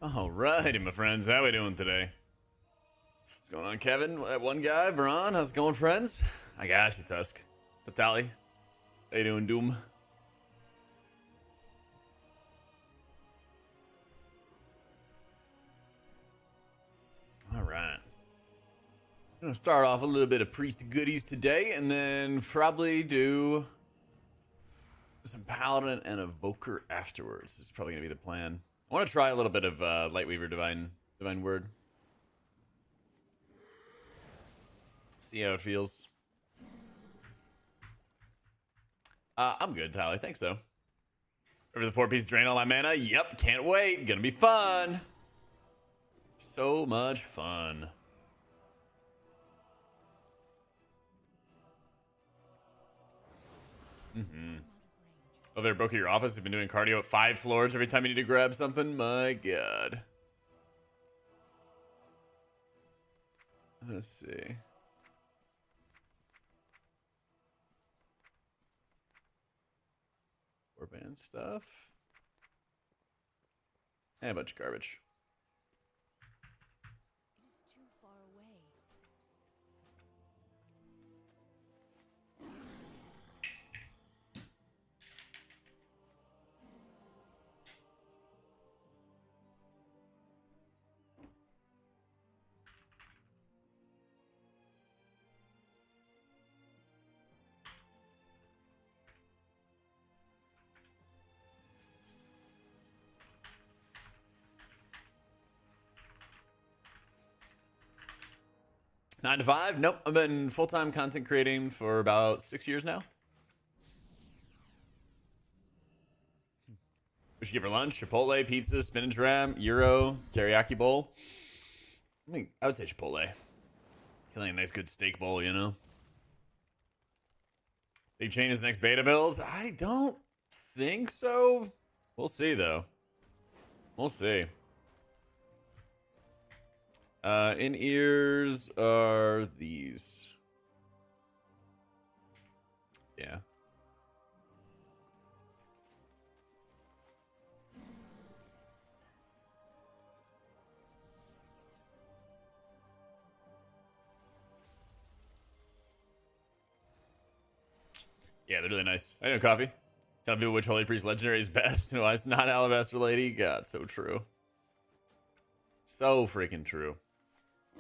Alrighty, my friends, how we doing today? What's going on, Kevin? That one guy, Baran, how's it going, friends? I got you, Tusk. What's up, Tally? How you doing, Doom? Alright. I'm gonna start off a little bit of priest goodies today, and then probably do some paladin and evoker afterwards. This is probably gonna be the plan. I want to try a little bit of Lightweaver Divine Word. See how it feels. I'm good, Tally. Thanks, though. Over the 4-piece drain all my mana. Yep, can't wait. Gonna be fun. So much fun. Oh, there, broke at your office. You've been doing cardio at 5 floors every time you need to grab something. My God. Let's see. Warband stuff. And a bunch of garbage. It is too far away. Nine to 5? Nope. I've been full-time content creating for about 6 years now. We should give her lunch. Chipotle, pizza, spinach wrap, gyro, teriyaki bowl. I would say Chipotle. Feeling a nice good steak bowl, you know? Big chain is next beta build? I don't think so. We'll see, though. We'll see. In-ears are these. Yeah. Yeah, they're really nice. I know coffee. Tell people which Holy Priest Legendary is best. No, it's not Alabaster Lady. God, so true. So freaking true.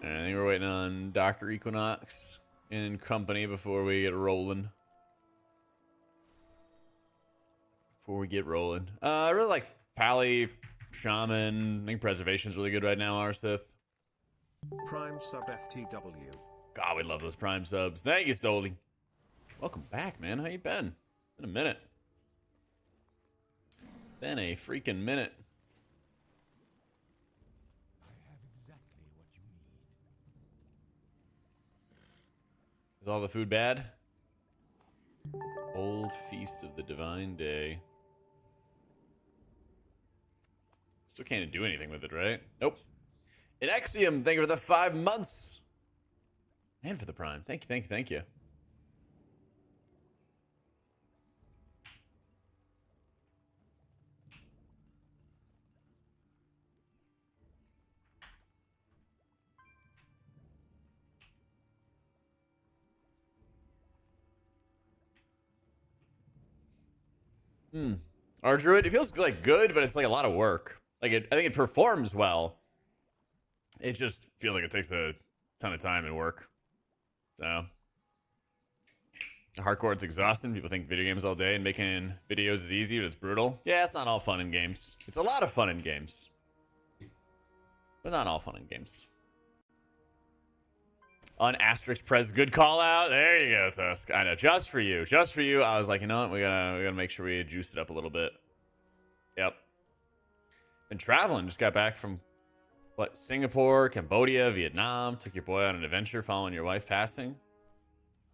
And I think we're waiting on Dr. Equinox and company before we get rolling. I really like Pally, Shaman. I think Preservation's really good right now, Arsith. Prime sub FTW. God, we love those Prime subs. Thank you, Stoli. Welcome back, man. How you been? Been a minute. Been a freaking minute. Is all the food bad? Old Feast of the Divine Day. Still can't do anything with it, right? Nope. Inexium, thank you for the 5 months. And for the Prime. Thank you, thank you, thank you. Our Druid, it feels like good, but it's like a lot of work. Like I think it performs well. It just feels like it takes a ton of time and work. So hardcore, it's exhausting. People think video games all day and making videos is easy, but it's brutal. Yeah, it's not all fun in games. It's a lot of fun in games, but not all fun in games. On asterisk press, good call out. There you go, Tusk. I know, just for you. I was like, you know what? We gotta make sure we juice it up a little bit. Yep. Been traveling. Just got back from what? Singapore, Cambodia, Vietnam. Took your boy on an adventure following your wife passing.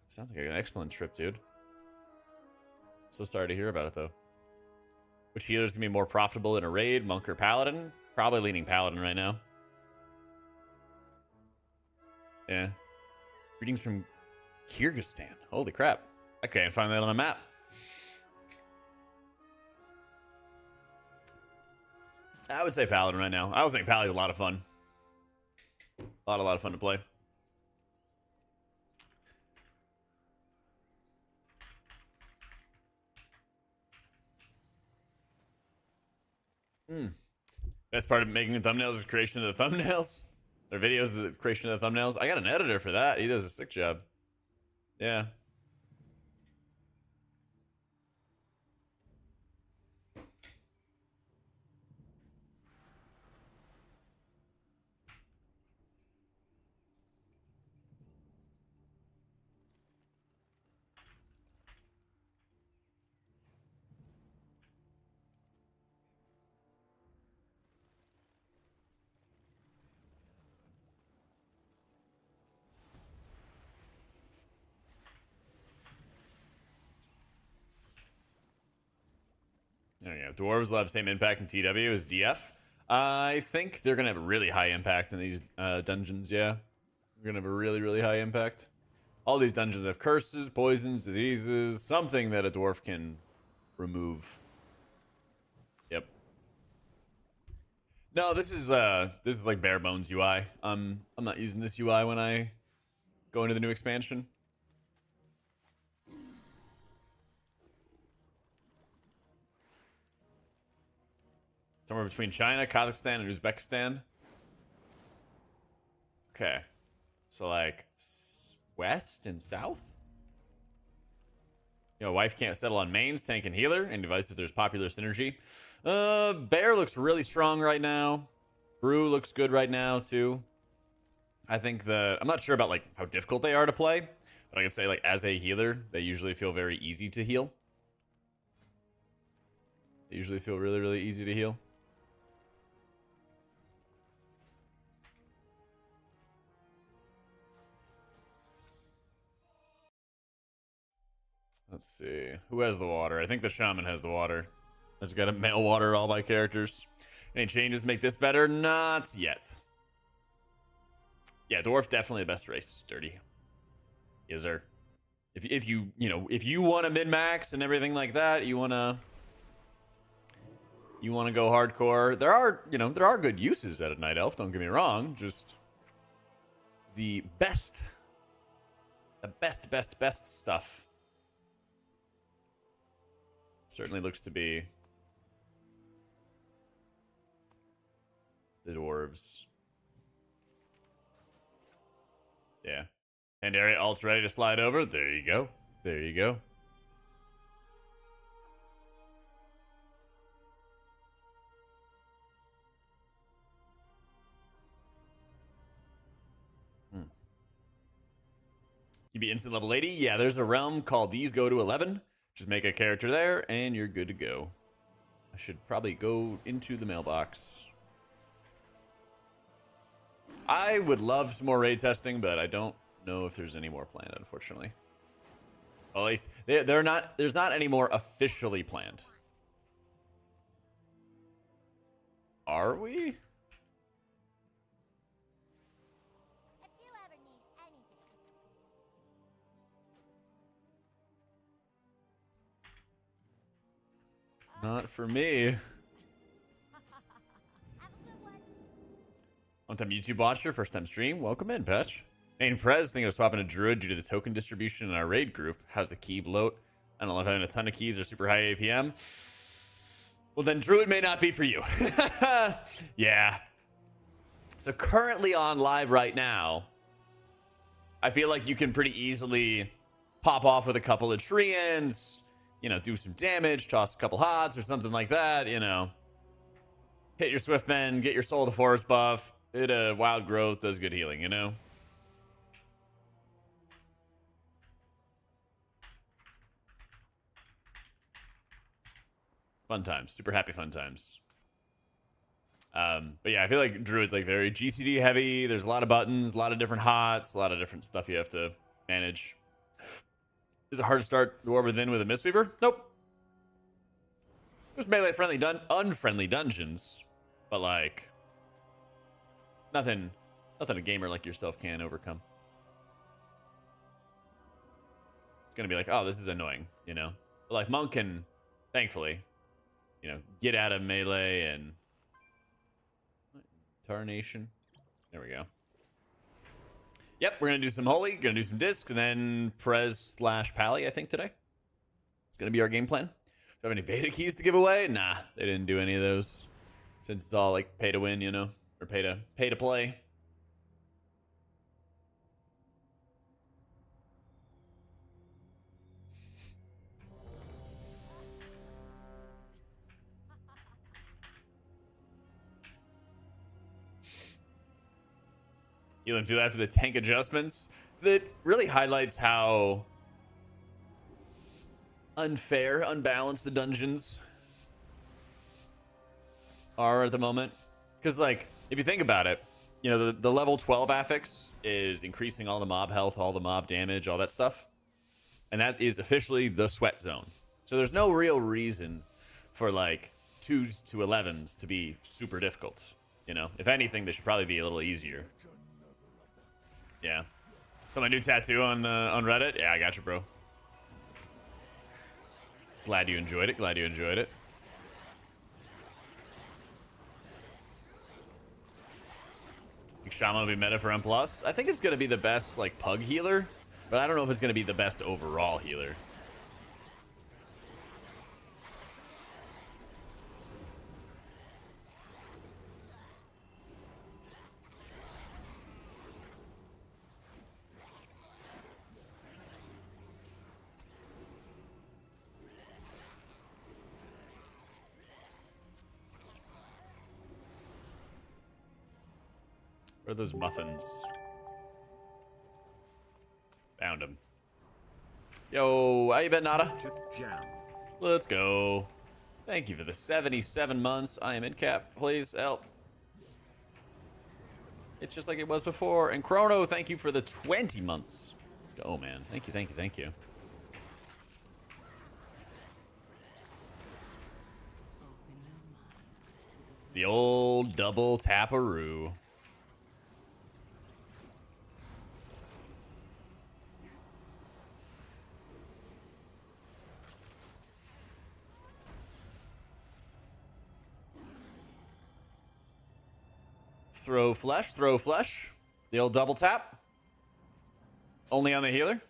Sounds like an excellent trip, dude. So sorry to hear about it, though. Which healer's gonna be more profitable in a raid, monk or paladin? Probably leaning paladin right now. Yeah. Greetings from Kyrgyzstan. Holy crap. I can't find that on a map. I would say Paladin right now. I also think Paladin's a lot of fun. A lot of fun to play. Best part of making the thumbnails is creation of the thumbnails. Their videos, the creation of the thumbnails. I got an editor for that. He does a sick job. Yeah. There you go. Dwarves will have the same impact in TW as DF. I think they're gonna have a really high impact in these dungeons. Yeah, they're gonna have a really high impact. All these dungeons have curses, poisons, diseases, something that a dwarf can remove. Yep. No, this is like bare bones UI. I'm not using this UI when I go into the new expansion. Somewhere between China, Kazakhstan, and Uzbekistan. Okay. So, like, west and south? You know, wife can't settle on mains, tank, and healer, and device if there's popular synergy. Bear looks really strong right now. Brew looks good right now, too. I think I'm not sure about, like, how difficult they are to play, but I could say, like, as a healer, they usually feel very easy to heal. They usually feel really easy to heal. Let's see. Who has the water? I think the shaman has the water. I just gotta mail water all my characters. Any changes make this better? Not yet. Yeah, dwarf definitely the best race. Sturdy. Yes, sir. If you want to min max and everything like that, you wanna go hardcore. There are good uses at a night elf. Don't get me wrong. Just the best stuff certainly looks to be the dwarves. Yeah. And area alt's ready to slide over. There you go. There you go. You'd be instant level 80. Yeah, there's a realm called These Go to 11. Just make a character there, and you're good to go. I should probably go into the mailbox. I would love some more raid testing, but I don't know if there's any more planned, unfortunately. Well, at least they're not. There's not any more officially planned. Are we? If you ever need anything. Not for me. Have a good one. One-time YouTube watcher, first-time stream. Welcome in, Patch. Main Prez thinking of swapping to Druid due to the token distribution in our raid group. How's the key bloat? I don't love having a ton of keys or super high APM. Well, then Druid may not be for you. Yeah. So currently on live right now, I feel like you can pretty easily pop off with a couple of Treants, do some damage, toss a couple hots or something like that, Hit your Swiftmen, get your Soul of the Forest buff, hit a Wild Growth, does good healing, Fun times. Super happy fun times. But yeah, I feel like Druid's like very GCD heavy. There's a lot of buttons, a lot of different hots, a lot of different stuff you have to manage. Is it hard to start Dwarven within with a Mistweaver? Nope. There's melee friendly unfriendly dungeons, but like nothing a gamer like yourself can overcome. It's gonna be like, oh, this is annoying, But like Monk can, thankfully, get out of melee and Tarnation. There we go. Yep, we're gonna do some Holy, gonna do some discs, and then Prez / Pally, I think, today. It's gonna be our game plan. Do I have any beta keys to give away? Nah, they didn't do any of those. Since it's all like pay to win, you know, or pay to play. Healing feel after the tank adjustments. That really highlights how unfair, unbalanced the dungeons are at the moment. Because, like, if you think about it, you know, the level 12 affix is increasing all the mob health, all the mob damage, all that stuff. And that is officially the sweat zone. So there's no real reason for, like, 2s to 11s to be super difficult. You know, if anything, they should probably be a little easier. Yeah. So my new tattoo on Reddit? Yeah, I got you, bro. Glad you enjoyed it. Glad you enjoyed it. Think Shaman will be meta for M+. I think it's going to be the best, like, pug healer. But I don't know if it's going to be the best overall healer. Where are those muffins? Found him. Yo, how you been, Nada? Jam. Let's go. Thank you for the 77 months. I am in cap. Please help. It's just like it was before. And Chrono, thank you for the 20 months. Let's go, man. Thank you, thank you, thank you. The old double taparoo. Throw flesh, throw flesh. The old double tap. Only on the healer.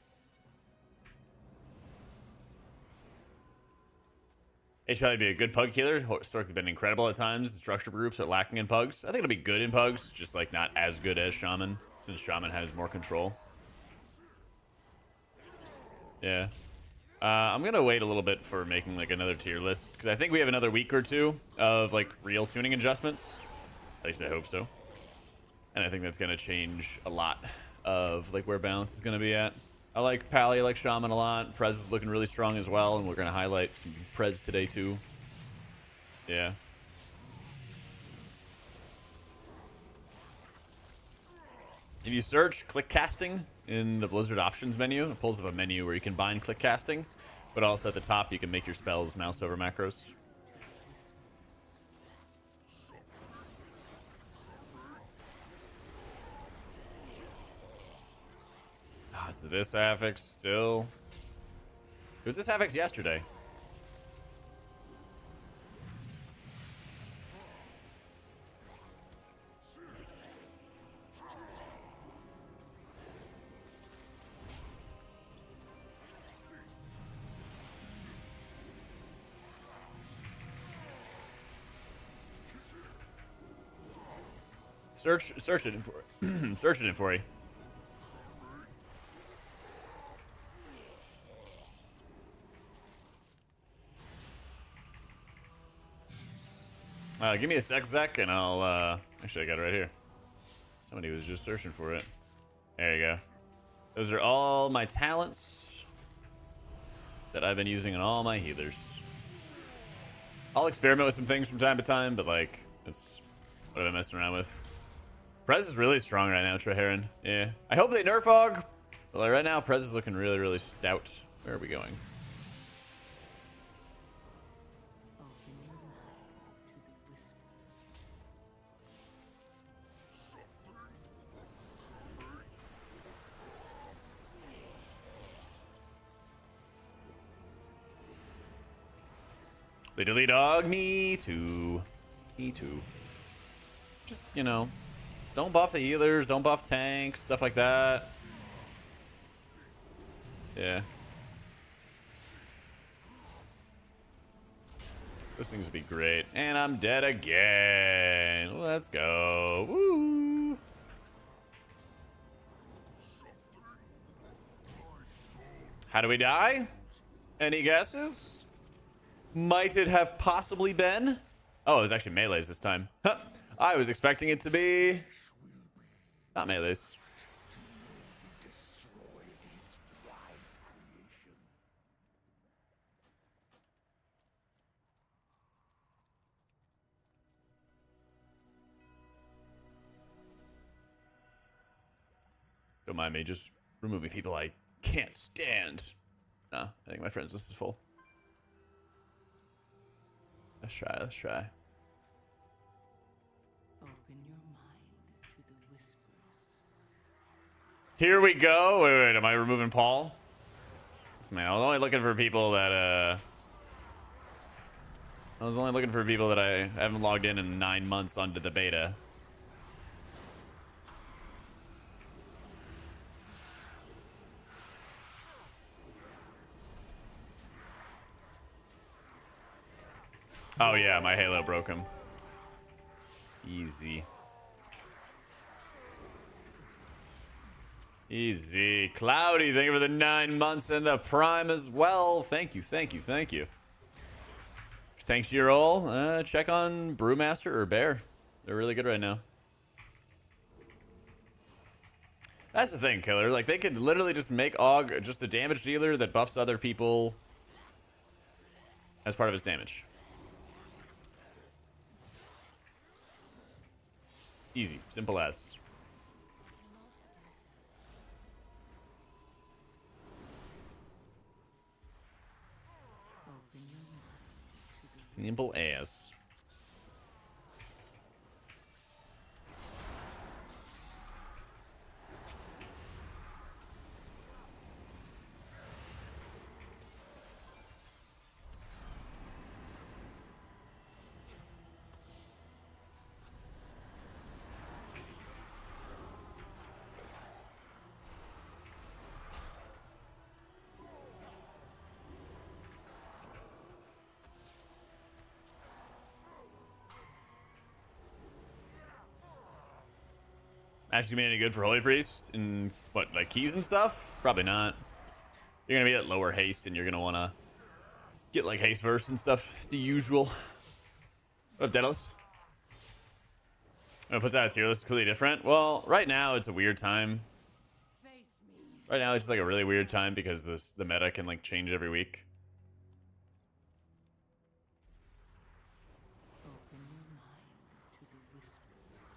It'd probably be a good pug healer. Historically been incredible at times. Structure groups are lacking in pugs. I think it'll be good in pugs, just like not as good as Shaman, since Shaman has more control. Yeah. I'm gonna wait a little bit for making like another tier list, because I think we have another week or two of like real tuning adjustments. At least I hope so. And I think that's gonna change a lot of like where balance is gonna be at. I like Pally, I like Shaman a lot. Prez is looking really strong as well, and we're gonna highlight some Prez today too. Yeah. If you search click casting in the Blizzard options menu, it pulls up a menu where you can bind click casting, but also at the top you can make your spells mouse over macros. It's this affix still. It was this affix yesterday. Search it in for search it in for you. Give me a sec, Zach, and I'll, actually, I got it right here. Somebody was just searching for it. There you go. Those are all my talents that I've been using on all my healers. I'll experiment with some things from time to time, but, like, that's what I've been messing around with. Prez is really strong right now, Treheron. Yeah. I hope they nerf Og, but, like, right now, Prez is looking really, really stout. Where are we going? They delete Og. Me too. Me too. Just, you know, don't buff the healers, don't buff tanks, stuff like that. Yeah. Those things would be great. And I'm dead again. Let's go. Woo! How do we die? Any guesses? Might it have possibly been? Oh, it was actually melees this time. Huh. I was expecting it to be... not melees. Don't mind me just removing people I can't stand. No, I think my friends list is full. Let's try, let's try. Open your mind to the whispers. Here we go. Wait, am I removing Paul? This man, I was only looking for people that I haven't logged in 9 months onto the beta. Oh yeah, my Halo broke him. Easy. Easy. Cloudy, thank you for the 9 months and the Prime as well. Thank you, thank you, thank you. Thanks to your all. Check on Brewmaster or Bear. They're really good right now. That's the thing, Killer. Like, they could literally just make Og just a damage dealer that buffs other people as part of his damage. Easy. Simple as. Simple as. Actually made any good for Holy Priest and what, like keys and stuff? Probably not. You're gonna be at lower haste and you're gonna wanna get like haste verse and stuff. The usual. What up, Daedalus? Oh, puts out a tier list completely different. Well, right now it's a weird time. Right now it's just like a really weird time because the meta can like change every week.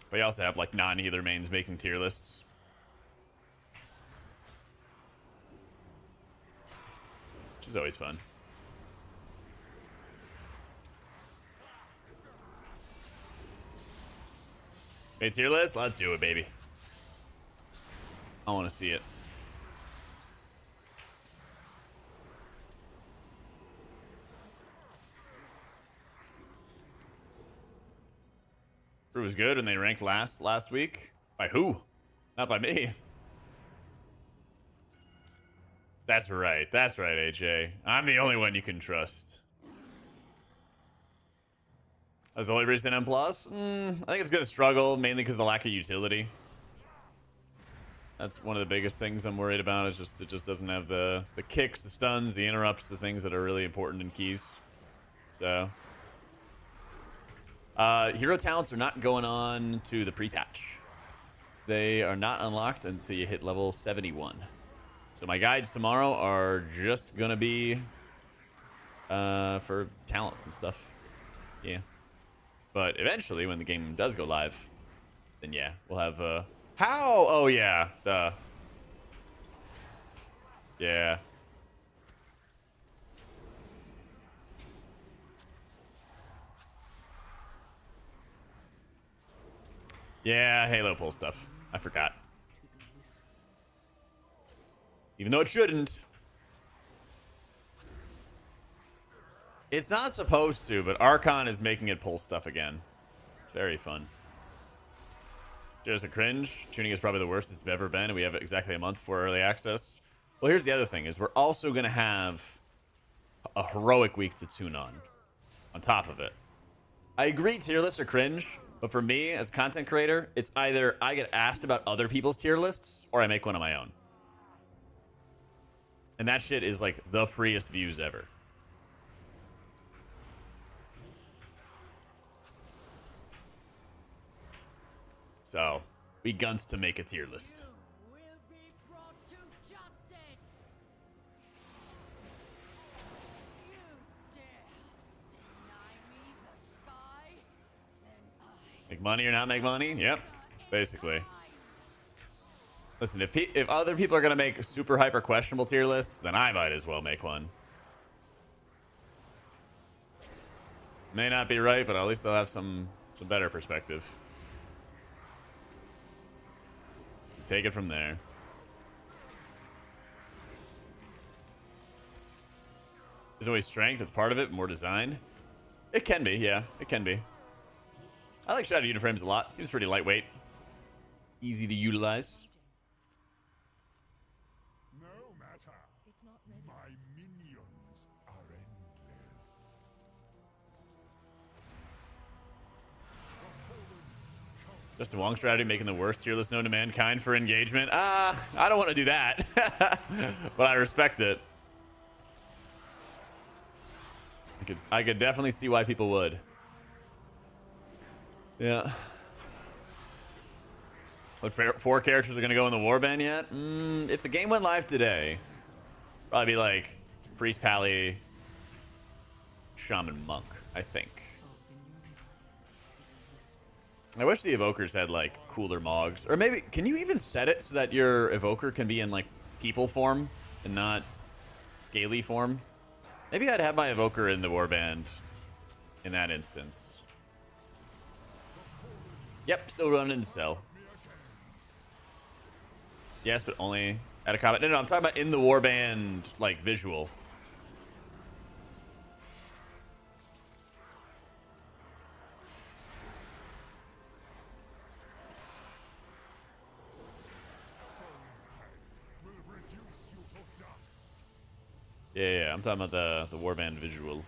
But you also have like non-healer mains making tier lists. Which is always fun. Made tier list? Let's do it, baby. I want to see it. Brew was good and they ranked last week. By who? Not by me. That's right, AJ. I'm the only one you can trust. As the only reason M+, I think it's gonna struggle, mainly because of the lack of utility. That's one of the biggest things I'm worried about, is just it just doesn't have the kicks, the stuns, the interrupts, the things that are really important in keys. So hero talents are not going on to the pre-patch. They are not unlocked until you hit level 71. So my guides tomorrow are just gonna be for talents and stuff. Yeah. But eventually, when the game does go live, then yeah, we'll have how? Oh yeah, duh. Yeah. Yeah, Halo pull stuff. I forgot. Even though it shouldn't. It's not supposed to, but Archon is making it pull stuff again. It's very fun. There's a cringe. Tuning is probably the worst it's ever been, and we have exactly a month for early access. Well, here's the other thing: is we're also gonna have a heroic week to tune on top of it. I agree, tier lists are cringe, but for me as a content creator, it's either I get asked about other people's tier lists or I make one of my own. And that shit is like the freest views ever. So, we guns to make a tier list. will be brought to justice. You dare deny me the sky? Then I Make money or not make money? Yep, basically. Listen, if other people are gonna make super hyper questionable tier lists, then I might as well make one. May not be right, but at least I'll have some better perspective. Take it from there. Is always strength that's part of it, more design? It can be, yeah, it can be. I like Shadow Uniframes a lot. Seems pretty lightweight. Easy to utilize. No matter. It's not ready. My minions are endless. Just a Wong strategy making the worst tier list known to mankind for engagement. I don't want to do that. But I respect it. I could definitely see why people would. Yeah. What 4 characters are going to go in the warband yet? If the game went live today, probably be like Priest, Pally, Shaman, Monk, I think. I wish the evokers had like cooler mogs, or maybe can you even set it so that your evoker can be in like people form and not scaly form? Maybe I'd have my evoker in the warband in that instance. Yep, still running in cell. Yes, but only at a combat. No, I'm talking about in the warband like visual. Will reduce you to dust. Yeah, I'm talking about the warband visual.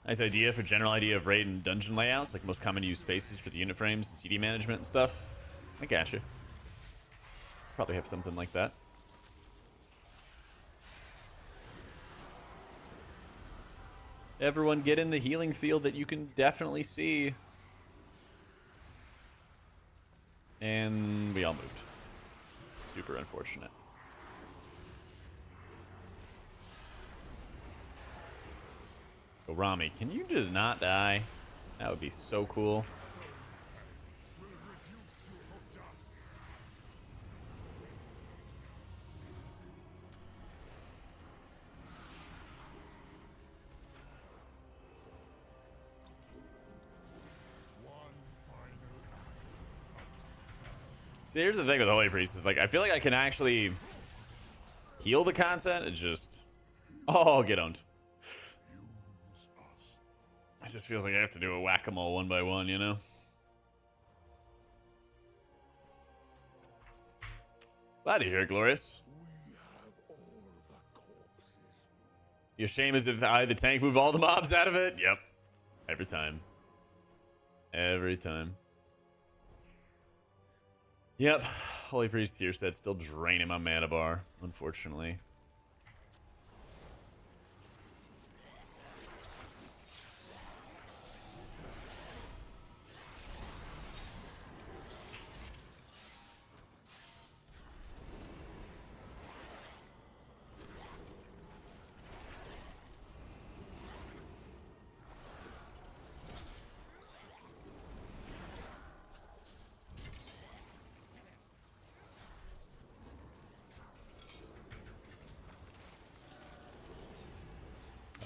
Nice idea for general idea of raid and dungeon layouts, like most common used spaces for the unit frames and CD management and stuff. I gotcha. Probably have something like that. Everyone get in the healing field that you can definitely see. And we all moved. Super unfortunate. Oh, Rami, can you just not die? That would be so cool. See, here's the thing with Holy Priest is like I feel like I can actually heal the content. It's just get owned. It just feels like I have to do a whack-a-mole one by one, you know? Glad to hear it, Glorious. Your shame is if I, the tank, move all the mobs out of it? Yep. Every time. Every time. Yep. Holy Priest tier set still draining my mana bar, unfortunately.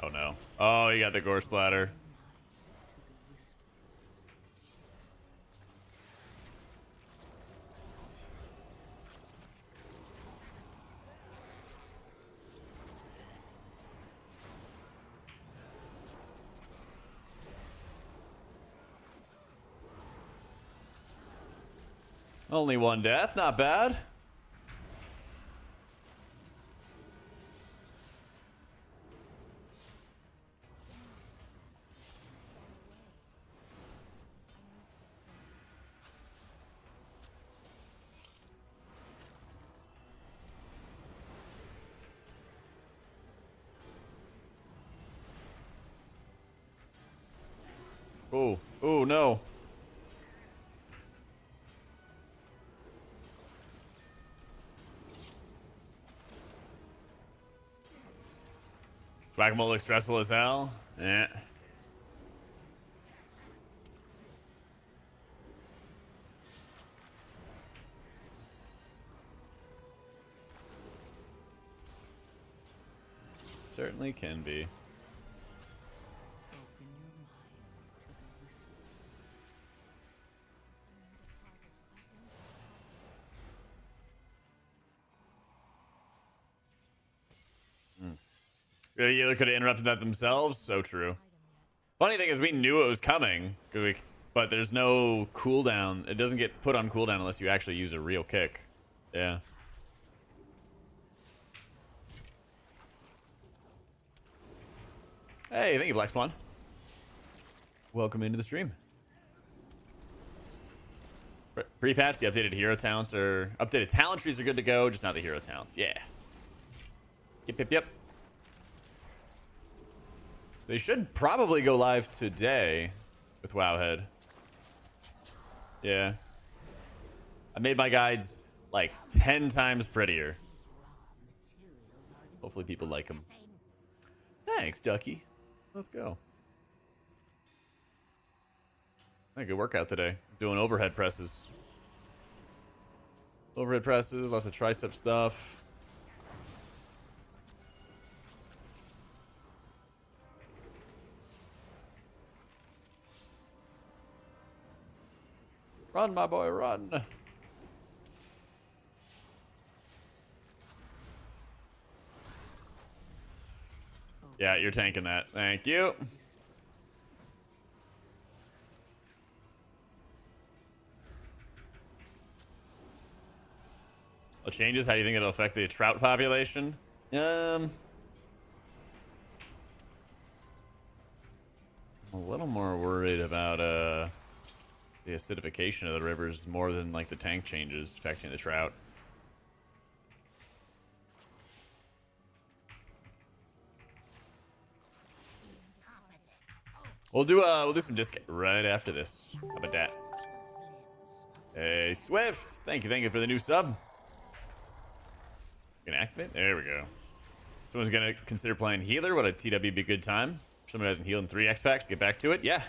Oh no. Oh, you got the gore splatter. Only one death, not bad. Oh, oh no. Whack-a-mole looks stressful as hell. Eh. Certainly can be. Open your mind to the whispers. The healer could have interrupted that themselves. So true. Funny thing is, we knew it was coming, but there's no cooldown. It doesn't get put on cooldown unless you actually use a real kick. Yeah. Hey, thank you, Black Swan. Welcome into the stream. Pre-patch, the updated hero talents are updated talent trees are good to go, just not the hero talents. Yeah. Yep. So they should probably go live today with Wowhead. Yeah. I made my guides like 10 times prettier. Hopefully people like them. Thanks, Ducky. Let's go. Had a good workout today. Doing overhead presses. Overhead presses, lots of tricep stuff. Run, my boy, run. Yeah, you're tanking that. Thank you. What changes? How do you think it'll affect the trout population? I'm a little more worried about the acidification of the rivers more than like the tank changes affecting the trout. We'll do some disc right after this. How about that? Hey, Swift! Thank you for the new sub. Gonna activate? There we go. Someone's gonna consider playing healer. Would a TW be a good time? Someone who hasn't healed in 3 X packs, get back to it. Yeah.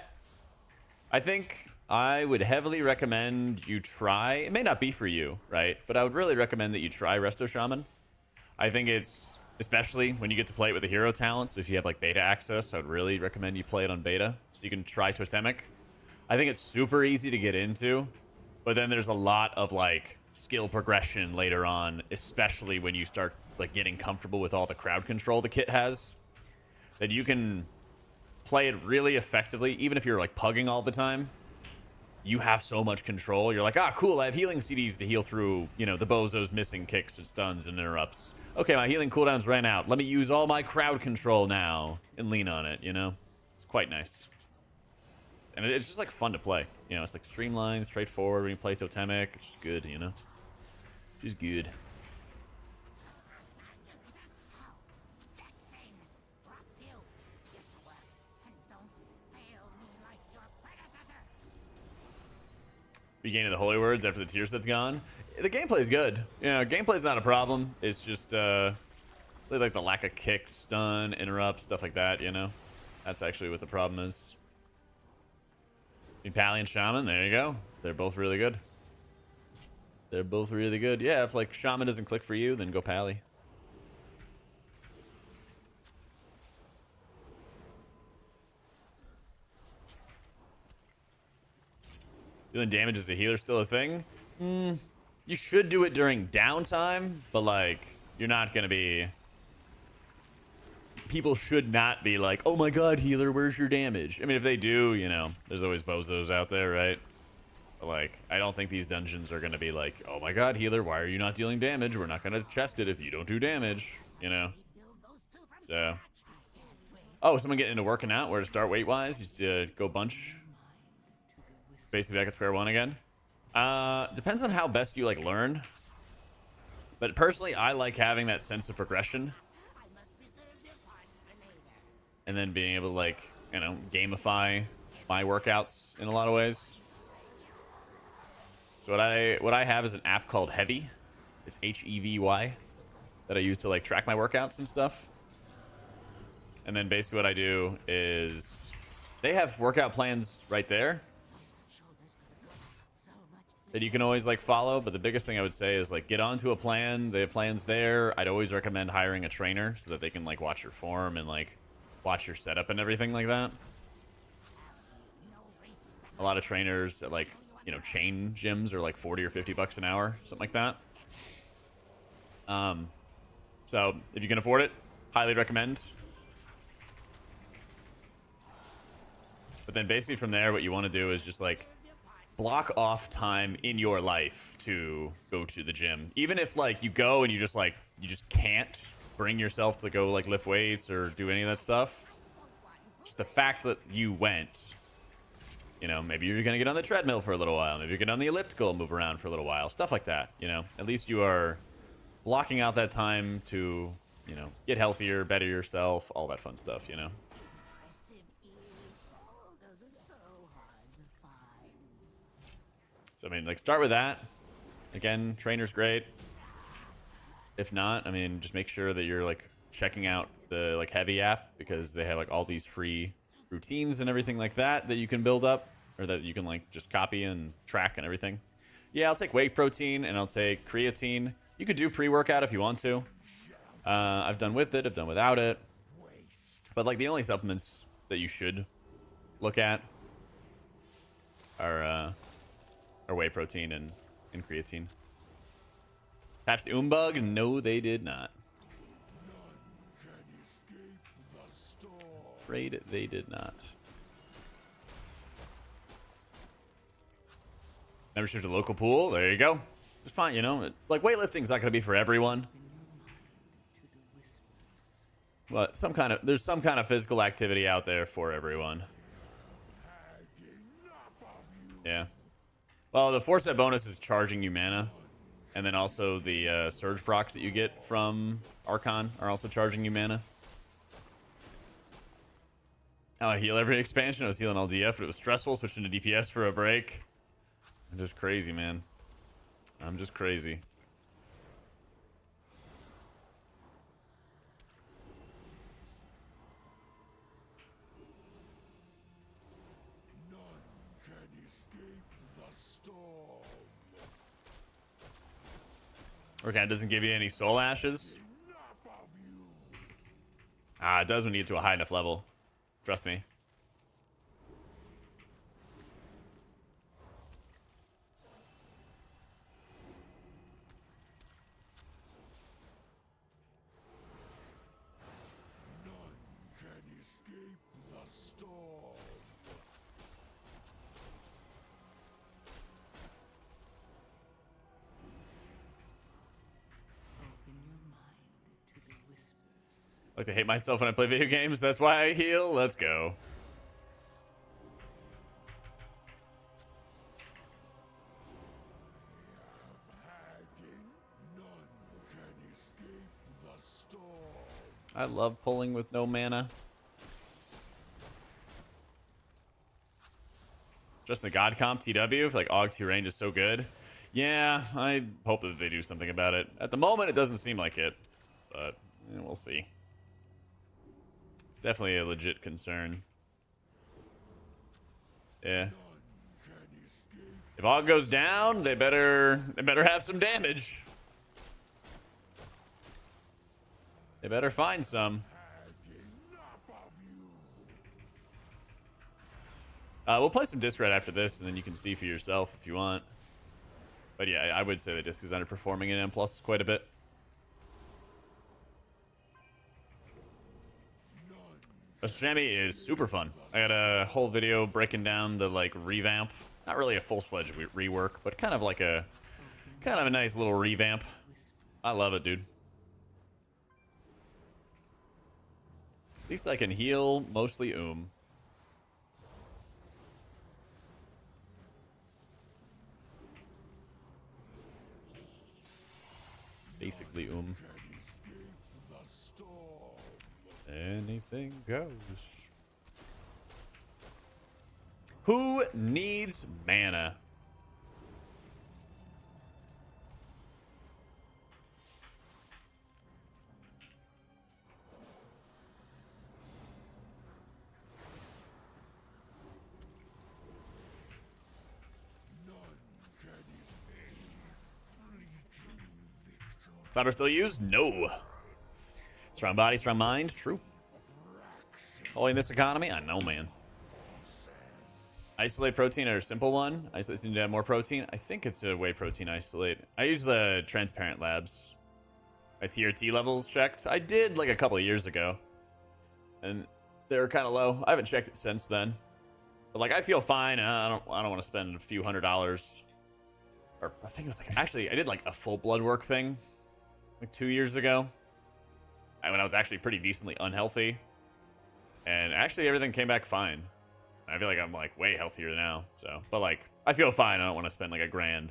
I think I would heavily recommend you try. It may not be for you, right? But I would really recommend that you try Resto Shaman. I think it's, especially when you get to play it with the hero talents, if you have like beta access, I would really recommend you play it on beta so you can try Totemic. I think it's super easy to get into, but then there's a lot of like skill progression later on, especially when you start like getting comfortable with all the crowd control the kit has, that you can play it really effectively. Even if you're like pugging all the time, you have so much control. You're like, ah, cool, I have healing CDs to heal through, you know, the bozos missing kicks and stuns and interrupts. Okay, my healing cooldowns ran out. Let me use all my crowd control now and lean on it, you know? It's quite nice. And it's just like fun to play. You know, it's like streamlined, straightforward when you play Totemic. It's just good, you know? Just good. Regaining the holy words after the tier set's gone. The gameplay's good. You know, gameplay's not a problem. It's just really like the lack of kick, stun, interrupt, stuff like that, you know? That's actually what the problem is. Pally and Shaman, there you go. They're both really good. They're both really good. Yeah, if like Shaman doesn't click for you, then go Pally. Dealing damage as a healer still a thing? You should do it during downtime, but like, you're not gonna be... People should not be like, oh my god, healer, where's your damage? I mean, if they do, you know, there's always bozos out there, right? But, like, I don't think these dungeons are going to be like, oh my god, healer, why are you not dealing damage? We're not going to chest it if you don't do damage, you know? So. Oh, someone getting into working out? Where to start weight-wise? Used to go bunch. Basically back at square one again. Depends on how best you, like, learn. But personally, I like having that sense of progression. And then being able to, like, you know, gamify my workouts in a lot of ways. So what I have is an app called Heavy. It's H-E-V-Y that I use to, like, track my workouts and stuff. And then basically what I do is they have workout plans right there that you can always, like, follow. But the biggest thing I would say is, like, get onto a plan. They have plans there. I'd always recommend hiring a trainer so that they can, like, watch your form and, like, watch your setup and everything like that. A lot of trainers at, like, you know, chain gyms are like 40 or 50 bucks an hour, something like that. So if you can afford it, highly recommend. But then basically from there, what you want to do is just, like, block off time in your life to go to the gym. Even if, like, you go and you just can't bring yourself to go, like, lift weights or do any of that stuff. Just the fact that you went, you know, maybe you're going to get on the treadmill for a little while. Maybe you get on the elliptical, move around for a little while. Stuff like that, you know. At least you are blocking out that time to, you know, get healthier, better yourself, all that fun stuff, you know. So, I mean, like, start with that. Again, trainer's great. If not, I mean, just make sure that you're, like, checking out the, like, Heavy app, because they have, like, all these free routines and everything like that that you can build up, or that you can, like, just copy and track and everything. Yeah, I'll take whey protein and I'll take creatine. You could do pre-workout if you want to. I've done with it, I've done without it. But, like, the only supplements that you should look at are whey protein and creatine. Patch the Bug? No, they did not. Afraid they did not. Membership to the local pool. There you go. Just fine, you know. Like, weightlifting's not going to be for everyone. But there's some kind of physical activity out there for everyone. Yeah. Well, the 4-set bonus is charging you mana. And then also the surge procs that you get from Archon are also charging you mana. Oh, I heal every expansion. I was healing all DF, but it was stressful. Switching to DPS for a break. I'm just crazy, man. I'm just crazy. None can escape the storm. Okay, it doesn't give you any soul ashes. Ah, it does when you get to a high enough level. Trust me. None can escape the storm. Open your mind to the whispers. I like to hate myself when I play video games. That's why I heal. Let's go. None can escape the storm. I love pulling with no mana. Just the God Comp TW for, like, AUG 2 range is so good. Yeah, I hope that they do something about it. At the moment, it doesn't seem like it, but we'll see. It's definitely a legit concern. Yeah. If AUG goes down, they better have some damage. They better find some. We'll play some disc red after this, and then you can see for yourself if you want. But yeah, I would say the disc is underperforming in M+ quite a bit. Ostrami is super fun. I got a whole video breaking down the like revamp. Not really a full-fledged rework, but kind of like a nice little revamp. I love it, dude. At least I can heal mostly Basically Can escape the storm. Anything goes. Who needs mana? None can escape fleeting victory. Cloudburst still used? No. Strong body, strong mind. True. Oh, in this economy? I know, man. Isolate protein or simple one? Isolate seems to have more protein. I think it's a whey protein isolate. I use the transparent labs. My TRT levels checked. I did like a couple of years ago, and they were kind of low. I haven't checked it since then. But like, I feel fine. And I don't want to spend a few $100s. Or I think it was like, actually, I did like a full blood work thing like 2 years ago. When I was actually pretty decently unhealthy. And actually everything came back fine. I feel like I'm like way healthier now. So, but like, I feel fine. I don't want to spend like $1,000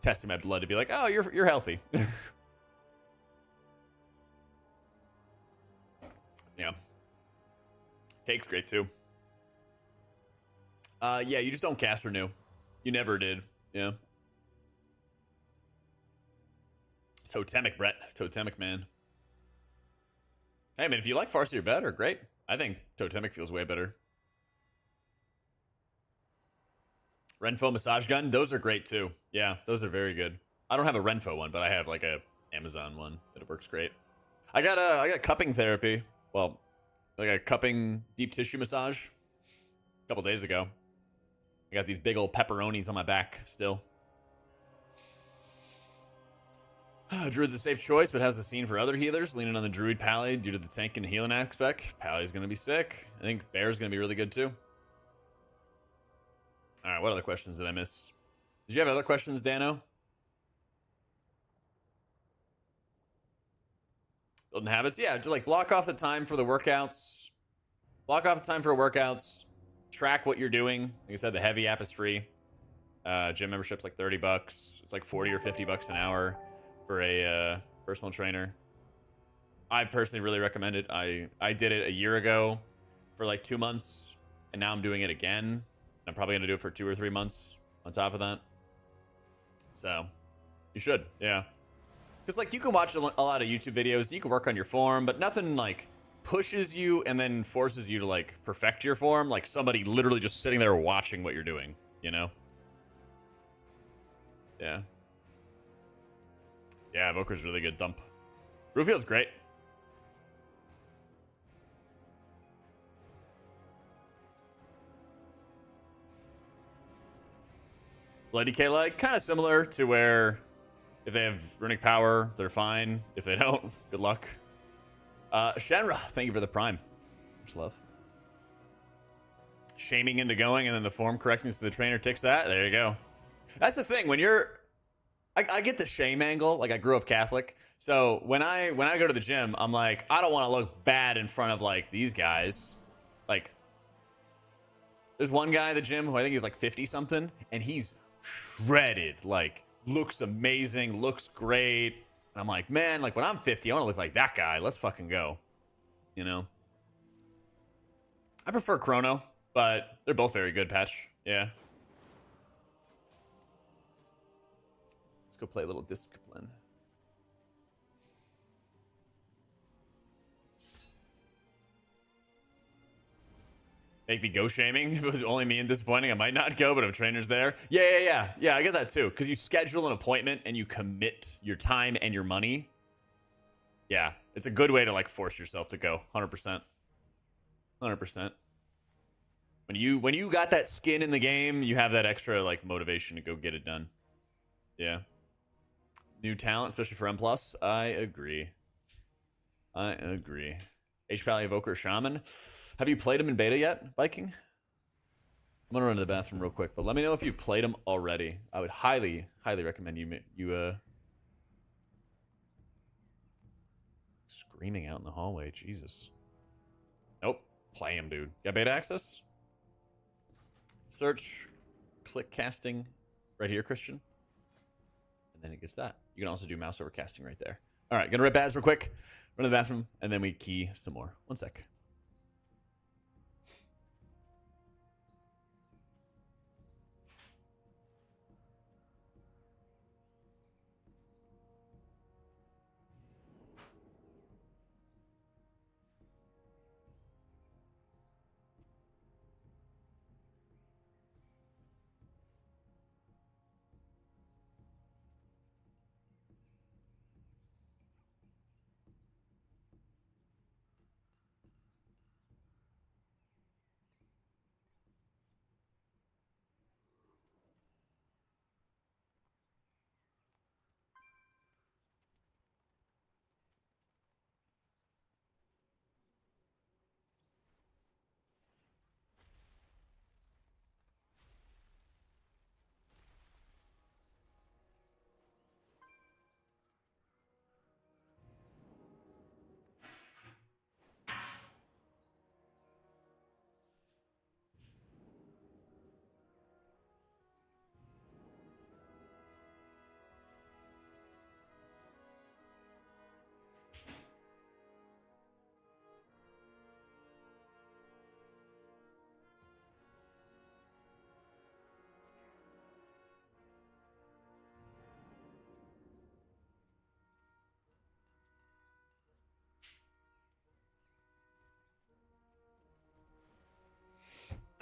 testing my blood to be like, oh, you're healthy. Yeah. Cake's great too. Yeah, you just don't cast renew. You never did. Yeah. Totemic, Brett. Totemic, man. Hey, man, if you like Farseer better, great. I think Totemic feels way better. Renfo massage gun, those are great too. Yeah, those are very good. I don't have a Renfo one, but I have like a Amazon one that works great. I got cupping therapy. Well, like a cupping deep tissue massage a couple days ago. I got these big old pepperonis on my back still. Druid's a safe choice, but has a scene for other healers. Leaning on the Druid Pally due to the tank and healing aspect. Pally's going to be sick. I think Bear's going to be really good too. Alright, what other questions did I miss? Did you have other questions, Dano? Building habits? Yeah, just like block off the time for the workouts. Block off the time for workouts. Track what you're doing. Like I said, the heavy app is free. Gym membership's like $30. It's like 40 or 50 bucks an hour for a personal trainer. I personally really recommend it. I did it a year ago for like 2 months, and now I'm doing it again. I'm probably gonna do it for 2 or 3 months on top of that. So, you should, yeah. Because like you can watch a lot of YouTube videos, you can work on your form, but nothing like pushes you and then forces you to like perfect your form. Like somebody literally just sitting there watching what you're doing, you know? Yeah. Yeah, Evoker's really good. Dump. Rufio's great. Blood DK like kind of similar to where if they have runic power, they're fine. If they don't, good luck. Shenra, thank you for the prime. Much love. Shaming into going and then the form correcting so the trainer ticks that. There you go. That's the thing when you're. I get the shame angle. Like I grew up Catholic, so when I go to the gym, I'm like I don't want to look bad in front of like these guys. Like there's one guy at the gym who I think he's like 50 something, and he's shredded. Like looks amazing, looks great. And I'm like, man, like when I'm 50, I want to look like that guy. Let's fucking go. You know. I prefer Chrono, but they're both very good. Patch, yeah. Let's go play a little Discipline. Make me go shaming. If it was only me and disappointing, I might not go, but if a trainer's there. Yeah, I get that too. Because you schedule an appointment and you commit your time and your money. Yeah, it's a good way to like force yourself to go. 100%. 100%. When you got that skin in the game, you have that extra like motivation to go get it done. Yeah. New talent, especially for M+. I agree. H Pally Evoker Shaman. Have you played him in beta yet, Viking? I'm gonna run to the bathroom real quick, but let me know if you've played him already. I would highly, highly recommend you screaming out in the hallway. Jesus. Nope. Play him, dude. Got beta access? Search, click casting right here, Christian. And then it gets that. You can also do mouse over casting right there. All right, gonna rip ads real quick, run to the bathroom, and then we key some more. 1 sec.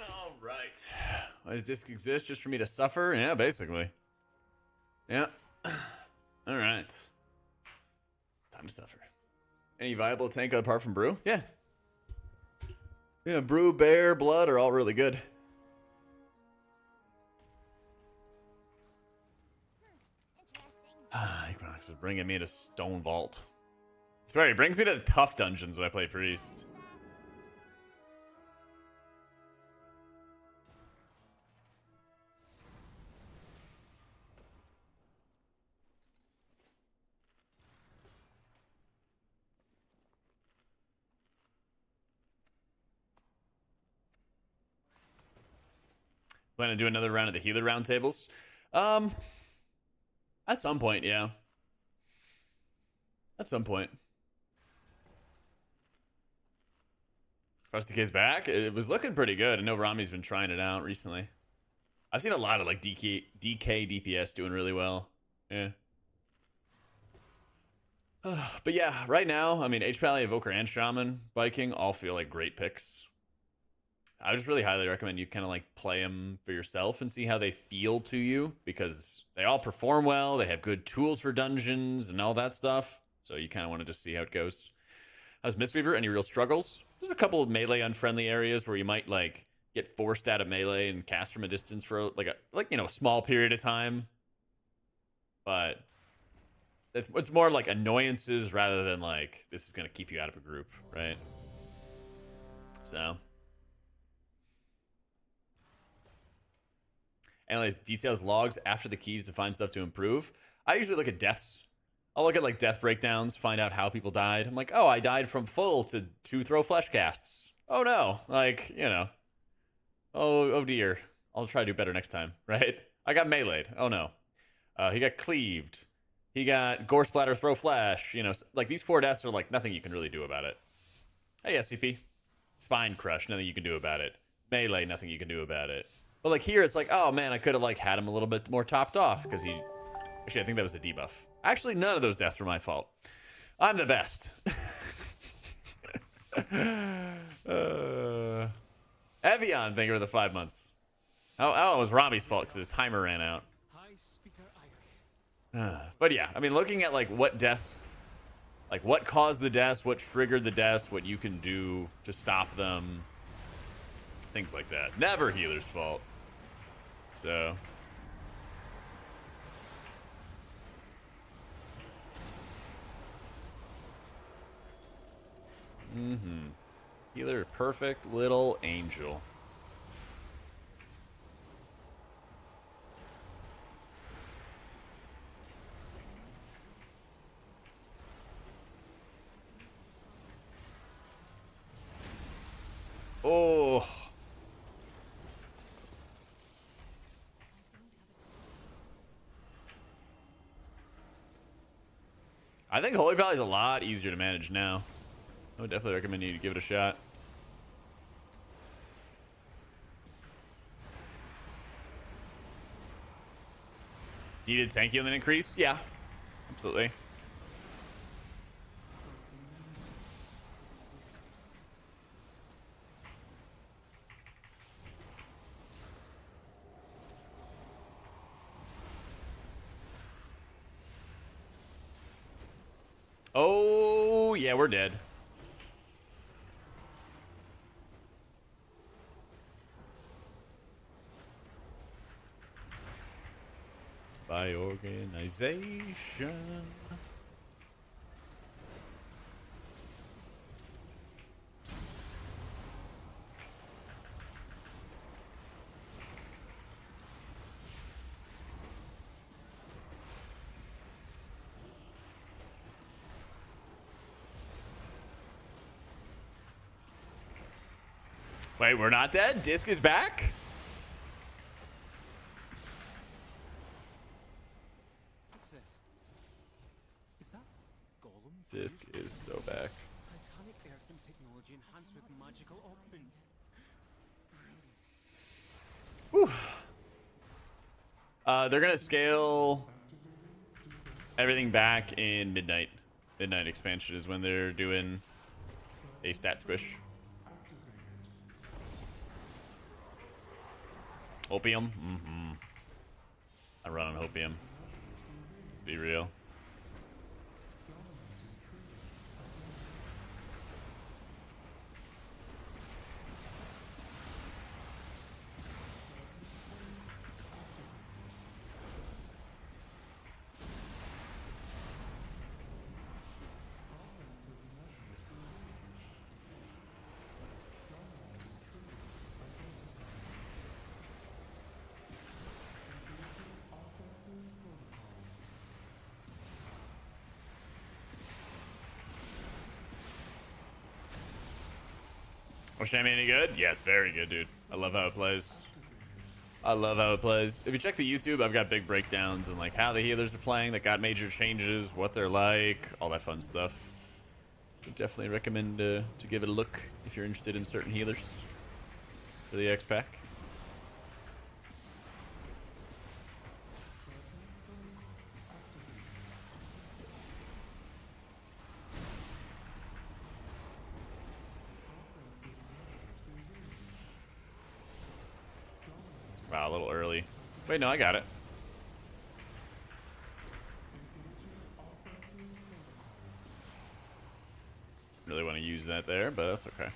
All right. Why does disc exist? Just for me to suffer? Yeah, basically. Yeah. All right. Time to suffer. Any viable tank apart from Brew? Yeah. Yeah, Brew, Bear, Blood are all really good. Equinox is bringing me to Stone Vault. I swear, he brings me to the tough dungeons when I play Priest. Plan to do another round of the healer roundtables? At some point, yeah. At some point. Frosty K's back. It was looking pretty good. I know Rami's been trying it out recently. I've seen a lot of like DK DPS doing really well. Yeah. But yeah, right now, I mean, H Pally, Evoker, and Shaman, Viking all feel like great picks. I just really highly recommend you kind of like play them for yourself and see how they feel to you, because they all perform well. They have good tools for dungeons and all that stuff. So you kind of want to just see how it goes. How's Mistweaver? Any real struggles? There's a couple of melee unfriendly areas where you might like get forced out of melee and cast from a distance for like a small period of time. But it's more like annoyances rather than like this is gonna keep you out of a group, right? So. Analyze details logs after the keys to find stuff to improve. I usually look at deaths. I'll look at like death breakdowns, find out how people died. I'm like, oh, I died from full to 2 throw flesh casts. Oh no, like, you know. Oh dear. I'll try to do better next time, right? I got meleeed. Oh no. He got cleaved. He got gore splatter, throw flash. You know, like these 4 deaths are like nothing you can really do about it. Hey, SCP. Spine crush, nothing you can do about it. Melee, nothing you can do about it. But like here, it's like, oh man, I could have like had him a little bit more topped off because he. Actually, I think that was a debuff. Actually, none of those deaths were my fault. I'm the best. Evian, thank you for the 5 months. Oh, it was Robbie's fault because his timer ran out. But yeah, I mean, looking at like what deaths, like what caused the deaths, what triggered the deaths, what you can do to stop them, things like that. Never healer's fault. So. Healer, perfect little angel. Oh. I think Holy Pally is a lot easier to manage now. I would definitely recommend you to give it a shot. Needed tank healing increase? Yeah, absolutely. Oh, yeah, we're dead. By organization. Wait, we're not dead? Disc is back? What's this? Is that Golem? Disc is so back. Titanic earth and technology enhanced with magical augments. Whew. They're gonna scale everything back in midnight. Midnight expansion is when they're doing a stat squish. Opium? Mm-hmm. I run on opium. Let's be real. Oshami any good? Yes, very good, dude. I love how it plays. I love how it plays. If you check the YouTube, I've got big breakdowns and like how the healers are playing that got major changes, what they're like, all that fun stuff. Would definitely recommend to give it a look if you're interested in certain healers for the X pack. Wow, a little early. Wait, no, I got it. Really want to use that there, but that's okay.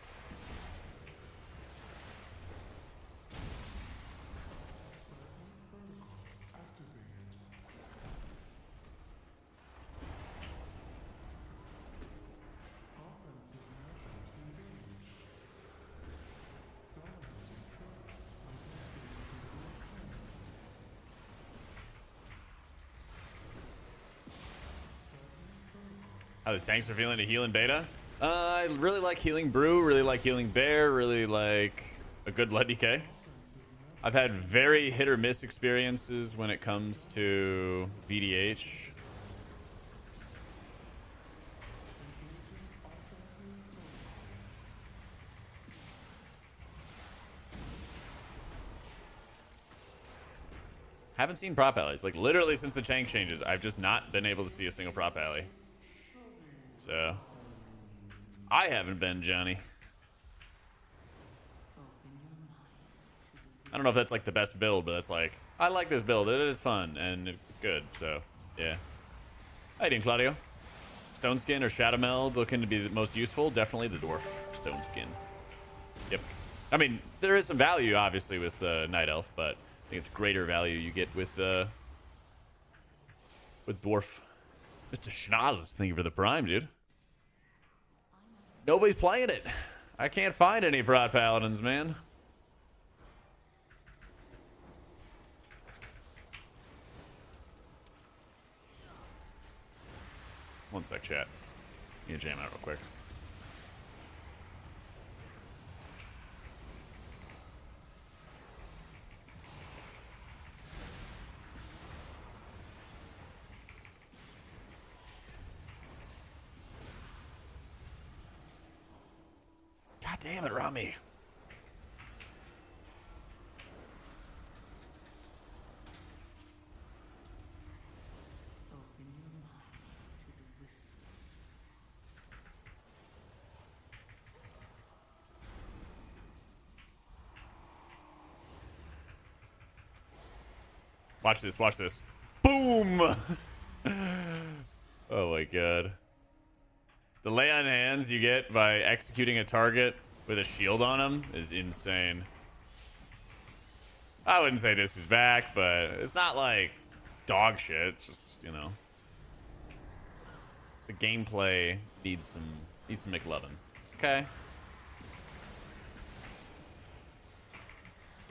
How the tanks are feeling to heal in beta? I really like healing Brew, really like healing Bear, really like a good Blood DK. I've had very hit or miss experiences when it comes to VDH. Haven't seen prop allies. Like literally since the tank changes, I've just not been able to see a single prop ally. So I haven't been, Johnny. I don't know if that's like the best build, but that's like, I like this build. It is fun and it's good. So yeah. How you doing, Claudio? Stone skin or shadow melds looking to be the most useful? Definitely the dwarf stone skin. Yep. I mean, there is some value obviously with Night Elf, but I think it's greater value you get with dwarf. Mr. Schnoz, thank you for the prime, dude. Nobody's playing it. I can't find any Prot Paladins, man. One sec, chat. Need to jam out real quick. God damn it, Rami. Open your mind to the whispers. Watch this, watch this. Boom! Oh my god. The lay on hands you get by executing a target with a shield on him is insane. I wouldn't say this is back, but it's not like dog shit. Just, you know, the gameplay needs some McLovin. Okay.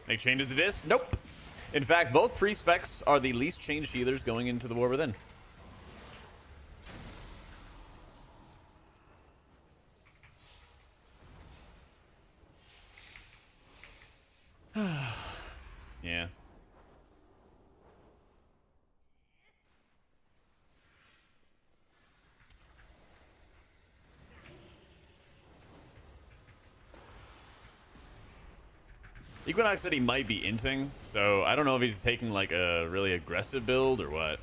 Make changes to this? Nope. In fact, both pre-specs are the least changed healers going into the War Within. Yeah. Equinox said he might be inting, so I don't know if he's taking like a really aggressive build or what.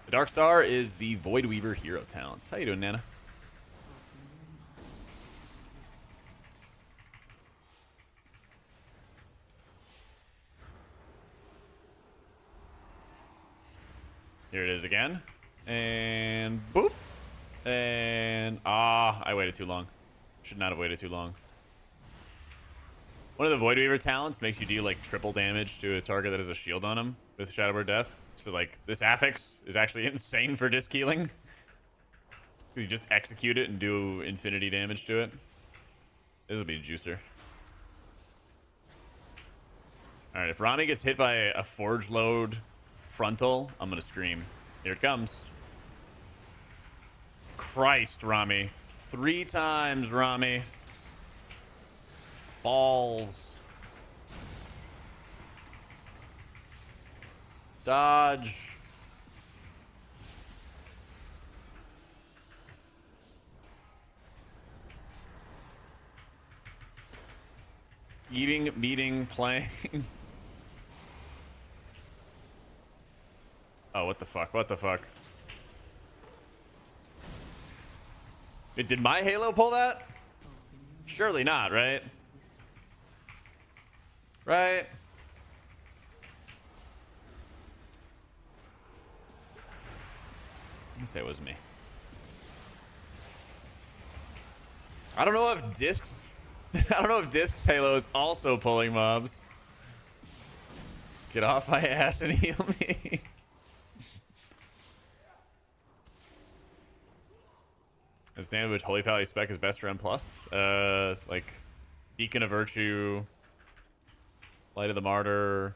The Dark Star is the Void Weaver hero talents. How you doing, Nana? Here it is again. And boop. And I waited too long. Should not have waited too long. One of the Void Weaver talents makes you deal like triple damage to a target that has a shield on him with Shadowbird Death. So like this affix is actually insane for disc healing. You just execute it and do infinity damage to it. This will be a juicer. Alright, if Rami gets hit by a Forge Load frontal, I'm gonna scream. Here it comes. Christ, Rami. 3 times, Rami. Balls. Dodge. Eating, meeting, playing. Oh, what the fuck? What the fuck? Wait, did my Halo pull that? Surely not, right? Right? Let me say it was me. I don't know if Discs I don't know if Discs Halo is also pulling mobs. Get off my ass and heal me. The standard which Holy Pally spec is best for M+. Like Beacon of Virtue, Light of the Martyr.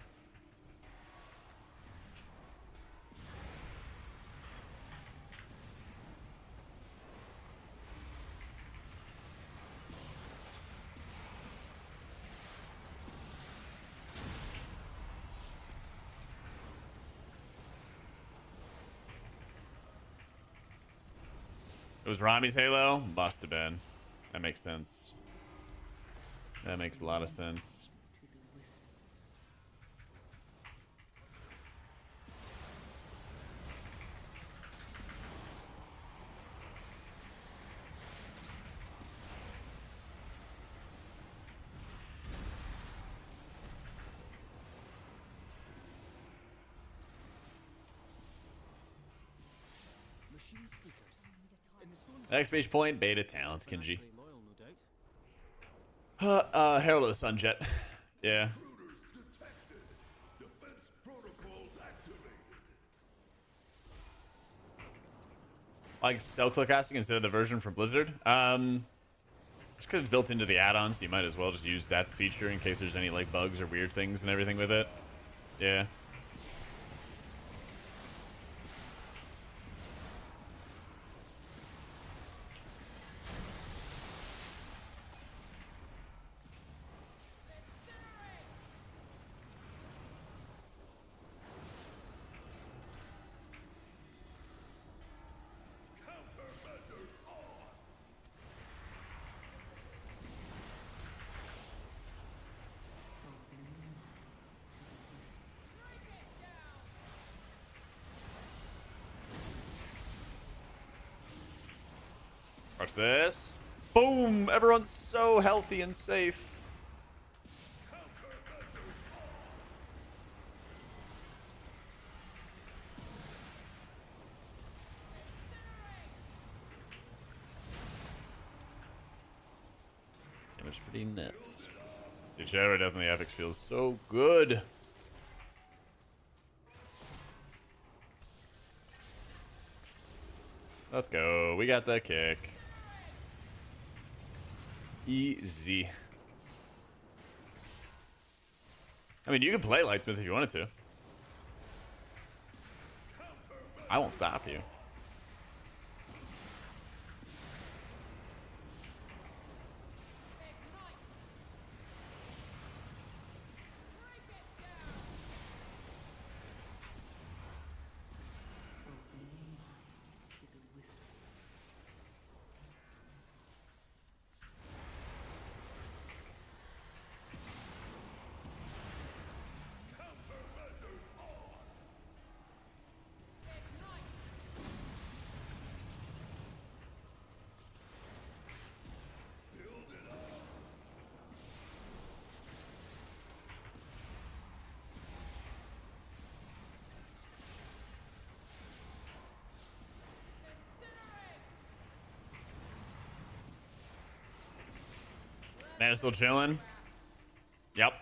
It was Rami's Halo? Must have been. That makes sense. That makes a lot of sense. Machine speakers. In the stone Exclamation point, beta talents, Kinji. loyal, no doubt. Herald of the Sun Jet. Yeah. Defense protocols activated. Like cell click casting instead of the version from Blizzard. Just because it's built into the add-on, so you might as well just use that feature in case there's any like bugs or weird things and everything with it. Yeah. Watch this. Boom! Everyone's so healthy and safe. Damage pretty nuts. Dude, Shadow Death in the Epics feels so good. Let's go. We got the kick. Easy. I mean, you can play Lightsmith if you wanted to. I won't stop you. Man is still chilling. Yep.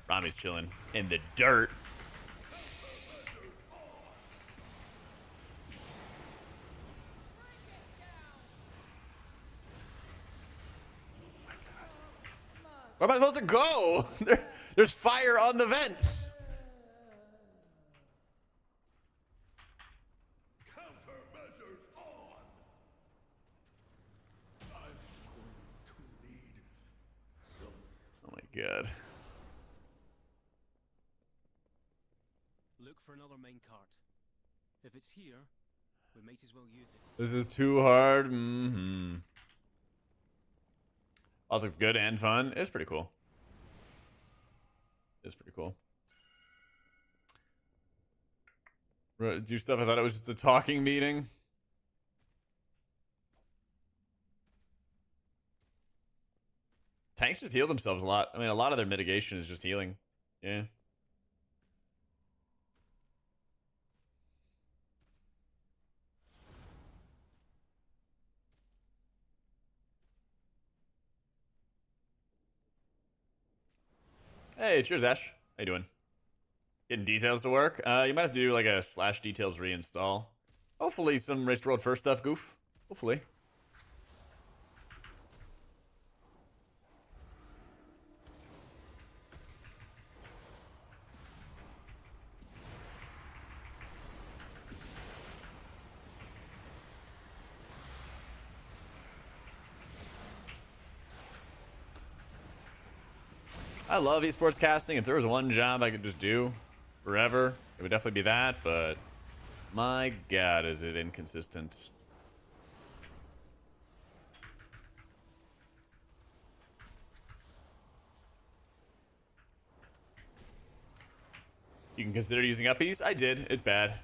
Rami's chilling in the dirt. Where am I supposed to go? There's fire on the vents. Oh my god. Look for another main cart. If it's here, we might as well use it. This is too hard. Mm-hmm. Also, looks good and fun. It's pretty cool. It's pretty cool. Do stuff. I thought it was just a talking meeting. Tanks just heal themselves a lot. I mean, a lot of their mitigation is just healing. Yeah. Hey, cheers, Ash. How you doing? Getting details to work? You might have to do like a /details reinstall. Hopefully some Race to World First stuff, goof. Hopefully. I love esports casting. If there was one job I could just do forever, it would definitely be that, but my god, is it inconsistent. You can consider using uppies? I did. It's bad.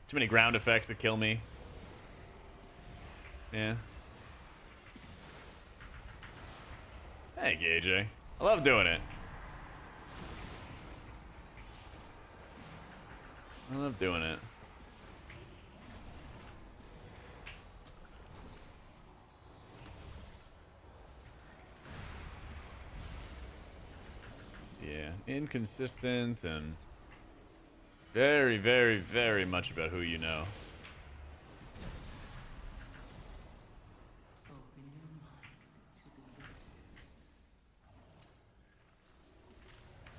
Too many ground effects that kill me. Yeah. Thank you, AJ. I love doing it. I love doing it. Yeah, inconsistent and very, very, very much about who you know.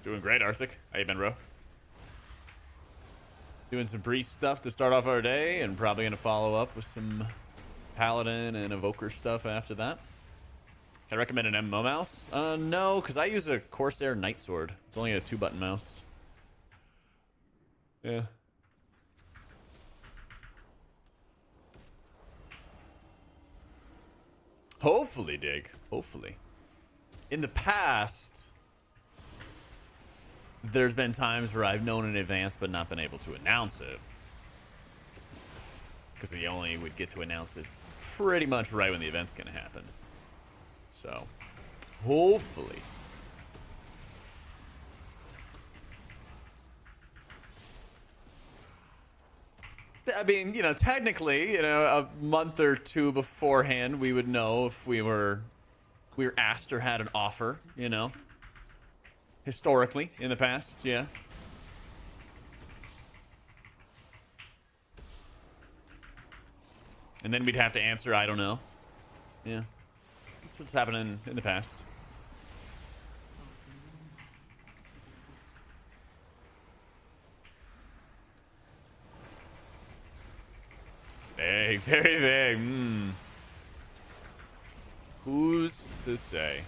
Doing great, Arctic. How you been, bro? Doing some priest stuff to start off our day, and probably gonna follow up with some paladin and evoker stuff after that. Can I recommend an MMO mouse? No, because I use a Corsair Knight Sword. It's only a 2-button mouse. Yeah. Hopefully, Dig. Hopefully. In the past, there's been times where I've known in advance but not been able to announce it. Because we only would get to announce it pretty much right when the event's going to happen. So, hopefully. I mean, you know, technically, you know, a month or two beforehand, we would know if we were asked or had an offer, you know. Historically, in the past, yeah. And then we'd have to answer, I don't know. Yeah. That's what's happening in the past. Vague, very vague. Who's to say?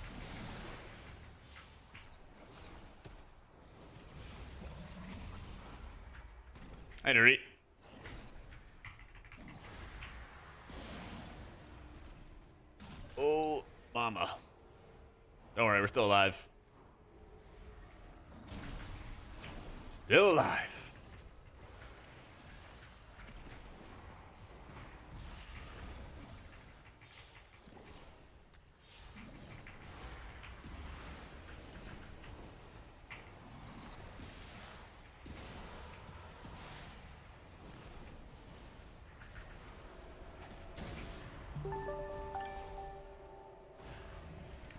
Hi, Nuri. Oh, mama. Don't worry, we're still alive. Still alive.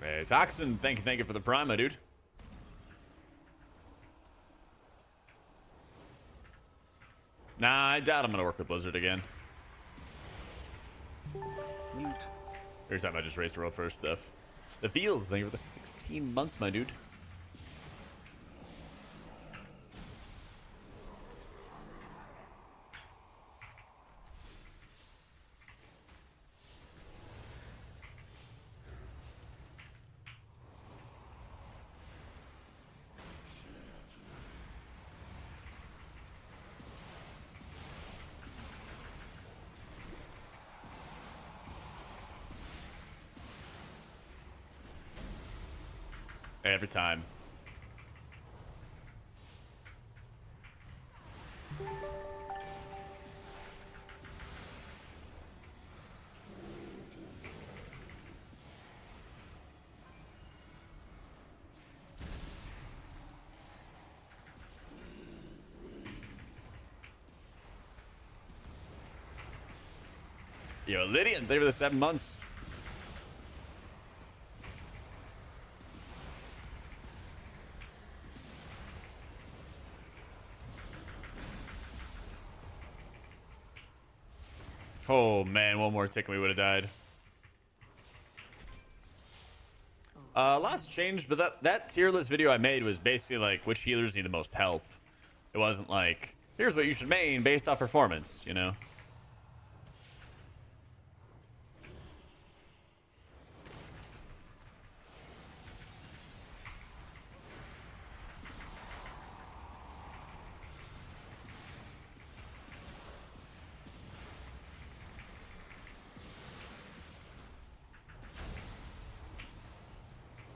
Hey, Toxin, thank you for the prime, my dude. Nah, I doubt I'm gonna work with Blizzard again. Mute. Every time I just race to world first stuff. The feels, thank you for the 16 months, my dude. Every time. Yo, Lydian, thank you for the 7 months. Oh man, one more tick and we would have died. Lots changed, but that tier list video I made was basically like which healers need the most help. It wasn't like, here's what you should main based off performance, you know?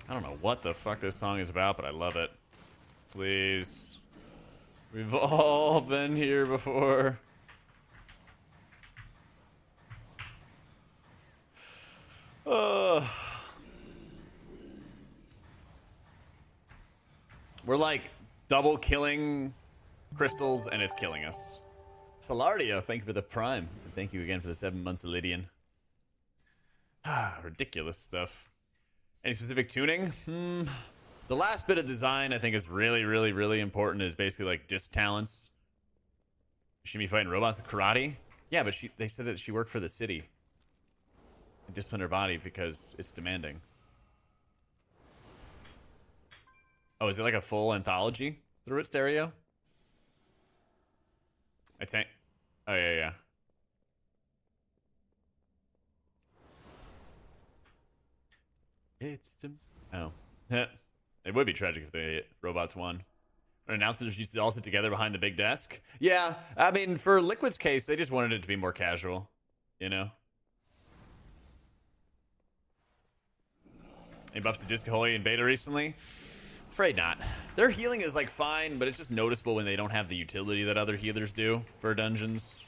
I don't know what the fuck this song is about, but I love it. Please. We've all been here before. We're like double killing crystals and it's killing us. Solardio, thank you for the prime. And thank you again for the 7 months of Lydian. Ridiculous stuff. Any specific tuning? The last bit of design I think is really important is basically like disc talents. She be fighting robots in karate? Yeah, but they said that she worked for the city. And disciplined her body because it's demanding. Oh, is it like a full anthology through its stereo? It's a oh yeah. It's the oh. It would be tragic if the robots won. Announcers used to all sit together behind the big desk. Yeah, I mean, for Liquid's case, they just wanted it to be more casual, you know? Any buffs to Disc Holy in beta recently? Afraid not. Their healing is like fine, but it's just noticeable when they don't have the utility that other healers do for dungeons.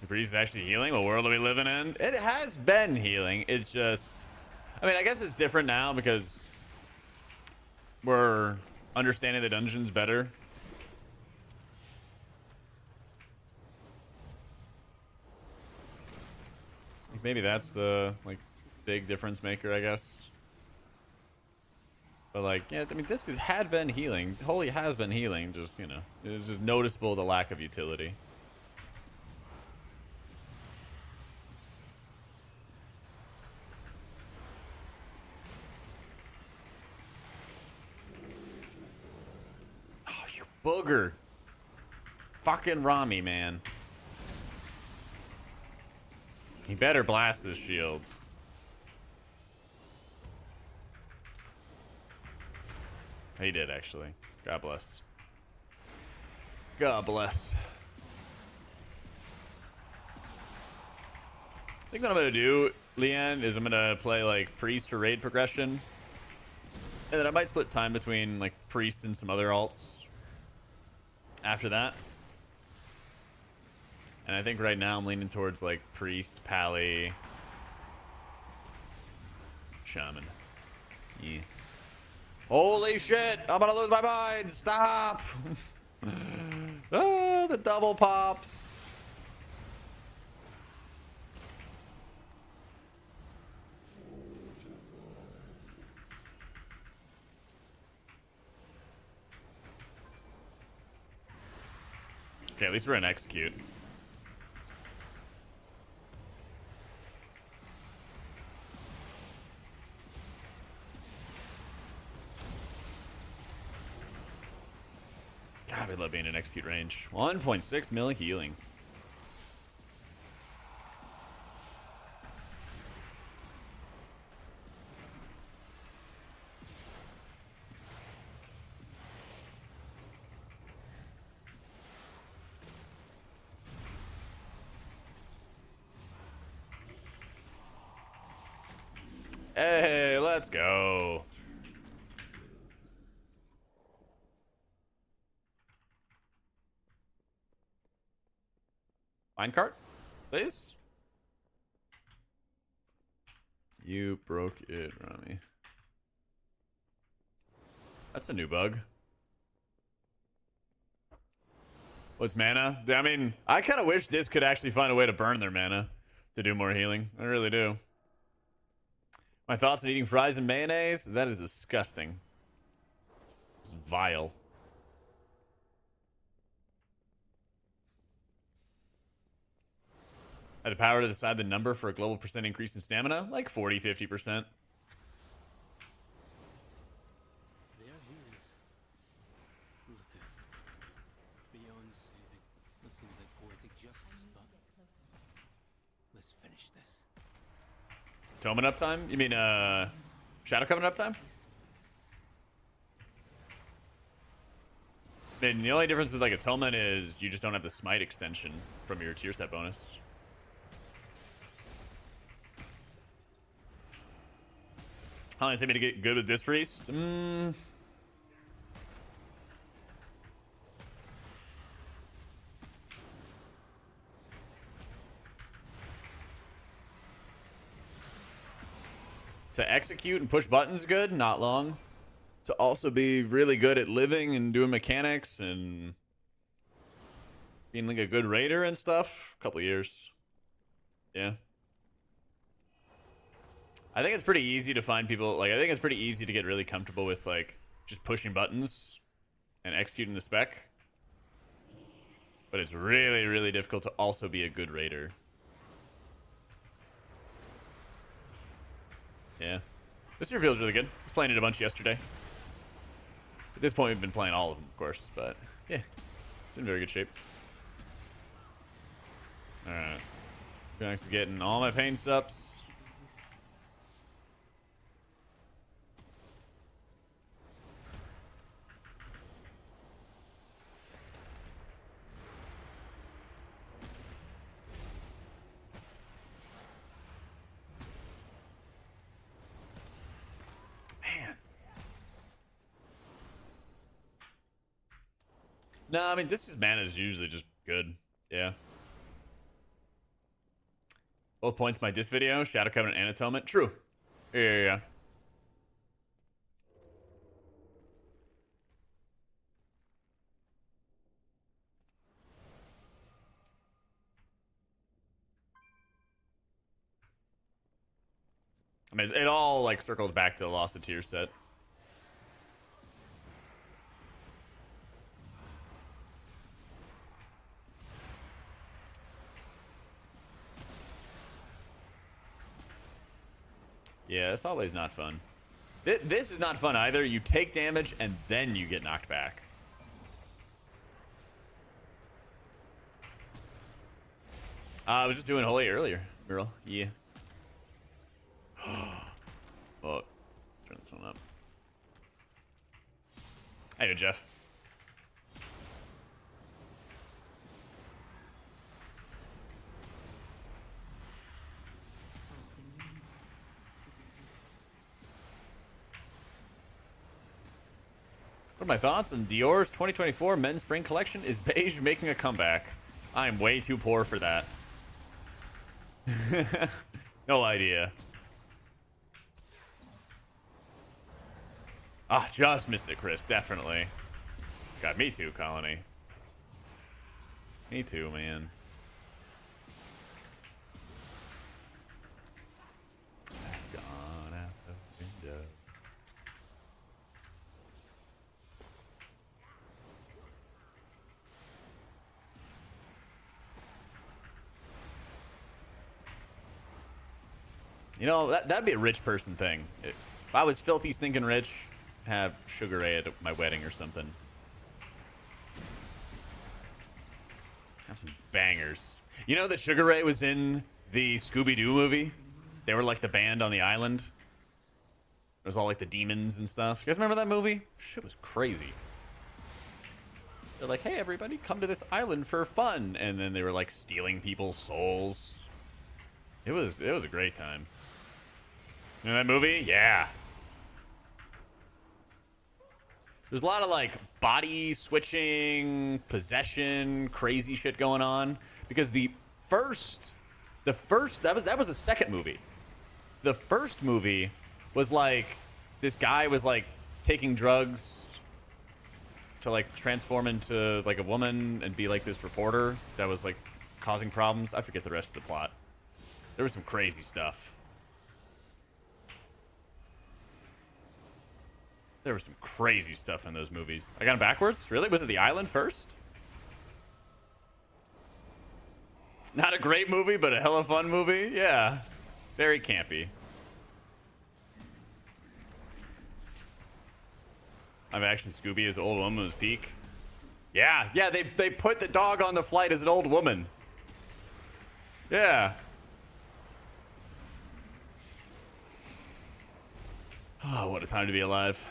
The priest is actually healing? What world are we living in? It has been healing. It's just... I mean, I guess it's different now because we're understanding the dungeons better. Maybe that's the, like, big difference maker, I guess. But, like, yeah, I mean, Disc had been healing. Holy has been healing. Just, you know, it's just noticeable the lack of utility. Oh, you booger. Fucking Rami, man. He better blast this shield. He did, actually. God bless. God bless. I think what I'm going to do, Leanne, is I'm going to play, like, Priest for raid progression. And then I might split time between, like, Priest and some other alts after that. And I think right now I'm leaning towards, like, Priest, Pally, Shaman. Yeah. Holy shit! I'm gonna lose my mind! Stop! Ah, the double pops. Okay, at least we're in execute. God, I love being in execute range. 1.6 mil healing. Hey, let's go. Minecart, please. You broke it, Rami. That's a new bug. What's mana? I mean, I kind of wish Disc could actually find a way to burn their mana to do more healing. I really do. My thoughts on eating fries and mayonnaise? That is disgusting. It's vile. I had the power to decide the number for a global percent increase in stamina, like 40, 50%. There he is. Look at beyond saving. That seems like poetic justice, but let's finish this. Toman uptime? You mean, Shadow Coven uptime? I mean, the only difference with, like, Atonement is you just don't have the Smite extension from your tier set bonus. How long did it take me to get good with this priest? To execute and push buttons good, not long. To also be really good at living and doing mechanics and being like a good raider and stuff, a couple years. Yeah. I think it's pretty easy to find people, like, I think it's pretty easy to get really comfortable with, like, just pushing buttons and executing the spec. But it's really, really difficult to also be a good raider. Yeah. This year feels really good. I was playing it a bunch yesterday. At this point, we've been playing all of them, of course, but yeah, it's in very good shape. Alright. Thanks to getting all my pain subs. Man. No, I mean, this is mana is usually just good. Yeah. Both points my diss video, Shadow Covenant and Atonement. True. Yeah. I mean, it all, like, circles back to the Lost of Tears set. Yeah, it's always not fun. This is not fun either. You take damage and then you get knocked back. I was just doing Holy earlier, girl. Yeah. Oh, turn this one up. How you doing, Jeff? What are my thoughts on Dior's 2024 men's spring collection? Is beige making a comeback? I am way too poor for that. No idea. Ah, just missed it, Chris. Definitely. God, me too, Colony. Me too, man. Gone out the window. You know, that'd be a rich person thing. If I was filthy, stinking rich, have Sugar Ray at my wedding or something. Have some bangers. You know that Sugar Ray was in the Scooby-Doo movie? They were like the band on the island. It was all like the demons and stuff. You guys remember that movie? Shit was crazy. They're like, hey, everybody, come to this island for fun. And then they were like stealing people's souls. It was a great time. You know that movie? Yeah. There's a lot of like body switching, possession, crazy shit going on. Because that was the second movie. The first movie was like this guy was like taking drugs to like transform into like a woman and be like this reporter that was like causing problems. I forget the rest of the plot. There was some crazy stuff. There was some crazy stuff in those movies. I got them backwards? Really? Was it The Island first? Not a great movie, but a hella fun movie? Yeah. Very campy. Live action Scooby as an old woman was peak. Yeah, they put the dog on the flight as an old woman. Yeah. Oh, what a time to be alive.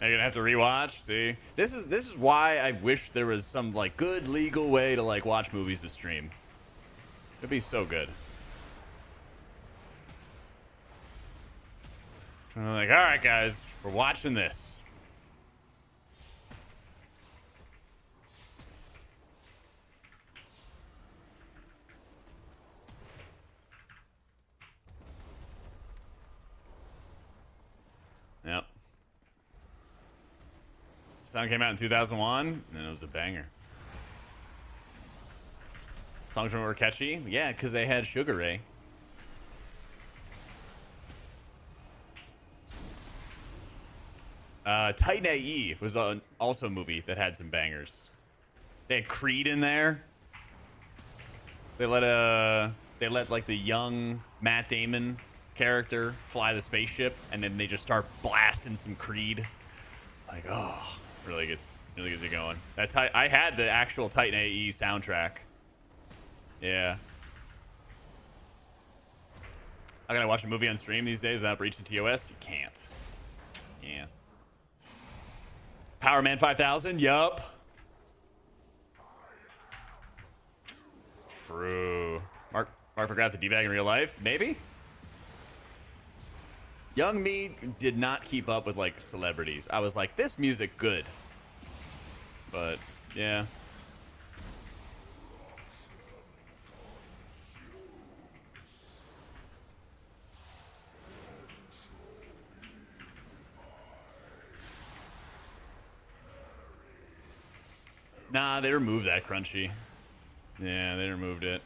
Now you're gonna have to rewatch. See, this is why I wish there was some like good legal way to like watch movies with stream. It'd be so good. And I'm like, all right, guys, we're watching this. Yep. Song came out in 2001, and it was a banger. Songs were catchy, yeah, because they had Sugar Ray. Titan AE was also a movie that had some bangers. They had Creed in there. They let like the young Matt Damon character fly the spaceship, and then they just start blasting some Creed. Like, oh, really gets you going. I had the actual Titan AE soundtrack. Yeah. I gotta watch a movie on stream these days without breaching TOS. You can't. Yeah. Power Man 5000. Yup. True. Mark McGrath the D-bag in real life? Maybe? Young me did not keep up with, like, celebrities. I was like, this music good. But, yeah. Nah, they removed that crunchy. Yeah, they removed it.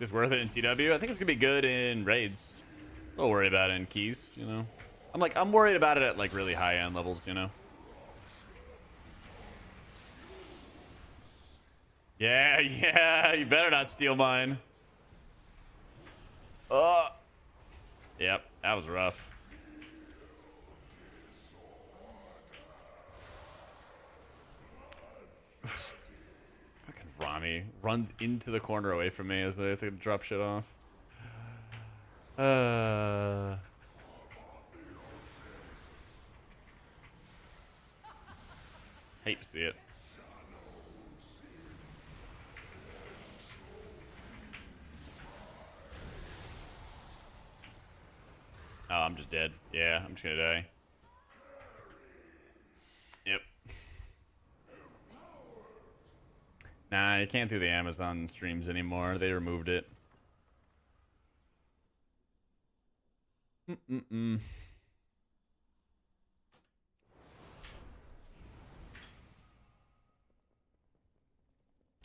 Is worth it in CW? I think it's gonna be good in raids. A little worried about it in keys, you know. I'm worried about it at like really high end levels, you know. Yeah, yeah, you better not steal mine. Oh. Yep, that was rough. Fucking Rami runs into the corner away from me as I have to drop shit off. Hate to see it. Oh, I'm just dead. Yeah, I'm just gonna die. Yep. Nah, you can't do the Amazon streams anymore. They removed it.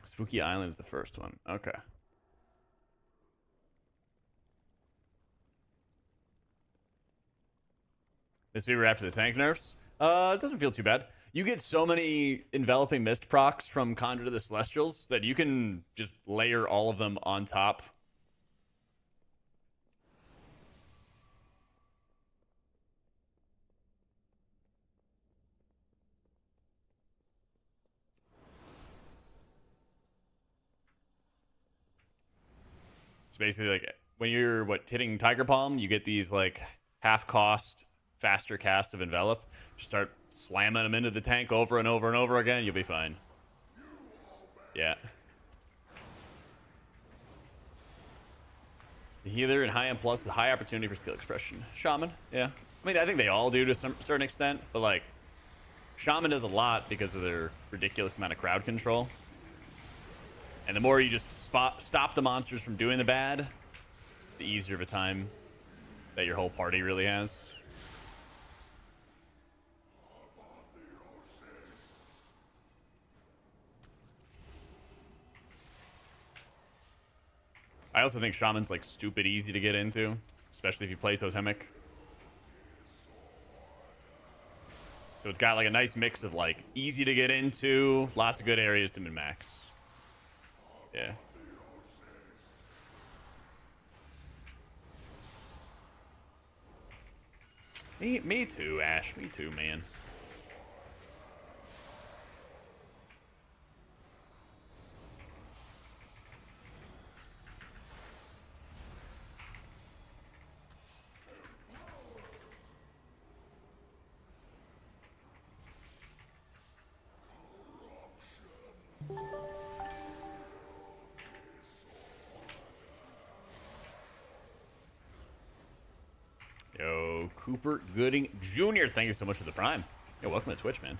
Spooky Island is the first one. Okay. This week we're after the tank nerfs. It doesn't feel too bad. You get so many enveloping mist procs from Conjure to the Celestials that you can just layer all of them on top. It's basically like when you're hitting Tiger Palm, you get these like half cost faster casts of envelop. Just start slamming them into the tank over and over and over again. You'll be fine. Yeah. The healer and high end plus, the high opportunity for skill expression. Shaman, yeah. I mean, I think they all do to some certain extent, but like, Shaman does a lot because of their ridiculous amount of crowd control. And the more you just stop the monsters from doing the bad, the easier of a time that your whole party really has. I also think Shaman's like stupid easy to get into, especially if you play Totemic. So it's got like a nice mix of like easy to get into, lots of good areas to min-max. Yeah. Me too, Ash. Me too, man. Cooper Gooding Jr. Thank you so much for the Prime. Yeah, welcome to Twitch, man.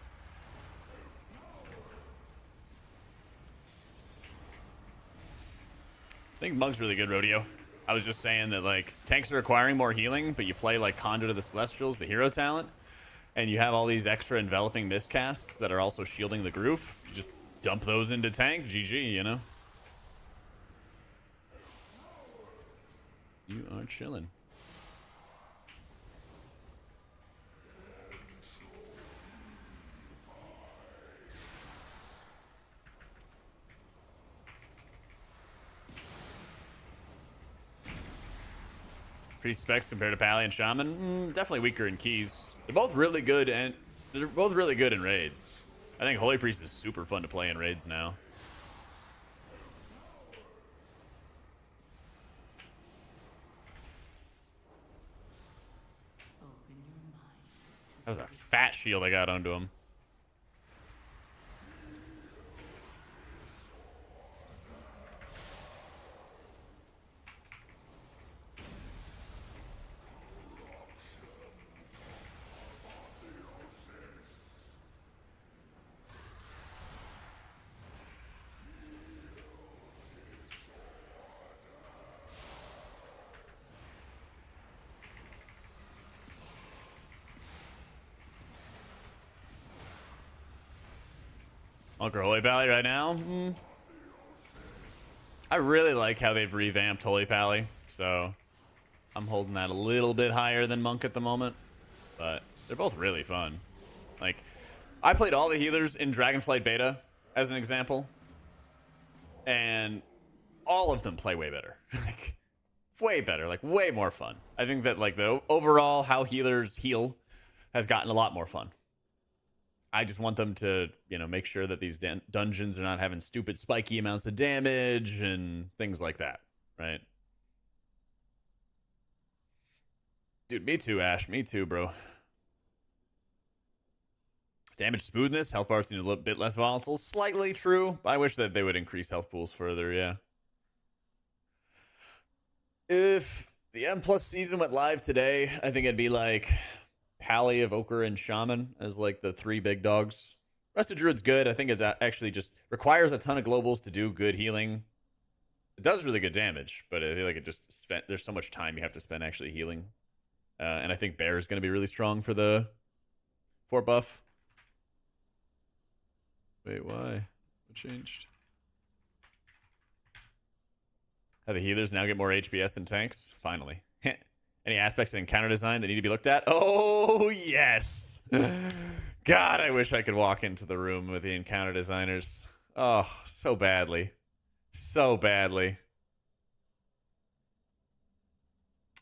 I think Monk's really good, Rodeo. I was just saying that, like, tanks are requiring more healing, but you play, like, Conduit of the Celestials, the hero talent, and you have all these extra enveloping miscasts that are also shielding the groove. You just dump those into tank, GG, you know? You are chilling. Priest specs compared to Pally and Shaman, definitely weaker in keys. They're both really good, and they're both really good in raids. I think Holy Priest is super fun to play in raids now. That was a fat shield I got onto him. Uncle Holy Pally right now. I really like how they've revamped Holy Pally, so I'm holding that a little bit higher than Monk at the moment, but they're both really fun. Like, I played all the healers in Dragonflight Beta, as an example, and all of them play way better. Like, way better, like way more fun. I think that, like, the overall how healers heal has gotten a lot more fun. I just want them to, you know, make sure that these dungeons are not having stupid spiky amounts of damage and things like that, right? Dude, me too, Ash. Me too, bro. Damage smoothness. Health bars seem a little bit less volatile. Slightly true. I wish that they would increase health pools further, yeah. If the M+ season went live today, I think it'd be like Pally, Evoker, and Shaman as like the three big dogs. Rest of Druid's good. I think it actually just requires a ton of globals to do good healing. It does really good damage, but I feel like it just there's so much time you have to spend actually healing. And I think Bear is going to be really strong for the 4 buff. Wait, why? What changed? How the healers now get more HPS than tanks? Finally. Any aspects of encounter design that need to be looked at? Oh, yes! God, I wish I could walk into the room with the encounter designers. Oh, so badly. So badly.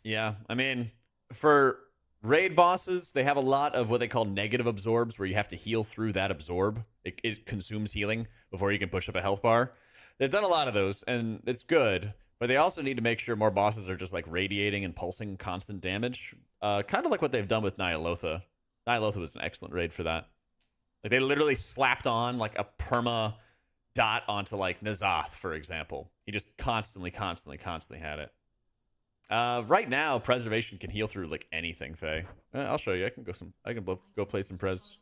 Yeah, I mean, for raid bosses, they have a lot of what they call negative absorbs, where you have to heal through that absorb. It consumes healing before you can push up a health bar. They've done a lot of those, and it's good. But they also need to make sure more bosses are just like radiating and pulsing constant damage. Kind of like what they've done with Nyalotha. Nyalotha was an excellent raid for that. Like, they literally slapped on like a perma dot onto like Nazoth, for example. He just constantly had it. Right now, preservation can heal through like anything, Faye. I'll show you. I can go play some pres.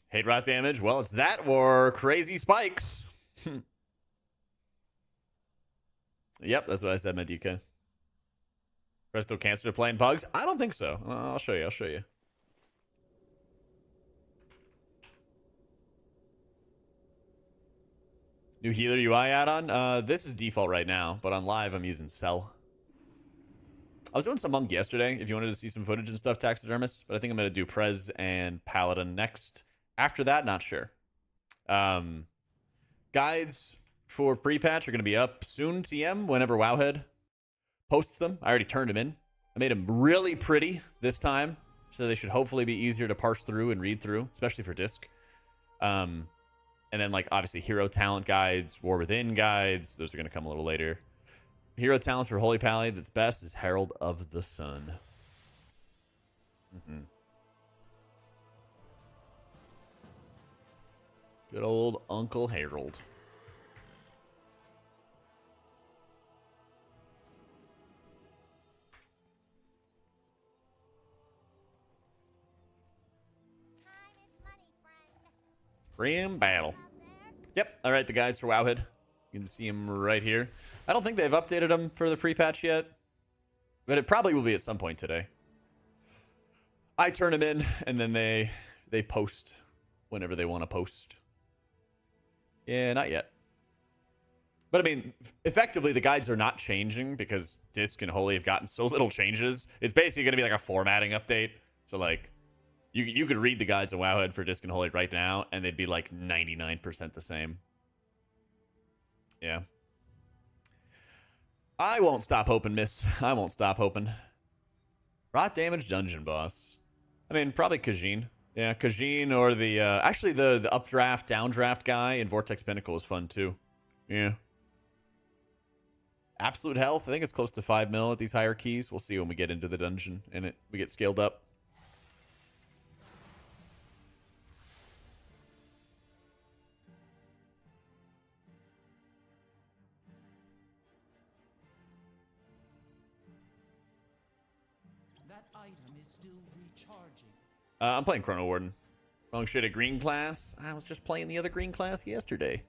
Hate rot damage. Well, it's that or crazy spikes. Yep, that's what I said, Medika. Presto cancer to playing bugs? I don't think so. I'll show you. New healer UI add-on? This is default right now, but on live I'm using Cell. I was doing some Monk yesterday, if you wanted to see some footage and stuff, Taxidermist, but I think I'm going to do Prez and Paladin next. After that, not sure. Guides for pre-patch are going to be up soon, TM, whenever Wowhead posts them. I already turned them in. I made them really pretty this time, so they should hopefully be easier to parse through and read through, especially for disc. And then, like, obviously, hero talent guides, War Within guides. Those are going to come a little later. hero talents for Holy Pally that's best is Herald of the Sun. Good old Uncle Harold. Time is money, friend. Grim battle. Out there. Yep. All right, the guides for Wowhead. You can see them right here. I don't think they've updated them for the pre-patch yet, but it probably will be at some point today. I turn them in, and then they post whenever they want to post. Yeah, not yet. But I mean, effectively, the guides are not changing because Disc and Holy have gotten so little changes. It's basically going to be like a formatting update. So, like, you could read the guides on Wowhead for Disc and Holy right now, and they'd be like 99% the same. Yeah. I won't stop hoping, miss. I won't stop hoping. Rot damage dungeon boss. I mean, probably Khajiit. Yeah, Khajiit or the... actually, the updraft, downdraft guy in Vortex Pinnacle was fun, too. Yeah. Absolute health, I think it's close to 5 mil at these higher keys. We'll see when we get into the dungeon and we get scaled up. That item is still recharging. I'm playing Chrono Warden. Wrong shit at green class. I was just playing the other green class yesterday.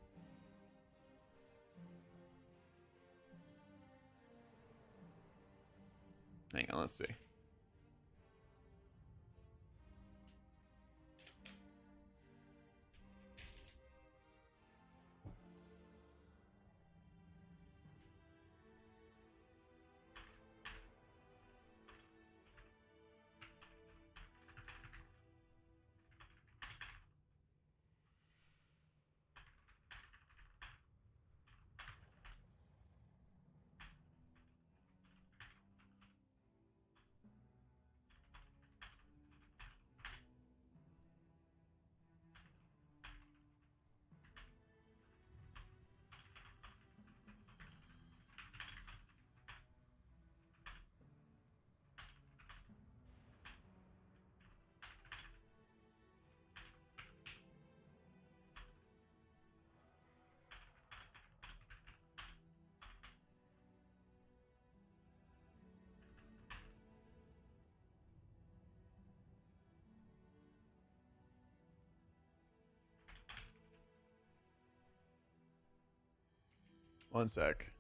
Hang on, let's see. One sec.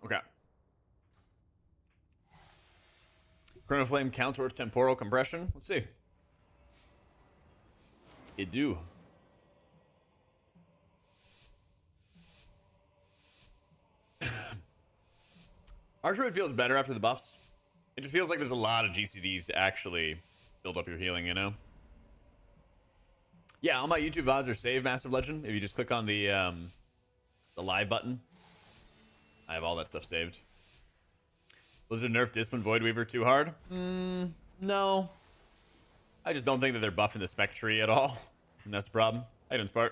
Okay. Chrono Flame count towards temporal compression. Let's see. It do. Archroid feels better after the buffs. It just feels like there's a lot of GCDs to actually build up your healing, you know? Yeah, all my YouTube VODs are saved, Massive Legend. If you just click on the live button, I have all that stuff saved. Blizzard nerf Discipline Void Weaver too hard? No. I just don't think that they're buffing the spec tree at all. And that's the problem. How you doing, Spart?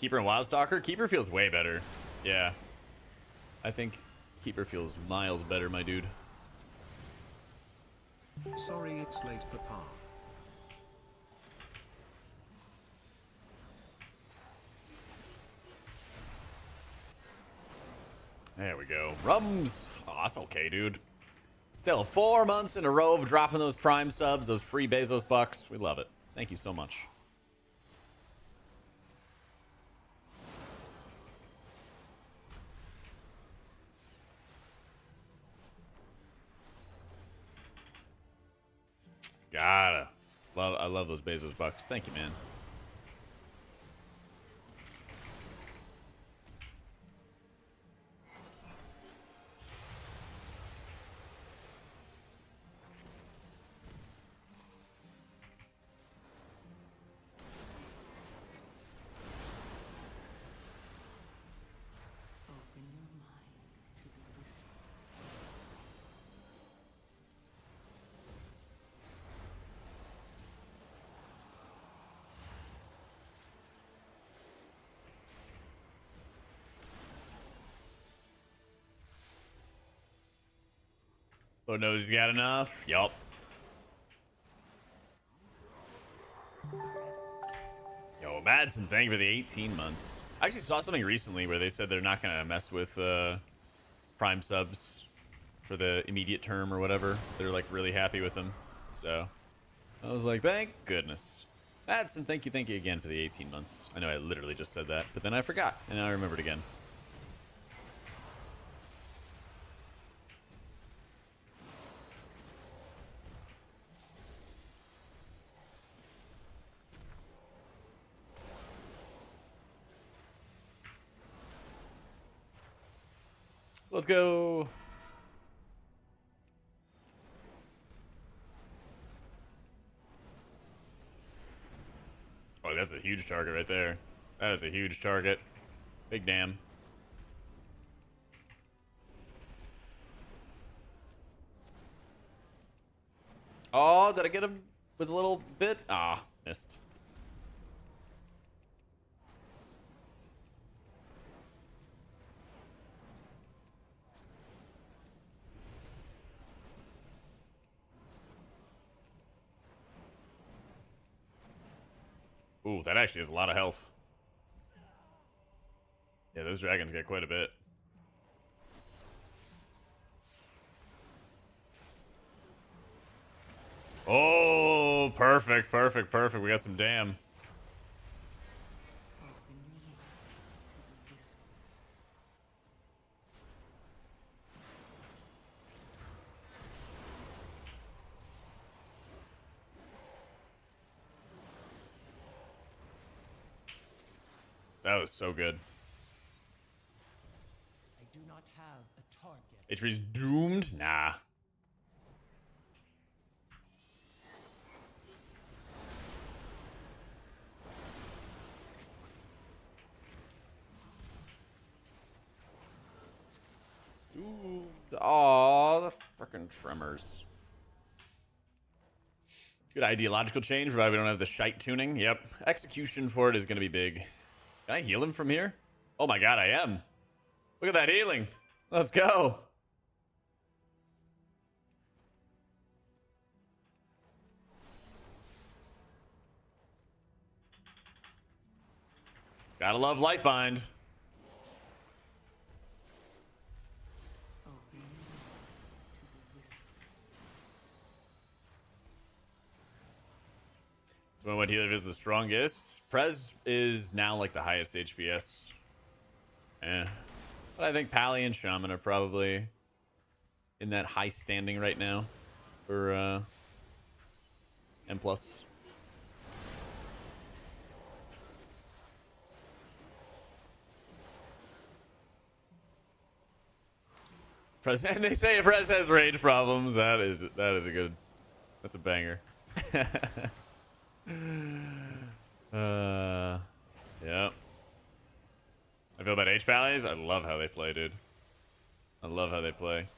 Keeper and Wildstalker? Keeper feels way better. Yeah. I think Keeper feels miles better, my dude. Sorry it's late, Papa. There we go. Rums. Oh, that's okay, dude. Still 4 months in a row of dropping those Prime subs, those free Bezos bucks. We love it. Thank you so much. Gotta. I love those Bezos bucks. Thank you, man. Open your mind to the Lord knows he's got enough. Yup. Yo, Madsen, thank you for the 18 months. I actually saw something recently where they said they're not going to mess with Prime subs for the immediate term or whatever. They're like really happy with them. So I was like, thank goodness. Madsen, thank you again for the 18 months. I know I literally just said that, but then I forgot, and now I remembered again. Let's go. Oh, that's a huge target right there. That is a huge target. Big damn. Oh, did I get him with a little bit? Ah, missed. Ooh, that actually has a lot of health. Yeah, those dragons get quite a bit. Oh, perfect. We got some damn. That was so good. I do not have a target. HP's doomed? Nah. Doomed. Aw, the frickin' tremors. Good ideological change, provided we don't have the shite tuning. Yep. Execution for it is going to be big. Can I heal him from here? Oh my god, I am. Look at that healing. Let's go. Gotta love Lightbind. Open your mind to the whispers. So what healer is the strongest? Prez is now like the highest HPS. But I think Pally and Shaman are probably in that high standing right now for M+. Prez, and they say Prez has rage problems. That is a good. That's a banger. Yeah. I feel about H-Pallies. I love how they play, dude. I love how they play.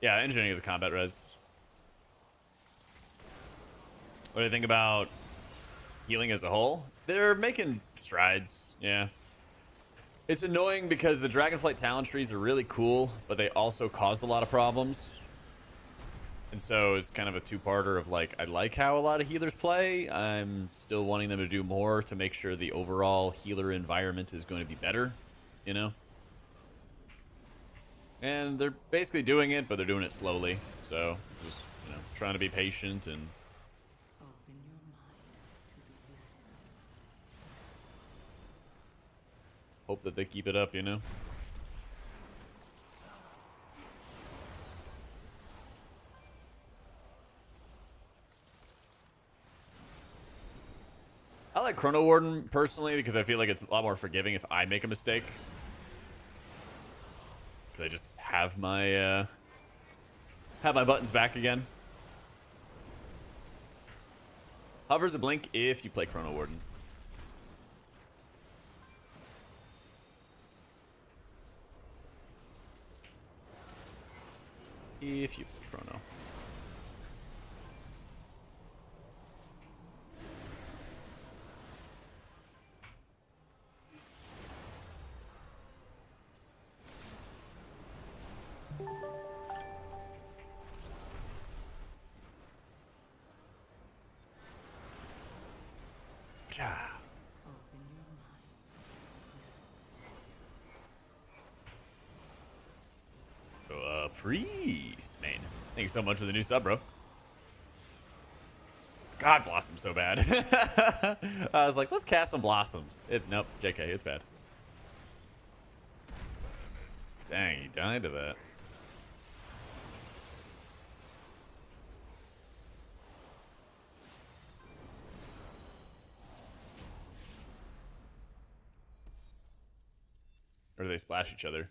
Yeah, engineering is a combat res. What do you think about healing as a whole? They're making strides, yeah. It's annoying because the Dragonflight talent trees are really cool, but they also caused a lot of problems. And so it's kind of a two-parter of like, I like how a lot of healers play. I'm still wanting them to do more to make sure the overall healer environment is going to be better, you know? And they're basically doing it, but they're doing it slowly. So just, you know, trying to be patient and Open your mind to the whispers. hope that they keep it up, you know? I like Chrono Warden personally because I feel like it's a lot more forgiving if I make a mistake. Because I just have my buttons back again. Hover's a blink if you play Chrono Warden. If you play Chrono. Cha. Open your mind to whispers. Priest, man. Thank you so much for the new sub, bro. God, Blossom's so bad. I was like, let's cast some Blossoms. Nope, JK, it's bad. Dang, he died to that. Or do they splash each other?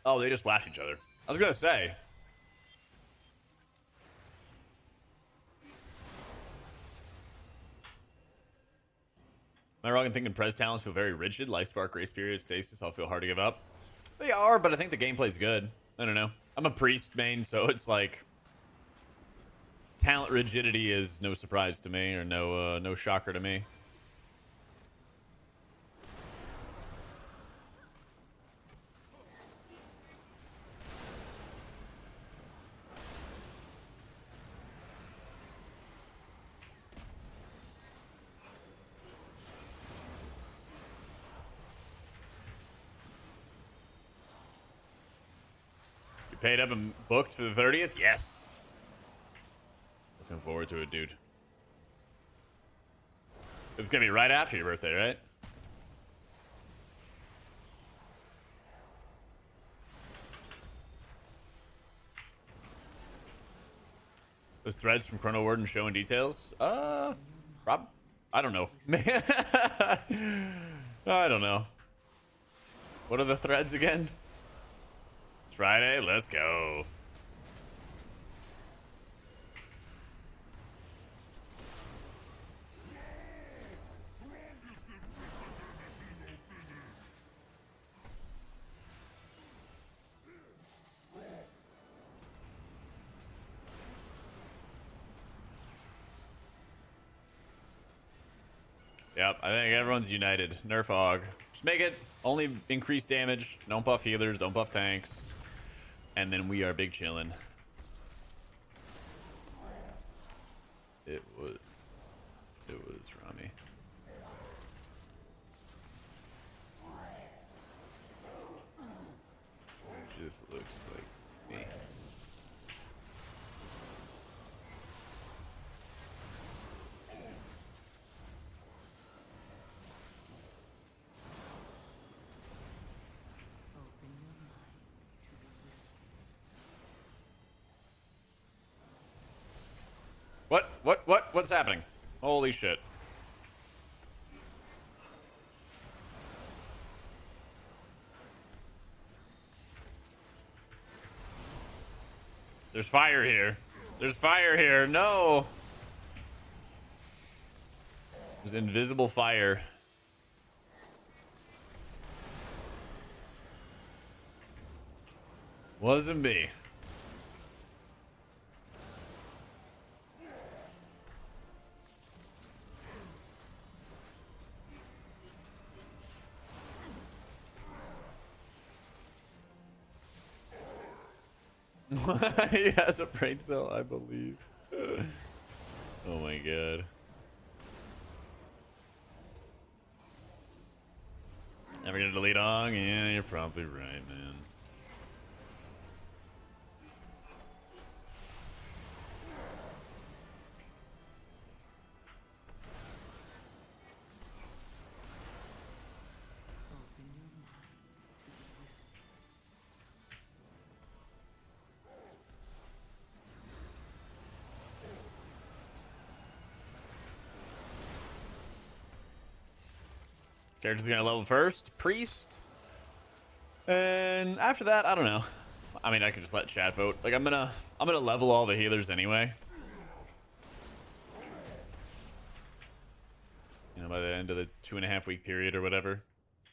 Oh, they just splash each other. I was gonna say. Am I wrong in thinking Prez talents feel very rigid? Life Spark, Grace Period, Stasis all feel hard to give up. They are, but I think the gameplay's good. I don't know. I'm a priest main, so it's like talent rigidity is no surprise to me, or no shocker to me. You paid up and booked for the 30th? Yes. Looking forward to it, dude. It's gonna be right after your birthday, right? Those threads from Chrono Warden showing details? Rob? I don't know. I don't know. What are the threads again? It's Friday, let's go. Yep, I think everyone's united. Nerf Og. Just make it only increase damage. Don't buff healers, don't buff tanks. And then we are big chillin'. It was Rami. It just looks like me. Open your mind to the whispers. What's happening? Holy shit. There's fire here. There's fire here. No. There's invisible fire. Wasn't me. He has a brain cell, I believe. Oh my god. Ever gonna delete Ong? Yeah, you're probably right, man. Open your mind to the whispers. Character's gonna level first, priest, and after that, I don't know. I mean, I could just let chat vote. Like, I'm gonna level all the healers anyway. You know, by the end of the 2.5 week period or whatever,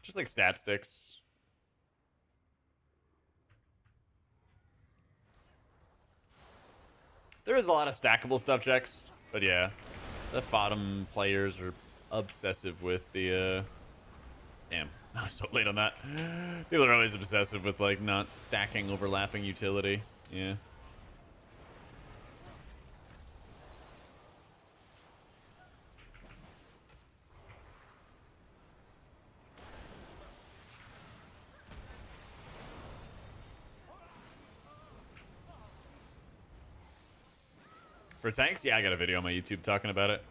just like stat sticks. There is a lot of stackable stuff checks, but yeah, the Fodom players are obsessive with the Damn, I was so late on that. People are always obsessive with, like, not stacking overlapping utility. Yeah. For tanks? Yeah, I got a video on my YouTube talking about it.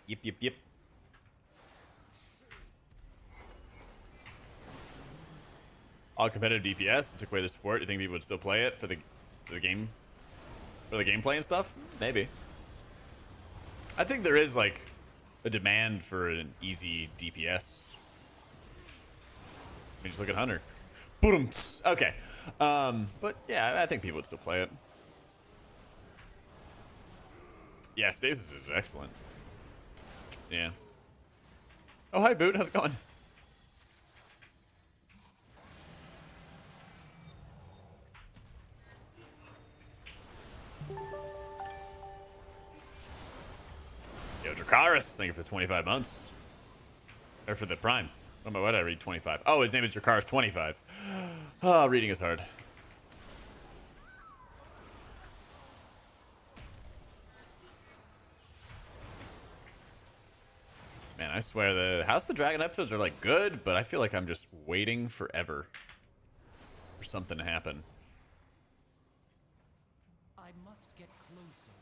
Yep. All competitive DPS took away the support. You think people would still play it for the game, for the gameplay and stuff? Maybe. I think there is like a demand for an easy DPS. I mean, just look at Hunter. Boom. Okay. But yeah, I think people would still play it. Yeah, stasis is excellent. Yeah. Oh, hi, Boot. How's it going? Yo, Dracaris, thank you for the 25 months. Or for the Prime. What did I read? 25. Oh, his name is Dracaris 25. Oh, reading is hard. Man, I swear the House of the Dragon episodes are like good, but I feel like I'm just waiting forever for something to happen. I must get closer.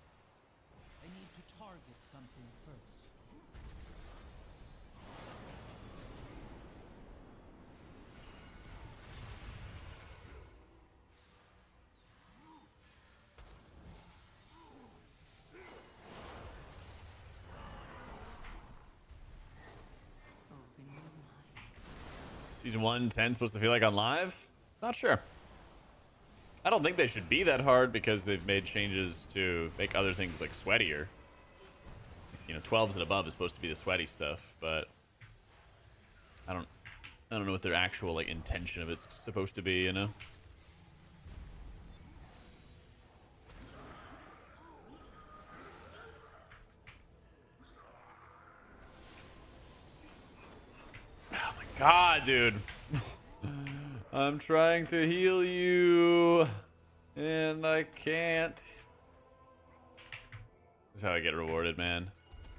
I need to target something first. Open your mind. Season 1, 10 supposed to feel like on live? Not sure. I don't think they should be that hard because they've made changes to make other things like sweatier. You know, 12s and above is supposed to be the sweaty stuff, but I don't know what their actual like intention of it's supposed to be, you know? Oh my god, dude. I'm trying to heal you and I can't. That's how I get rewarded, man.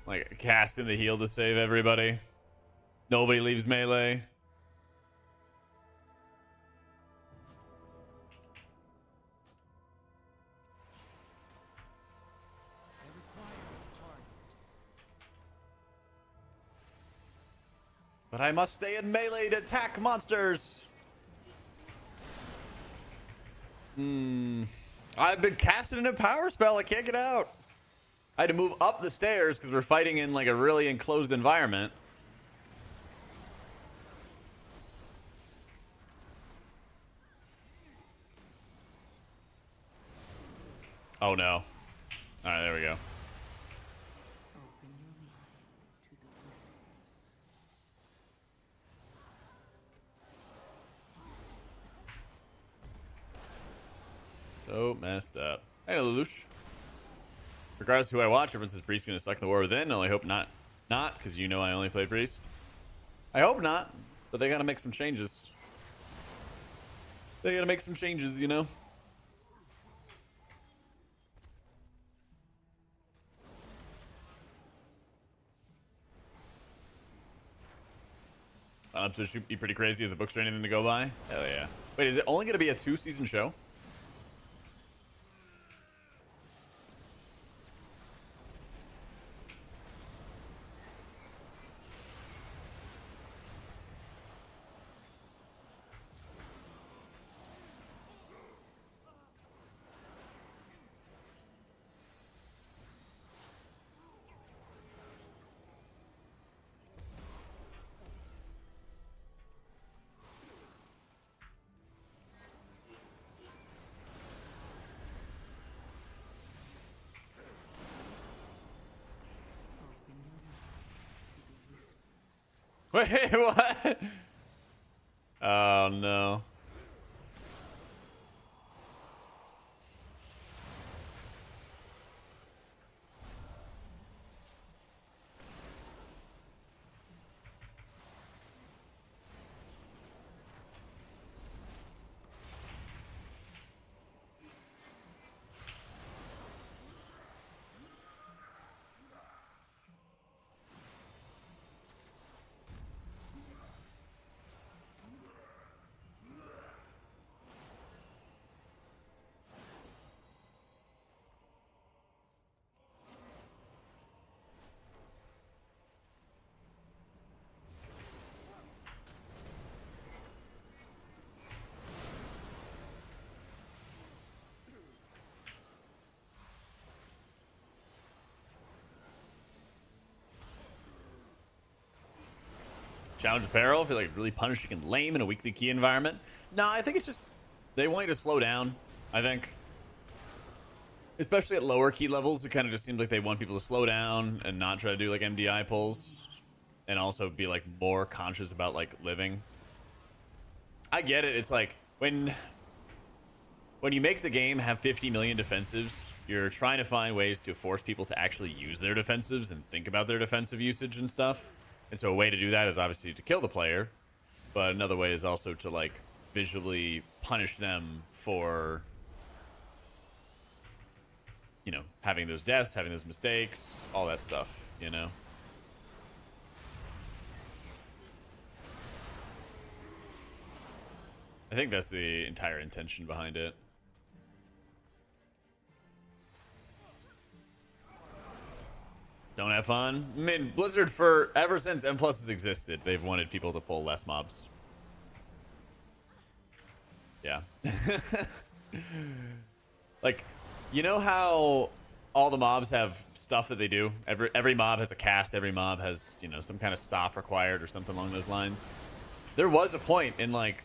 Like casting the heal to save everybody. Nobody leaves melee. I require a target. But I must stay in melee to attack monsters. I've been casting in a power spell. I can't get out. I had to move up the stairs because we're fighting in like a really enclosed environment. Oh no. All right, there we go. Open your mind to the whispers. So messed up. Hey, Lelouch. Regardless of who I watch, everyone says Priest gonna suck in the War Within. I only hope not, because you know I only play Priest. I hope not, but they gotta make some changes. They gotta make some changes, you know. So it should be pretty crazy if the books are anything to go by. Hell yeah. Wait, is it only gonna be a 2-season show? Open your mind to the whispers. Wait, what? Oh no. Challenge Apparel, I feel like really punishing and lame in a weekly key environment. No, I think it's just they want you to slow down, I think. Especially at lower key levels, it kind of just seems like they want people to slow down and not try to do like MDI pulls. And also be like more conscious about like living. I get it. It's like when you make the game have 50 million defensives, you're trying to find ways to force people to actually use their defensives and think about their defensive usage and stuff. And so a way to do that is obviously to kill the player, but another way is also to like visually punish them for, you know, having those deaths, having those mistakes, all that stuff, you know. I think that's the entire intention behind it. Don't have fun? I mean, Blizzard, for ever since M+ has existed, they've wanted people to pull less mobs. Yeah. Like, you know how all the mobs have stuff that they do? Every mob has a cast, every mob has, you know, some kind of stop required or something along those lines. There was a point in, like,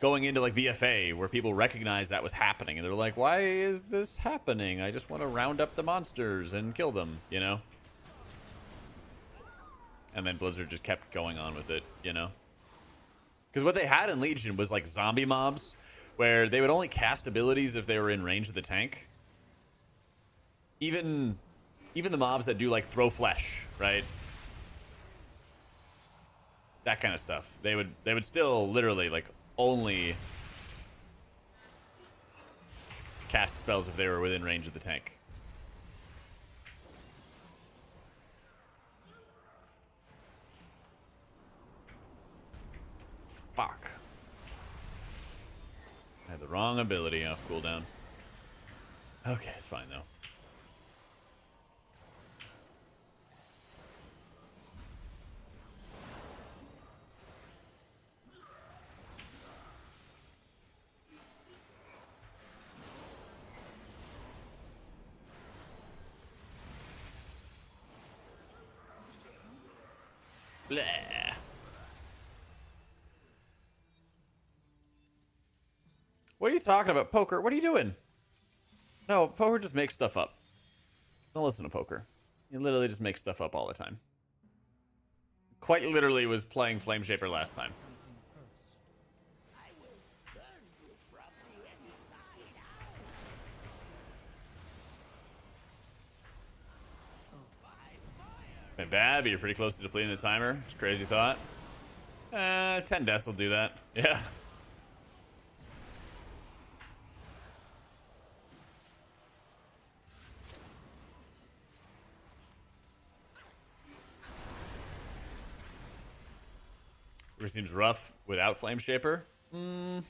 going into, like, BFA where people recognized that was happening, and they're like, why is this happening? I just want to round up the monsters and kill them, you know? And then Blizzard just kept going on with it, you know? Because what they had in Legion was, like, zombie mobs, where they would only cast abilities if they were in range of the tank. Even the mobs that do, like, throw flesh, right? That kind of stuff. They would still literally, like, only cast spells if they were within range of the tank. Fuck. I had the wrong ability off cooldown. Okay, it's fine though. Blah. What are you talking about, Poker? What are you doing? No, Poker just makes stuff up. Don't listen to Poker. He literally just makes stuff up all the time. Quite literally was playing Flameshaper last time. Been bad, but you're pretty close to depleting the timer. It's a crazy thought. 10 deaths will do that. Yeah. It seems rough without Flameshaper. I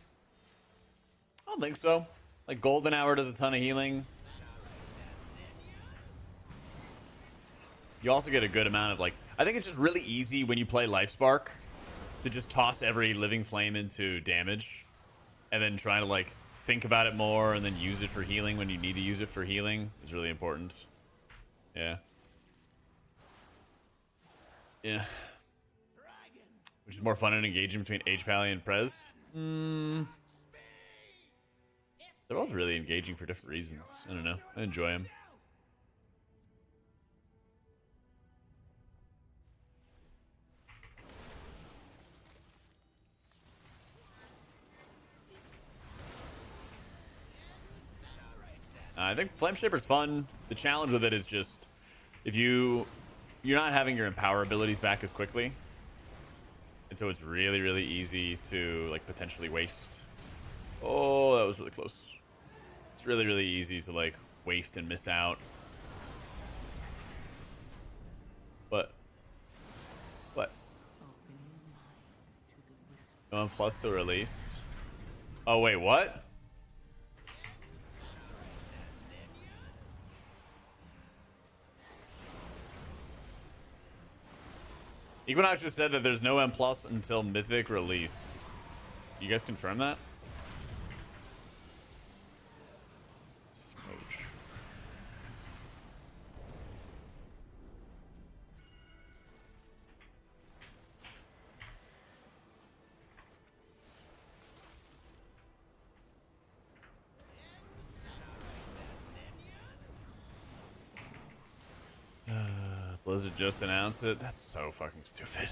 don't think so. Like, Golden Hour does a ton of healing. You also get a good amount of, like, I think it's just really easy when you play Life Spark to just toss every living flame into damage and then try to, like, think about it more and then use it for healing when you need to use it for healing is really important. Yeah. Yeah. Which is more fun and engaging between H-Pally and Prez? They're both really engaging for different reasons. I don't know. I enjoy them. I think Flameshaper's fun. The challenge with it is just if you're not having your Empower abilities back as quickly. And so it's really, really easy to, like, potentially waste. Oh, that was really close. It's really, really easy to, like, waste and miss out. What? What? 1+ to release. Oh, wait, what? Equinox just said that there's no M+ until Mythic release. You guys confirm that? Smooch. Blizzard just announced it. That's so fucking stupid.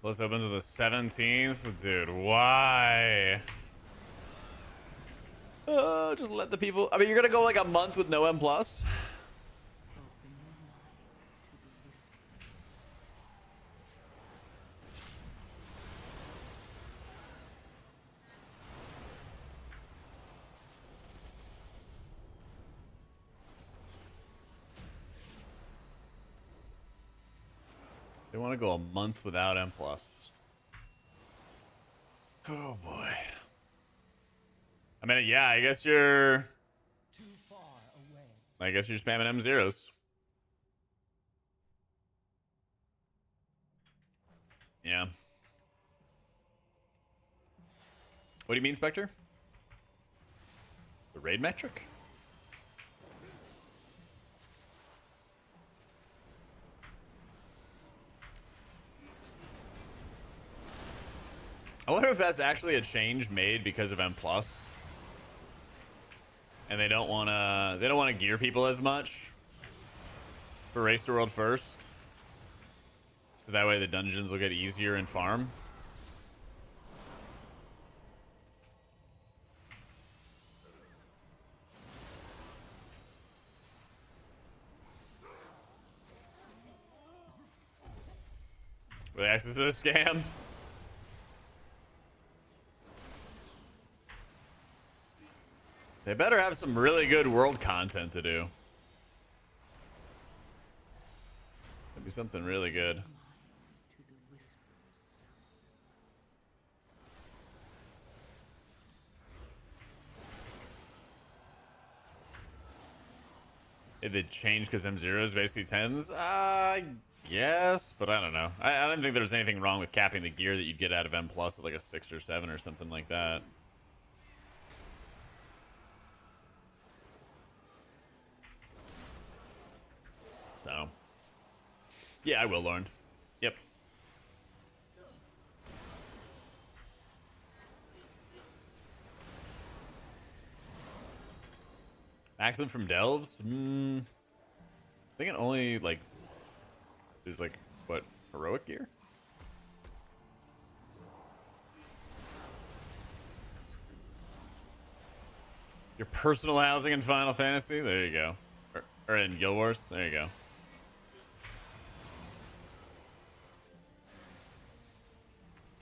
Plus opens on the 17th? Dude, why? Just let the people... I mean, you're gonna go like a month with no M+. Plus? They want to go a month without M+. Plus. Oh, boy. I mean, yeah, I guess you're... Too far away. I guess you're spamming M0s. Yeah. What do you mean, Spectre? The raid metric? I wonder if that's actually a change made because of M+. And they don't want to gear people as much for Race to World first. So that way the dungeons will get easier in farm. With access to the scam. They better have some really good world content to do. That'd be something really good. Did they change because M0 is basically 10s? I guess, but I don't know. I didn't think there was anything wrong with capping the gear that you'd get out of M+ at like a 6 or 7 or something like that. So, yeah, I will, Lauren. Yep. Accident from Delves? I think it only, like, is, like, what, heroic gear? Your personal housing in Final Fantasy? There you go. Or in Guild Wars? There you go.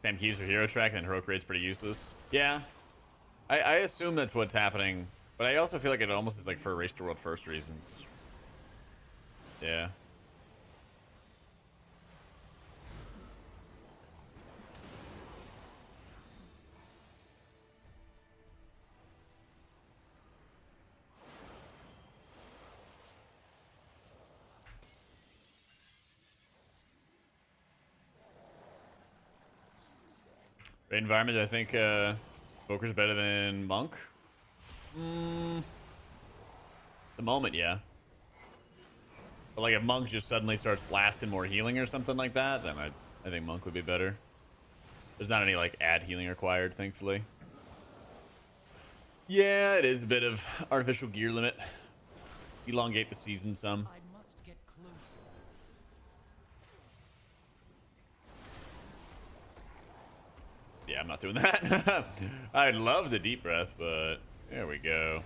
Spam keys for hero track and then heroic raid's pretty useless. Yeah. I assume that's what's happening, but I also feel like it almost is like for Race to World first reasons. Yeah. Raid environment, I think Boker's better than Monk. The moment, yeah. But like if Monk just suddenly starts blasting more healing or something like that, then I think Monk would be better. There's not any like add healing required, thankfully. Yeah, it is a bit of artificial gear limit. Elongate the season some. I must get closer. Yeah, I'm not doing that. I'd love the deep breath, but there we go.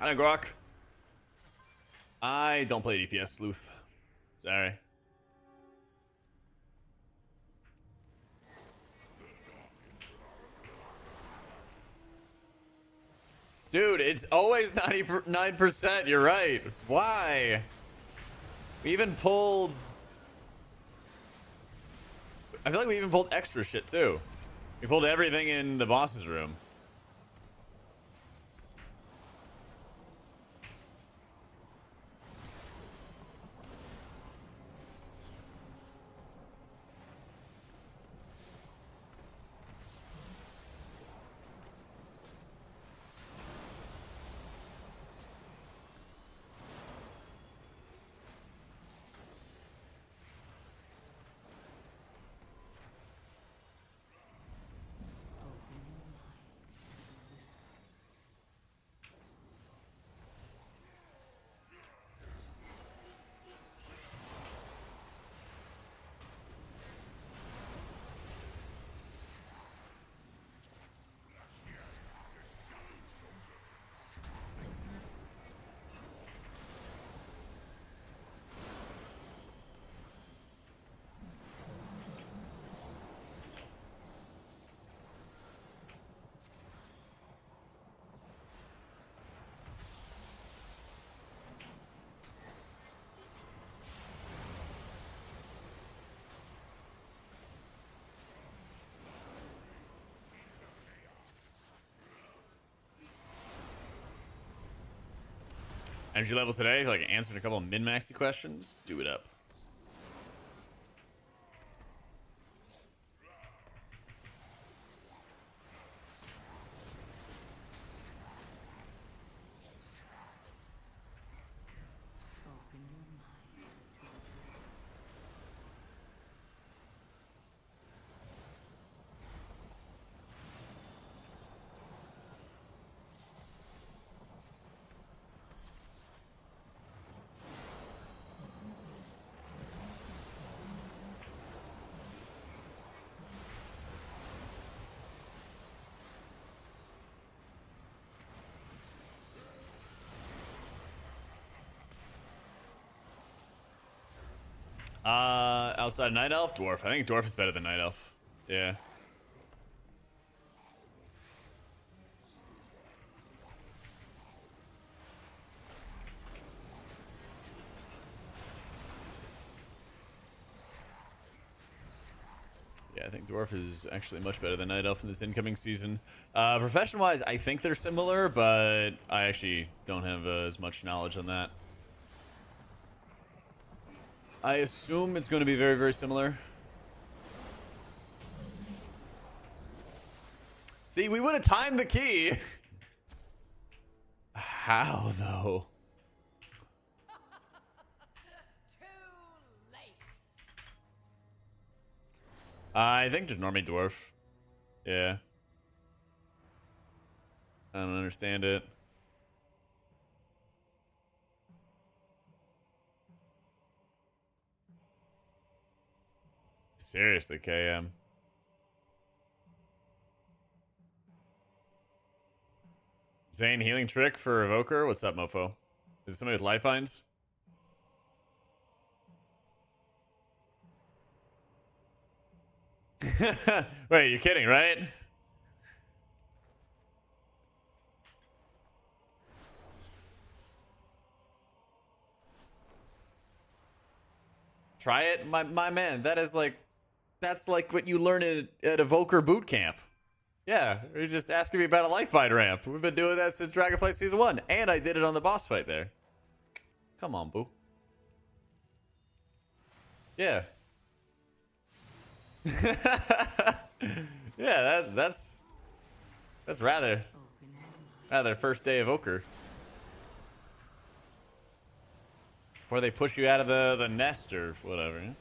I know, Grok. I don't play DPS, Sleuth. Sorry. Dude, it's always 99%. You're right. Why? We even pulled... I feel like we even pulled extra shit, too. We pulled everything in the boss's room. Energy level today, like answered a couple of min-maxy questions. Do it up. Outside Night Elf, Dwarf. I think Dwarf is better than Night Elf. Yeah. Yeah, I think Dwarf is actually much better than Night Elf in this incoming season. Profession-wise, I think they're similar, but I actually don't have as much knowledge on that. I assume it's going to be very, very similar. See, we would have timed the key. How, though? I think just normally Dwarf. Yeah. I don't understand it. Seriously, KM. Zane healing trick for Evoker? What's up, mofo? Is it somebody with life binds? Wait, you're kidding, right? Try it, my man. That's like what you learn at Evoker boot camp. Yeah, you're just asking me about a life fight ramp. We've been doing that since Dragonflight Season 1, and I did it on the boss fight there. Come on, boo. Yeah. Yeah, that's rather first day of Evoker. Before they push you out of the nest or whatever. Yeah?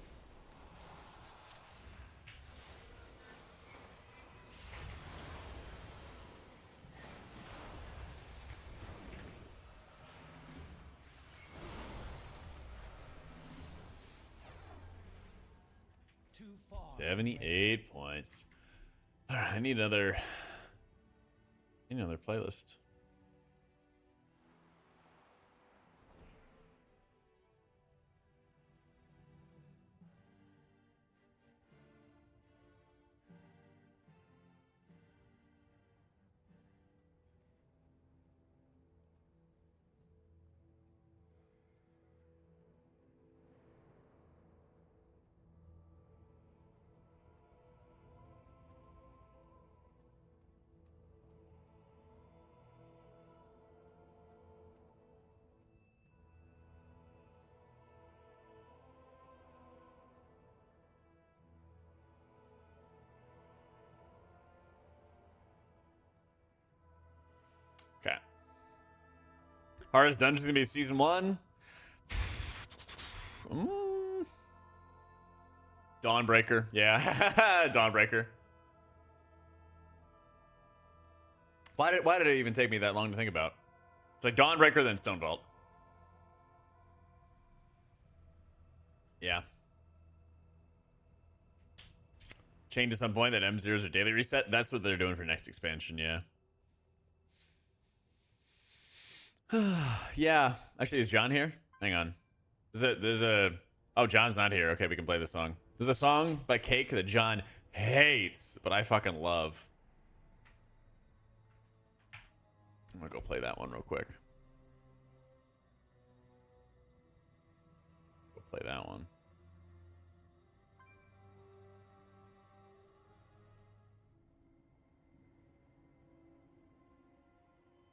Too far. 78 points. All right, I need another playlist. Okay. Hardest dungeon's gonna be season 1. Dawnbreaker. Yeah. Dawnbreaker. Why did it even take me that long to think about? It's like Dawnbreaker, then Stonevault. Yeah. Change to some point that M0s are daily reset. That's what they're doing for next expansion, yeah. Yeah. Actually, is John here? Hang on. There's a oh, John's not here. Okay, we can play the song. There's a song by Cake that John hates, but I fucking love. I'm gonna go play that one real quick. Go play that one.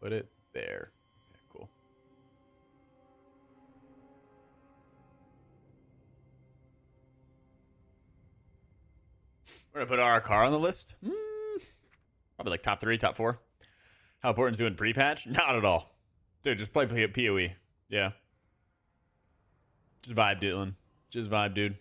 Put it there. Okay, cool. We're gonna put our car on the list. Probably like top 3, top 4. How important is doing pre-patch? Not at all. Dude, just play PoE. Yeah. Just vibe, Dylan. Just vibe, dude.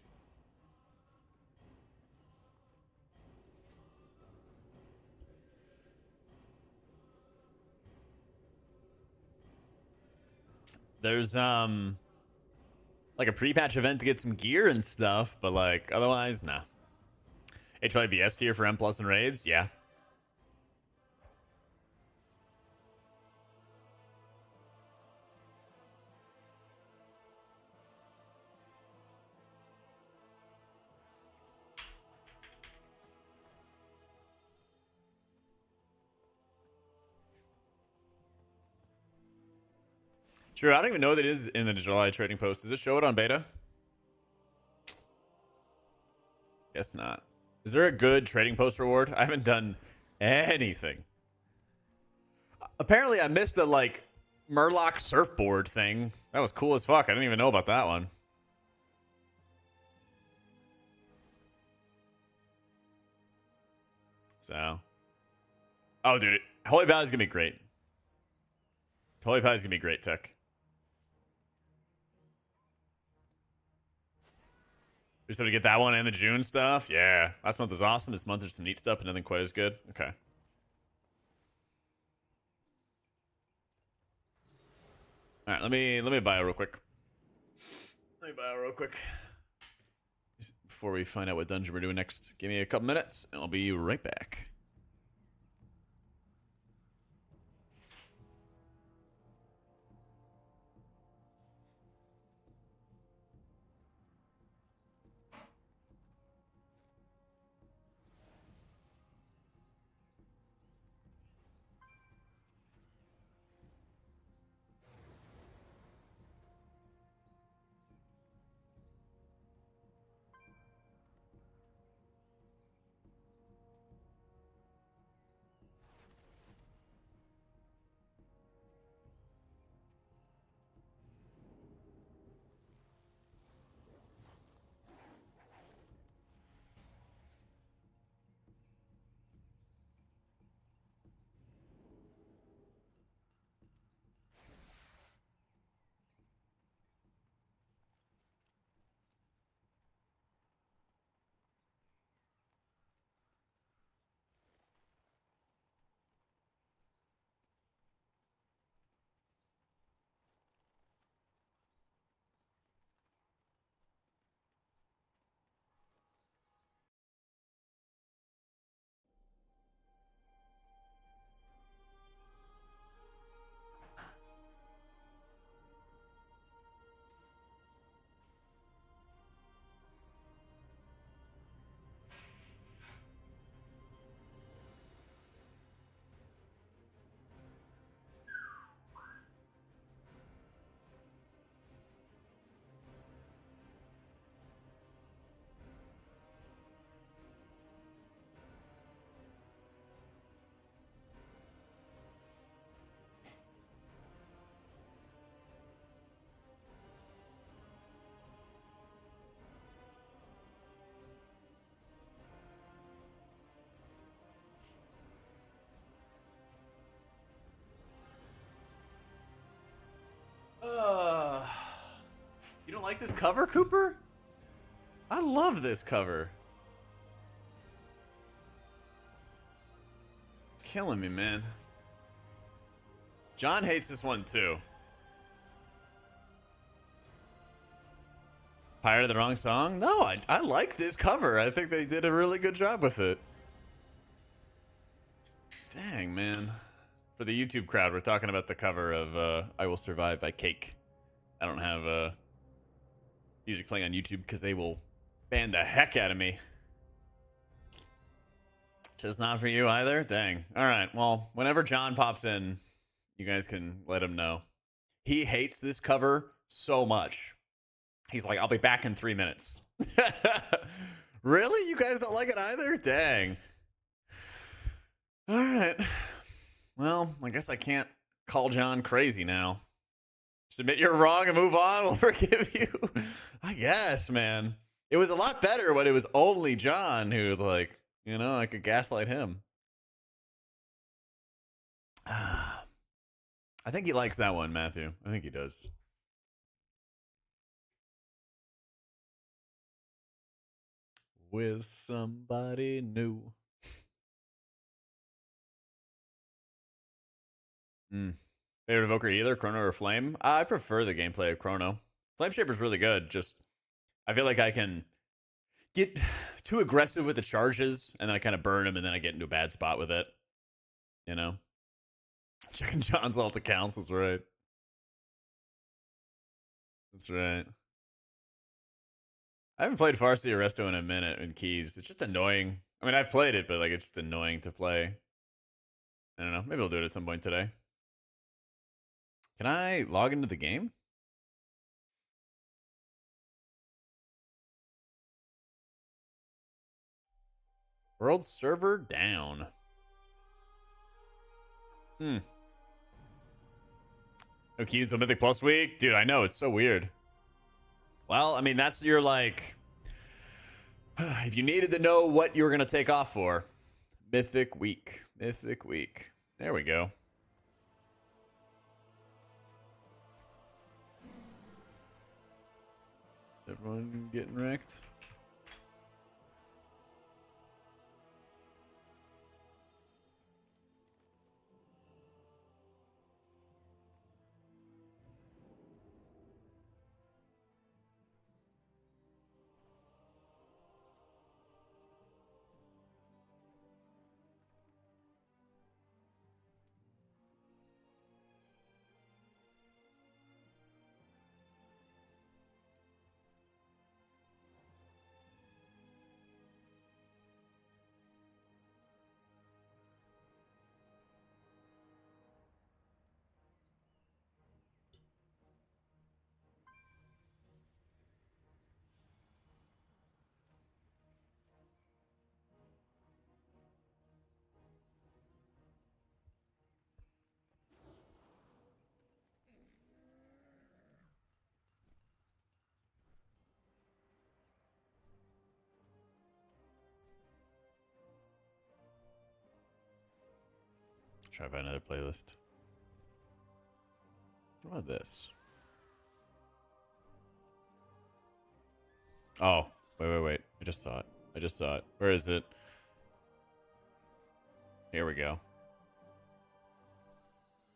There's like a pre-patch event to get some gear and stuff, but like otherwise, nah. HLA BS tier for M+ and raids, yeah. True, I don't even know what it is in the July trading post. Does it show it on beta? Guess not. Is there a good trading post reward? I haven't done anything. Apparently, I missed the, like, Murloc surfboard thing. That was cool as fuck. I didn't even know about that one. So. Oh, dude. Holy Valley's gonna be great. Holy Valley's gonna be great, Tech. Just have to get that one and the June stuff. Yeah. Last month was awesome. This month there's some neat stuff, but nothing quite as good. Okay. All right, let me bio real quick. Before we find out what dungeon we're doing next. Give me a couple minutes, and I'll be right back. like this cover, Cooper? I love this cover. Killing me, man. John hates this one too. Pirate of the Wrong Song? No, I like this cover. I think they did a really good job with it. Dang, man. For the YouTube crowd, we're talking about the cover of I Will Survive by Cake. I don't have music playing on YouTube because they will ban the heck out of me. Just not for you either? Dang. All right, well, whenever John pops in, you guys can let him know. He hates this cover so much. He's like, I'll be back in 3 minutes. Really? You guys don't like it either? Dang. All right. Well, I guess I can't call John crazy now. Just admit you're wrong and move on. We'll forgive you. I guess, man. It was a lot better when it was only John who, like, you know, I could gaslight him. I think he likes that one, Matthew. I think he does. With somebody new. Favorite evoker either, Chrono or Flame? I prefer the gameplay of Chrono. Flame Shaper's really good. Just, I feel like I can get too aggressive with the charges, and then I kind of burn them, and then I get into a bad spot with it. You know? Checking John's alt accounts, that's right. That's right. I haven't played Farsi or Resto in a minute in keys. It's just annoying. I mean, I've played it, but like it's just annoying to play. I don't know. Maybe I'll do it at some point today. Can I log into the game? World server down. No keys to Mythic Plus week? Dude, I know. It's so weird. Well, I mean, that's your, like... if you needed to know what you were going to take off for. Mythic week. Mythic week. There we go. Everyone getting wrecked? Try to find another playlist. What about this? Oh, wait. I just saw it. Where is it? Here we go.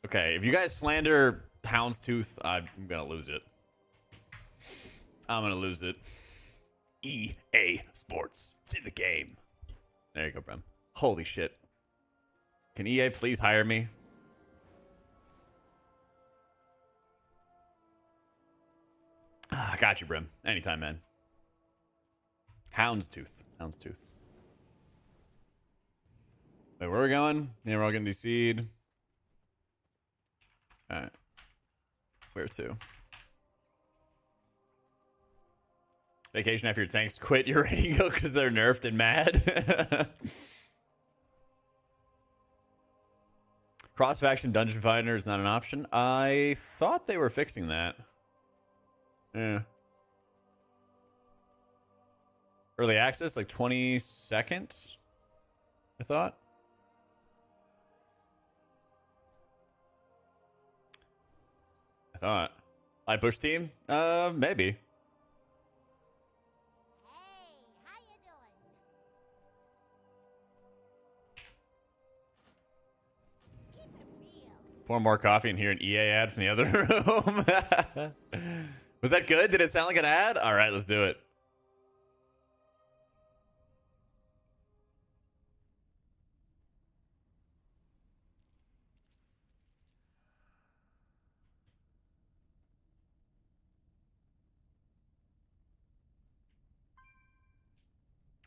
Okay, if you guys slander Houndstooth, I'm gonna lose it. I'm gonna lose it. EA Sports. It's in the game. There you go, Brem. Holy shit. Can EA please hire me? I got you, Brim. Anytime, man. Houndstooth. Wait, where are we going? Yeah, we're all getting DC'd. Alright. Where to? Vacation after your tanks quit your rating because they're nerfed and mad. Cross-faction Dungeon Finder is not an option. I thought they were fixing that. Yeah. Early access, like 22nd, I thought. Live push team? Maybe. Pour more coffee and hear an EA ad from the other room. Was that good? Did it sound like an ad? All right, let's do it.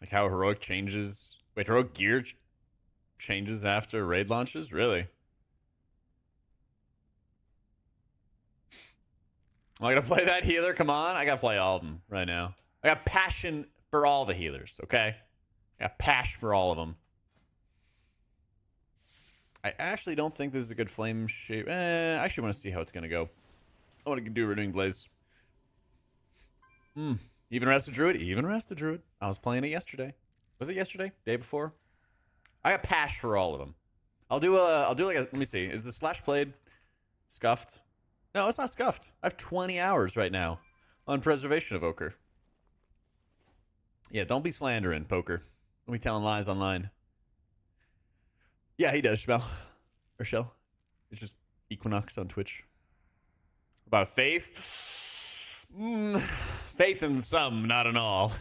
Like how heroic changes. Wait, heroic gear changes after raid launches? Really? Am I gonna play that healer? Come on, I gotta play all of them right now. I got passion for all the healers, okay? I got passion for all of them. I actually don't think this is a good flame shape. I actually want to see how it's gonna go. I want to do Renewing Blaze. Even Rested Druid? Even Rested Druid. I was playing it yesterday. Was it yesterday? Day before? I got passion for all of them. I'll do like a, let me see. Is the Slash Blade scuffed? No, it's not scuffed. I have 20 hours right now on Preservation Evoker. Yeah, don't be slandering, Poker. Don't be telling lies online. Yeah, he does, Shmel. Or Shell. It's just Equinox on Twitch. About faith? Faith in some, not in all.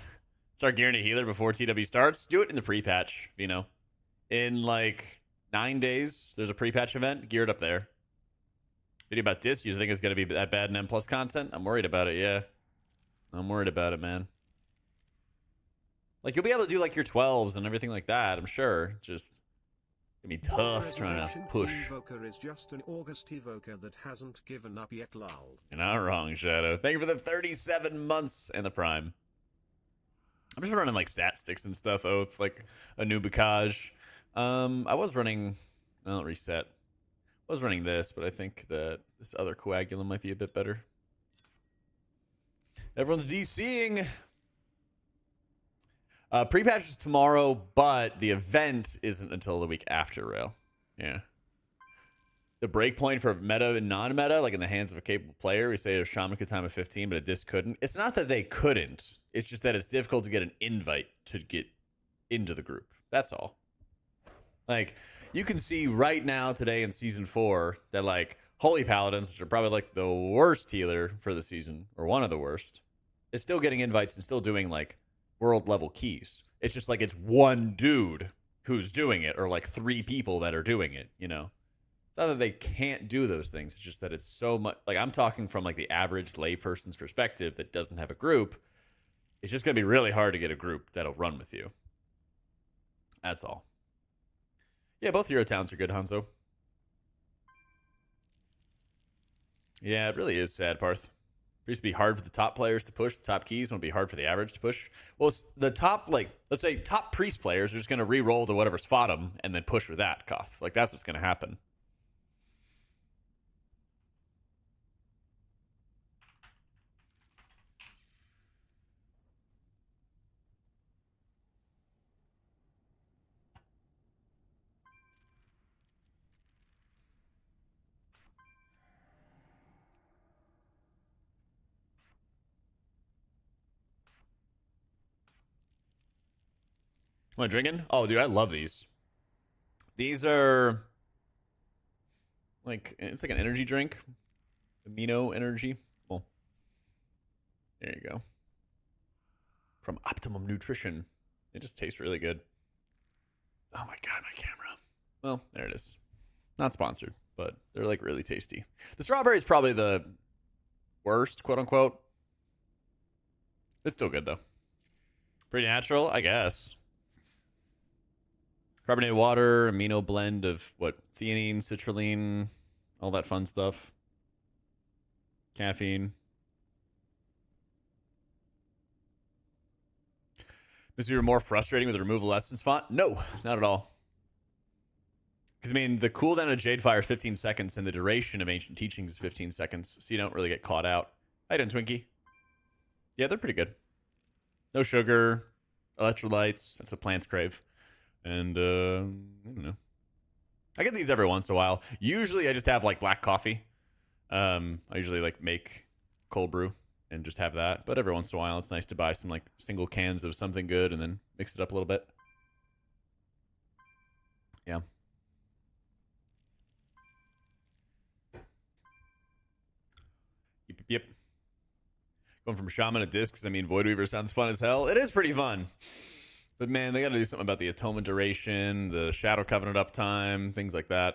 Start gearing a healer before TW starts. Do it in the pre-patch, you know. In like 9 days, there's a pre-patch event. Gear it up there. Video about this, you think it's going to be that bad in M+ content? I'm worried about it, yeah. I'm worried about it, man. Like, you'll be able to do, like, your 12s and everything like that, I'm sure. Just, it'll be tough trying to push. Evoker is just an August evoker that hasn't given up yet, lol. You're not wrong, Shadow. Thank you for the 37 months and the Prime. I'm just running, like, stat sticks and stuff, Oath, like a new Bacage. I was running, I'll reset. I was running this, but I think that this other coagulum might be a bit better. Everyone's DCing. Pre-patch is tomorrow, but the event isn't until the week after Rail. Yeah. The breakpoint for meta and non-meta, like in the hands of a capable player, we say a shaman could time a 15, but a disc couldn't. It's not that they couldn't. It's just that it's difficult to get an invite to get into the group. That's all. Like, you can see right now today in Season 4 that, like, Holy Paladins, which are probably, like, the worst healer for the season, or one of the worst, is still getting invites and still doing, like, world-level keys. It's just, like, it's one dude who's doing it, or, like, 3 people that are doing it, you know? It's not that they can't do those things, it's just that it's so much... Like, I'm talking from, like, the average layperson's perspective that doesn't have a group. It's just going to be really hard to get a group that'll run with you. That's all. Yeah, both Euro towns are good, Hanzo. Yeah, it really is sad, Parth. It used to be hard for the top players to push. The top keys won't be hard for the average to push. Well, it's the top, like, let's say top priest players are just going to re-roll to whatever's fought them and then push with that, Koth. Like, that's what's going to happen. Am I drinking? Oh, dude, I love these. These are like, it's like an energy drink. Amino energy. Well, there you go. From Optimum Nutrition. It just tastes really good. Oh my god, my camera. Well, there it is. Not sponsored, but they're like really tasty. The strawberry is probably the worst, quote unquote. It's still good though. Pretty natural, I guess. Carbonated water, amino blend of what? Theanine, citrulline, all that fun stuff. Caffeine. Was you more frustrating with the removal essence font? No, not at all. Because, I mean, the cooldown of Jadefire is 15 seconds, and the duration of Ancient Teachings is 15 seconds, so you don't really get caught out. How you doing, Twinkie? Yeah, they're pretty good. No sugar, electrolytes, that's what plants crave. And, I don't know. I get these every once in a while. Usually I just have, like, black coffee. I usually, like, make cold brew and just have that. But every once in a while, it's nice to buy some, like, single cans of something good and then mix it up a little bit. Yeah. Yep. Going from Shaman to Discs, I mean, Void Weaver sounds fun as hell. It is pretty fun. But man, they got to do something about the Atonement duration, the Shadow Covenant uptime, things like that.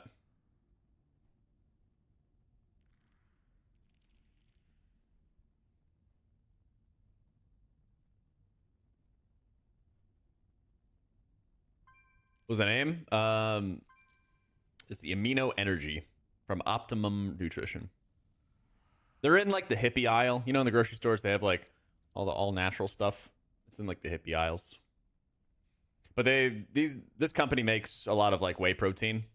What was the name? It's the Amino Energy from Optimum Nutrition. They're in like the hippie aisle. You know, in the grocery stores, they have like all the all natural stuff. It's in like the hippie aisles. But this company makes a lot of like whey protein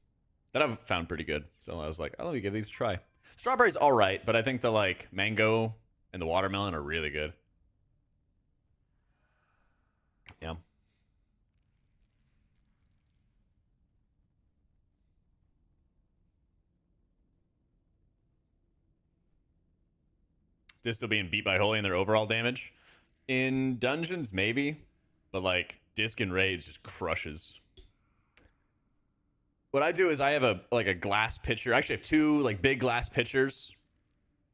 that I've found pretty good. So I was like, oh, let me give these a try. Strawberry's all right, but I think the like mango and the watermelon are really good. Yeah. Distal being beat by Holy and their overall damage. In dungeons, maybe. But like Disc and Rage just crushes. What I do is I have a glass pitcher. I actually have two like big glass pitchers.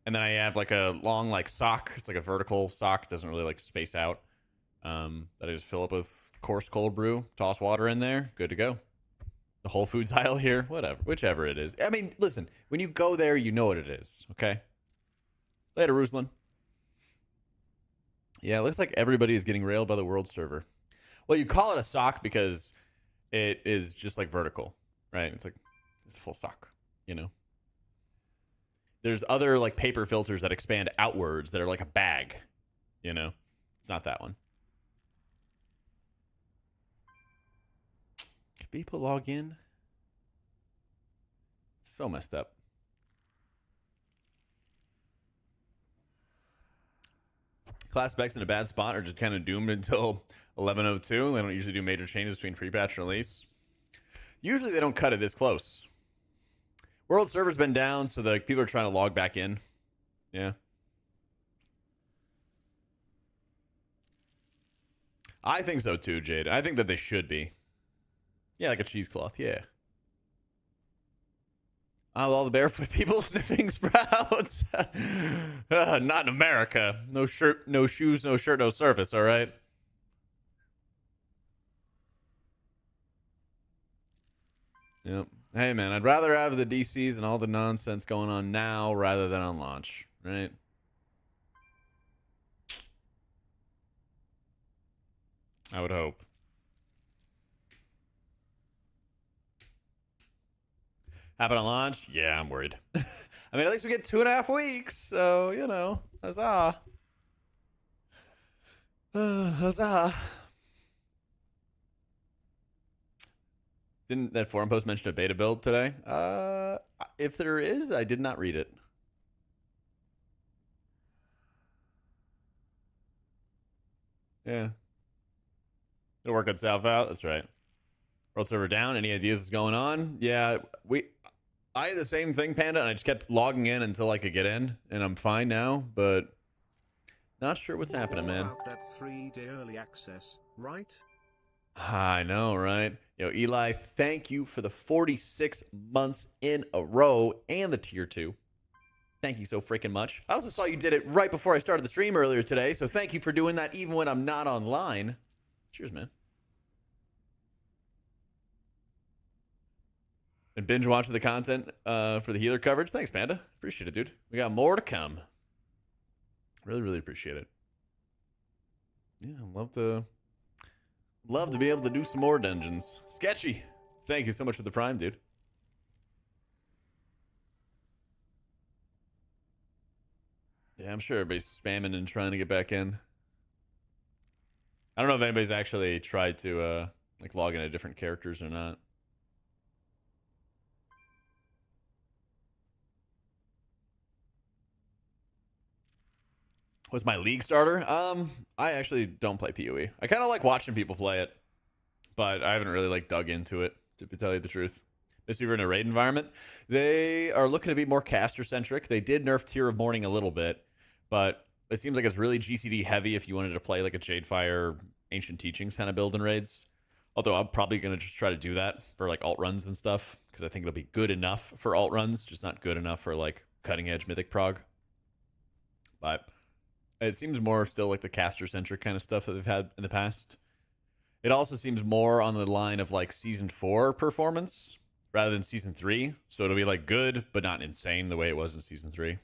And then I have like a long like sock. It's like a vertical sock. It doesn't really like space out. That I just fill up with coarse cold brew. Toss water in there. Good to go. The Whole Foods aisle here. Whatever. Whichever it is. I mean, listen. When you go there, you know what it is. Okay? Later, Ruslan. Yeah, it looks like everybody is getting railed by the world server. Well, you call it a sock because it is just like vertical, right? It's like, it's a full sock, you know? There's other like paper filters that expand outwards that are like a bag, you know? It's not that one. Can people log in? So messed up. Class specs in a bad spot are just kind of doomed until 11.02. They don't usually do major changes between pre-patch and release. Usually they don't cut it this close. World server's been down, so the people are trying to log back in. Yeah. I think so too, Jade. I think that they should be. Yeah, like a cheesecloth. Yeah. Oh, all the barefoot people sniffing sprouts. Not in America. No shirt, no shoes, no shirt, no surface, all right? Yep. Hey, man, I'd rather have the DCs and all the nonsense going on now rather than on launch, right? I would hope. Happen on launch? Yeah, I'm worried. I mean, at least we get 2.5 weeks, so, you know, huzzah. Huzzah. Didn't that forum post mention a beta build today? If there is, I did not read it. Yeah. It'll work itself out. That's right. World server down. Any ideas what's going on? Yeah, I had the same thing, Panda, and I just kept logging in until I could get in, and I'm fine now, but not sure what's happening, man. About that 3-day early access, right? I know, right? Yo, Eli, thank you for the 46 months in a row and the tier 2. Thank you so freaking much. I also saw you did it right before I started the stream earlier today, so thank you for doing that even when I'm not online. Cheers, man. And binge watching the content for the healer coverage. Thanks, Panda. Appreciate it, dude. We got more to come. Really, really appreciate it. Yeah, love to be able to do some more dungeons. Sketchy. Thank you so much for the prime, dude. Yeah, I'm sure everybody's spamming and trying to get back in. I don't know if anybody's actually tried to like log into different characters or not. What's my league starter? I actually don't play PoE. I kind of like watching people play it, but I haven't really like dug into it, to tell you the truth. This year in a raid environment, they are looking to be more caster centric. They did nerf Tier of Morning a little bit, but it seems like it's really GCD heavy if you wanted to play like a Jadefire Ancient Teachings kind of build in raids. Although I'm probably going to just try to do that for like alt runs and stuff, because I think it'll be good enough for alt runs, just not good enough for like cutting edge Mythic prog. but it seems more still like the caster-centric kind of stuff that they've had in the past. It also seems more on the line of like season 4 performance rather than season 3. So it'll be like good, but not insane the way it was in season 3.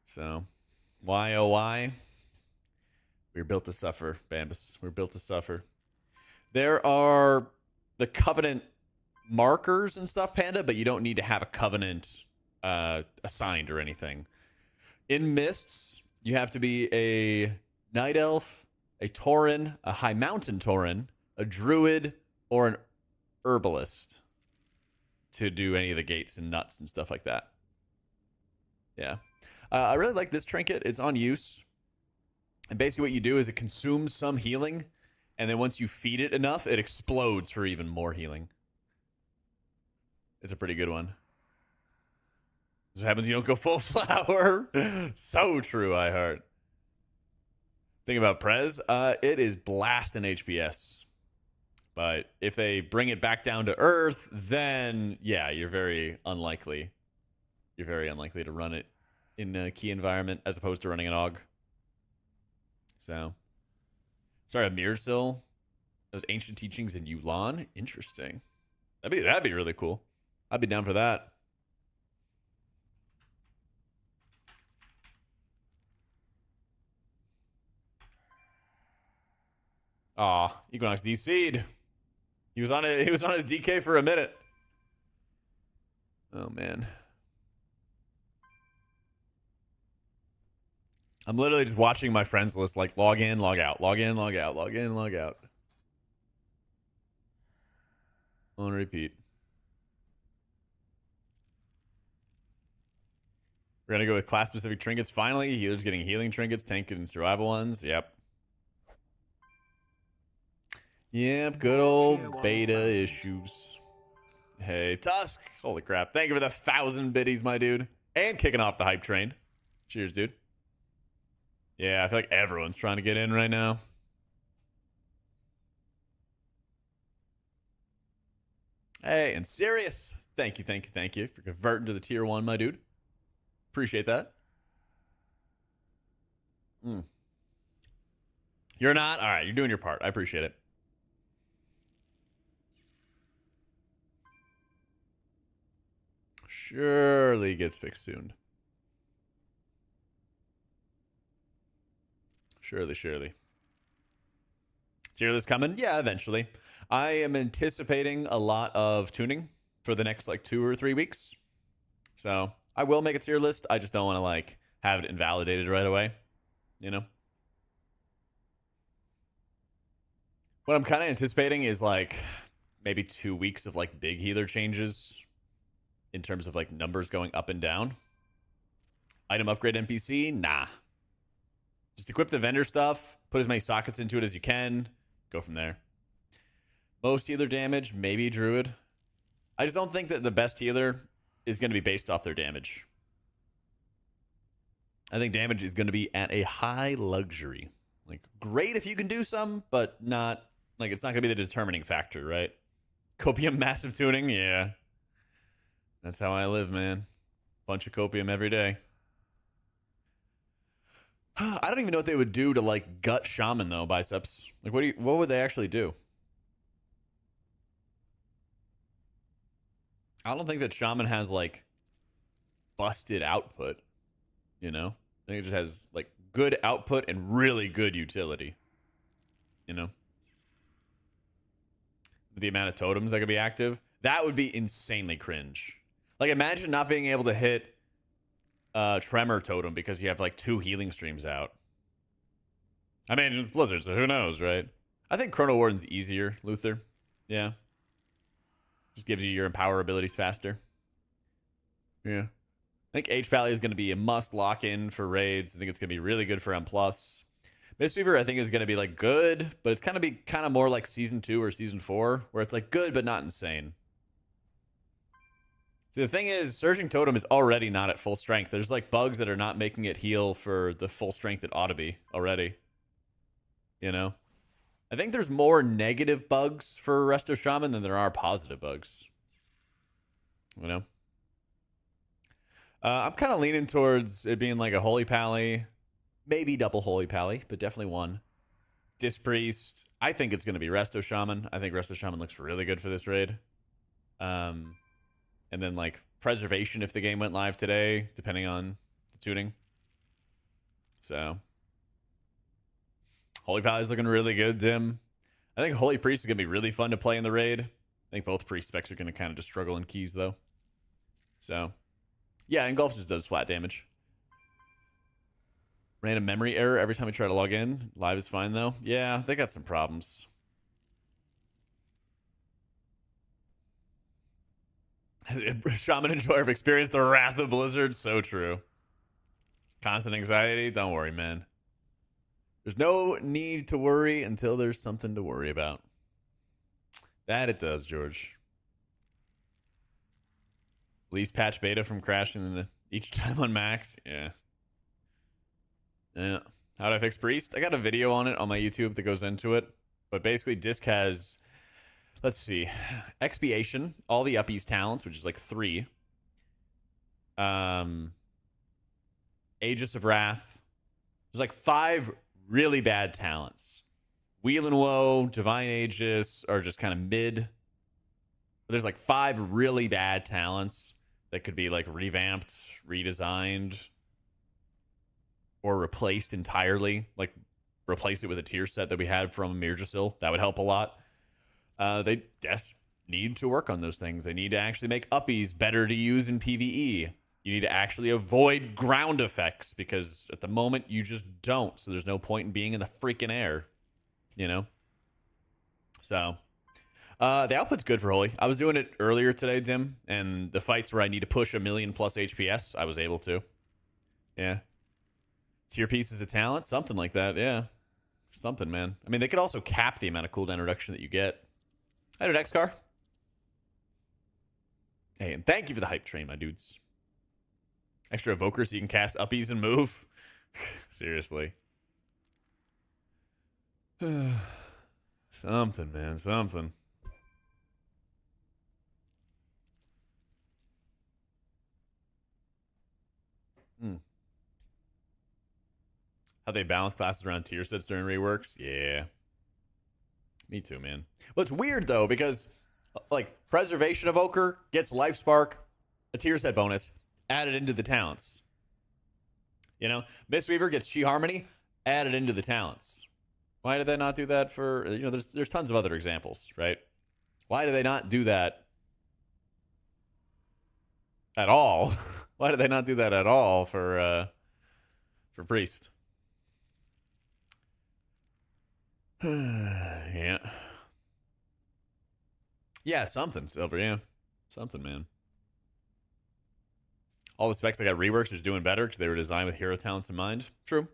So, why oh why? We're built to suffer, Bambus. We're built to suffer. There are the Covenant markers and stuff, Panda, but you don't need to have a Covenant assigned or anything. In Mists, you have to be a Night Elf, a Tauren, a High Mountain Tauren, a Druid, or an Herbalist to do any of the gates and nuts and stuff like that. Yeah. I really like this trinket. It's on use. And basically what you do is it consumes some healing, and then once you feed it enough, it explodes for even more healing. It's a pretty good one. This happens, you don't go full flower. So true, I heart. Thing about Prez, it is blasting HPS. But if they bring it back down to Earth, then yeah, you're very unlikely. You're very unlikely to run it in a key environment as opposed to running an AUG. So, sorry, a Mirsil. Those ancient teachings in Yulan. Interesting. That'd be really cool. I'd be down for that. Aw, Equinox DC'd. He was on his DK for a minute. Oh man. I'm literally just watching my friends list like log in, log out, log in, log out, log in, log out. On repeat. We're gonna go with class specific trinkets finally. Healer's getting healing trinkets, tank and survival ones. Yep. Yep, good old beta issues. Hey, Tusk. Holy crap. Thank you for the 1,000 biddies, my dude. And kicking off the hype train. Cheers, dude. Yeah, I feel like everyone's trying to get in right now. Hey, and Sirius. Thank you for converting to the tier 1, my dude. Appreciate that. You're not? All right, you're doing your part. I appreciate it. Surely gets fixed soon. Surely. Tier list coming? Yeah, eventually. I am anticipating a lot of tuning for the next like 2 or 3 weeks. So I will make a tier list. I just don't want to like have it invalidated right away. You know? What I'm kind of anticipating is like maybe 2 weeks of like big healer changes in terms of like numbers going up and down. Item upgrade NPC? Nah. Just equip the vendor stuff, put as many sockets into it as you can, go from there. Most healer damage, maybe Druid. I just don't think that the best healer is going to be based off their damage. I think damage is going to be at a high luxury. Like, great if you can do some, but not, like, it's not going to be the determining factor, right? Copium massive tuning? Yeah. That's how I live, man. Bunch of copium every day. I don't even know what they would do to like gut shaman though, biceps. Like what would they actually do? I don't think that shaman has like busted output, you know? I think it just has like good output and really good utility. You know? The amount of totems that could be active, that would be insanely cringe. Like imagine not being able to hit Tremor Totem because you have like 2 healing streams out. I mean, it's Blizzard, so who knows, right? I think Chrono Warden's easier, Luther. Yeah. Just gives you your empower abilities faster. Yeah. I think H-Pally is going to be a must lock in for raids. I think it's going to be really good for M+. Mistweaver, I think, is going to be like good, but it's kind of more like Season 2 or Season 4, where it's like good but not insane. See, the thing is, Surging Totem is already not at full strength. There's like bugs that are not making it heal for the full strength it ought to be already. You know? I think there's more negative bugs for Resto Shaman than there are positive bugs. You know? I'm kind of leaning towards it being like a Holy Pally, maybe double Holy Pally, but definitely one. Disc Priest. I think it's going to be Resto Shaman. I think Resto Shaman looks really good for this raid. And then like Preservation if the game went live today, depending on the tuning. So Holy Pally's looking really good, Dim. I think Holy Priest is going to be really fun to play in the raid. I think both Priest specs are going to kind of just struggle in keys, though. So, yeah, Engulf just does flat damage. Random memory error every time we try to log in. Live is fine, though. Yeah, they got some problems. Shaman Enjoyer have experienced the wrath of Blizzard. So true. Constant anxiety. Don't worry, man. There's no need to worry until there's something to worry about. That it does, George. Least patch beta from crashing each time on max. Yeah. Yeah. How do I fix Priest? I got a video on it on my YouTube that goes into it. But basically, Disc has, let's see, Expiation, all the Uppies talents, which is like 3. Aegis of Wrath. There's like 5 really bad talents. Wheel and Woe, Divine Aegis are just kind of mid. But there's like 5 really bad talents that could be like revamped, redesigned, or replaced entirely. Like replace it with a tier set that we had from Mirjasil. That would help a lot. They just need to work on those things. They need to actually make Uppies better to use in PvE. You need to actually avoid ground effects because at the moment you just don't. So there's no point in being in the freaking air, you know? So the output's good for Holy. I was doing it earlier today, Dim, and the fights where I need to push 1,000,000+ HPS, I was able to. Yeah. Tier pieces of talent, something like that, yeah. Something, man. I mean, they could also cap the amount of cooldown reduction that you get. I did X-Car. Hey, and thank you for the hype train, my dudes. Extra evoker so you can cast Uppies and move. Seriously. Something, man. Something. How they balance classes around tier sets during reworks? Yeah. Me too, man. Well, it's weird, though, because, like, Preservation Evoker gets Life Spark, a tier set bonus, added into the talents. You know? Mistweaver gets Chi Harmony, added into the talents. Why did they not do that for, you know, there's tons of other examples, right? Why do they not do that at all? Why did they not do that at all for Priest? Yeah. Yeah, something, Silver, yeah. Something, man. All the specs that got reworks are doing better because they were designed with hero talents in mind. True.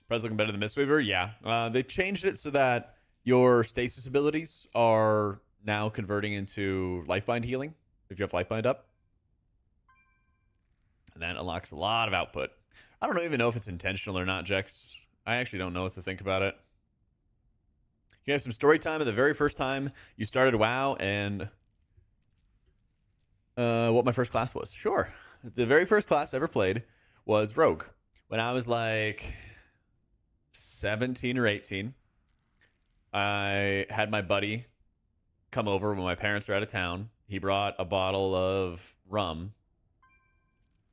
Prez looking better than Mistweaver? Yeah. They changed it so that your stasis abilities are now converting into Lifebind healing if you have Lifebind up. And that unlocks a lot of output. I don't even know if it's intentional or not, Jex. I actually don't know what to think about it. You have some story time of the very first time you started WoW and what my first class was. Sure. The very first class I ever played was Rogue. When I was like 17 or 18, I had my buddy come over when my parents were out of town. He brought a bottle of rum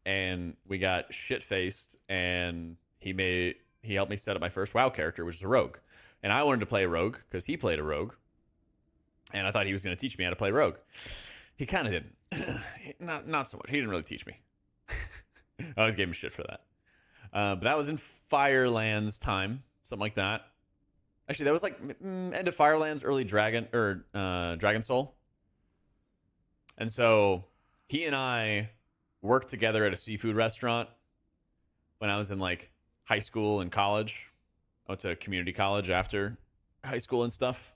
and we got shit-faced and he helped me set up my first WoW character, which is a Rogue. And I wanted to play a Rogue because he played a Rogue. And I thought he was going to teach me how to play Rogue. He kind of didn't. Not so much. He didn't really teach me. I always gave him shit for that. But that was in Firelands time. Something like that. Actually, that was like end of Firelands, early Dragon Soul. And so he and I worked together at a seafood restaurant when I was in like high school and college. I went to community college after high school and stuff.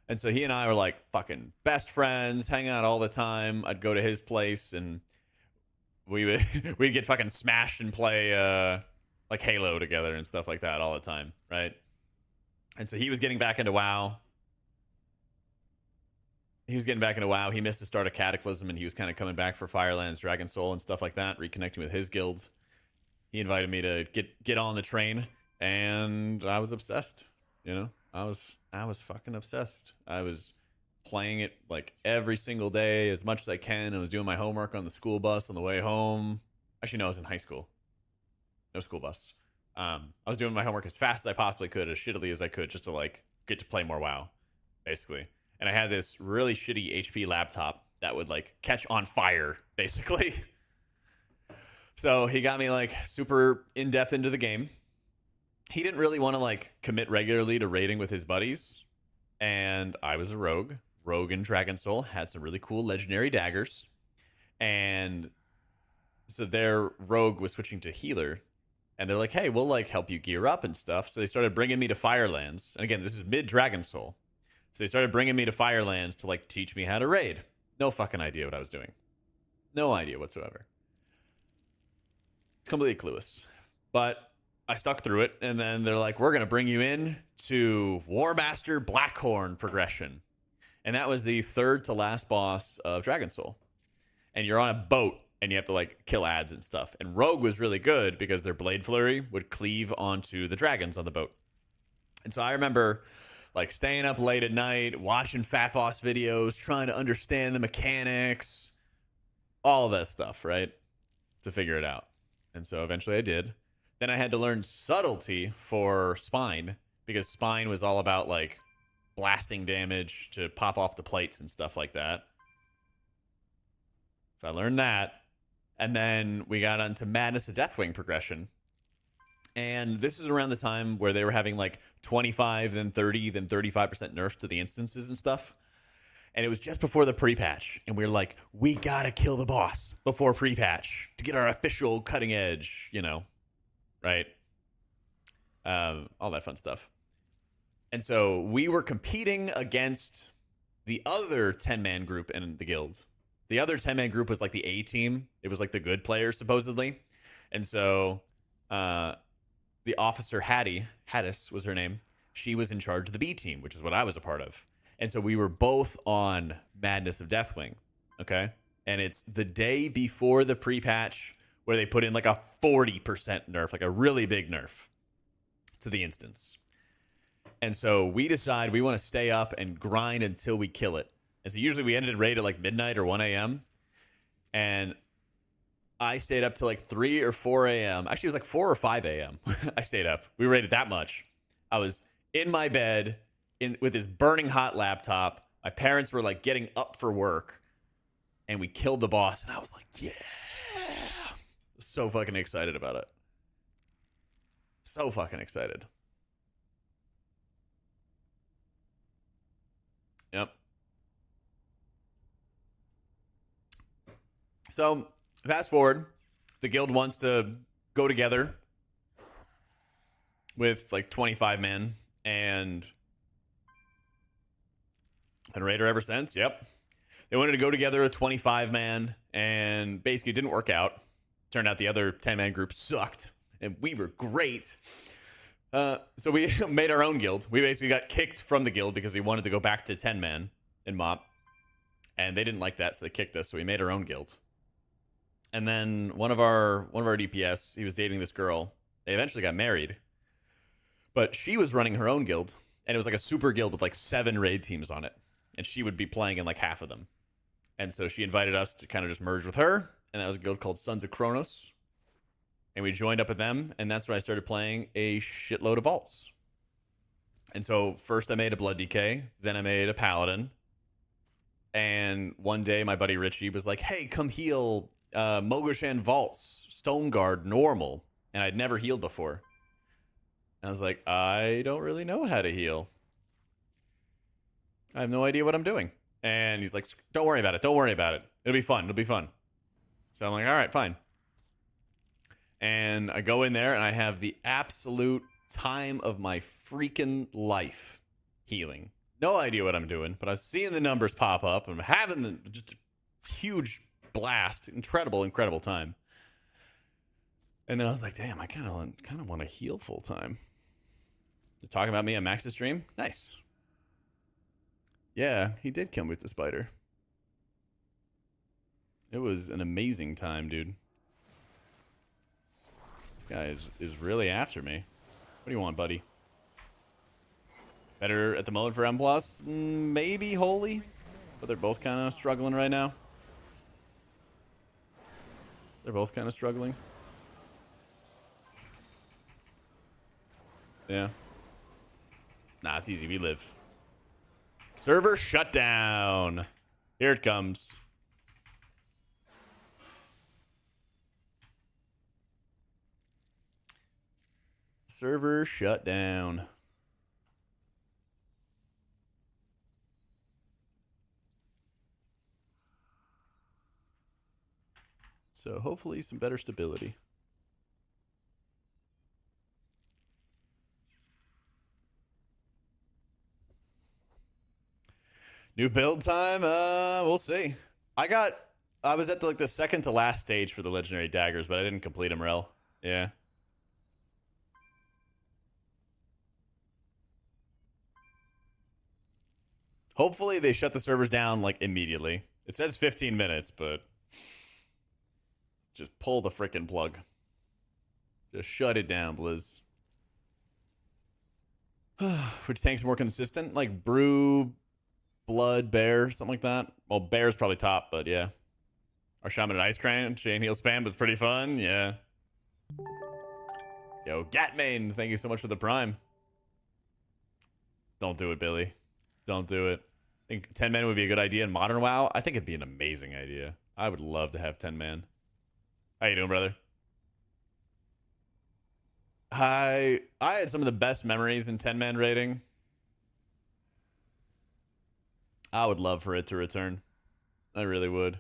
And so he and I were like fucking best friends, hang out all the time. I'd go to his place and we'd get fucking smashed and play like Halo together and stuff like that all the time, right? And so he was getting back into WoW. he was getting back into WoW. He missed the start of Cataclysm, and he was kind of coming back for Firelands, Dragon Soul, and stuff like that, reconnecting with his guilds. He invited me to get on the train, and I was obsessed. You know, I was fucking obsessed. I was playing it like every single day as much as I can. I was doing my homework on the school bus on the way home. Actually, no, I was in high school. No school bus. I was doing my homework as fast as I possibly could, as shittily as I could, just to like get to play more WoW, basically. And I had this really shitty HP laptop that would like catch on fire, basically. So he got me like super in depth into the game. He didn't really want to like commit regularly to raiding with his buddies, and I was a rogue. Rogue and Dragon Soul had some really cool legendary daggers, and so their rogue was switching to healer, and they're like, hey, we'll like help you gear up and stuff. So they started bringing me to Firelands, and again, this is mid Dragon Soul. So they started bringing me to Firelands to like teach me how to raid. No fucking idea what I was doing. No idea whatsoever. It's completely clueless. But I stuck through it, and then they're like, we're going to bring you in to War Master Blackhorn progression. And that was the third to last boss of Dragon Soul. And you're on a boat, and you have to like kill ads and stuff. And Rogue was really good because their Blade Flurry would cleave onto the dragons on the boat. And so I remember like staying up late at night, watching Fat Boss videos, trying to understand the mechanics, all of that stuff, right? To figure it out. And so eventually I did. Then I had to learn subtlety for Spine, because Spine was all about like blasting damage to pop off the plates and stuff like that. So I learned that. And then we got onto Madness of Deathwing progression. And this is around the time where they were having like 25, then 30, then 35% nerfs to the instances and stuff. And it was just before the pre-patch. And we were like, we gotta kill the boss before pre-patch to get our official cutting edge, you know, right? All that fun stuff. And so we were competing against the other 10-man group in the guild. The other 10-man group was like the A team. It was like the good players, supposedly. And so the officer Haddis was her name. She was in charge of the B team, which is what I was a part of. And so we were both on Madness of Deathwing, okay? And it's the day before the pre-patch where they put in like a 40% nerf, like a really big nerf to the instance. And so we decide we want to stay up and grind until we kill it. And so usually we ended raid at like midnight or 1 a.m. And I stayed up till like 3 or 4 a.m. Actually, it was like 4 or 5 a.m. I stayed up. We raided that much. I was in my bed with this burning hot laptop. My parents were like getting up for work. And we killed the boss. And I was like, yeah. So fucking excited about it. So fucking excited. Yep. So, fast forward. The guild wants to go together with like 25 men, and been raider ever since. Yep. They wanted to go together with 25 man, and basically it didn't work out. Turned out the other 10-man group sucked, and we were great. So we made our own guild. We basically got kicked from the guild because we wanted to go back to 10-man in MoP, and they didn't like that, so they kicked us. So we made our own guild. And then one of our DPS, he was dating this girl. They eventually got married, but she was running her own guild, and it was like a super guild with like 7 raid teams on it, and she would be playing in like half of them. And so she invited us to kind of just merge with her, and that was a guild called Sons of Kronos. And we joined up with them, and that's when I started playing a shitload of alts. And so first I made a Blood DK, then I made a Paladin. And one day my buddy Richie was like, hey, come heal Mogoshan Vaults, Stone Guard, normal. And I'd never healed before. And I was like, I don't really know how to heal. I have no idea what I'm doing. And he's like, don't worry about it. Don't worry about it. It'll be fun. It'll be fun. So I'm like, all right, fine. And I go in there and I have the absolute time of my freaking life healing. No idea what I'm doing, but I was seeing the numbers pop up and I'm having just a huge blast. Incredible time. And then I was like, damn, I kind of want to heal full time. They're talking about me on Max's stream? Nice. Yeah, he did kill me with the spider. It was an amazing time, dude. This guy is really after me. What do you want, buddy? Better at the moment for M+? Maybe Holy. But they're both kind of struggling right now. They're both kind of struggling. Yeah. Nah, it's easy. We live. Server shutdown. Here it comes. Server shutdown. So hopefully some better stability. New build time? We'll see. I was at the second to last stage for the legendary daggers, but I didn't complete them, Rel. Yeah. Hopefully they shut the servers down like immediately. It says 15 minutes, but just pull the frickin' plug. Just shut it down, Blizz. Which tank's more consistent? Like Brew, Blood, Bear, something like that. Well, Bear's probably top, but yeah. Our Shaman and Ice Crane, Chain Heal Spam was pretty fun, yeah. Yo, Gatmain, thank you so much for the prime. Don't do it, Billy. Don't do it. I think 10 man would be a good idea in Modern WoW. I think it'd be an amazing idea. I would love to have 10 man. How you doing, brother? I had some of the best memories in 10 man raiding. I would love for it to return. I really would.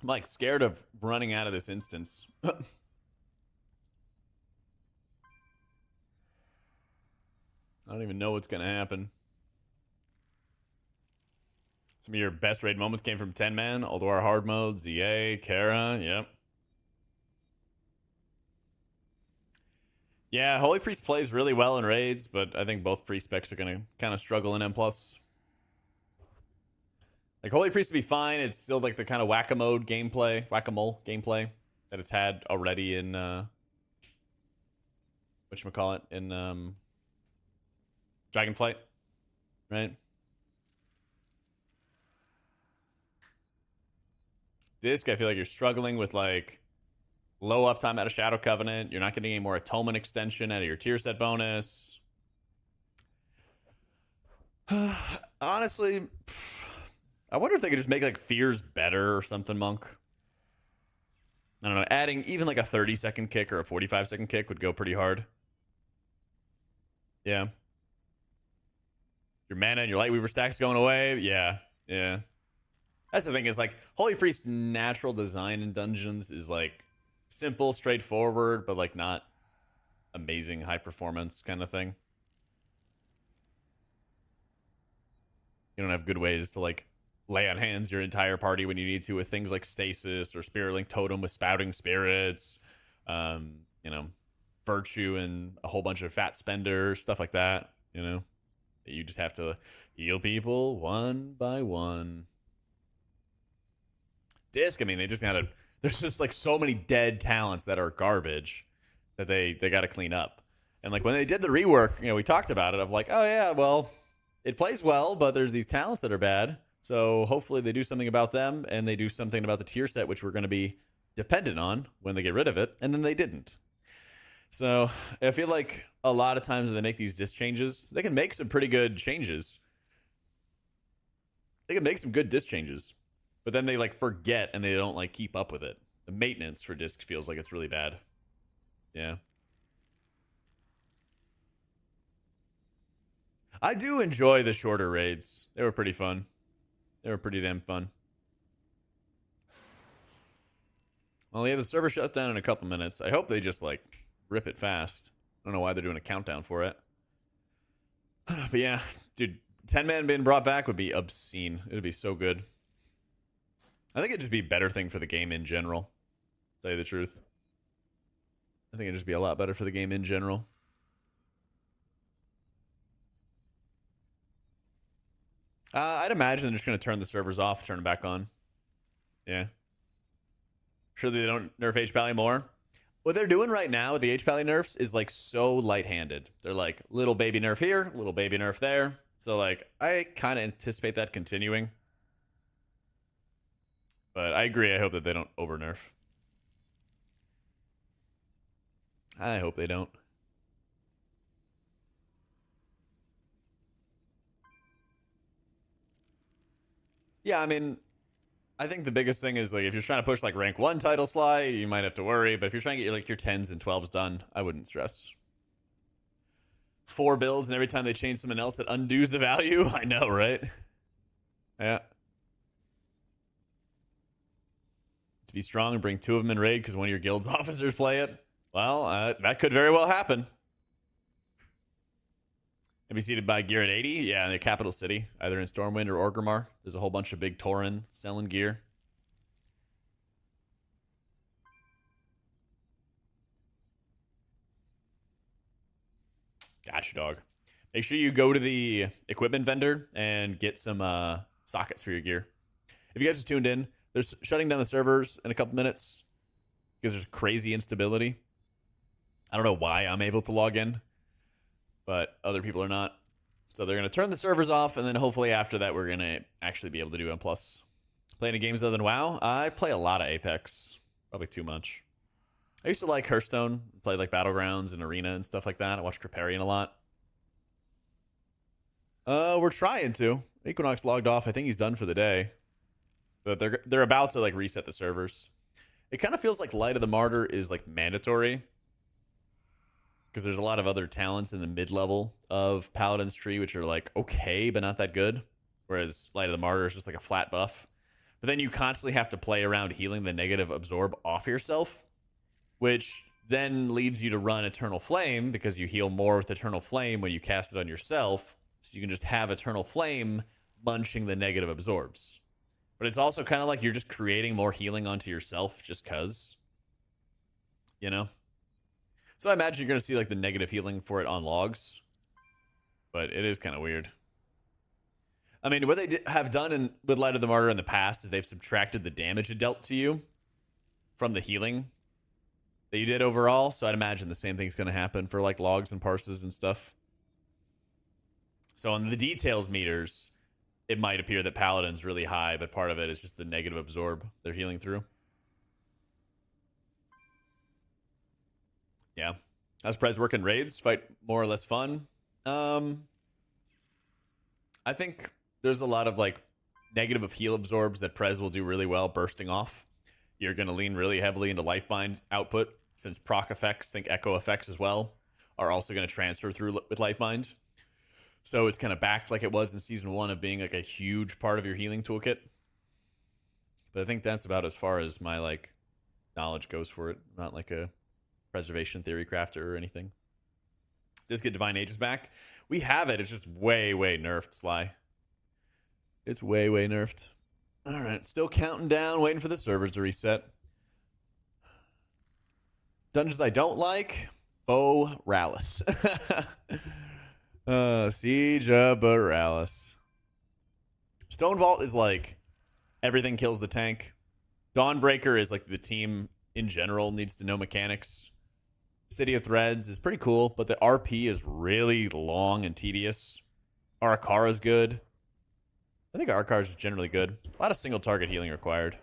I'm like scared of running out of this instance. I don't even know what's going to happen. Some of your best raid moments came from 10 man, Alduar hard mode, ZA, Kara, yep. Yeah, Holy Priest plays really well in raids, but I think both priest specs are going to kind of struggle in M+. Like, Holy Priest would be fine. It's still like the kind of whack-a-mole gameplay that it's had already in, whatchamacallit, in, Dragonflight, right? Disc, I feel like you're struggling with, like, low uptime out of Shadow Covenant. You're not getting any more Atonement extension out of your tier set bonus. Honestly, I wonder if they could just make, like, Fears better or something, Monk. I don't know. Adding even, like, a 30-second kick or a 45-second kick would go pretty hard. Yeah. Your mana and your Lightweaver stack's going away. Yeah. Yeah. That's the thing is, like, Holy Priest's natural design in dungeons is, like, simple, straightforward, but, like, not amazing high performance kind of thing. You don't have good ways to, like, lay on hands your entire party when you need to with things like Stasis or Spirit Link Totem with Spouting Spirits, you know, Virtue and a whole bunch of Fat Spenders, stuff like that, you know? You just have to heal people one by one. Disc, I mean, they just gotta, there's just like so many dead talents that are garbage that they gotta clean up. And like when they did the rework, you know, we talked about it of like, oh yeah, well, it plays well, but there's these talents that are bad. So hopefully they do something about them and they do something about the tier set, which we're going to be dependent on when they get rid of it. And then they didn't. So I feel like a lot of times when they make these disc changes, they can make some pretty good changes. They can make some good disc changes, but then they like forget and they don't like keep up with it. The maintenance for disc feels like it's really bad. Yeah. I do enjoy the shorter raids. They were pretty fun. They were pretty damn fun. Well, yeah, the server shut down in a couple minutes. I hope they just, like, rip it fast. I don't know why they're doing a countdown for it. But yeah, dude, 10-man being brought back would be obscene. It would be so good. I think it'd just be a better thing for the game in general. tell you the truth. I think it'd just be a lot better for the game in general. I'd imagine they're just going to turn the servers off, turn them back on. Yeah. Surely they don't nerf H-Pally more. What they're doing right now with the H-Pally nerfs is like so light-handed. They're like little baby nerf here, little baby nerf there. So like I kind of anticipate that continuing. But I agree. I hope that they don't over nerf. I hope they don't. Yeah, I mean, I think the biggest thing is like if you're trying to push like rank 1 title Sly, you might have to worry. But if you're trying to get like your 10s and 12s done, I wouldn't stress. 4 builds, and every time they change something else that undoes the value. I know, right? Yeah. To be strong and bring 2 of them in raid because one of your guild's officers play it. Well, that could very well happen. And be seated by gear at 80? Yeah, in the capital city, either in Stormwind or Orgrimmar. There's a whole bunch of big Tauren selling gear. Gotcha, dog. Make sure you go to the equipment vendor and get some sockets for your gear. If you guys just tuned in, they're shutting down the servers in a couple minutes because there's crazy instability. I don't know why I'm able to log in, but other people are not. So they're going to turn the servers off, and then hopefully after that we're going to actually be able to do M+. Play any games other than WoW? I play a lot of Apex. Probably too much. I used to like Hearthstone, play like Battlegrounds and Arena and stuff like that. I watch Kripparrian a lot. We're trying to. Equinox logged off. I think he's done for the day. But they're about to like reset the servers. It kind of feels like Light of the Martyr is like mandatory. Because there's a lot of other talents in the mid-level of Paladin's tree, which are like okay, but not that good. Whereas Light of the Martyr is just like a flat buff. But then you constantly have to play around healing the negative absorb off yourself, which then leads you to run Eternal Flame because you heal more with Eternal Flame when you cast it on yourself. So you can just have Eternal Flame munching the negative absorbs. But it's also kind of like you're just creating more healing onto yourself just because. You know? So I imagine you're going to see like the negative healing for it on logs. But it is kind of weird. I mean, what they have done with Light of the Martyr in the past is they've subtracted the damage it dealt to you from the healing that you did overall. So I'd imagine the same thing's going to happen for like logs and parses and stuff. So on the details meters, it might appear that Paladin's really high, but part of it is just the negative absorb they're healing through. Yeah. How's Prez working raids? Fight more or less fun? I think there's a lot of like negative of heal absorbs that Prez will do really well bursting off. You're going to lean really heavily into Lifebind output since proc effects, think echo effects as well, are also going to transfer through with Lifebind. So it's kind of back like it was in Season 1 of being like a huge part of your healing toolkit. But I think that's about as far as my like knowledge goes for it. Not like a preservation theory crafter or anything. Does get Divine Ages back? We have it. It's just way, way nerfed, Sly. It's way, way nerfed. All right. Still counting down, waiting for the servers to reset. Dungeons I don't like. Bo Rallis. Siege of Borealis. Stone Vault is like everything kills the tank. Dawnbreaker is like the team in general needs to know mechanics. City of Threads is pretty cool, but the RP is really long and tedious. Arakara is good. I think Arakara is generally good. A lot of single target healing required.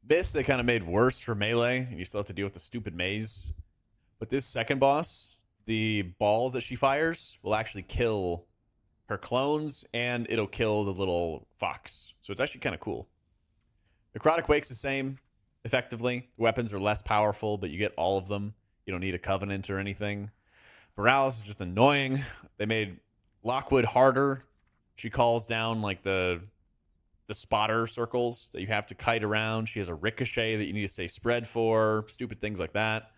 Mist they kind of made worse for melee, and you still have to deal with the stupid maze. But this second boss, the balls that she fires will actually kill her clones, and it'll kill the little fox. So it's actually kind of cool. Necrotic Wake's the same, effectively. Weapons are less powerful, but you get all of them. You don't need a Covenant or anything. Borealis is just annoying. They made Lockwood harder. She calls down like the spotter circles that you have to kite around. She has a ricochet that you need to stay spread for. Stupid things like that.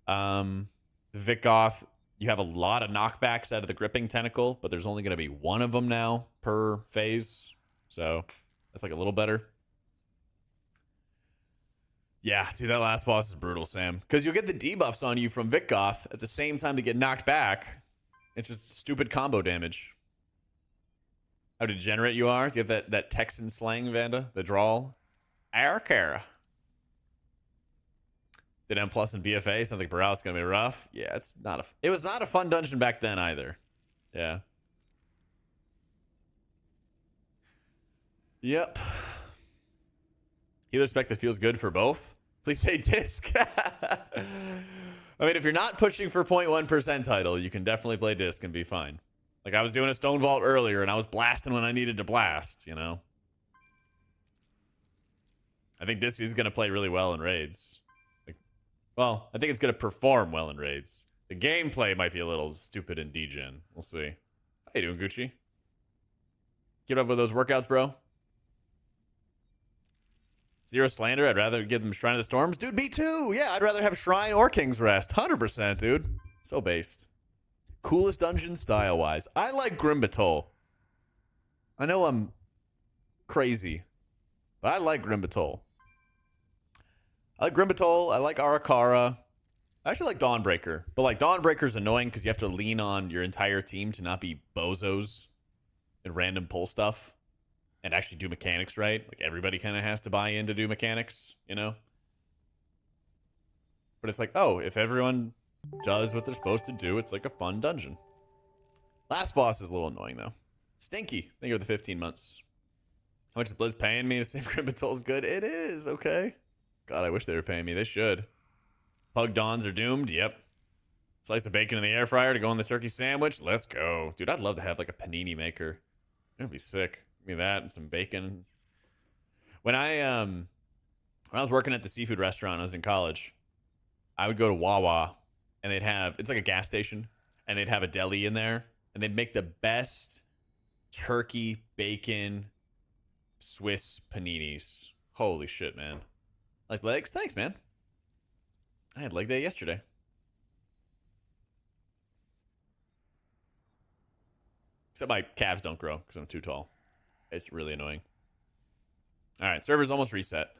Vikgoth, you have a lot of knockbacks out of the gripping tentacle, but there's only going to be one of them now per phase. So that's like a little better. Yeah, dude, that last boss is brutal, Sam. Because you'll get the debuffs on you from Vitgoth at the same time to get knocked back. It's just stupid combo damage. How degenerate you are. Do you have that Texan slang, Vanda? The drawl? Arcara. Did M plus and BFA? Sounds like Baral's gonna be rough. Yeah, it was not a fun dungeon back then either. Yeah. Yep. Healer spec that feels good for both. Please say disc. I mean, if you're not pushing for 0.1% title, you can definitely play disc and be fine. Like I was doing a Stone Vault earlier and I was blasting when I needed to blast, you know? I think disc is going to play really well in raids. Like, well, I think it's going to perform well in raids. The gameplay might be a little stupid in degen. We'll see. How you doing, Gucci? Keep up with those workouts, bro. Zero slander. I'd rather give them Shrine of the Storms. Dude, me too. Yeah, I'd rather have Shrine or King's Rest. 100%, dude. So based. Coolest dungeon style-wise. I like Grimbatol. I know I'm crazy, but I like Grimbatol. I like Grimbatol. I like Arakara. I actually like Dawnbreaker. But like Dawnbreaker's annoying because you have to lean on your entire team to not be bozos and random pull stuff. And actually do mechanics right. Like, everybody kind of has to buy in to do mechanics, you know? But it's like, oh, if everyone does what they're supposed to do, it's like a fun dungeon. Last boss is a little annoying, though. Stinky. Thank you for the 15 months. How much is Blizz paying me to say Grimbatol's good? It is, okay. God, I wish they were paying me. They should. Pug Dawns are doomed? Yep. Slice of bacon in the air fryer to go on the turkey sandwich? Let's go. Dude, I'd love to have, like, a panini maker. That'd be sick. Give me that and some bacon. When I was working at the seafood restaurant, I was in college. I would go to Wawa, and they'd have, it's like a gas station, and they'd have a deli in there, and they'd make the best turkey bacon Swiss paninis. Holy shit, man! Nice legs, thanks, man. I had leg day yesterday. Except my calves don't grow because I'm too tall. It's really annoying. All right, server's almost reset.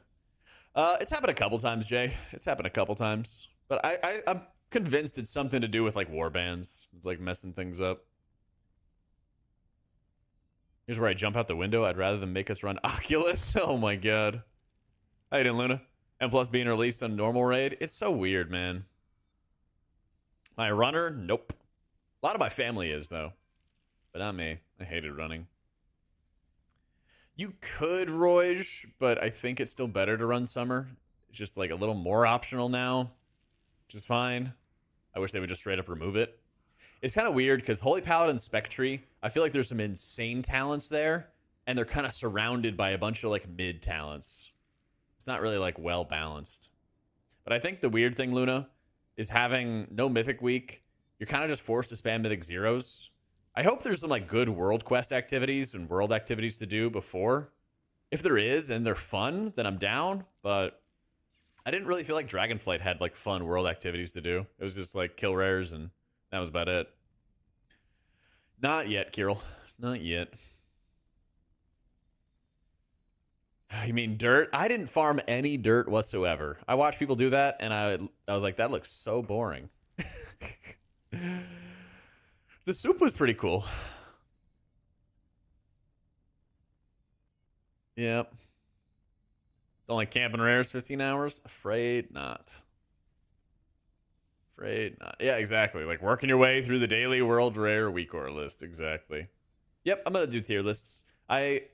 It's happened a couple times, Jay. It's happened a couple times. But I'm convinced it's something to do with, like, warbands. It's, like, messing things up. Here's where I jump out the window. I'd rather than make us run Oculus. Oh, my God. How you doing, Luna? M plus being released on normal raid. It's so weird, man. My runner? Nope. A lot of my family is, though. But not me. I hated running. You could Roige, but I think it's still better to run summer. It's just like a little more optional now, which is fine. I wish they would just straight up remove it. It's kind of weird because Holy Paladin Spectre, I feel like there's some insane talents there, and they're kind of surrounded by a bunch of like mid talents. It's not really like well balanced. But I think the weird thing, Luna, is having no Mythic week. You're kind of just forced to spam Mythic zeros. I hope there's some like good world quest activities and world activities to do before. If there is and they're fun, then I'm down. But I didn't really feel like Dragonflight had like fun world activities to do. It was just like kill rares and that was about it. Not yet, Kirill. Not yet. You mean dirt? I didn't farm any dirt whatsoever. I watched people do that and I was like, that looks so boring. The soup was pretty cool. Yep. Don't like camping rares 15 hours? Afraid not. Afraid not. Yeah, exactly. Like working your way through the daily world rare week or list. Exactly. Yep, I'm going to do tier lists. I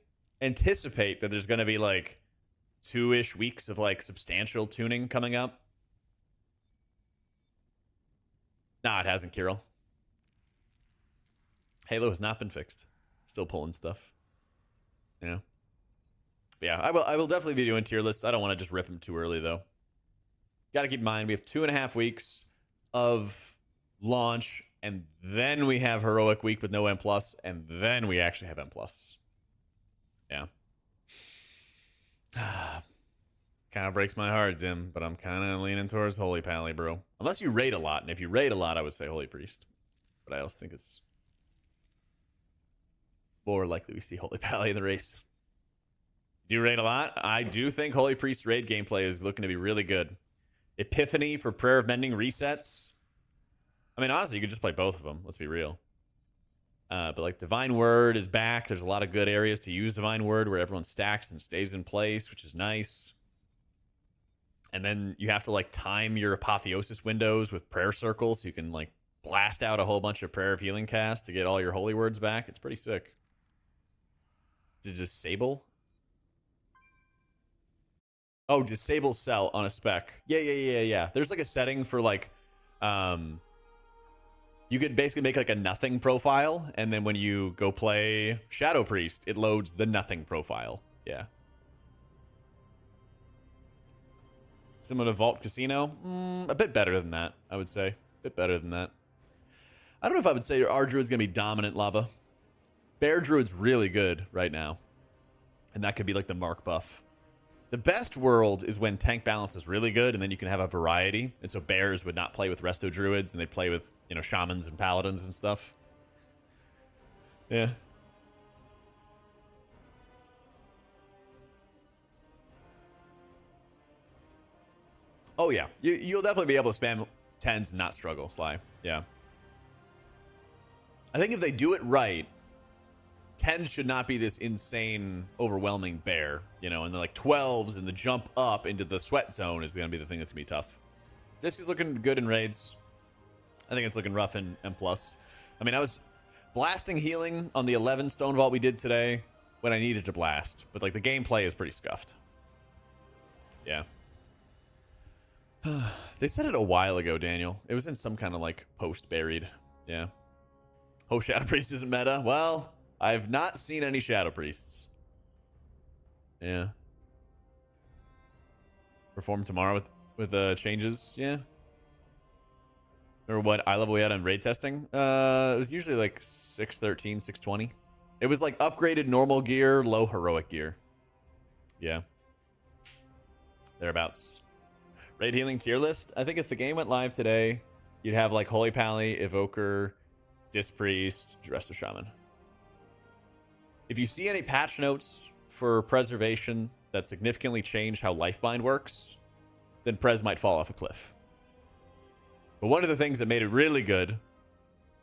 anticipate that there's going to be like 2-ish weeks of like substantial tuning coming up. Nah, it hasn't, Kirill. Halo has not been fixed. Still pulling stuff. You know? But yeah, I will definitely be doing tier lists. I don't want to just rip them too early, though. Got to keep in mind, we have 2.5 weeks of launch, and then we have Heroic Week with no M+, and then we actually have M+. Yeah. Kind of breaks my heart, Dim, but I'm kind of leaning towards Holy Pally, bro. Unless you raid a lot, and if you raid a lot, I would say Holy Priest. But I also think it's more likely we see Holy Pally in the race. Do raid a lot? I do think Holy Priest raid gameplay is looking to be really good. Epiphany for Prayer of Mending resets. I mean, honestly, you could just play both of them. Let's be real. But like Divine Word is back. There's a lot of good areas to use Divine Word where everyone stacks and stays in place, which is nice. And then you have to like time your apotheosis windows with prayer circles so you can like blast out a whole bunch of Prayer of Healing casts to get all your holy words back. It's pretty sick. To disable? Oh, disable cell on a spec. Yeah. There's like a setting for like, you could basically make like a nothing profile, and then when you go play Shadow Priest, it loads the nothing profile. Yeah. Similar to Vault Casino? A bit better than that, I would say. A bit better than that. I don't know if I would say our Druid's going to be dominant lava. Bear Druid's really good right now. And that could be like the Mark buff. The best world is when tank balance is really good, and then you can have a variety. And so bears would not play with Resto Druids, and they'd play with, you know, shamans and paladins and stuff. Yeah. Oh, yeah. You'll definitely be able to spam 10s and not struggle, Sly. Yeah. I think if they do it right, 10s should not be this insane, overwhelming bear, you know, and the like 12s and the jump up into the sweat zone is going to be the thing that's going to be tough. This is looking good in raids. I think it's looking rough in M+. I mean, I was blasting healing on the 11 stone vault we did today when I needed to blast, but like the gameplay is pretty scuffed. Yeah. They said it a while ago, Daniel. It was in some kind of like post buried. Yeah. Oh, Shadow Priest isn't meta. Well, I've not seen any Shadow Priests. Yeah. Perform tomorrow with changes. Yeah. Or what eye level we had on raid testing? It was usually like 613, 620. It was like upgraded normal gear, low heroic gear. Yeah. Thereabouts. Raid healing tier list. I think if the game went live today, you'd have like Holy Pally, Evoker, Disc Priest, Resto Shaman. If you see any patch notes for preservation that significantly change how Lifebind works, then Prez might fall off a cliff. But one of the things that made it really good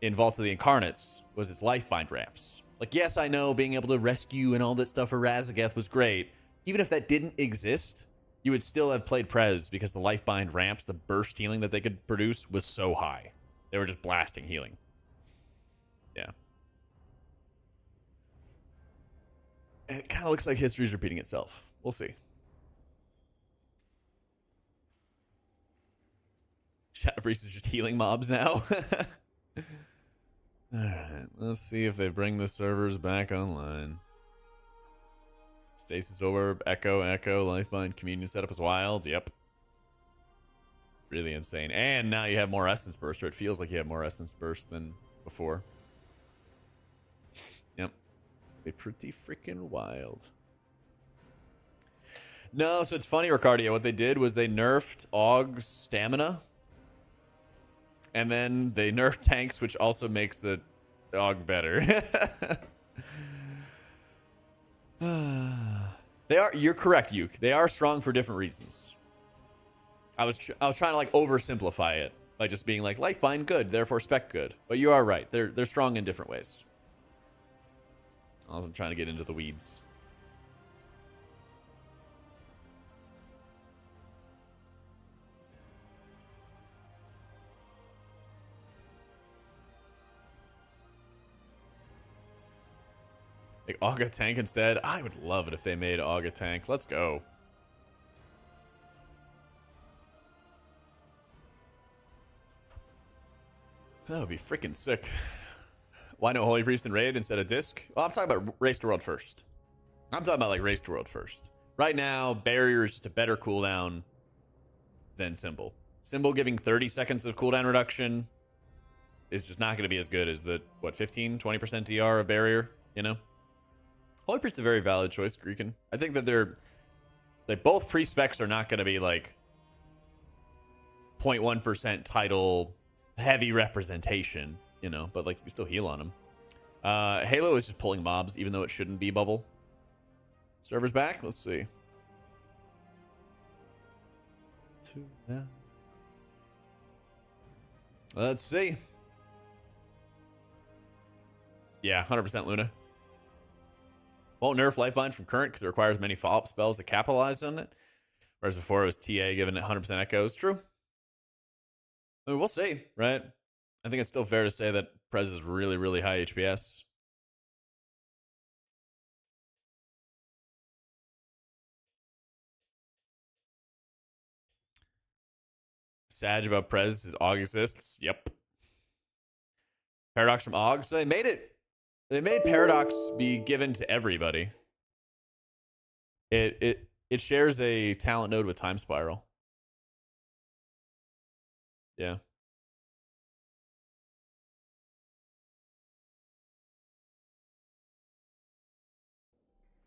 in Vault of the Incarnates was its Lifebind ramps. Like, yes, I know being able to rescue and all that stuff for Razageth was great. Even if that didn't exist, you would still have played Prez because the Lifebind ramps, the burst healing that they could produce was so high. They were just blasting healing. Yeah. And it kind of looks like history's repeating itself. We'll see. Shadow Priest is just healing mobs now. Alright, let's see if they bring the servers back online. Stasis Orb, Echo, Lifebind, Communion setup is wild. Yep. Really insane. And now you have more Essence Burst, or it feels like you have more Essence Burst than before. Yep. Be pretty freaking wild. No, so it's funny, Ricardio. What they did was they nerfed Aug's stamina. And then they nerfed tanks, which also makes the Aug better. You're correct, Yuke. They are strong for different reasons. I was trying to like oversimplify it by just being like Lifebind good, therefore spec good. But you are right. They're strong in different ways. I wasn't trying to get into the weeds. Like Auga tank instead. I would love it if they made Auga tank. Let's go. That would be freaking sick. Why no Holy Priest and Raid instead of Disc? Well, I'm talking about Race to World first. I'm talking about like Race to World first. Right now, Barrier is just a better cooldown than Symbol. Symbol giving 30 seconds of cooldown reduction is just not going to be as good as the, what, 15, 20% DR of Barrier, you know? Holy Priest's a very valid choice, Greekin. I think that they're both pre-specs are not going to be like 0.1% title heavy representation, you know, but like you can still heal on them. Halo is just pulling mobs, even though it shouldn't be bubble. Server's back. Let's see. Yeah. Let's see. Yeah, 100% Luna. Won't nerf Lifeline from current because it requires many follow-up spells to capitalize on it. Whereas before it was TA giving it 100% echoes. True. I mean, we'll see, right? I think it's still fair to say that Prez is really, really high HPS. Sag about Prez is AUG assists. Yep. Paradox from AUG. So they made it. They made Paradox be given to everybody. It shares a talent node with Time Spiral. Yeah.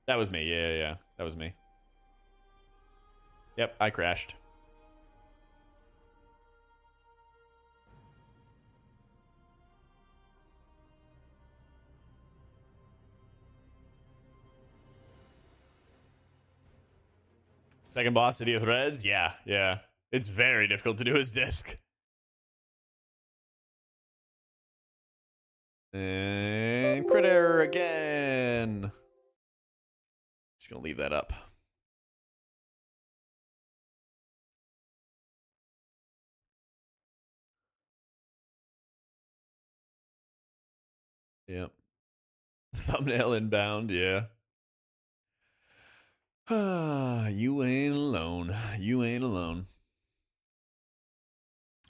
That was me. Yeah. That was me. Yep, I crashed. Second boss, City of Threads? Yeah. It's very difficult to do his disc. And critter again. Just gonna leave that up. Yep. Thumbnail inbound, yeah. You ain't alone. You ain't alone.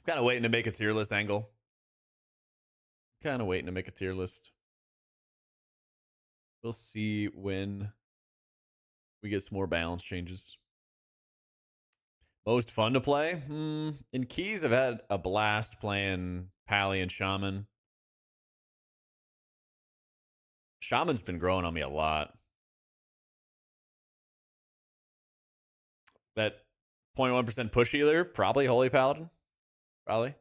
Kind of waiting to make a tier list angle. Kind of waiting to make a tier list. We'll see when we get some more balance changes. Most fun to play? In Keys, I've had a blast playing Pally and Shaman. Shaman's been growing on me a lot. That 0.1% push healer, probably Holy Paladin. Probably.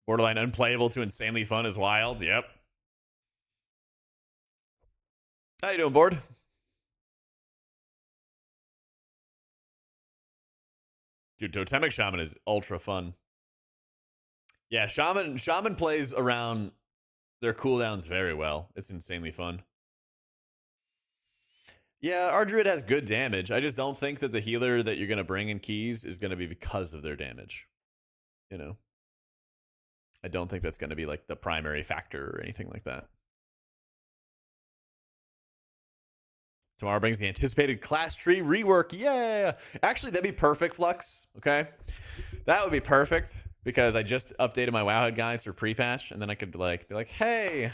Borderline unplayable to insanely fun is wild. Yep. How you doing, Board? Dude, Totemic Shaman is ultra fun. Yeah, Shaman plays around their cooldowns very well. It's insanely fun. Yeah, our Druid has good damage. I just don't think that the healer that you're going to bring in Keys is going to be because of their damage. You know? I don't think that's going to be like the primary factor or anything like that. Tomorrow brings the anticipated class tree rework. Yeah. Actually, that'd be perfect, Flux. Okay. That would be perfect because I just updated my Wowhead guides for pre-patch, and then I could like be like, hey,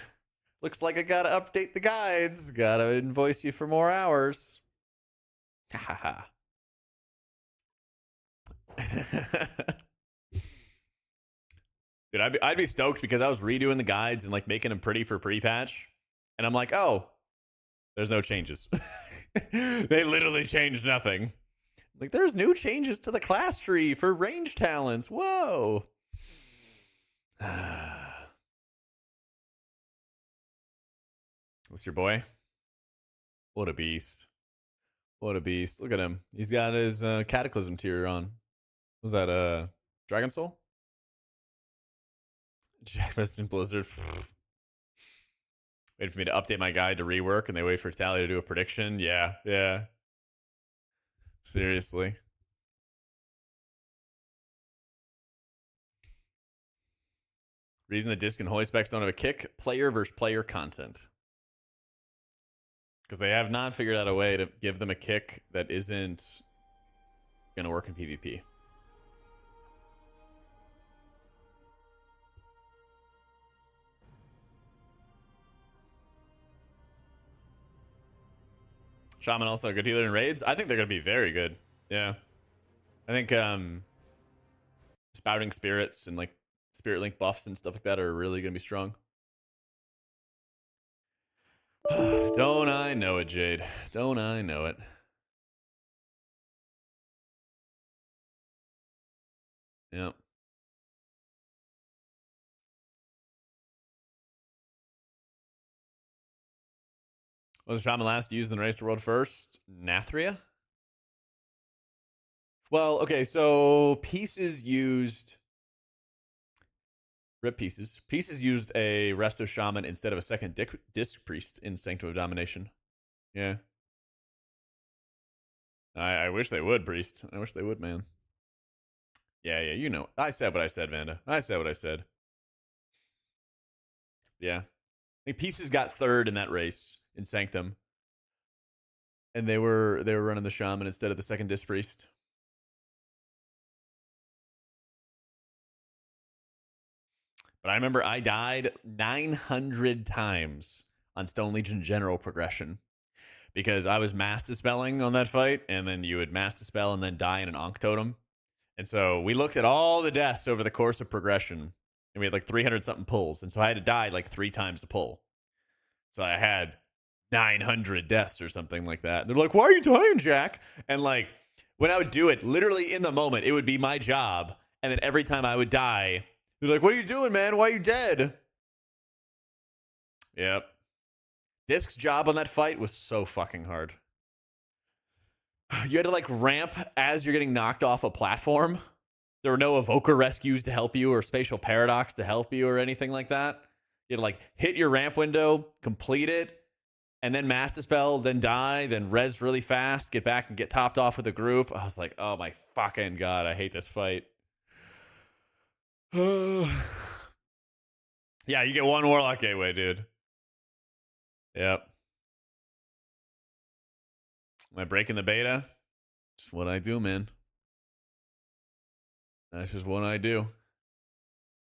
looks like I gotta update the guides. Gotta invoice you for more hours. Ha ha. Dude, I'd be stoked because I was redoing the guides and like making them pretty for pre-patch, and I'm like, oh, there's no changes. They literally changed nothing. Like, there's new changes to the class tree for range talents. Whoa. That's your boy. What a beast. What a beast. Look at him. He's got his Cataclysm tier on. Was that Dragon Soul? Jack Best in Blizzard. Waited for me to update my guide to rework, and they wait for Tally to do a prediction. Yeah. Seriously. Reason the disc and holy specs don't have a kick: player versus player content. Because they have not figured out a way to give them a kick that isn't going to work in PvP. Shaman also a good healer in raids. I think they're going to be very good. Yeah. I think spouting spirits and like spirit link buffs and stuff like that are really going to be strong. Don't I know it, Jade? Don't I know it? Yep. Was the shaman last used in the race to world first? Nathria? Well, okay, so Pieces used Rip Pieces. Pieces used a Resto Shaman instead of a second Disc Priest in Sanctum of Domination. Yeah. I wish they would, Priest. I wish they would, man. Yeah, you know. I said what I said, Vanda. I said what I said. Yeah. I think Pieces got third in that race in Sanctum. And they were running the Shaman instead of the second Disc Priest. But I remember I died 900 times on Stone Legion General progression because I was Mass Dispelling on that fight, and then you would Mass Dispel and then die in an Ankh Totem. And so we looked at all the deaths over the course of progression, and we had like 300 something pulls. And so I had to die like 3 times the pull. So I had 900 deaths or something like that. And they're like, why are you dying, Jack? And like, when I would do it, literally in the moment, it would be my job. And then every time I would die, they're like, what are you doing, man? Why are you dead? Yep. Disc's job on that fight was so fucking hard. You had to like ramp as you're getting knocked off a platform. There were no evoker rescues to help you or spatial paradox to help you or anything like that. You had to like hit your ramp window, complete it, and then Mass Dispel, then die, then res really fast, get back and get topped off with a group. I was like, oh my fucking god, I hate this fight. Yeah, you get one Warlock Gateway, dude. Yep. Am I breaking the beta? Just what I do, man. That's just what I do.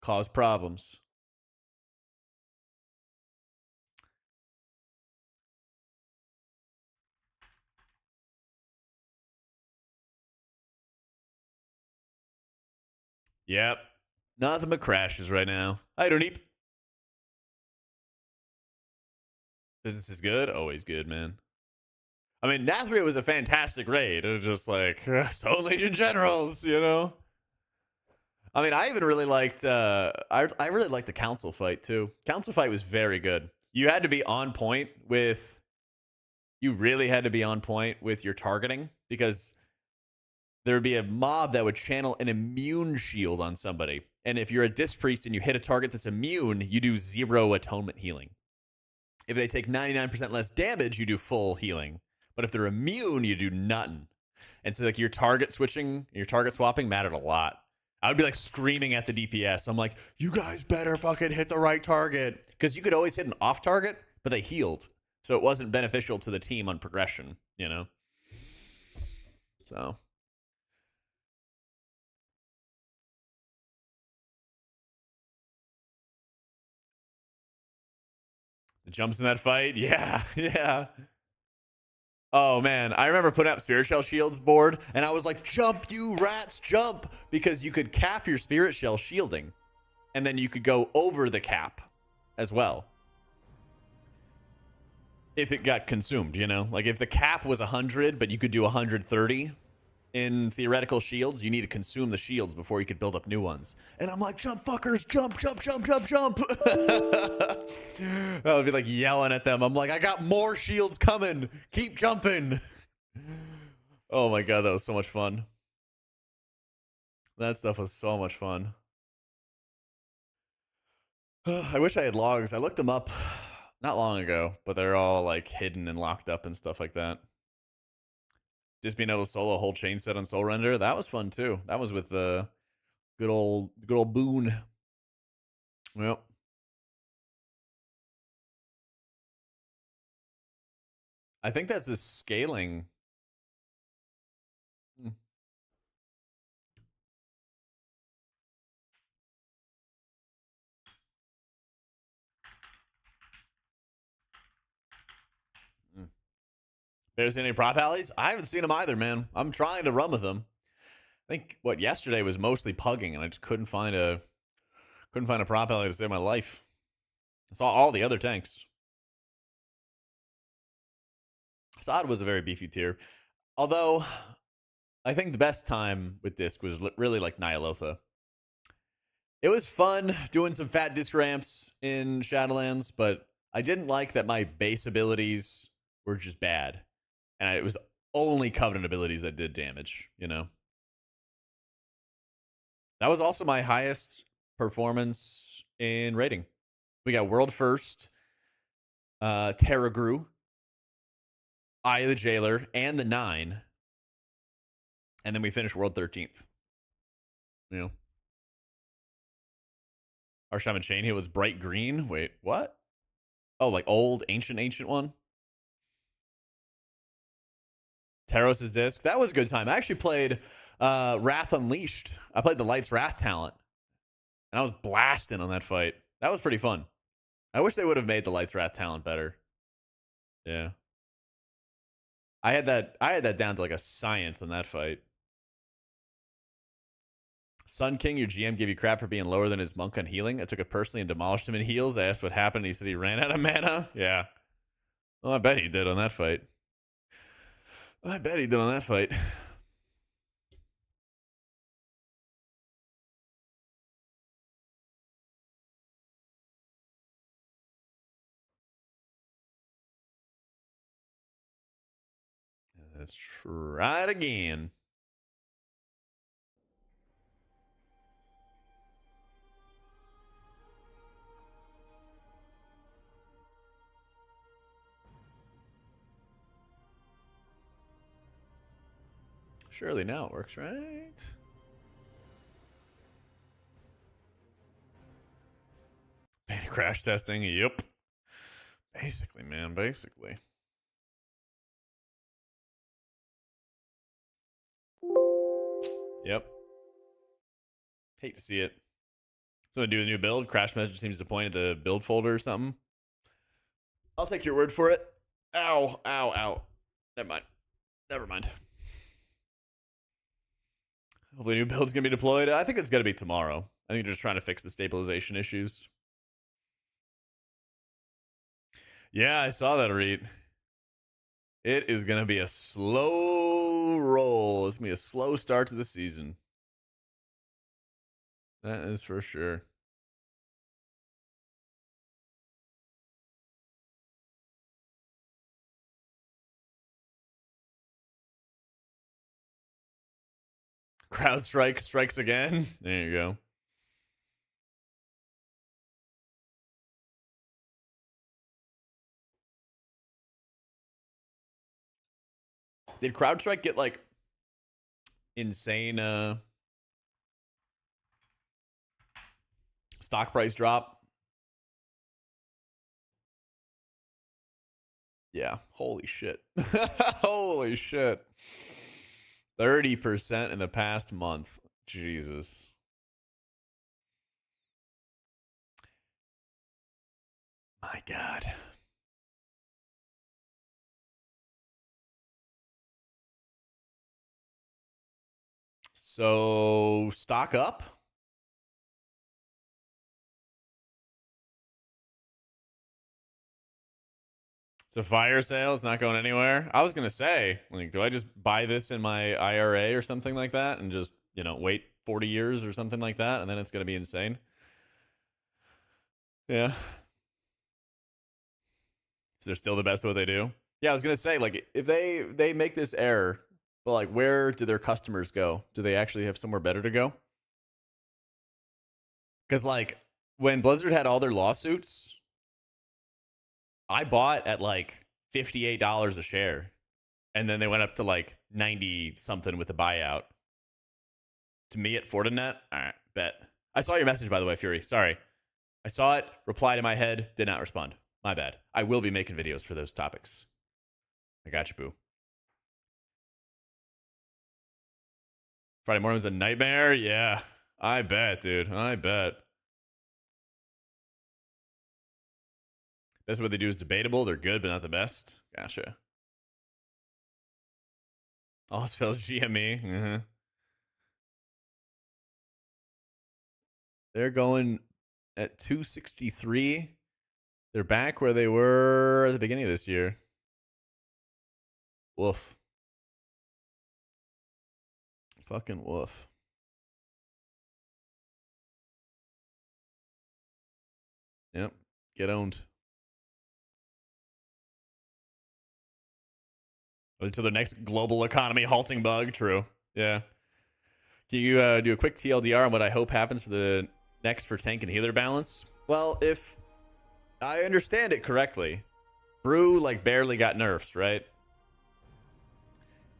Cause problems. Yep. Nothing but crashes right now. I don't need. Business is good. Always good, man. I mean, Nathria was a fantastic raid. It was just like Stone Legion Generals, you know. I mean, I even really liked. I really liked the council fight too. Council fight was very good. You had to be on point with. You really had to be on point with your targeting because there would be a mob that would channel an immune shield on somebody, and if you're a Disc Priest and you hit a target that's immune, you do 0 atonement healing. If they take 99% less damage, you do full healing. But if they're immune, you do nothing. And so like your target switching, your target swapping mattered a lot. I would be like screaming at the DPS. I'm like, you guys better fucking hit the right target. Because you could always hit an off target, but they healed. So it wasn't beneficial to the team on progression, you know? So. The jumps in that fight? Yeah, yeah. Oh man, I remember putting up Spirit Shell Shields board, and I was like, jump, you rats, jump! Because you could cap your Spirit Shell shielding, and then you could go over the cap as well. If it got consumed, you know? Like if the cap was 100, but you could do 130 in theoretical shields, you need to consume the shields before you could build up new ones. And I'm like, jump, fuckers, jump, jump, jump, jump, jump. I would be like yelling at them. I'm like, I got more shields coming. Keep jumping. Oh my god, that was so much fun. That stuff was so much fun. I wish I had logs. I looked them up not long ago, but they're all like hidden and locked up and stuff like that. Just being able to solo a whole chain set on Soul Render, that was fun too. That was with the good old Boone. Well, I think that's the scaling. There's any prop alleys? I haven't seen them either, man. I'm trying to run with them. I think what yesterday was mostly pugging, and I just couldn't find a prop alley to save my life. I saw all the other tanks. Assad was a very beefy tier, although I think the best time with Disc was really like Nyalotha. It was fun doing some fat disc ramps in Shadowlands, but I didn't like that my base abilities were just bad. And it was only Covenant abilities that did damage, you know? That was also my highest performance in rating. We got World First, Terra Grew, Eye of the Jailer, and the 9. And then we finished World 13th. You know? Our Shaman Chain Heal was bright green. Wait, what? Oh, like old, ancient one? Taros' Disc. That was a good time. I actually played Wrath Unleashed. I played the Light's Wrath talent. And I was blasting on that fight. That was pretty fun. I wish they would have made the Light's Wrath talent better. Yeah. I had that down to like a science in that fight. Sun King, your GM gave you crap for being lower than his monk on healing. I took it personally and demolished him in heals. I asked what happened. He said he ran out of mana. Yeah. Well, I bet he did on that fight. I bet he did on that fight. Let's try it again. Surely now it works, right? Beta crash testing. Yep. Basically, man. Basically. Yep. Hate to see it. Someone do a new build. Crash message seems to point at the build folder or something. I'll take your word for it. Ow, ow, ow. Never mind. Never mind. Hopefully, new build's gonna be deployed. I think it's gonna be tomorrow. I think they're just trying to fix the stabilization issues. Yeah, I saw that, Reed. It is gonna be a slow roll. It's gonna be a slow start to the season. That is for sure. CrowdStrike strikes again. There you go. Did CrowdStrike get like insane stock price drop? Yeah. Holy shit. Holy shit. 30% in the past month. Jesus. My God. So, stock up? It's a fire sale. It's not going anywhere. I was going to say, like, do I just buy this in my IRA or something like that and just, wait 40 years or something like that, and then it's going to be insane? Yeah. So they're still the best at what they do. Yeah, I was gonna say, like, if they make this error, but like, where do their customers go? Do they actually have somewhere better to go? Because like, when Blizzard had all their lawsuits, I bought at like $58 a share, and then they went up to like 90 something with the buyout. To me at Fortinet, all right, bet. I saw your message, by the way, Fury. Sorry, I saw it. Replied in my head, did not respond. My bad. I will be making videos for those topics. I got you, boo. Friday morning was a nightmare. Yeah, I bet, dude. I bet. That's what they do is debatable. They're good, but not the best. Gotcha. Allsfell's GME. Mm-hmm. They're going at 263. They're back where they were at the beginning of this year. Woof. Fucking woof. Get owned. Until the next global economy halting bug. True. Yeah. Can you do a quick TLDR on what I hope happens for the next for tank and healer balance? Well, if I understand it correctly, Brew like barely got nerfs, right?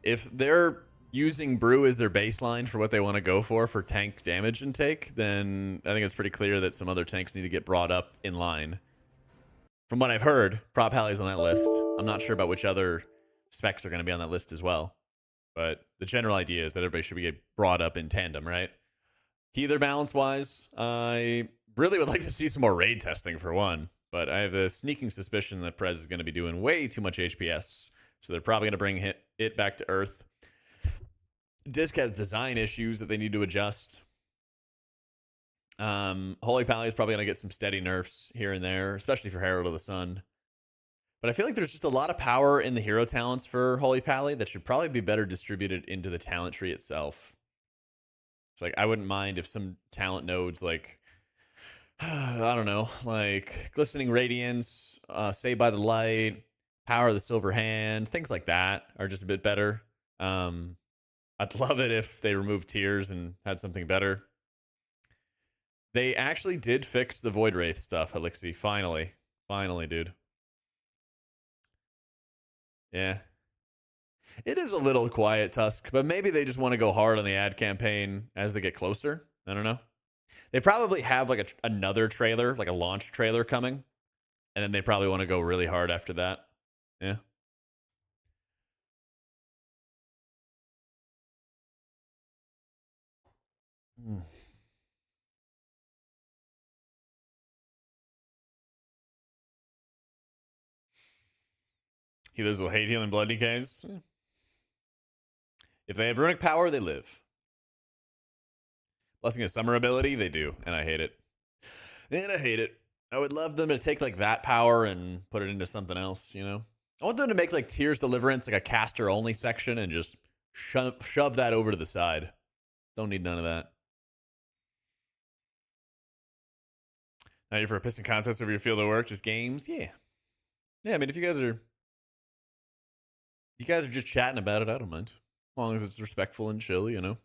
If they're using Brew as their baseline for what they want to go for tank damage intake, then I think it's pretty clear that some other tanks need to get brought up in line. From what I've heard, Prop Hallie's on that list. I'm not sure about which other specs are going to be on that list as well. But the general idea is that everybody should be brought up in tandem, right? Healer balance-wise, I really would like to see some more raid testing for one. But I have a sneaking suspicion that Prez is going to be doing way too much HPS. So they're probably going to bring it back to Earth. Disc has design issues that they need to adjust. Holy Pally is probably going to get some steady nerfs here and there, especially for Herald of the Sun. But I feel like there's just a lot of power in the hero talents for Holy Pally that should probably be better distributed into the talent tree itself. It's like, I wouldn't mind if some talent nodes like, I don't know, like Glistening Radiance, Saved by the Light, Power of the Silver Hand, things like that are just a bit better. I'd love it if they removed tiers and had something better. They actually did fix the Void Wraith stuff, Elixir. Finally. Finally, dude. Yeah. It is a little quiet, Tusk, but maybe they just want to go hard on the ad campaign as they get closer. I don't know. They probably have like another trailer, like a launch trailer coming, and then they probably want to go really hard after that. Yeah. Healers will hate healing blood decays. If they have runic power, they live. Blessing of Summer ability, they do, and I hate it. And I hate it. I would love them to take like that power and put it into something else, you know? I want them to make like Tears Deliverance like a caster only section and just shove that over to the side. Don't need none of that. Now you're for a piston contest over your field of work, just games? Yeah. Yeah, I mean if you guys are just chatting about it, I don't mind. As long as it's respectful and chill, you know.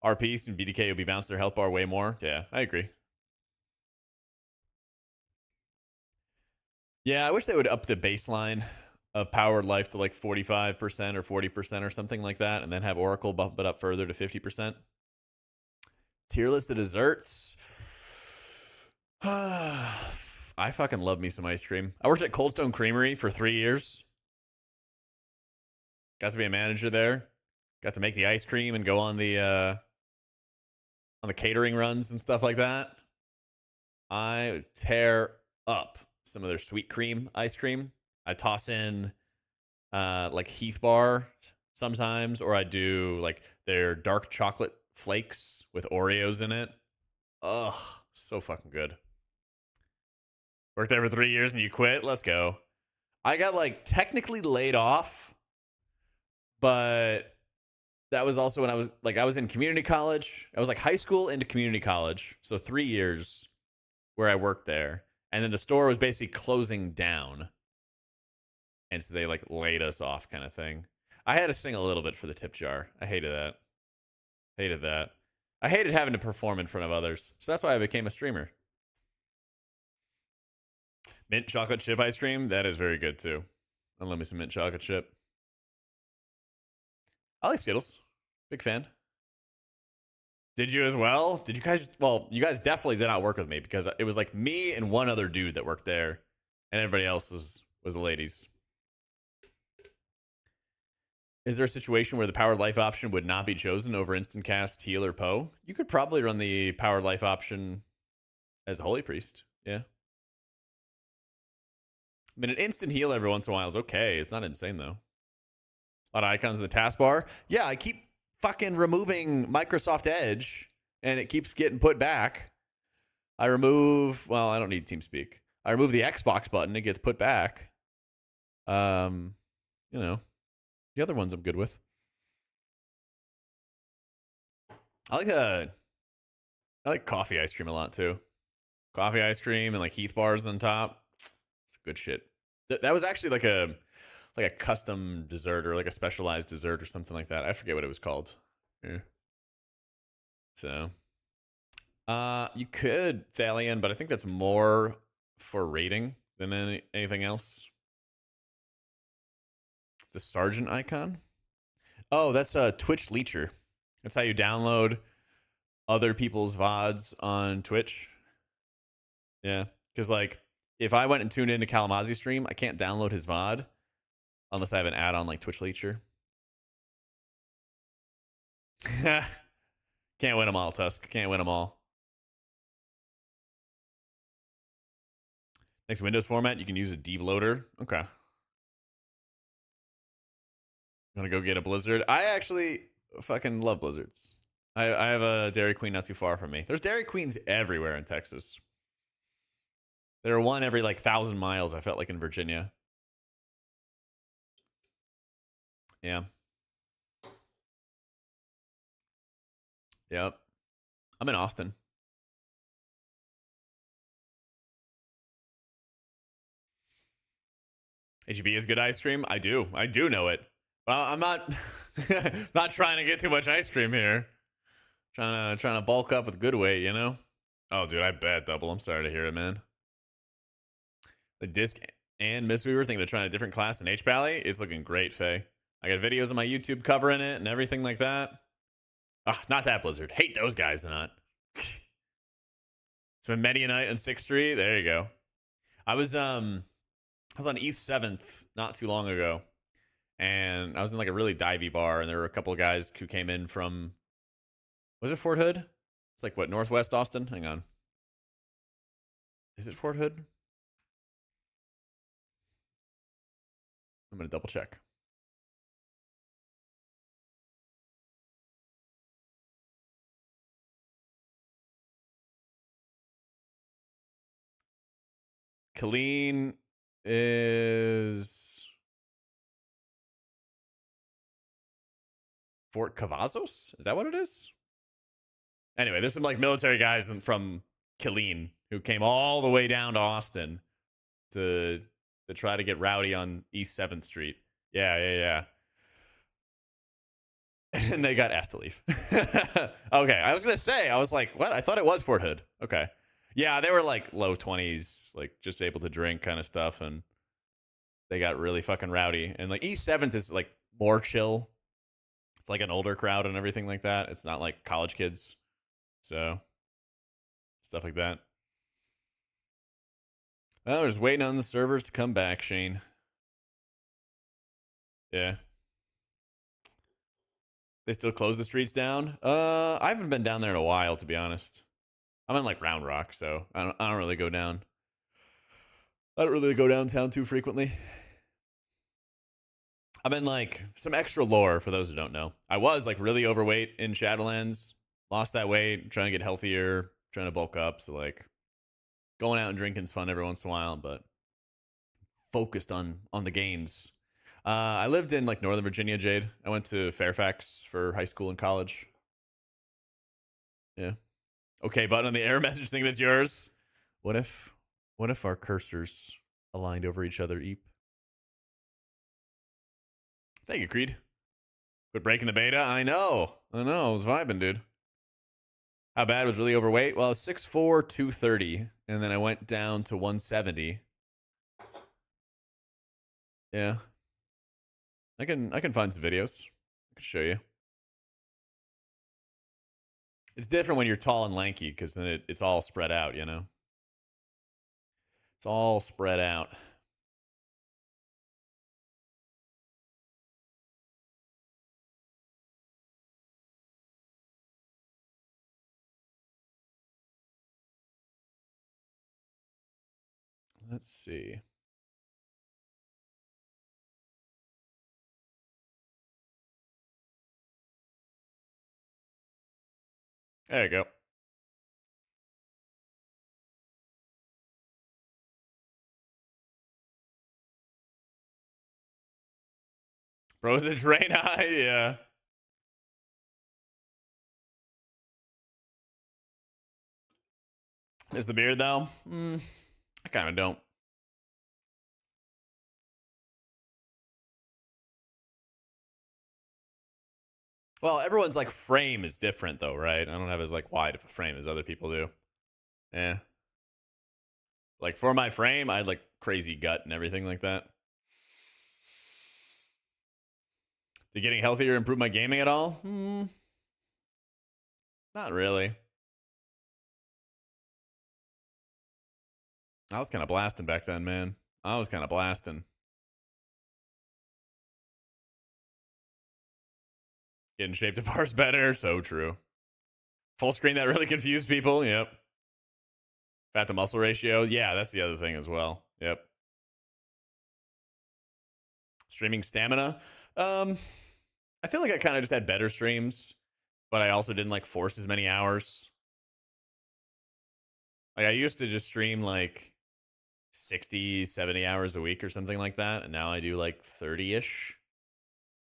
RP and BDK will be bouncing their health bar way more. Yeah, I agree. Yeah, I wish they would up the baseline of powered life to like 45% or 40% or something like that, and then have Oracle bump it up further to 50%. Tier list of desserts. I fucking love me some ice cream. I worked at Cold Stone Creamery for 3 years. Got to be a manager there. Got to make the ice cream and go on the catering runs and stuff like that. I tear up some of their sweet cream ice cream. I toss in like Heath Bar sometimes, or I do like their dark chocolate flakes with Oreos in it. Ugh, so fucking good. Worked there for 3 years and you quit? Let's go. I got like technically laid off, but that was also when I was in community college. I was like high school into community college. So 3 years where I worked there. And then the store was basically closing down. And so they like laid us off kind of thing. I had to sing a little bit for the tip jar. I hated that. Hated that. I hated having to perform in front of others. So that's why I became a streamer. Mint chocolate chip ice cream. That is very good too. I love me some mint chocolate chip. I like Skittles. Big fan. Did you as well? Did you guys? Well, you guys definitely did not work with me because it was like me and one other dude that worked there, and everybody else was the ladies. Is there a situation where the powered life option would not be chosen over instant cast, heal, or Poe? You could probably run the powered life option as a holy priest. Yeah. I mean, an instant heal every once in a while is okay. It's not insane though. A lot of icons in the taskbar. Yeah, I keep fucking removing Microsoft Edge and it keeps getting put back. I remove, well, I don't need TeamSpeak. I remove the Xbox button, it gets put back. You know, the other ones I'm good with. I like coffee ice cream a lot too. Coffee ice cream and like Heath bars on top. It's good shit. That was actually like a custom dessert or like a specialized dessert or something like that. I forget what it was called. Yeah. So, you could Thalian, but I think that's more for rating than anything else. The Sergeant icon. Oh, that's a Twitch Leecher. That's how you download other people's VODs on Twitch. Yeah, because like if I went and tuned into Kalamazi's stream, I can't download his VOD unless I have an add-on like Twitch Leecher. Can't win them all, Tusk. Can't win them all. Next Windows format, you can use a debloater. Okay. Gonna go get a Blizzard. I actually fucking love Blizzards. I have a Dairy Queen not too far from me. There's Dairy Queens everywhere in Texas. There are one every like 1,000 miles, I felt like, in Virginia. Yeah. Yep. I'm in Austin. HEB is good ice cream. I do know it. But I'm not not trying to get too much ice cream here. Trying to bulk up with good weight, you know? Oh, dude, I bet double. I'm sorry to hear it, man. The disc and Miss Weaver think they're trying a different class in H Pally. It's looking great, Faye. I got videos on my YouTube covering it and everything like that. Ah, not that Blizzard. Hate those guys, not. So Medi Night and 6th Street. There you go. I was on East 7th not too long ago, and I was in like a really divey bar, and there were a couple of guys who came in from, was it Fort Hood? It's like what, Northwest Austin? Hang on. Is it Fort Hood? I'm gonna double check. Killeen is Fort Cavazos? Is that what it is? Anyway, there's some like military guys from Killeen who came all the way down to Austin to try to get rowdy on East 7th Street. Yeah. And they got asked to leave. Okay, I was gonna say, I was like, what? I thought it was Fort Hood. Okay. Yeah, they were like low 20s, like just able to drink kind of stuff, and they got really fucking rowdy. And like East 7th is like more chill. It's like an older crowd and everything like that. It's not like college kids. So stuff like that. Oh, we're just waiting on the servers to come back, Shane. Yeah. They still close the streets down? I haven't been down there in a while, to be honest. I'm in like Round Rock, so I don't really go down. I don't really go downtown too frequently. I'm in like some extra lore for those who don't know. I was like really overweight in Shadowlands, lost that weight, trying to get healthier, trying to bulk up. So like going out and drinking's fun every once in a while, but focused on the gains. I lived in like Northern Virginia, Jade. I went to Fairfax for high school and college. Yeah. Okay, button on the error message thinking it's yours. What if our cursors aligned over each other, Eep? Thank you, Creed. Quit breaking the beta. I know. I was vibing, dude. How bad was really overweight? Well, I was 6'4", 230, and then I went down to 170. Yeah. I can find some videos. I can show you. It's different when you're tall and lanky because then it's all spread out, you know? It's all spread out. Let's see. There you go. Bros and Drain Eye, yeah. Is the beard though? I kind of don't. Well, everyone's like frame is different though, right? I don't have as like wide of a frame as other people do. Yeah. Like for my frame, I had like crazy gut and everything like that. Did getting healthier improve my gaming at all? Not really. I was kind of blasting back then, man. I was kind of blasting. Getting shape to parse better. So true. Full screen, that really confused people. Yep. Fat to muscle ratio. Yeah, that's the other thing as well. Yep. Streaming stamina. I feel like I kind of just had better streams, but I also didn't like force as many hours. Like I used to just stream like 60, 70 hours a week or something like that. And now I do like 30-ish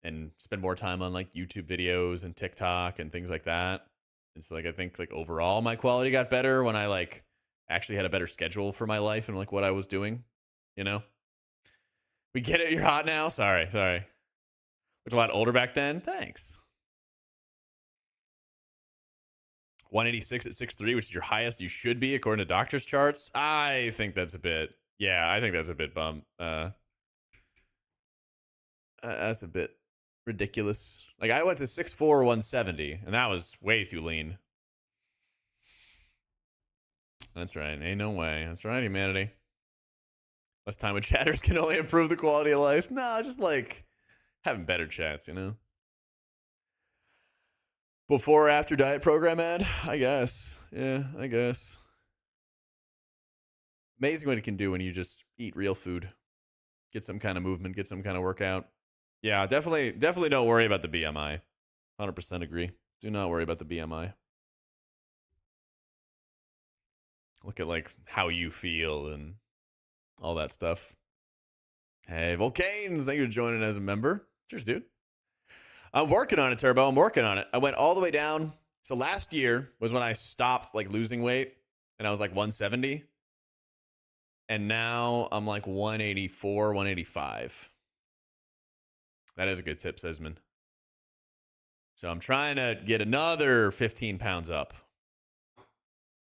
and spend more time on like YouTube videos and TikTok and things like that. And so like I think like overall my quality got better when I like actually had a better schedule for my life and like what I was doing, you know? We get it, you're hot now? Sorry. Looked a lot older back then. Thanks. 186 at 6'3", which is your highest you should be according to doctor's charts. I think that's a bit bum. That's a bit ridiculous. Like I went to 6'4", 170, and that was way too lean. That's right. Ain't no way. That's right, humanity. Less time with chatters can only improve the quality of life. Nah, just like having better chats, you know? Before or after diet program ad? I guess. Yeah, I guess. Amazing what it can do when you just eat real food. Get some kind of movement, get some kind of workout. Yeah, definitely don't worry about the BMI. 100% agree. Do not worry about the BMI. Look at like how you feel and all that stuff. Hey, Volcane, thank you for joining as a member. Cheers, dude. I'm working on it, Turbo. I'm working on it. I went all the way down. So last year was when I stopped like losing weight and I was like 170. And now I'm like 184, 185. That is a good tip, Sesman. So I'm trying to get another 15 pounds up.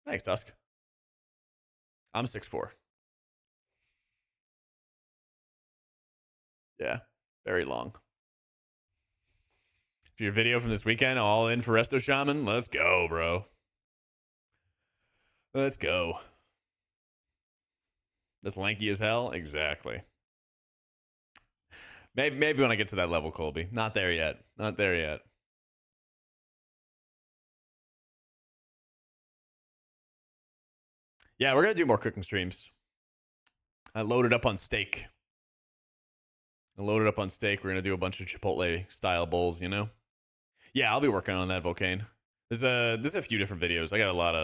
Thanks, Tusk. I'm 6'4". Yeah, very long. For your video from this weekend, all in for Resto Shaman? Let's go, bro. Let's go. That's lanky as hell? Exactly. Maybe when I get to that level, Colby. Not there yet. Not there yet. Yeah, we're going to do more cooking streams. I loaded up on steak. We're going to do a bunch of Chipotle style bowls, you know? Yeah, I'll be working on that, Volcane. There's a few different videos. I got a lot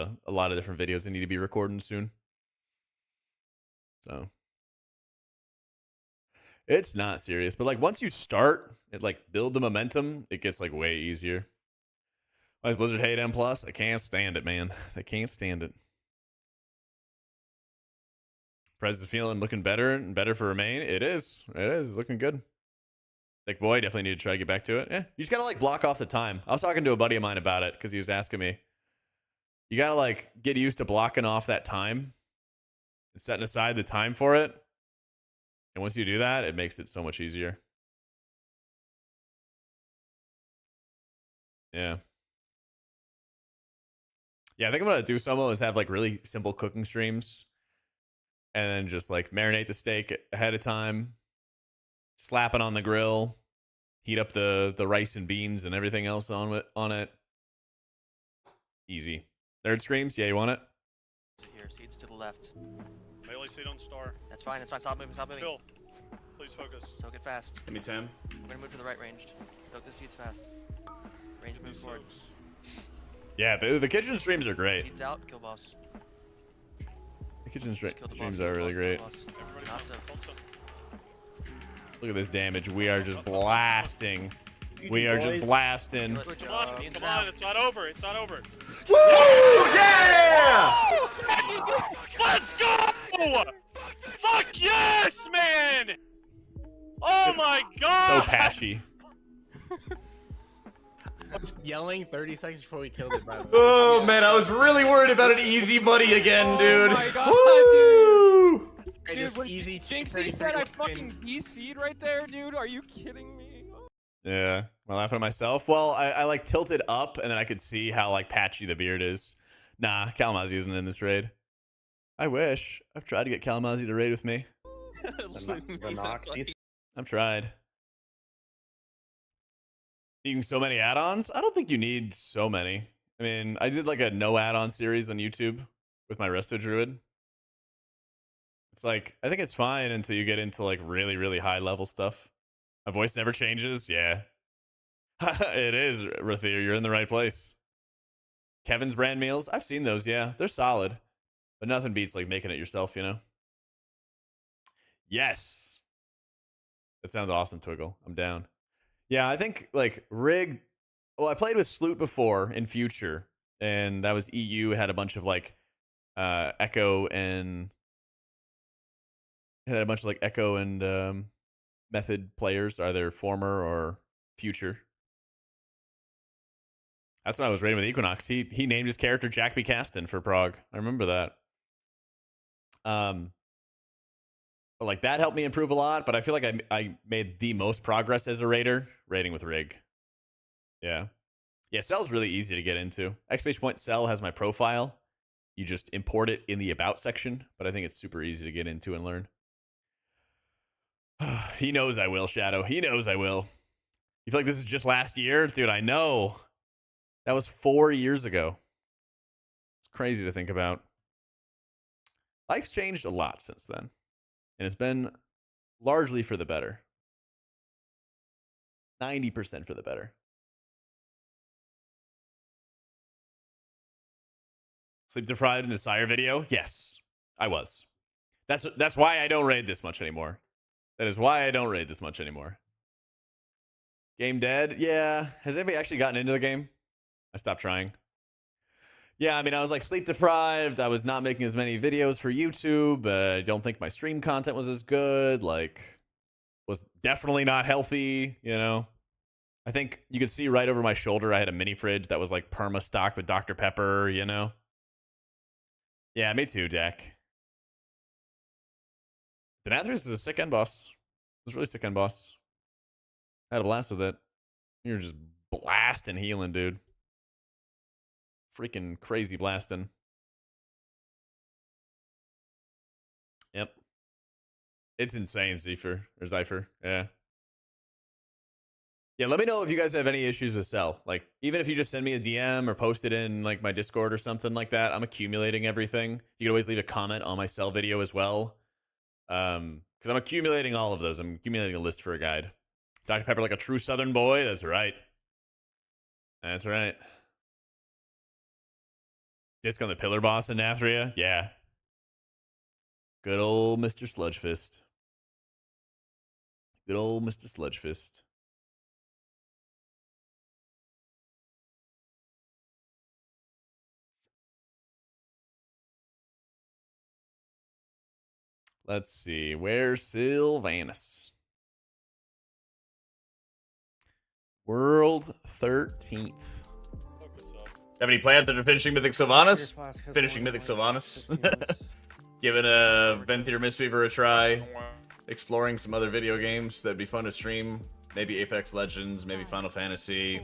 of different videos I need to be recording soon. So it's not serious, but like once you start, it like build the momentum, it gets like way easier. Why does Blizzard hate M+? I can't stand it, man. I can't stand it. Prez is feeling looking better and better for Remain. It is looking good. Thick boy, definitely need to try to get back to it. Yeah, you just gotta like block off the time. I was talking to a buddy of mine about it because he was asking me. You gotta like get used to blocking off that time and setting aside the time for it. And once you do that, it makes it so much easier. Yeah. Yeah, I think I'm gonna do some is have like really simple cooking streams. And then just like marinate the steak ahead of time. Slap it on the grill. Heat up the rice and beans and everything else on it. Easy. Third screams? Yeah, you want it? Here, seeds to the left. Melee seed on star. That's fine, stop moving, Phil, please focus. Soak it fast. Give me 10. We're gonna move to the right ranged. Soak the seeds fast. Range move forward. Yeah, the kitchen streams are great. Seeds out, kill boss. The kitchen streams Kill are the really boss, great. kill the boss. Everybody Not move. so. Constant. Look at this damage. We are just blasting. We are just blasting. Good Come on, job. come on, it's not over. Woo! Yeah! Let's go! Fuck yes, man! Oh my god! So patchy. I was yelling 30 seconds before we killed it, by the way. Oh man, I was really worried about an easy buddy again, dude. Oh my god, Woo! Hey, dude! this When easy Jinxie said I fucking DC'd right there, dude. Are you kidding me? Yeah, am I laughing at myself? Well, I like tilted up, and then I could see how like patchy the beard is. Nah, Kalamazoo isn't in this raid. I wish. I've tried to get Kalamazoo to raid with me. The knock. I've tried. Needing so many add-ons? I don't think you need so many. I mean, I did like a no add-on series on YouTube with my Resto Druid. It's like, I think it's fine until you get into like really, really high level stuff. My voice never changes. Yeah. It is, Rathier. You're in the right place. Kevin's brand meals. I've seen those. Yeah. They're solid. But nothing beats like making it yourself, you know? Yes. That sounds awesome, Twiggle. I'm down. Yeah, I think like Rig. Well, I played with Sloot before in Future, and that was EU. It had a bunch of like Echo and it had a bunch of like Echo and Method players, either former or future. That's when I was raiding with Equinox. He named his character Jack B. Caston for Prague. I remember that. But like that helped me improve a lot. But I feel like I made the most progress as a raider raiding with Rig. Yeah. Yeah, Cell's really easy to get into. Exclamation point Cell has my profile. You just import it in the About section, but I think it's super easy to get into and learn. He knows I will, Shadow. He knows I will. You feel like this is just last year? Dude, I know. That was 4 years ago. It's crazy to think about. Life's changed a lot since then, and it's been largely for the better. 90% for the better. Sleep deprived in the Sire video? Yes, I was. That's why I don't raid this much anymore. That is why I don't raid this much anymore. Game dead? Yeah. Has anybody actually gotten into the game? I stopped trying. Yeah, I mean, I was like sleep deprived. I was not making as many videos for YouTube. I don't think my stream content was as good. Like, was definitely not healthy, you know? I think you could see right over my shoulder, I had a mini fridge that was like perma stocked with Dr. Pepper, you know? Yeah, me too, Dak. Denathrius is a sick end boss. It was a really sick end boss. I had a blast with it. You're just blasting healing, dude. Freaking crazy blasting. Yep. It's insane, Zephyr. Or Zypher. Yeah. Yeah, let me know if you guys have any issues with Cell. Like, even if you just send me a DM or post it in like my Discord or something like that, I'm accumulating everything. You can always leave a comment on my Cell video as well. Because I'm accumulating all of those. I'm accumulating a list for a guide. Dr. Pepper like a true Southern boy? That's right. That's right. Disc on the pillar boss in Nathria? Yeah. Good old Mr. Sludgefist. Good old Mr. Sludgefist. Let's see. Where's Sylvanus? World 13th. Focus up. Have any plans after finishing Mythic Sylvanas? Finishing Mythic Sylvanas. Giving a Venthyr Mistweaver a try. Exploring some other video games that'd be fun to stream. Maybe Apex Legends, maybe Final Fantasy.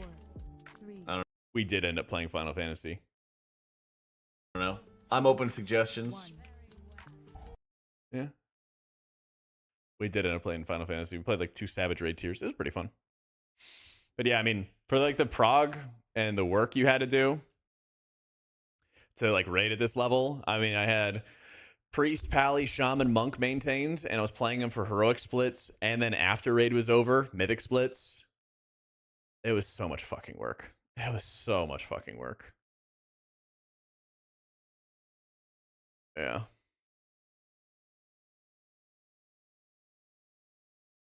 I don't know. We did end up playing Final Fantasy. I don't know. I'm open to suggestions. Yeah. We did end up playing Final Fantasy. We played like 2 Savage Raid tiers. It was pretty fun. But yeah, I mean, for like the prog and the work you had to do to like raid at this level, I mean, I had Priest, Pally, Shaman, Monk maintained, and I was playing them for heroic splits, and then after raid was over, mythic splits. It was so much fucking work. It was so much fucking work. Yeah.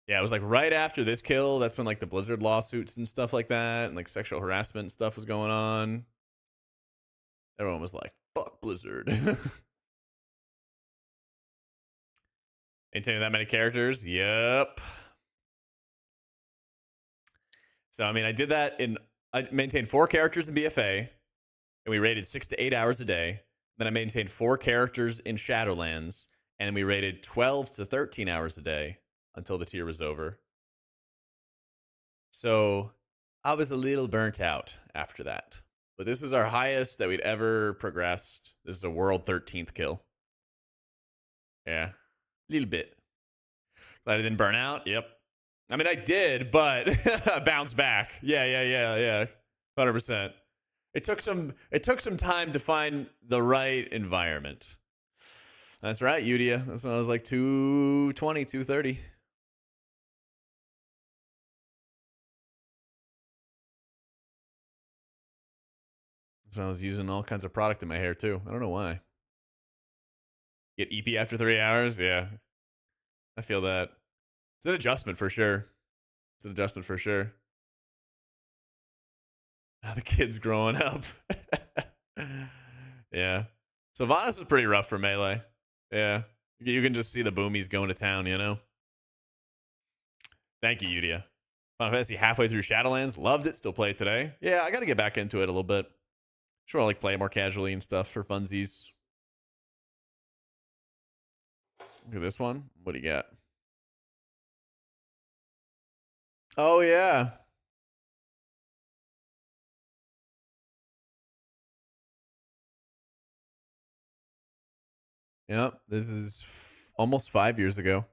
Yeah, it was like right after this kill. That's when like the Blizzard lawsuits and stuff like that, and like sexual harassment and stuff was going on. Everyone was like, fuck Blizzard. Maintaining that many characters? Yep. So, I mean, I did that I maintained 4 characters in BFA, and we raided 6 to 8 hours a day. Then I maintained 4 characters in Shadowlands, and we raided 12 to 13 hours a day until the tier was over. So I was a little burnt out after that. But this is our highest that we'd ever progressed. This is a world 13th kill. Yeah, a little bit. Glad I didn't burn out. Yep. I mean, I did, but I bounced back. Yeah. 100%. It took some time to find the right environment. That's right, Udia. That's when I was like 220, 230. That's when I was using all kinds of product in my hair too. I don't know why. Get EP after 3 hours? Yeah. I feel that. It's an adjustment for sure. The kid's growing up. Yeah. Sylvanas is pretty rough for melee. Yeah. You can just see the boomies going to town, you know? Thank you, Udia. Final Fantasy halfway through Shadowlands. Loved it. Still play it today. Yeah, I got to get back into it a little bit. Sure, I like play more casually and stuff for funsies. Look at this one. What do you got? Oh, yeah. Yep, this is almost 5 years ago.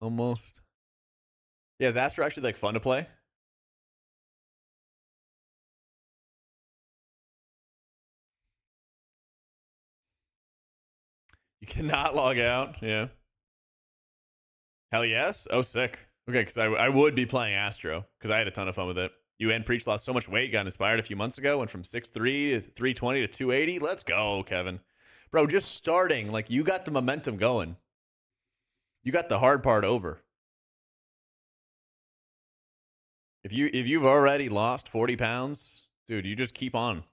Almost. Yeah, is Astro actually like fun to play? You cannot log out. Yeah. Hell yes. Oh, sick. Okay, because I would be playing Astro because I had a ton of fun with it. You and Preach lost so much weight, got inspired a few months ago, went from 6'3 to 320 to 280. Let's go, Kevin. Bro, just starting, like, you got the momentum going. You got the hard part over. If you've already lost 40 pounds, dude, you just keep on.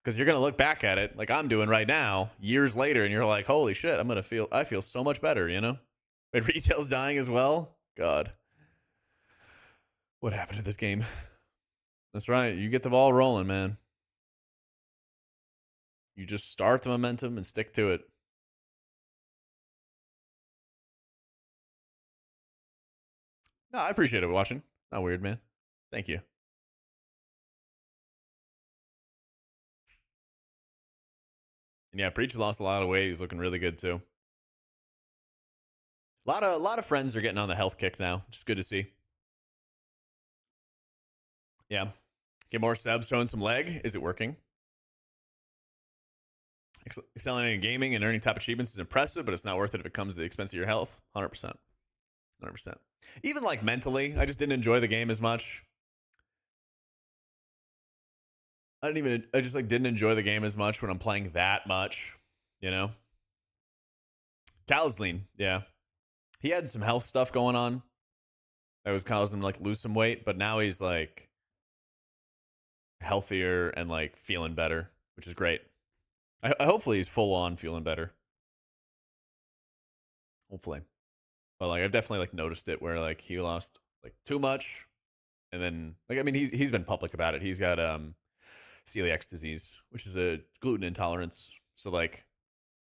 Because you're going to look back at it, like I'm doing right now, years later, and you're like, holy shit, I feel so much better, you know? But retail's dying as well? God. What happened to this game? That's right, you get the ball rolling, man. You just start the momentum and stick to it. No, I appreciate it watching. Not weird, man. Thank you. And yeah, Preach lost a lot of weight. He's looking really good too. A lot of friends are getting on the health kick now, which is good to see. Yeah. Get more subs, showing some leg. Is it working? Excelling in gaming and earning top achievements is impressive, but it's not worth it if it comes at the expense of your health. 100%. 100%. Even like mentally, I just didn't enjoy the game as much. I just like didn't enjoy the game as much when I'm playing that much, you know? Calzlean, yeah. He had some health stuff going on that was causing him to like lose some weight, but now he's like healthier and like feeling better, which is great. I hopefully he's full on feeling better. Hopefully. But like I've definitely like noticed it where like he lost like too much, and then like I mean he's been public about it. He's got celiac disease, which is a gluten intolerance. So like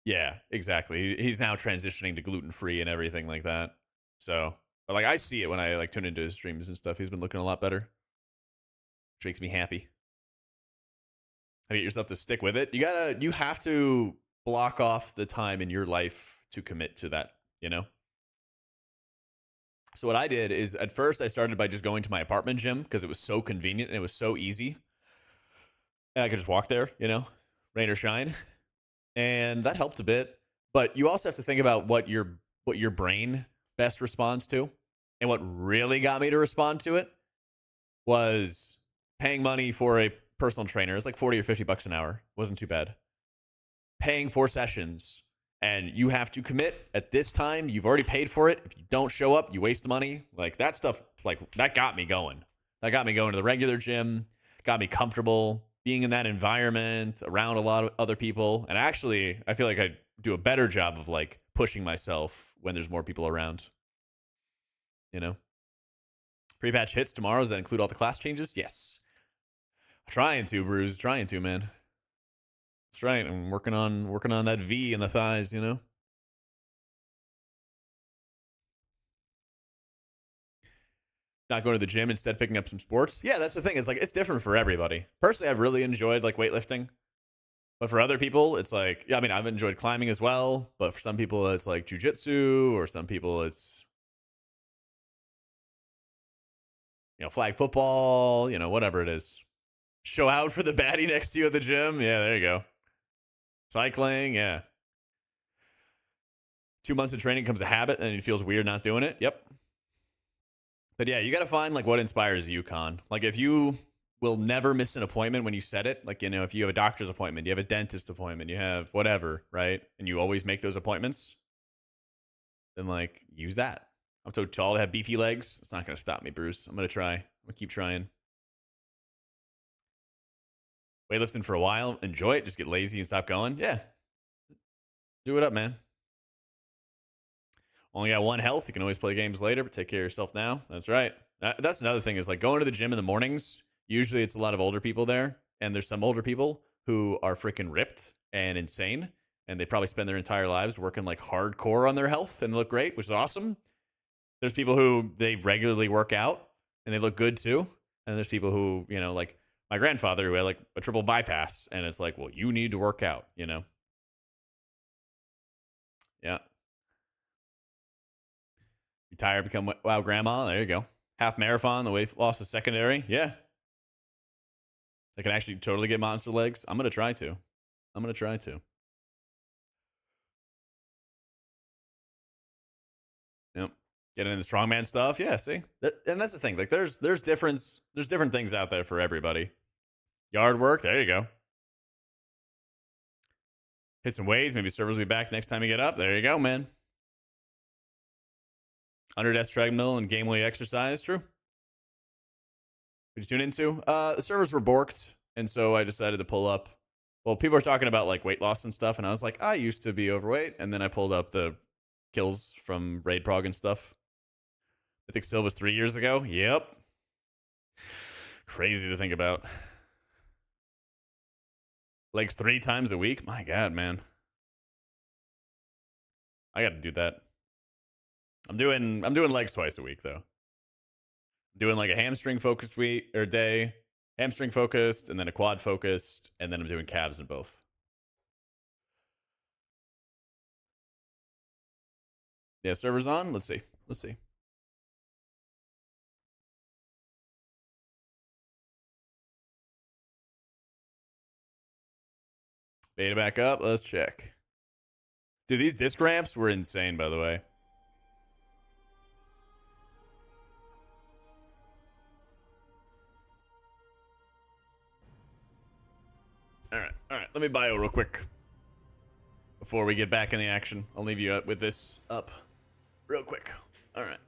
yeah, exactly. He's now transitioning to gluten free and everything like that. So but like I see it when I like tune into his streams and stuff. He's been looking a lot better, which makes me happy. How to get yourself to stick with it? You have to block off the time in your life to commit to that, you know? So what I did is at first I started by just going to my apartment gym because it was so convenient and it was so easy. And I could just walk there, you know, rain or shine. And that helped a bit. But you also have to think about what your brain best responds to. And what really got me to respond to it was paying money for a personal trainer. It's like 40 or 50 bucks an hour. Wasn't too bad. Paying 4 sessions. And you have to commit at this time. You've already paid for it. If you don't show up, you waste the money. Like that stuff, like that got me going. That got me going to the regular gym. Got me comfortable. being in that environment around a lot of other people. And actually, I feel like I do a better job of like pushing myself when there's more people around. You know, pre-patch hits tomorrow. Does that include all the class changes? Yes. Trying to, Bruce. Trying to, man. That's right. I'm working on that V in the thighs. You know. Not going to the gym, instead picking up some sports. Yeah, that's the thing. It's like it's different for everybody. Personally, I've really enjoyed like weightlifting. But for other people, it's like, yeah, I mean, I've enjoyed climbing as well. But for some people, it's like jujitsu, or some people, it's, you know, flag football, you know, whatever it is. Show out for the baddie next to you at the gym. Yeah, there you go. Cycling, yeah. 2 months of training becomes a habit and it feels weird not doing it. Yep. But yeah, you got to find like what inspires you, Con. Like if you will never miss an appointment when you set it, like, you know, if you have a doctor's appointment, you have a dentist appointment, you have whatever, right? And you always make those appointments, then like use that. I'm too tall to have beefy legs. It's not going to stop me, Bruce. I'm going to try. I'm going to keep trying. Weightlifting for a while, enjoy it, just get lazy and stop going. Yeah. Do it up, man. Only got one health. You can always play games later, but take care of yourself now. That's right. That's another thing is like going to the gym in the mornings. Usually it's a lot of older people there. And there's some older people who are freaking ripped and insane. And they probably spend their entire lives working like hardcore on their health and look great, which is awesome. There's people who they regularly work out and they look good too. And there's people who, you know, like my grandfather who had like a triple bypass. And it's like, well, you need to work out, you know? Yeah. Retire, become wow grandma. There you go. Half marathon, the weight loss is secondary. Yeah. I can actually totally get monster legs. I'm going to try to. Yep. Get into the strongman stuff. Yeah, see? And that's the thing. Like there's different things out there for everybody. Yard work. There you go. Hit some weights. Maybe servers will be back next time you get up. There you go, man. Under desk treadmill and game weight exercise. True. Did you tune into? The servers were borked, and so I decided to pull up. Well, people are talking about like weight loss and stuff, and I was like, I used to be overweight, and then I pulled up the kills from Raid Prog and stuff. Mythic Sil was 3 years ago. Yep. Crazy to think about. Legs 3 times a week. My God, man. I got to do that. I'm doing legs twice a week though. Doing like a hamstring focused week or day, hamstring focused, and then a quad focused, and then I'm doing calves in both. Yeah, servers on. Let's see. Beta back up. Let's check. Dude, these disc ramps were insane, by the way. All right. Let me bio real quick before we get back in the action. I'll leave you with this up real quick. All right.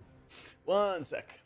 1 sec.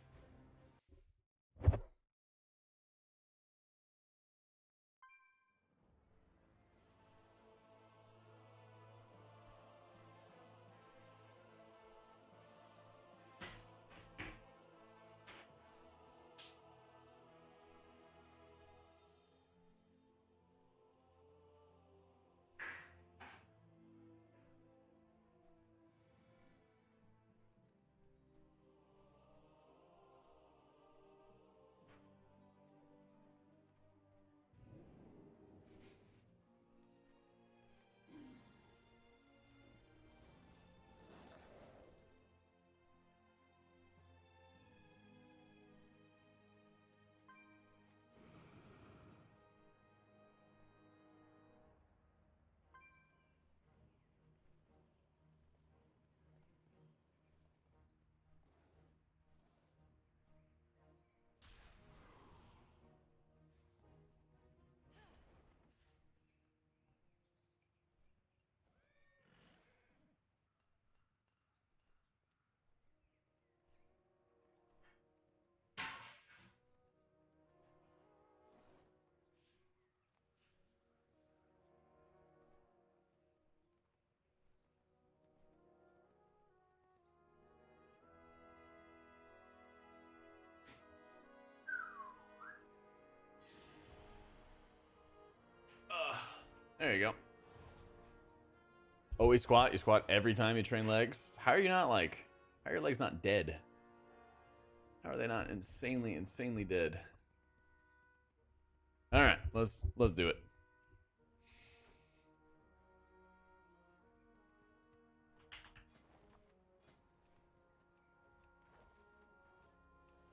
There you go. Always squat. You squat every time you train legs. How are you not like? How are your legs not dead? How are they not insanely dead? All right, let's do it.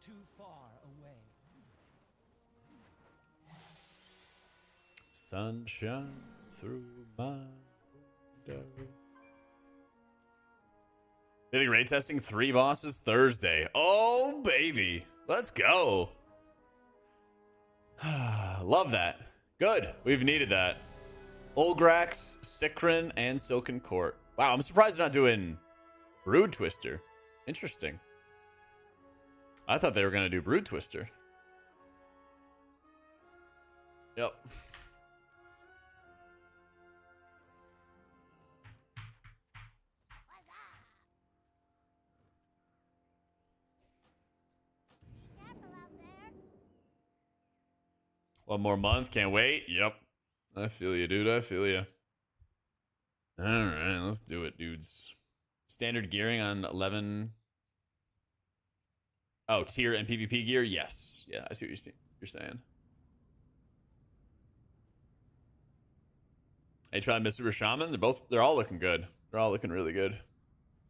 Too far away. Sunshine through my window. Mythic raid testing 3 bosses Thursday. Oh baby, let's go. Love that. Good. We've needed that. Olgrax, Sikrin, and Silken Court. Wow, I'm surprised they're not doing Brood Twister. Interesting. I thought they were going to do Brood Twister. Yep. Careful out there. One more month. Can't wait. Yep. I feel you, dude. I feel you. All right, let's do it, dudes. Standard gearing on 11. Oh, tier and PvP gear? Yes. Yeah, I see what you're saying. H5 Mystical Shaman, they're all looking good. They're all looking really good.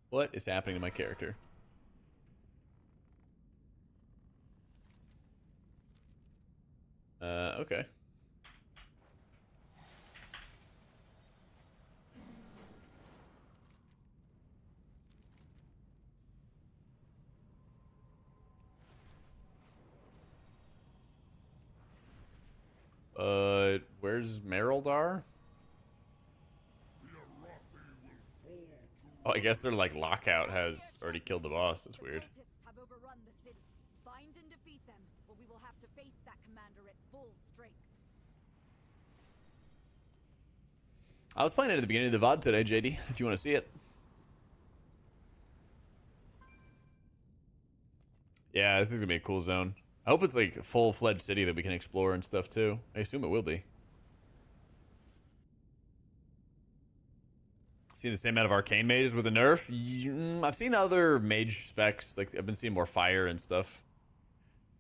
What is happening to my character? Okay. Where's Merildar? Oh, I guess their like lockout has already killed the boss. That's weird. Have overrun the city. Find and defeat them, or we will have to face that commander at full strength. I was playing it at the beginning of the VOD today, JD, if you want to see it. Yeah, this is gonna be a cool zone. I hope it's like a full-fledged city that we can explore and stuff too. I assume it will be. Seen the same amount of arcane mages with a nerf? I've seen other mage specs. Like I've been seeing more fire and stuff.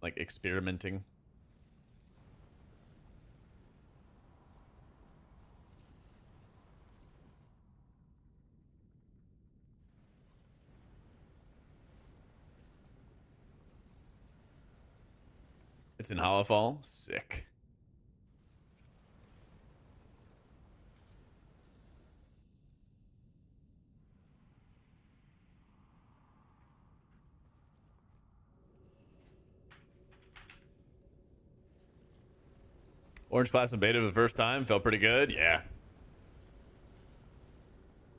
Like experimenting. It's in Hollowfall. Sick. Orange class in beta for the first time. Felt pretty good. Yeah.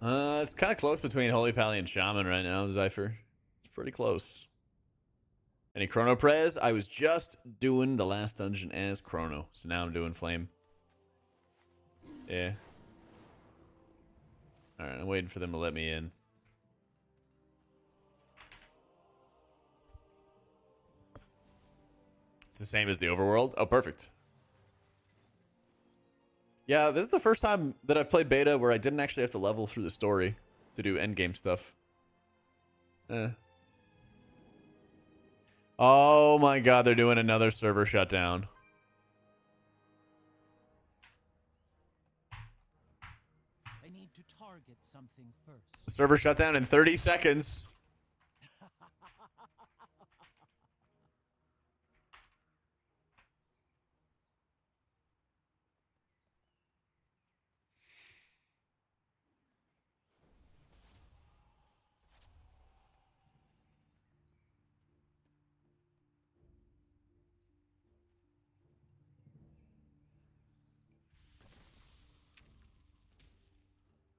It's kind of close between Holy Pally and Shaman right now, Zypher. It's pretty close. Any Chrono Prez? I was just doing the last dungeon as Chrono, so now I'm doing Flame. Yeah. Alright, I'm waiting for them to let me in. It's the same as the overworld? Oh, perfect. Yeah, this is the first time that I've played beta where I didn't actually have to level through the story to do endgame stuff. Oh my god, they're doing another server shutdown. I need to target something first. Server shutdown in 30 seconds.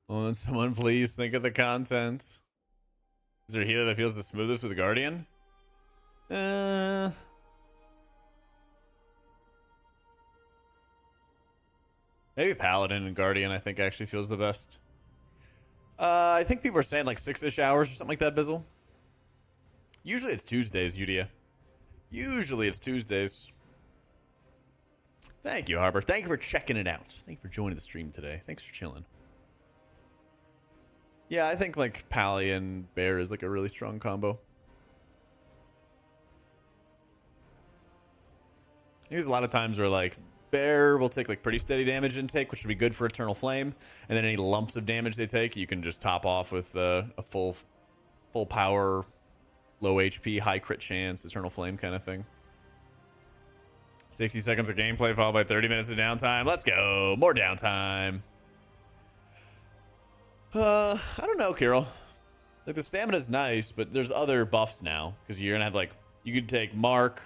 Oh, and someone please think of the content. Is there a healer that feels the smoothest with the Guardian? Maybe Paladin and Guardian, I think, actually feels the best. I think people are saying like 6-ish hours or something like that, Bizzle. Usually it's Tuesdays, Udia. Usually it's Tuesdays. Thank you, Harbor. Thank you for checking it out. Thank you for joining the stream today. Thanks for chilling. Yeah, I think like Pally and Bear is like a really strong combo. There's a lot of times where like Bear will take like pretty steady damage intake, which would be good for Eternal Flame, and then any lumps of damage they take, you can just top off with a full power, low HP, high crit chance, Eternal Flame kind of thing. 60 seconds of gameplay followed by 30 minutes of downtime. Let's go. More downtime. I don't know, Kirill. Like the stamina's nice, but there's other buffs now because you're gonna have like you could take Mark,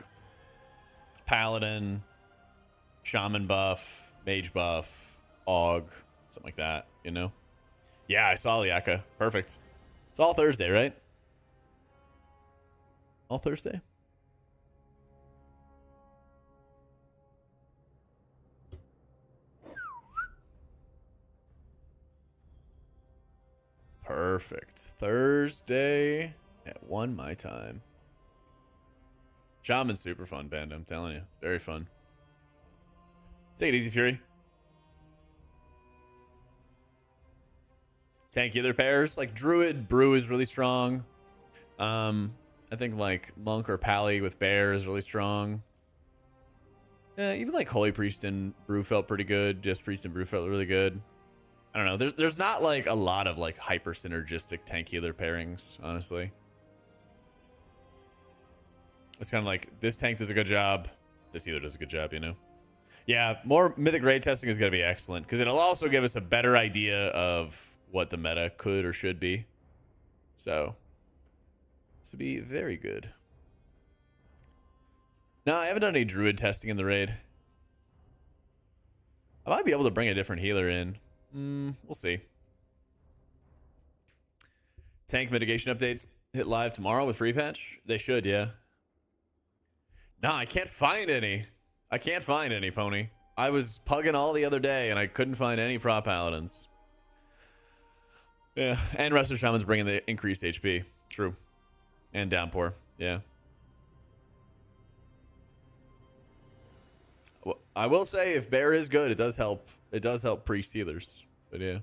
Paladin, Shaman buff, Mage buff, Aug, something like that, you know? Yeah, I saw Liaka. Perfect. It's all Thursday, right? All Thursday? Perfect. Thursday at 1 my time. Shaman's super fun, band, I'm telling you. Very fun. Take it easy, Fury. Tank either pairs. Like Druid, Brew is really strong. I think like Monk or Pally with Bear is really strong. Even like Holy Priest and Brew felt pretty good. Just Priest and Brew felt really good. I don't know. There's not like a lot of like hyper synergistic tank healer pairings, honestly. It's kind of like this tank does a good job, this healer does a good job, you know? Yeah, more Mythic raid testing is going to be excellent because it'll also give us a better idea of what the meta could or should be. So, this will be very good. No, I haven't done any Druid testing in the raid. I might be able to bring a different healer in. We'll see. Tank mitigation updates hit live tomorrow with free patch? They should, yeah. No, I can't find any. I can't find any, Pony. I was pugging all the other day, and I couldn't find any prop paladins. Yeah, and Resto Shaman's bringing the increased HP. True. And Downpour, yeah. Well, I will say, if Bear is good, it does help. It does help priest healers. But yeah.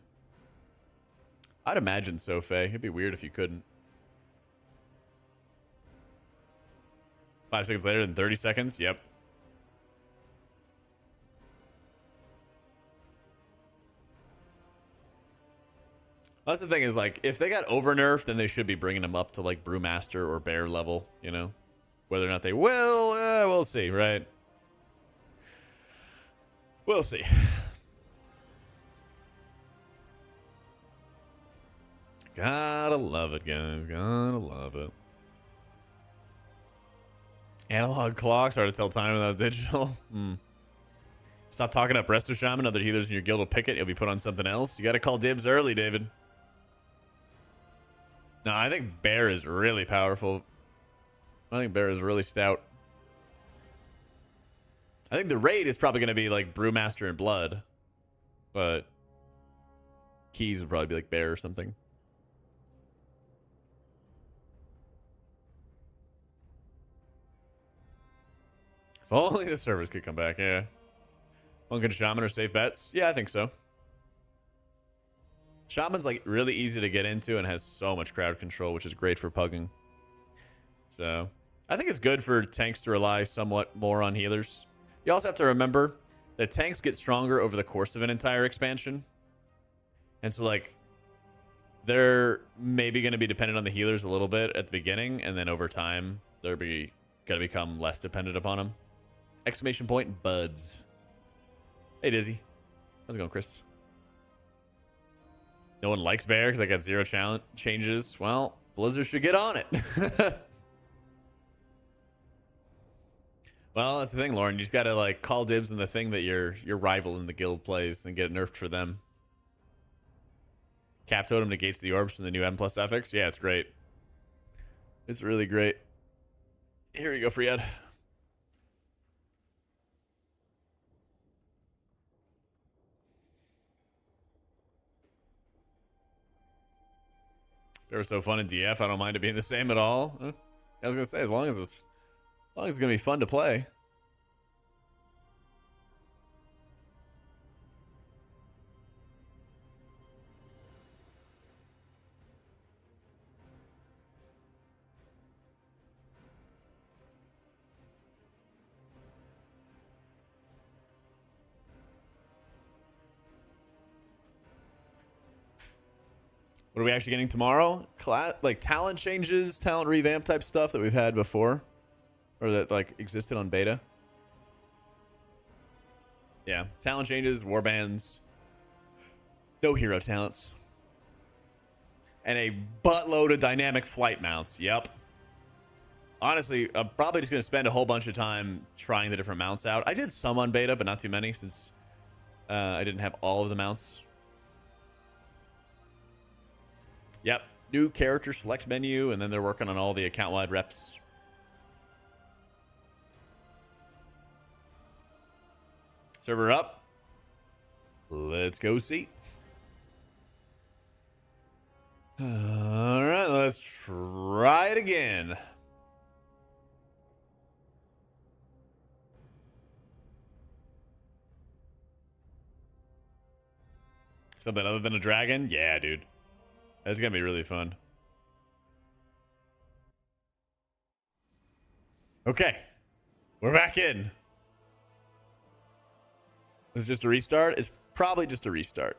I'd imagine so, Faye. It'd be weird if you couldn't. 5 seconds later than 30 seconds? Yep. That's the thing is, like, if they got over-nerfed, then they should be bringing them up to, like, Brewmaster or Bear level, you know? Whether or not they will, we'll see, right? We'll see. Gotta love it, guys. Gotta love it. Analog clocks, hard to tell time without digital. Stop talking up Resto Shaman. Other healers in your guild will pick it. You'll be put on something else. You gotta call dibs early, David. No, I think Bear is really powerful. I think Bear is really stout. I think the raid is probably going to be like Brewmaster and Blood. But keys would probably be like Bear or something. If only the servers could come back, yeah. Monk and Shaman are safe bets? Yeah, I think so. Shaman's like really easy to get into and has so much crowd control, which is great for pugging. So, I think it's good for tanks to rely somewhat more on healers. You also have to remember that tanks get stronger over the course of an entire expansion. And so, like, they're maybe going to be dependent on the healers a little bit at the beginning, and then over time, they're going to become less dependent upon them. Exclamation point, buds. Hey, Dizzy. How's it going, Chris? No one likes Bear because they got 0 challenge changes. Well, Blizzard should get on it. Well, that's the thing, Lauren. You just gotta like call dibs on the thing that your rival in the guild plays and get it nerfed for them. Cap Totem negates the orbs from the new M+ affix. Yeah, it's great. It's really great. Here you go, Friad. They were so fun in DF. I don't mind it being the same at all. I was gonna say, as long as it's gonna be fun to play. What are we actually getting tomorrow? Like talent changes, talent revamp type stuff that we've had before, or that like existed on beta. Yeah, talent changes, warbands, no hero talents, and a buttload of dynamic flight mounts. Yep. Honestly, I'm probably just going to spend a whole bunch of time trying the different mounts out. I did some on beta, but not too many since I didn't have all of the mounts. Yep. New character select menu, and then they're working on all the account-wide reps. Server up. Let's go see. All right, let's try it again. Something other than a dragon? Yeah, dude. That's gonna be really fun. Okay. We're back in. Is it just a restart? It's probably just a restart.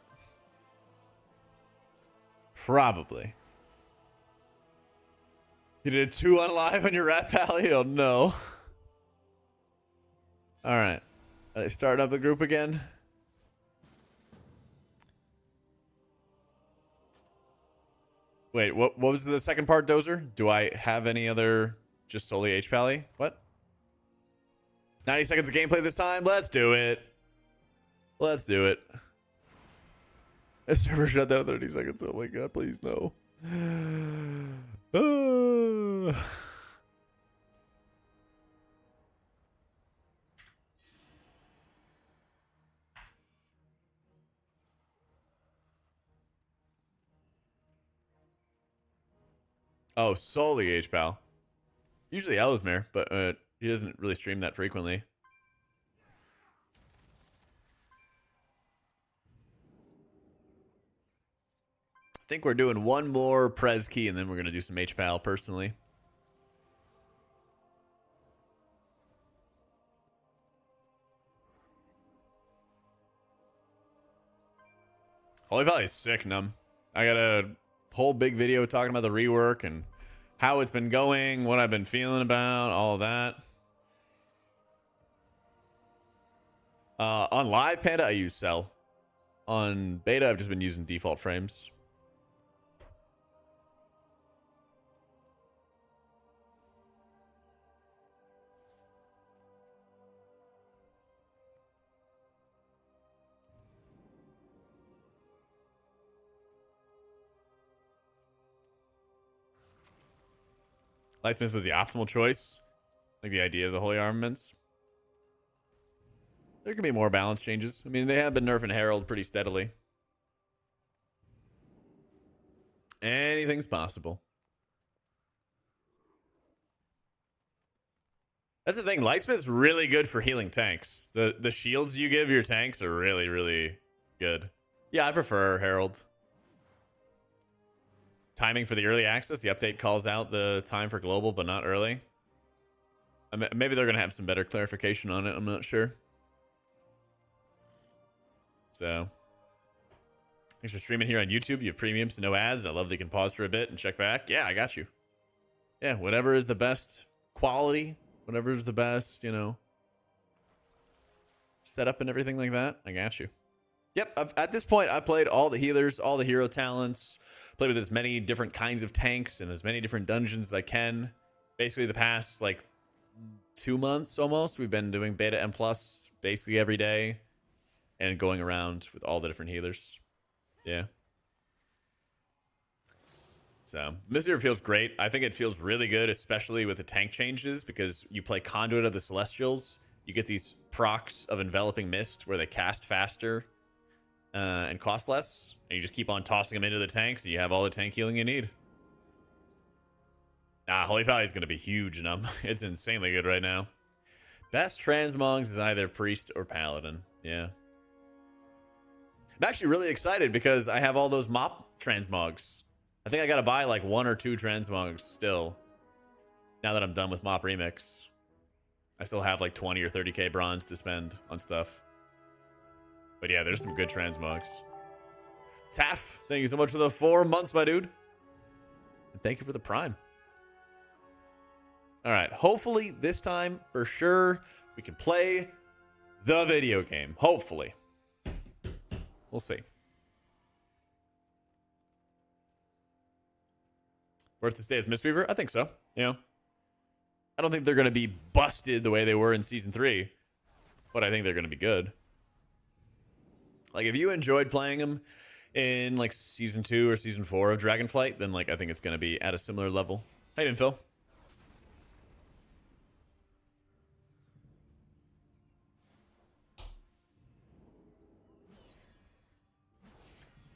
Probably. You did 2 on live on your Rat Pally? Oh no. Alright. Are they starting up the group again? Wait, what was the second part, Dozer? Do I have any other just solely H Pally? What? 90 seconds of gameplay this time? Let's do it. Let's do it. A server shut down 30 seconds. Oh my god, please no. Oh, solely H-Pal. Usually Ellesmere, but he doesn't really stream that frequently. I think we're doing one more Prez key, and then we're going to do some H-Pal personally. Holy Pally is sick, Num. I got a whole big video talking about the rework and how it's been going, what I've been feeling about, all of that. On live Panda, I use Cell. On beta, I've just been using default frames. Lightsmith was the optimal choice. Like the idea of the holy armaments. There could be more balance changes. I mean, they have been nerfing Herald pretty steadily. Anything's possible. That's the thing. Lightsmith's really good for healing tanks. The shields you give your tanks are really, really good. Yeah, I prefer Herald. Timing for the early access. The update calls out the time for global, but not early. Maybe they're going to have some better clarification on it. I'm not sure. So, thanks for streaming here on YouTube. You have premium, so no ads. I love that you can pause for a bit and check back. Yeah, I got you. Yeah, whatever is the best quality, whatever is the best, you know, setup and everything like that, I got you. Yep, at this point, I played all the healers, all the hero talents, played with as many different kinds of tanks and as many different dungeons as I can. Basically, the past, like, 2 months almost, we've been doing beta M+ basically every day and going around with all the different healers. Yeah. So, Mythic feels great. I think it feels really good, especially with the tank changes, because you play Conduit of the Celestials. You get these procs of Enveloping Mist where they cast faster and cost less. And you just keep on tossing them into the tanks, and you have all the tank healing you need. Nah, Holy Pally is going to be huge, and it's insanely good right now. Best transmogs is either Priest or Paladin. Yeah. I'm actually really excited because I have all those mop transmogs. I think I gotta buy like 1 or 2 transmogs still. Now that I'm done with Mop Remix. I still have like 20 or 30k bronze to spend on stuff. But yeah, there's some good transmogs. Taff, thank you so much for the 4 months, my dude. And thank you for the Prime. All right, hopefully this time, for sure, we can play the video game. Hopefully. We'll see. Worth to stay as Mistweaver? I think so. You know, I don't think they're going to be busted the way they were in Season 3, but I think they're going to be good. Like, if you enjoyed playing them in, like, Season 2 or Season 4 of Dragonflight, then, like, I think it's going to be at a similar level. How you doing, Phil?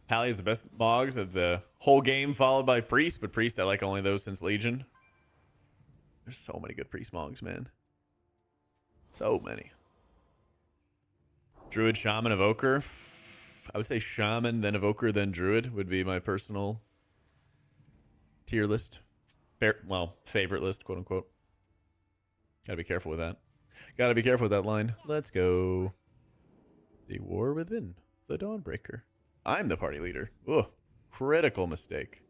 Pally is the best Mogs of the whole game, followed by Priest, but Priest, I like only those since Legion. There's so many good Priest Mogs, man. So many. Druid, Shaman, Evoker. I would say Shaman, then Evoker, then Druid would be my personal tier list. Well, favorite list, quote unquote. Gotta be careful with that. Gotta be careful with that line. Let's go. The War Within. The Dawnbreaker. I'm the party leader. Ugh. Critical mistake.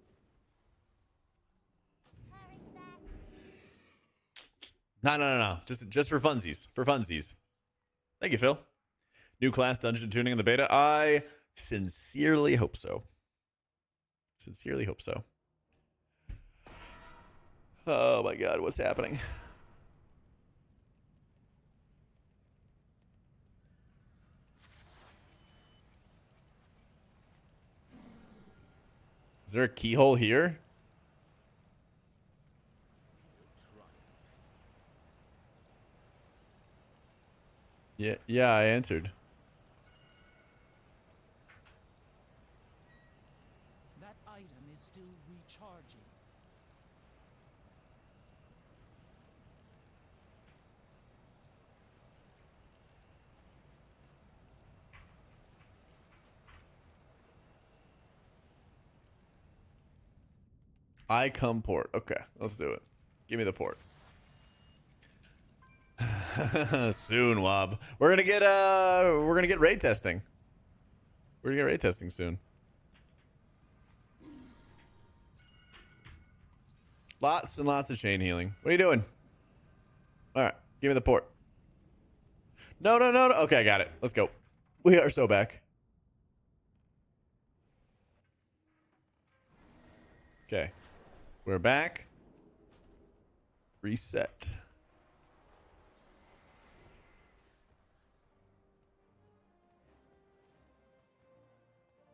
No. Just for funsies. For funsies. Thank you, Phil. New class dungeon tuning in the beta. I sincerely hope so. Sincerely hope so. Oh my god, what's happening? Is there a keyhole here? Yeah, I answered. That item is still recharging. I come port. Okay, let's do it. Give me the port. Soon, Wob. We're gonna get raid testing. We're gonna get raid testing soon. Lots and lots of chain healing. What are you doing? All right, give me the port. No. Okay, I got it. Let's go. We are so back. Okay, we're back. Reset.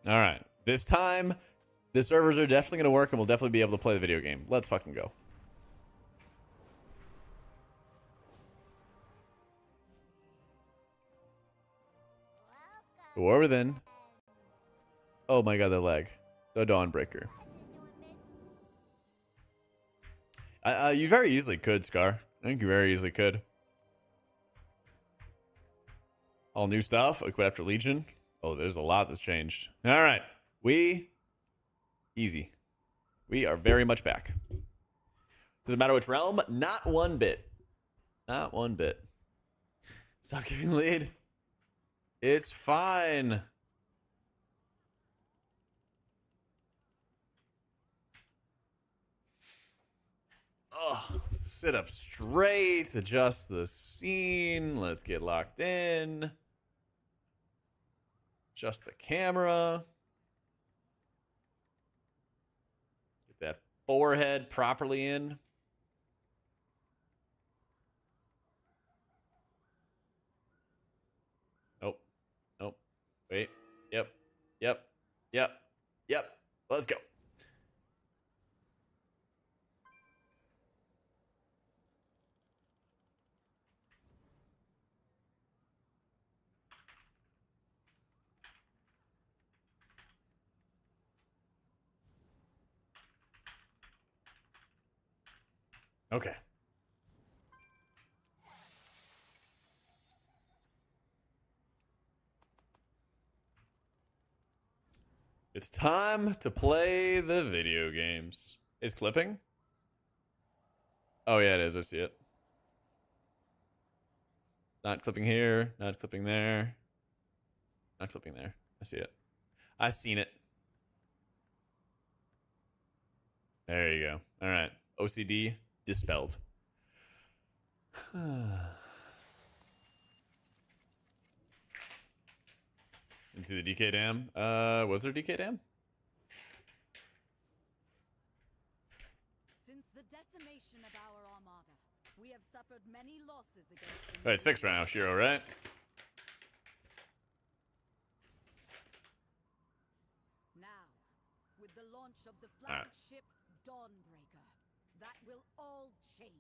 All right. This time, the servers are definitely going to work and we'll definitely be able to play the video game. Let's fucking go. The War Within. Oh my god, the lag. The Dawnbreaker. You very easily could, Scar. I think you very easily could. All new stuff. Equip after Legion. Oh, there's a lot that's changed. All right. Easy. We are very much back. Doesn't matter which realm. Not one bit. Not one bit. Stop giving lead. It's fine. Oh, sit up straight. Adjust the scene. Let's get locked in. Adjust the camera. Get that forehead properly in. Nope. Wait. Yep. Let's go. Okay. It's time to play the video games. Is clipping? Oh, yeah, it is. I see it. Not clipping here. Not clipping there. Not clipping there. I see it. I seen it. There you go. All right. OCD dispelled. Didn't see the DK dam. Was there DK dam? Since the decimation of our armada, we have suffered many losses against Oh, it's fixed right now, Shiro, right? Now, with the launch of the All right. flagship Dawnbreaker, that will all change.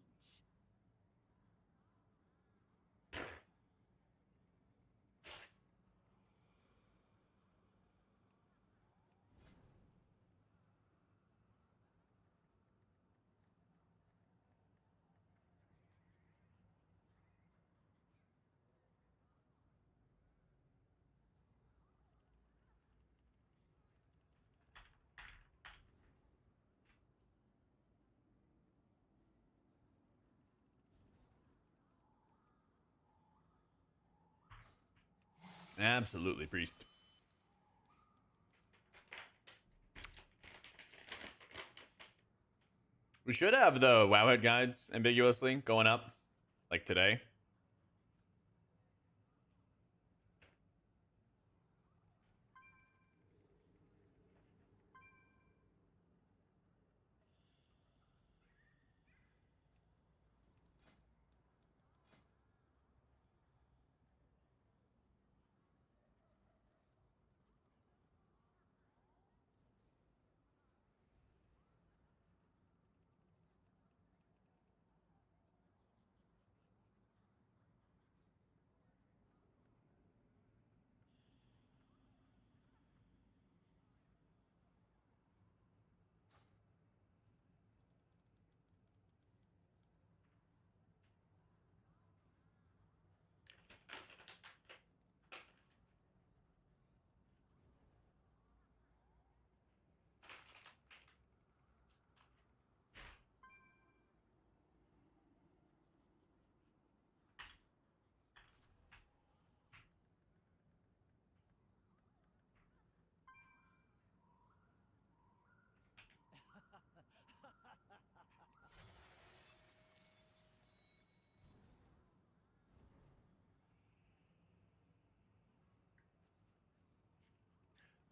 Absolutely, priest. We should have the Wowhead guides ambiguously going up, like today.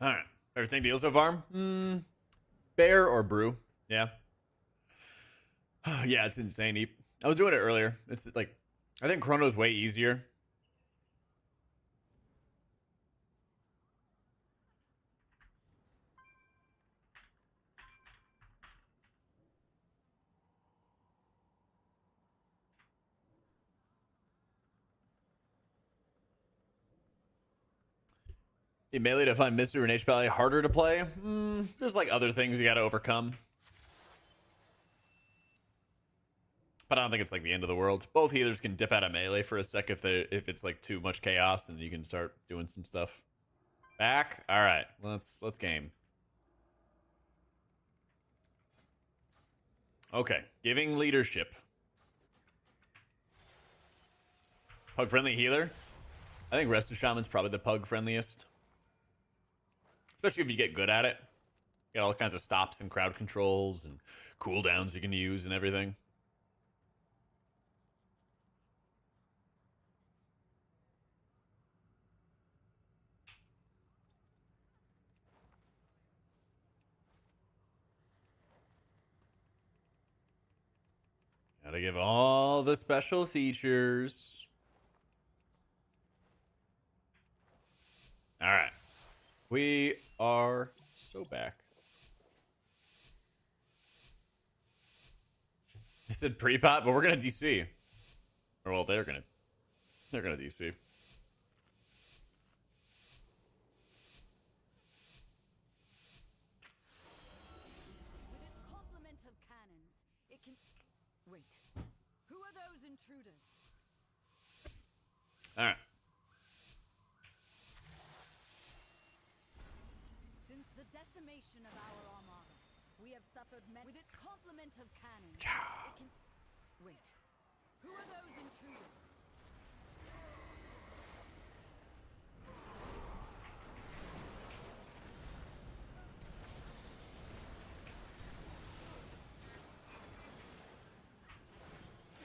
All right. Everything deal so far? Bear or brew? Yeah. Yeah, it's insane. I was doing it earlier. It's like, I think Chrono's way easier. In melee to find Mister and H Pally harder to play? There's like other things you gotta overcome. But I don't think it's like the end of the world. Both healers can dip out of melee for a sec if it's like too much chaos, and you can start doing some stuff. Back? Alright. Let's game. Okay. Giving leadership. Pug friendly healer? I think Resto Shaman's probably the pug friendliest. Especially if you get good at it. You got all kinds of stops and crowd controls and cooldowns you can use and everything. Gotta give all the special features. All right. We are so back. I said pre-pot, but we're gonna DC. Or well, they're gonna DC. With its complement of cannons, it can... Wait. Who are those intruders? All right. Since the decimation of our armada, we have suffered many... With its complement of cannons, it can... Wait. Who are those intruders?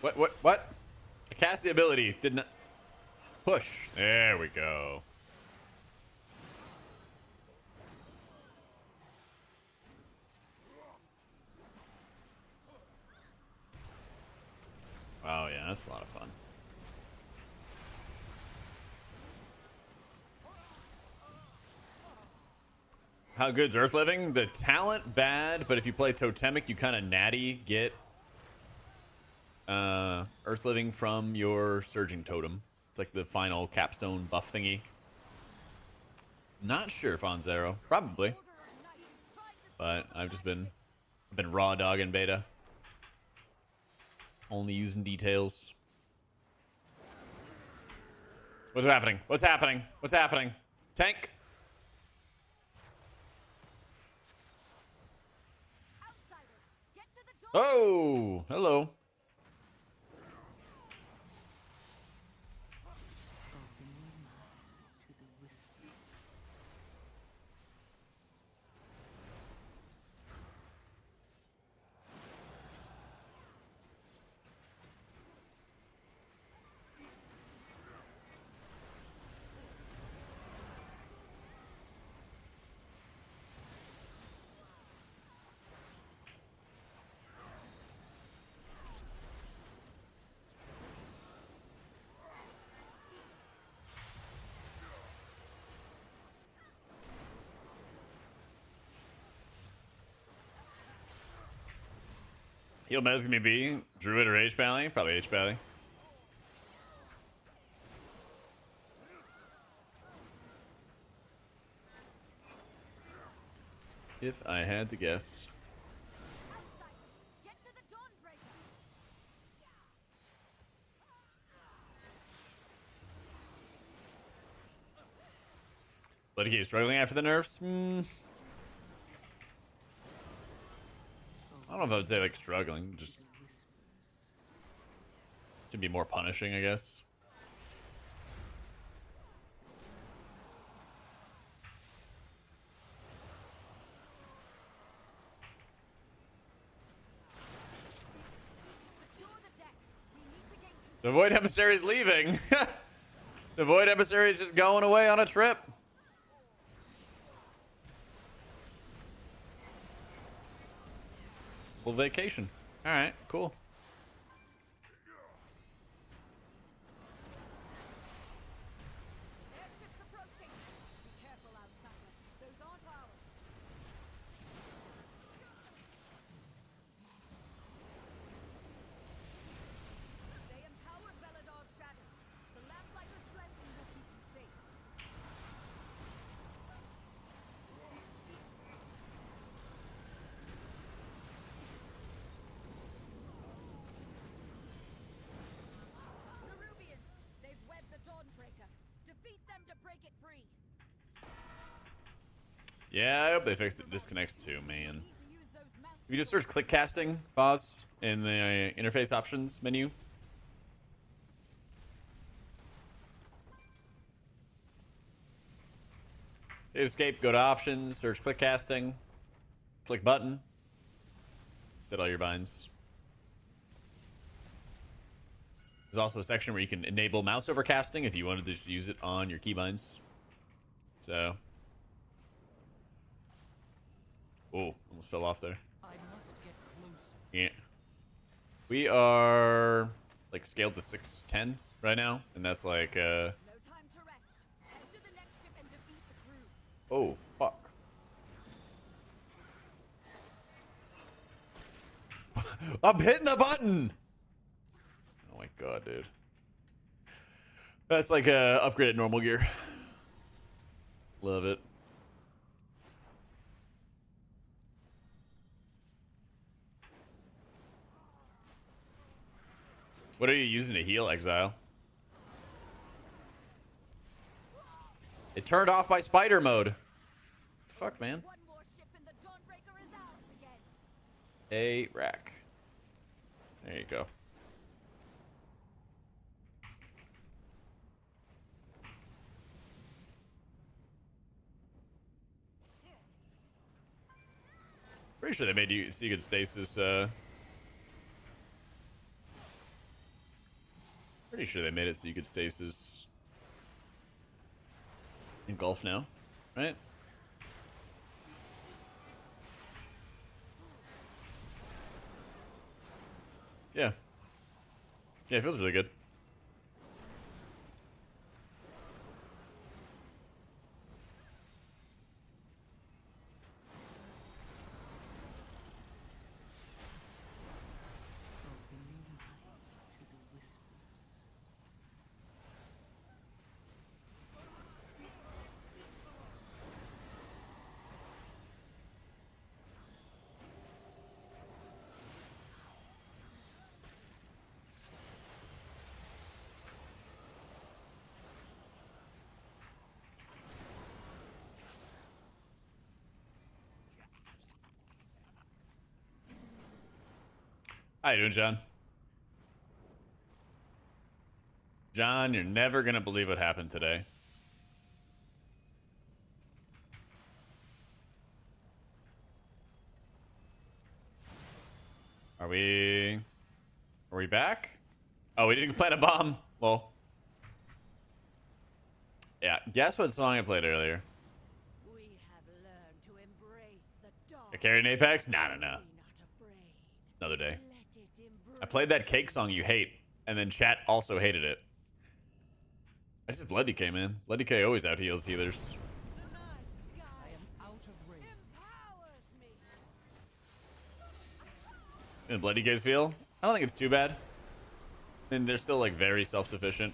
What? I cast the ability. Didn't push. There we go. Oh yeah, that's a lot of fun. How good's Earth Living? The talent bad, but if you play Totemic, you kind of natty get Earth Living from your Surging Totem. It's like the final capstone buff thingy. Not sure, Fonzero. Probably. But I've been raw dogging beta. Only using details. What's happening? What's happening? What's happening? Tank. Oh, hello. Heal meta's gonna be Druid or H-Pally? Probably H-Pally. If I had to guess. Bloody struggling after the nerfs? I don't know if I would say like struggling, just to be more punishing, I guess. The Void Emissary is leaving. The Void Emissary is just going away on a trip. Well, vacation. All right, cool. Yeah, I hope they fixed it. Disconnects too, man. If you just search click casting, pause, in the interface options menu. Hit escape, go to options, search click casting, click button, set all your binds. There's also a section where you can enable mouse over casting if you wanted to just use it on your keybinds. So. Oh, almost fell off there. I must get closer. Yeah. We are like scaled to 610 right now, and that's like No time to rest. Head to the next ship and defeat the crew. oh fuck. I'm hitting the button. Oh my god, dude. That's like a upgraded normal gear. Love it. What are you using to heal, Exile? It turned off my spider mode. Fuck, man. One more ship and the Dawnbreaker is ours again. A rack. There you go. Pretty sure they made you so you could stasis Pretty sure they made it so you could stasis engulf now, right? Yeah. Yeah, it feels really good. How you doing, John? John, you're never gonna believe what happened today. Are we back? Oh, we didn't plant a bomb. Well. Yeah, guess what song I played earlier? We have learned to embrace the dark. I carried an Apex? No. Be not afraid. Another day. Let it embrace. I played that cake song you hate, and then chat also hated it. That's just Blood DK, man. Blood DK always out heals healers. The night sky I am out of range. empowers me. And Blood DK's feel? I don't think it's too bad. And they're still like very self-sufficient.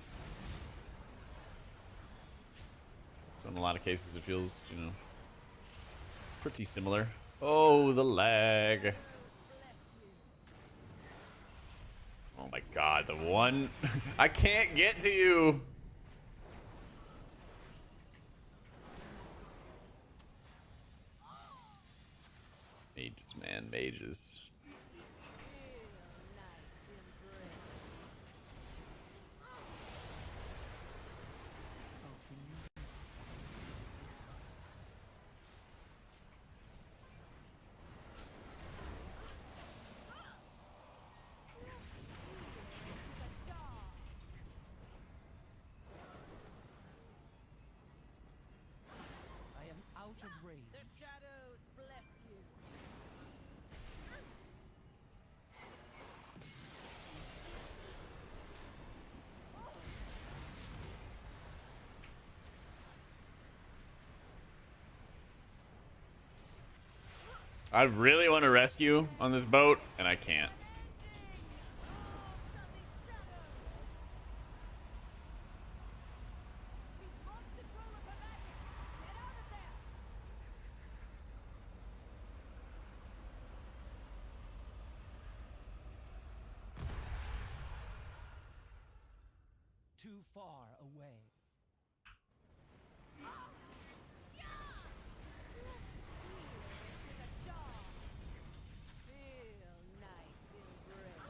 So in a lot of cases it feels, you know, pretty similar. Oh, the lag. Oh my god, the one. I can't get to you. Mages, man, mages. I am out of range. The shadows bless you. I really want to rescue on this boat, and I can't. She's lost control of her magic. Get out of there. Too far away. To the dark. Feel nice embrace.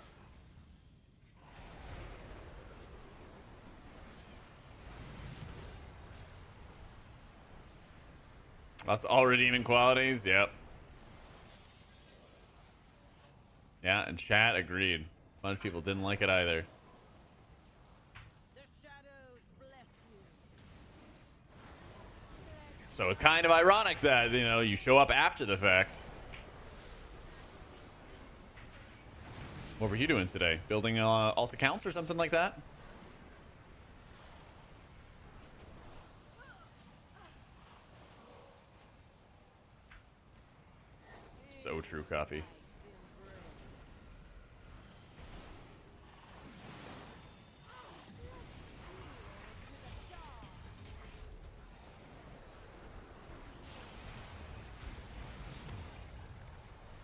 Lost all redeeming qualities. Yep. Yeah, and chat agreed. A bunch of people didn't like it either. The shadows bless you. So it's kind of ironic that, you know, you show up after the fact. What were you doing today? Building alt accounts or something like that? So true, coffee.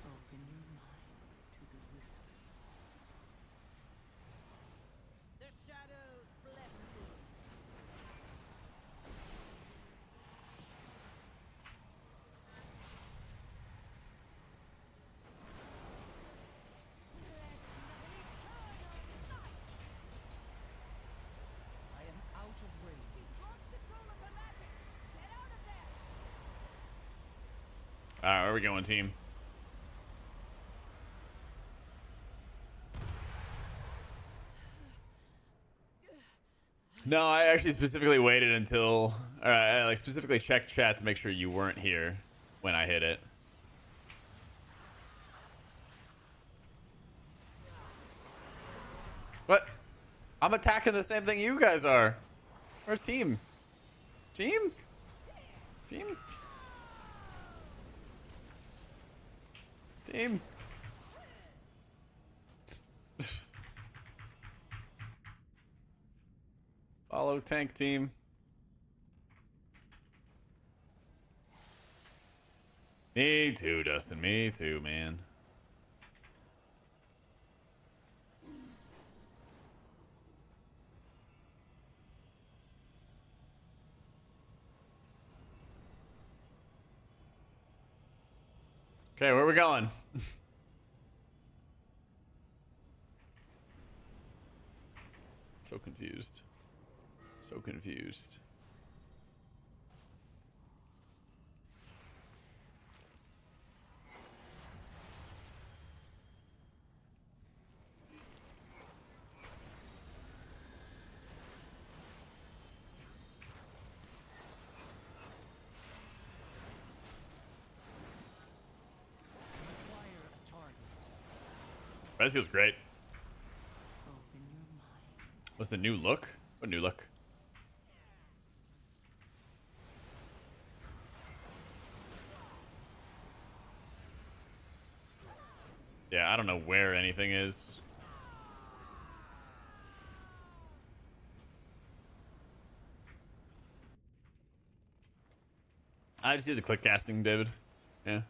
Open your mind to the whispers. The shadows bless you. I am out of range. She's lost control of her magic. Get out of there. All right, where are we going, team? No, I actually specifically waited until, I like specifically checked chat to make sure you weren't here when I hit it. What? I'm attacking the same thing you guys are. Where's team? Team? Team? Team? Follow tank team. Me too, Dustin. Me too, man. Okay, where are we going? So confused. So confused. Acquire a target. That feels great. Open your mind. What's the new look? What new look? Yeah, I don't know where anything is. I just did the click casting, David. Yeah.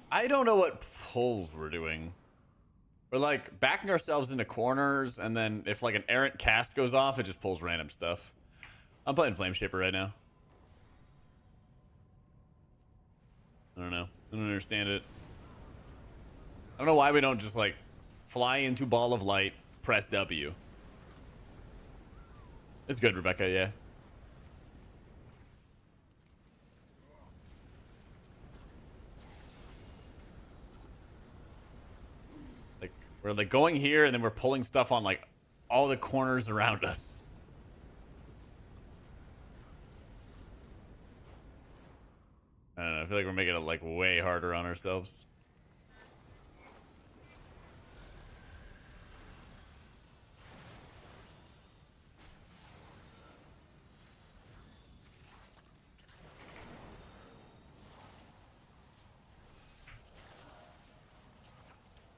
I don't know what pulls we're doing. We're like backing ourselves into corners, and then if like an errant cast goes off, it just pulls random stuff. I'm playing Flame Shaper right now. I don't know. I don't understand it. I don't know why we don't just like fly into Ball of Light, press W. It's good, Rebecca, yeah. Like, we're like going here and then we're pulling stuff on like all the corners around us. I don't know, I feel like we're making it like way harder on ourselves.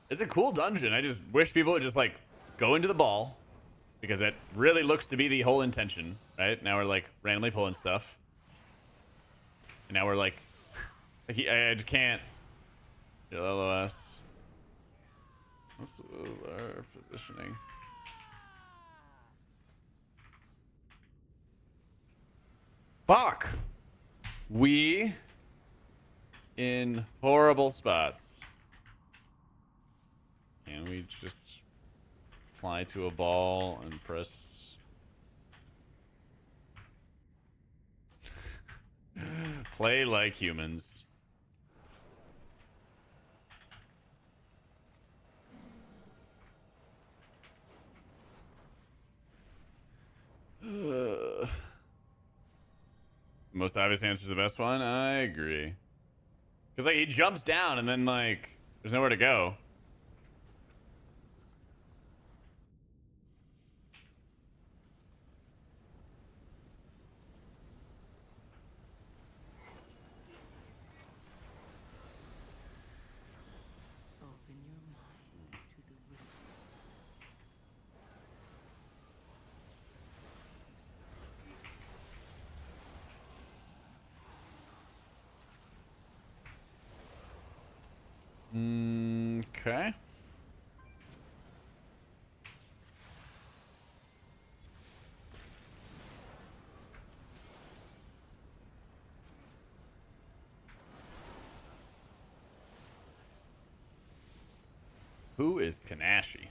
It's a cool dungeon. I just wish people would just like go into the ball, because that really looks to be the whole intention, right? Now we're like randomly pulling stuff. And now we're like, I just can't. LOS. What's our positioning? Fuck! We in horrible spots. Can we just fly to a ball and press? Play like humans. Most obvious answer is the best one. I agree. Because like he jumps down and then like there's nowhere to go. Open your mind to the whispers. Okay. Who is Kanashi?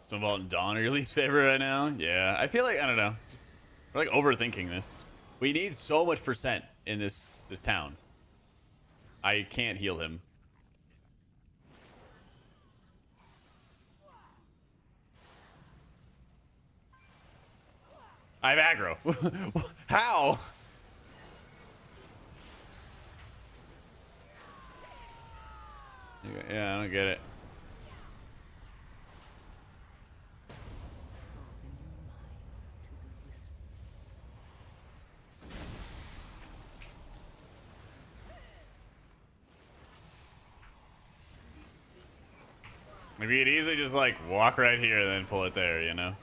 Stonebolt and Dawn are your least favorite right now? Yeah, I feel like, I don't know. Just, we're like overthinking this. We need so much percent in this town. I can't heal him. I have aggro. How? Yeah, I don't get it. Maybe you'd easily just like walk right here and then pull it there, you know?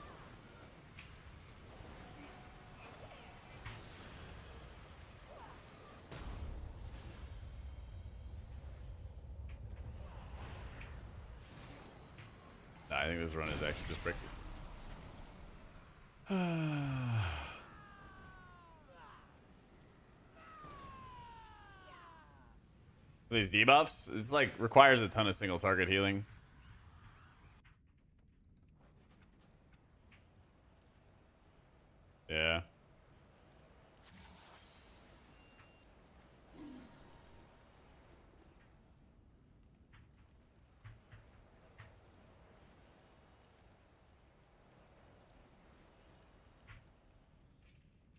Nah, I think this run is actually just bricked. These debuffs, it's like requires a ton of single target healing. Yeah.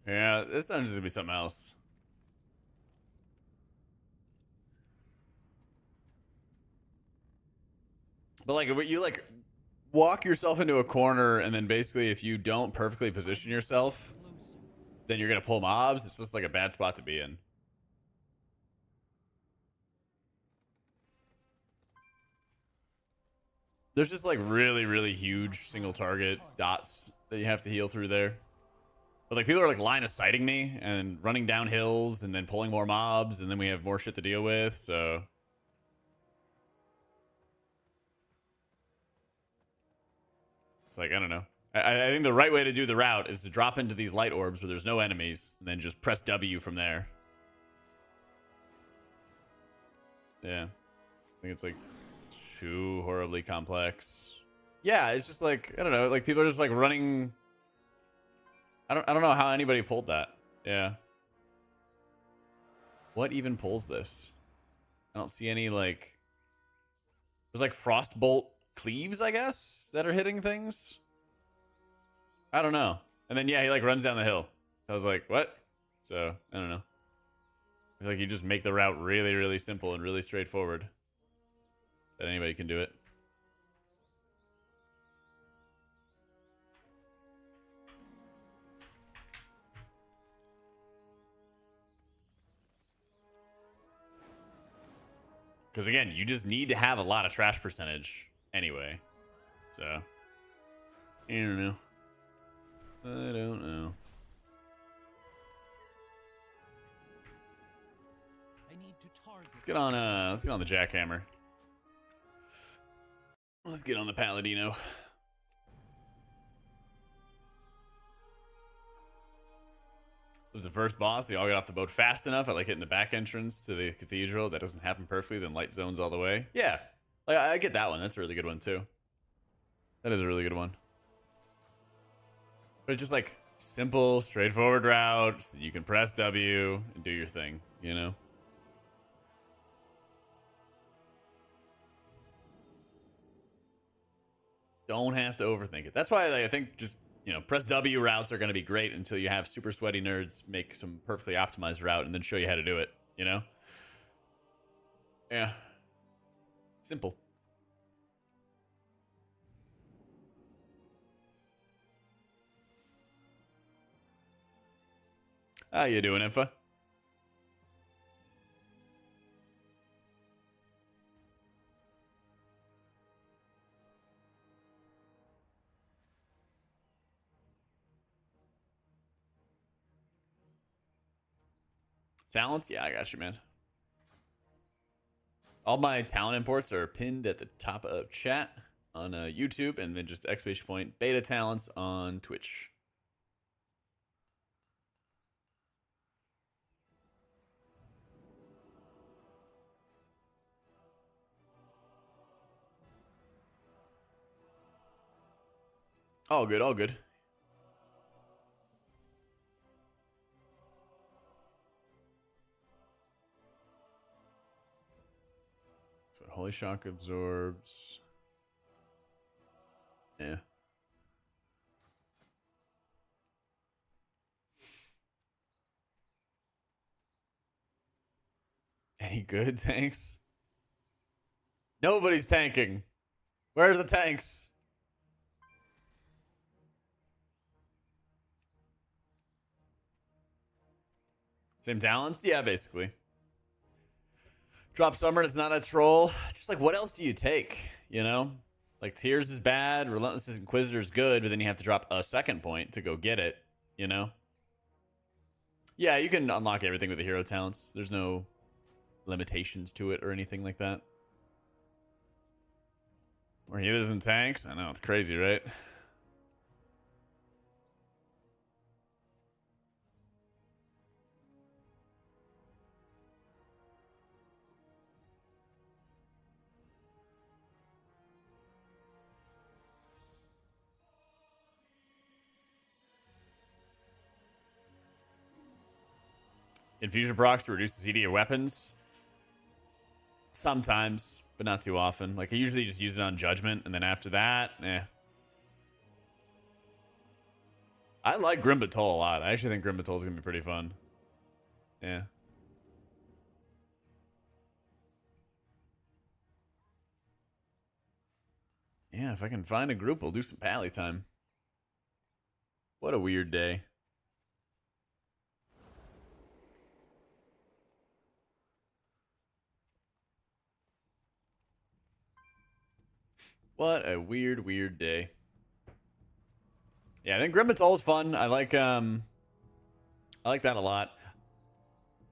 Yeah, this dungeon's gonna be something else. But like, you like walk yourself into a corner, and then basically, if you don't perfectly position yourself, then you're gonna pull mobs. It's just like a bad spot to be in. There's just like really, really huge single target dots that you have to heal through there. But like people are like line of sighting me and running down hills and then pulling more mobs, and then we have more shit to deal with. So it's like, I don't know. I think the right way to do the route is to drop into these light orbs where there's no enemies, and then just press W from there. Yeah. I think it's like too horribly complex. Yeah, it's just like, I don't know, like people are just like running. I don't know how anybody pulled that. Yeah. What even pulls this? I don't see any like, there's like frostbolt cleaves, I guess, that are hitting things. I don't know. And then yeah, he like runs down the hill. I was like, what? So I don't know. I feel like you just make the route really, really simple and really straightforward. That anybody can do it. Because again, you just need to have a lot of trash percentage anyway. So I don't know. I don't know. I need to target. Let's get on the jackhammer. Let's get on the Paladino. It was the first boss. They all got off the boat fast enough. I like hitting the back entrance to the cathedral. That doesn't happen perfectly. Then light zones all the way. Yeah, like I get that one. That's a really good one too. That is a really good one. But it's just like simple, straightforward route. So you can press W and do your thing. You know. Don't have to overthink it. That's why I think just, you know, press W routes are going to be great until you have super sweaty nerds make some perfectly optimized route and then show you how to do it, you know? Yeah. Simple. How you doing, Infa? Talents? Yeah, I got you, man. All my talent imports are pinned at the top of chat on YouTube, and then just exclamation point beta talents on Twitch. All good, all good. That's what Holy Shock absorbs. Yeah. Any good tanks? Nobody's tanking. Where's the tanks? Same talents? Yeah, basically. Drop Summer, it's not a troll. Just like, what else do you take? You know? Like, Tears is bad, Relentless Inquisitor is good, but then you have to drop a second point to go get it, you know? Yeah, you can unlock everything with the hero talents. There's no limitations to it or anything like that. Or healers and tanks? I know, it's crazy, right? Infusion procs to reduce the CD of weapons. Sometimes, but not too often. Like, I usually just use it on Judgment, and then after that, I like Grim Batol a lot. I actually think Grim Batol is going to be pretty fun. Yeah. Yeah, if I can find a group, we'll do some pally time. What a weird day. What a weird, weird day. Yeah, I think Grim Batol is fun. I like that a lot.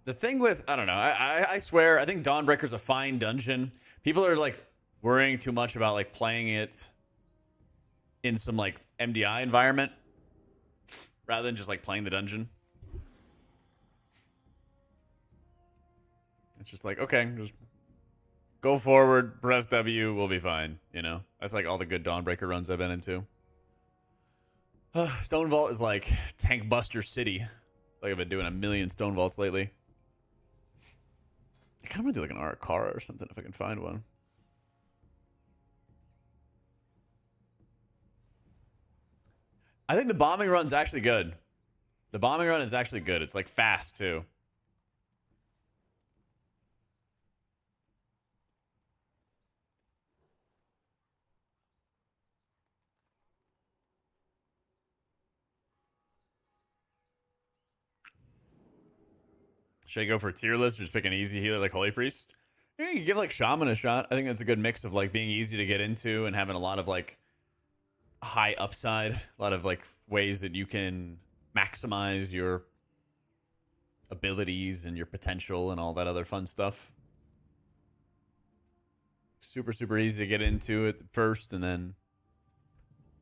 The thing with, I don't know, I swear, I think Dawnbreaker's a fine dungeon. People are like worrying too much about like playing it in some like MDI environment rather than just like playing the dungeon. It's just like, okay, just go forward, press W, we'll be fine, you know? That's like all the good Dawnbreaker runs I've been into. Stone Vault is like Tank Buster City. Like I've been doing a million Stone Vaults lately. I kind of want to do like an Arakara or something if I can find one. I think the bombing run's actually good. The bombing run is actually good. It's like fast too. Should I go for a tier list or just pick an easy healer like Holy Priest? Yeah, you can give like Shaman a shot. I think that's a good mix of like being easy to get into and having a lot of like high upside, a lot of like ways that you can maximize your abilities and your potential and all that other fun stuff. Super, super easy to get into at first, and then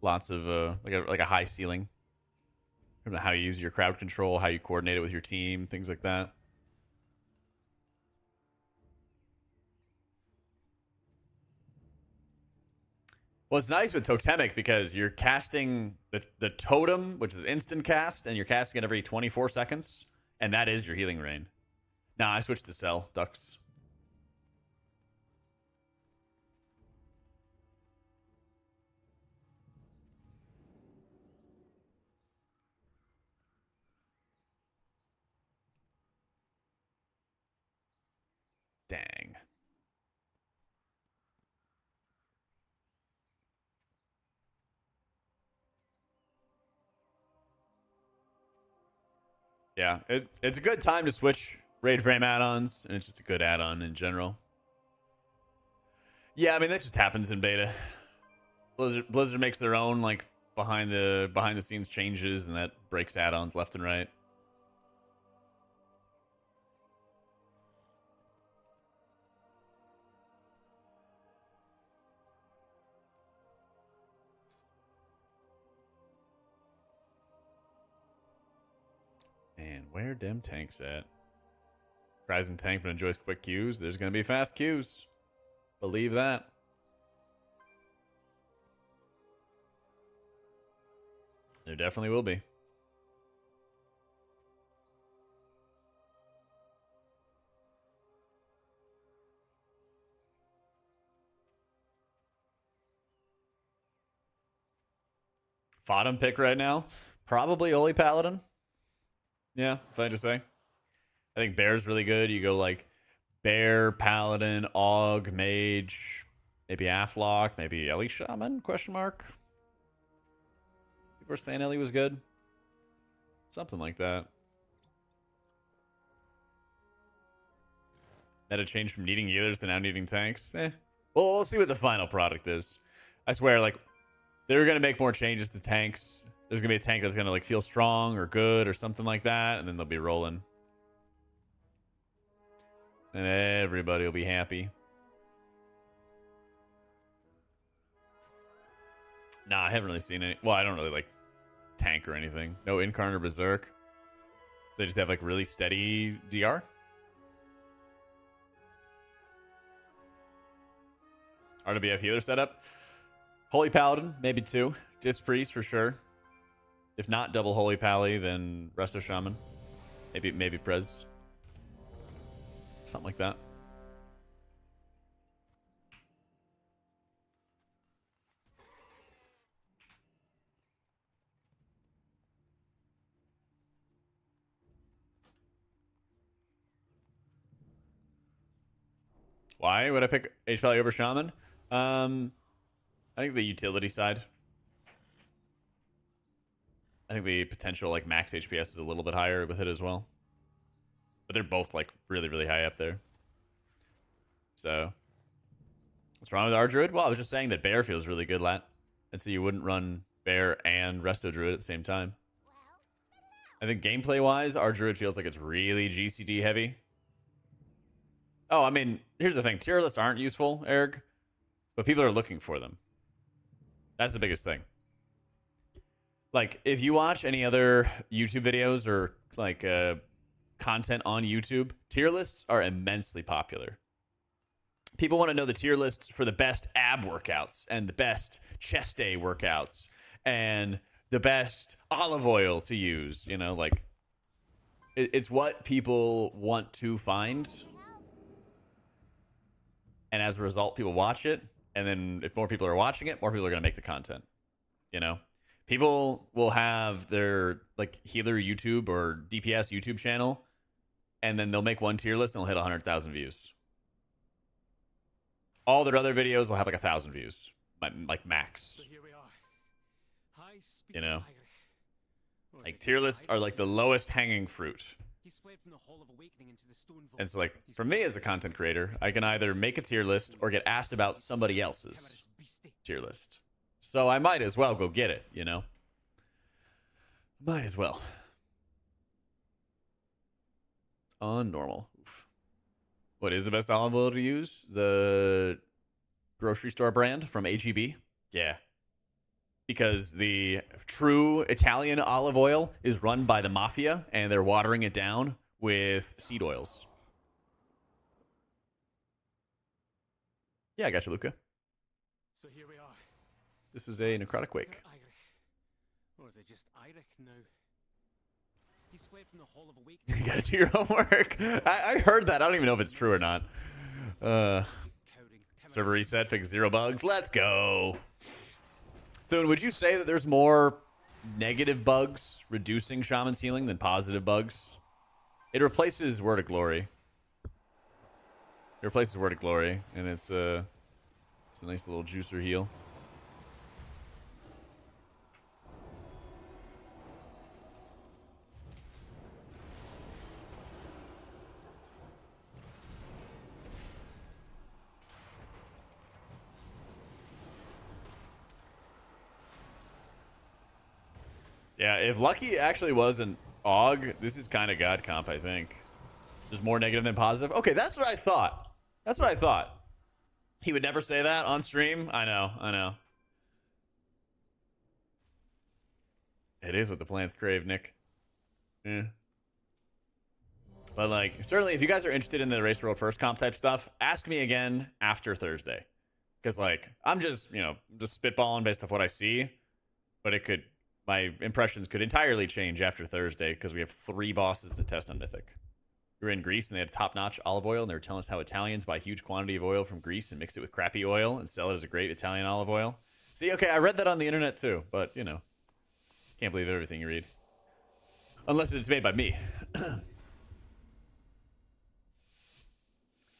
lots of like a high ceiling. I don't know how you use your crowd control, how you coordinate it with your team, things like that. Well, it's nice with Totemic because you're casting the Totem, which is instant cast, and you're casting it every 24 seconds, and that is your healing rain. Nah, I switched to Cell, Ducks. Dang. Yeah, it's a good time to switch raid frame add-ons, and it's just a good add-on in general. Yeah, I mean that just happens in beta. Blizzard makes their own like behind the scenes changes, and that breaks add-ons left and right. And where dem tanks at? Cries and tank but enjoys quick queues. There's gonna be fast queues. Believe that. There definitely will be. Bottom pick right now, probably Holy Paladin. Yeah, if I had to say. I think Bear's really good. You go like Bear, Paladin, Aug, Mage, maybe Aflock, maybe Ellie Shaman, question mark. People are saying Ellie was good. Something like that. Meta changed from needing healers to now needing tanks. Well, we'll see what the final product is. I swear, like, they're going to make more changes to tanks. There's going to be a tank that's going to, like, feel strong or good or something like that, and then they'll be rolling. And everybody will be happy. Nah, I haven't really seen any. Well, I don't really, like, tank or anything. No Incarnate or Berserk. They just have, like, really steady DR. RWF healer setup. Holy Paladin, maybe 2. Disc Priest for sure. If not double Holy Pally, then Resto Shaman. Maybe Prez. Something like that. Why would I pick H Pally over Shaman? I think the utility side. I think the potential like max HPS is a little bit higher with it as well. But they're both like really, really high up there. So what's wrong with our Druid? Well, I was just saying that Bear feels really good, Lat. And so you wouldn't run Bear and Resto Druid at the same time. I think gameplay wise, our Druid feels like it's really GCD heavy. Oh, I mean, here's the thing. Tier lists aren't useful, Eric, but people are looking for them. That's the biggest thing. Like, if you watch any other YouTube videos or, like, content on YouTube, tier lists are immensely popular. People want to know the tier lists for the best ab workouts and the best chest day workouts and the best olive oil to use. You know, like, it's what people want to find. And as a result, people watch it. And then if more people are watching it, more people are going to make the content. You know? People will have their like healer YouTube or DPS YouTube channel, and then they'll make one tier list and they'll hit 100,000 views. All their other videos will have like 1,000 views, like max. So here we are. You know, like tier lists are like the lowest hanging fruit. And so like for me as a content creator, I can either make a tier list or get asked about somebody else's tier list. So I might as well go get it, you know? Might as well. On normal. Oof. What is the best olive oil to use? The grocery store brand from AGB? Yeah. Because the true Italian olive oil is run by the mafia, and they're watering it down with seed oils. Yeah, I got you, Luca. So here we are. This is a necrotic wake. Or is it just Iric now? He's fled from the Hall of Awakening. You gotta do your homework. I heard that. I don't even know if it's true or not. Server reset, fix 0 bugs. Let's go. Thune, would you say that there's more negative bugs reducing Shaman's healing than positive bugs? It replaces Word of Glory. It replaces Word of Glory, and it's a nice little juicer heal. Yeah, if Lucky actually was an AUG, this is kind of God comp, I think. There's more negative than positive. Okay, that's what I thought. That's what I thought. He would never say that on stream. I know. It is what the plants crave, Nick. Yeah. But, like, certainly if you guys are interested in the Race World First comp type stuff, ask me again after Thursday. Because, like, I'm just, you know, just spitballing based off what I see. But it could my impressions could entirely change after Thursday because we have 3 bosses to test on Mythic. We were in Greece and they had top-notch olive oil, and they were telling us how Italians buy a huge quantity of oil from Greece and mix it with crappy oil and sell it as a great Italian olive oil. See, okay, I read that on the internet too, but, you know, can't believe everything you read. Unless it's made by me.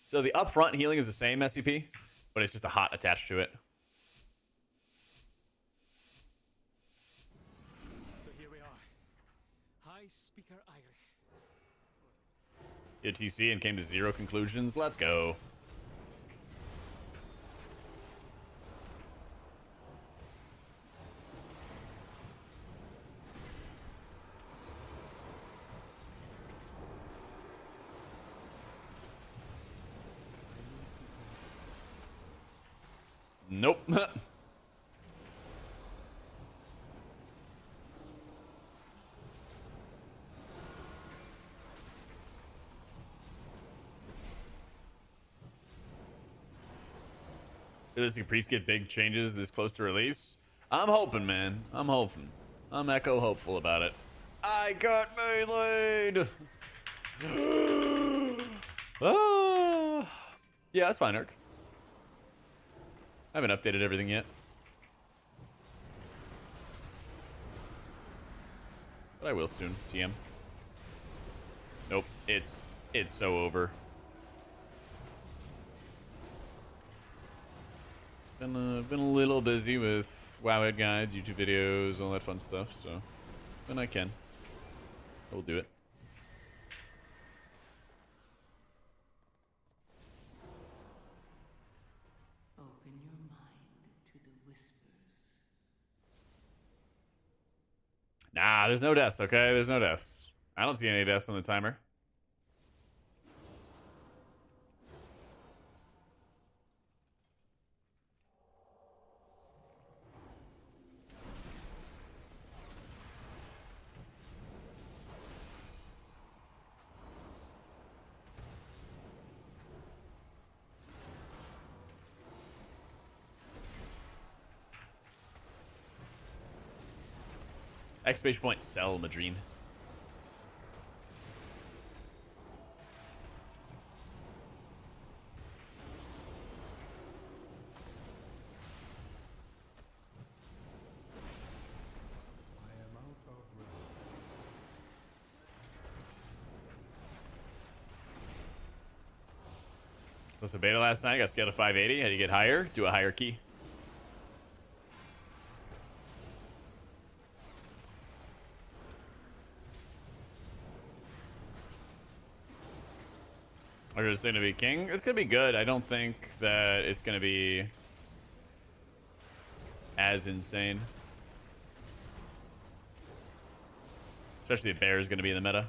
So the upfront healing is the same SCP, but it's just a hot attached to it. So here we are. High Speaker Irish. Did TC and came to 0 conclusions. Let's go. Nope. Realistic Priest get big changes this close to release? I'm hoping, man. I'm hoping. I'm echo hopeful about it. I got meleeed! Yeah, that's fine, Erk. I haven't updated everything yet. But I will soon, TM. Nope, it's so over. Been a little busy with Wowhead guides, YouTube videos, all that fun stuff, so when I can, I will do it. Open your mind to the whispers. Nah, there's no deaths, okay? There's no deaths. I don't see any deaths on the timer. Exclamation point, sell Madrine. Was the beta last night? Got scaled to 580. How do you get higher? Do a higher key. Are you just going to be king? It's going to be good. I don't think that it's going to be as insane. Especially if bear is going to be in the meta.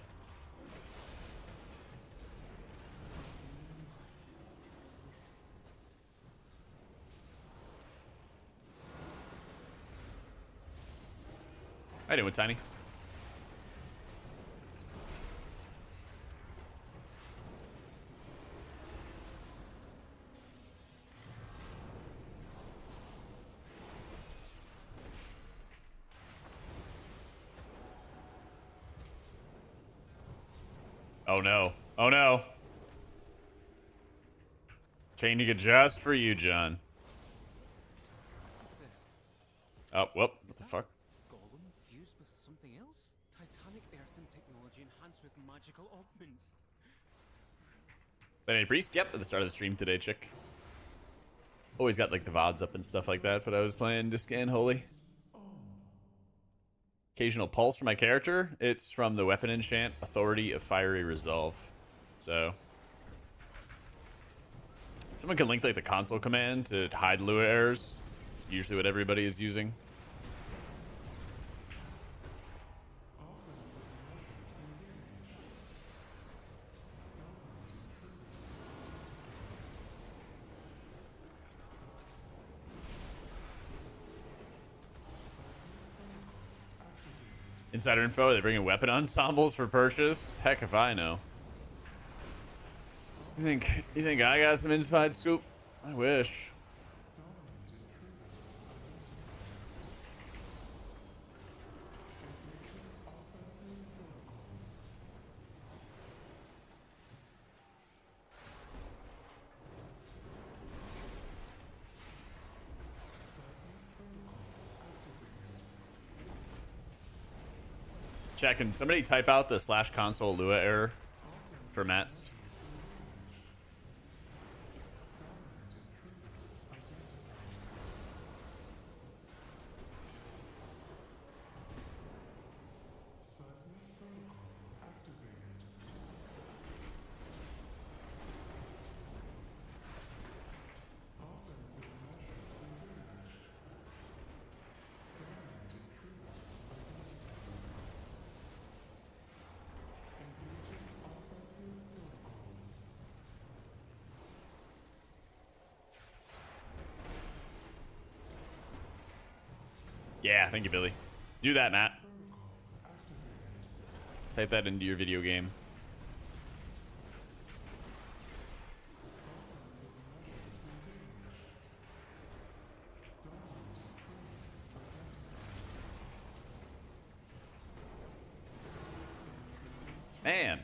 How you doing, Tiny? Oh no. Oh no. Changing it just for you, John. What's this? Oh, whoop. What the fuck? Golem fused with something else? Titanic earthen technology enhanced with magical augments. Benny Priest? Yep, at the start of the stream today, chick. Always got like the VODs up and stuff like that, but I was playing to scan Holy. Occasional pulse for my character. It's from the weapon enchant, Authority of Fiery Resolve. So someone can link like the console command to hide Lua errors. It's usually what everybody is using. Insider info, they bring in weapon ensembles for purchase. Heck if I know. You think I got some inside scoop? I wish. Chat, can somebody type out the /console Lua error for Mets? Yeah, thank you, Billy. Do that, Matt. Type that into your video game. Man.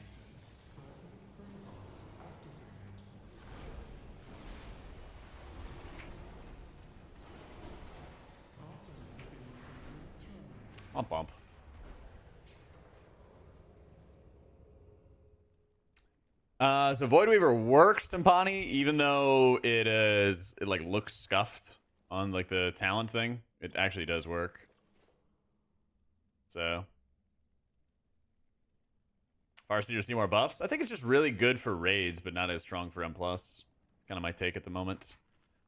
Bump bump. So Void Weaver works, Timpani, even though it like looks scuffed on like the talent thing. It actually does work. So Varsity to see more buffs. I think it's just really good for raids, but not as strong for M+. Kind of my take at the moment.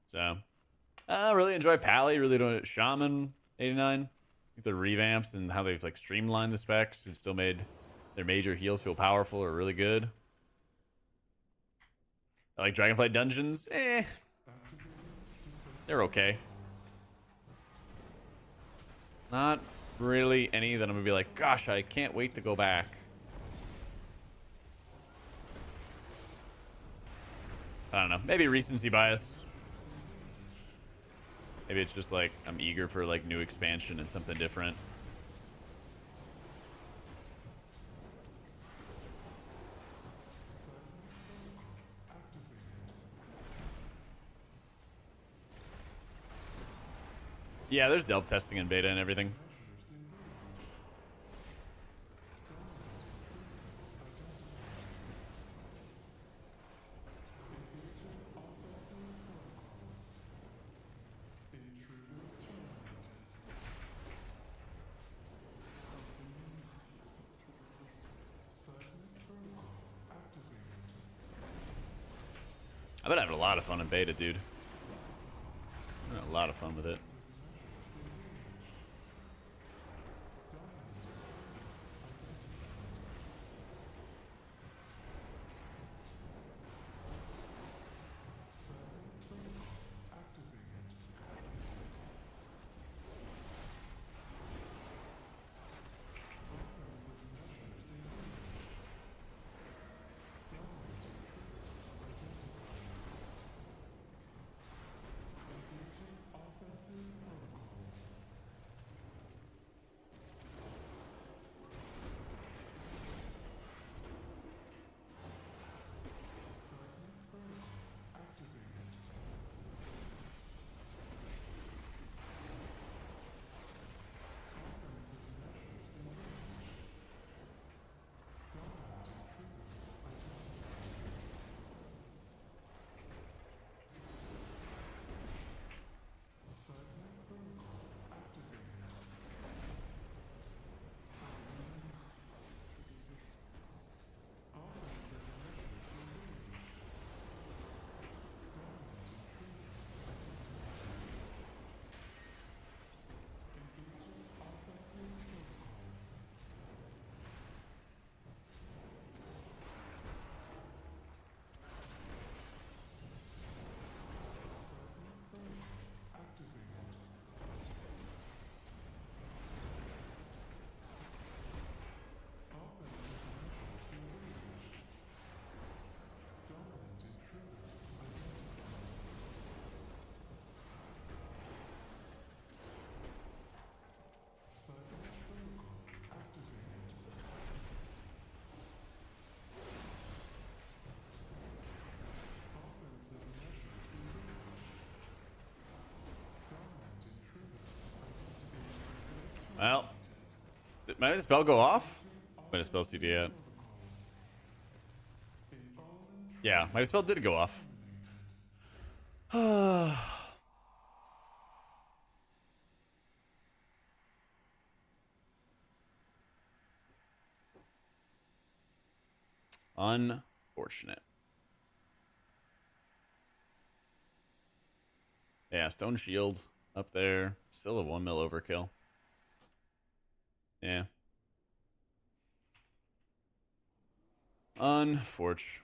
So I really enjoy Pally, really enjoy Shaman 89. The revamps and how they've like streamlined the specs and still made their major heals feel powerful or really good. I like Dragonflight dungeons. They're okay. Not really any that I'm gonna be like, gosh, I can't wait to go back. I don't know. Maybe recency bias. Maybe it's just like I'm eager for like new expansion and something different. Yeah, there's delve testing and beta and everything. I've been having a lot of fun in beta, dude. I'm having a lot of fun with it. Well, might the spell go off? Might a spell CD yet? Yeah, my spell did go off. Unfortunate. Yeah, stone shield up there. Still a 1 mil overkill. Yeah. Unfortunate.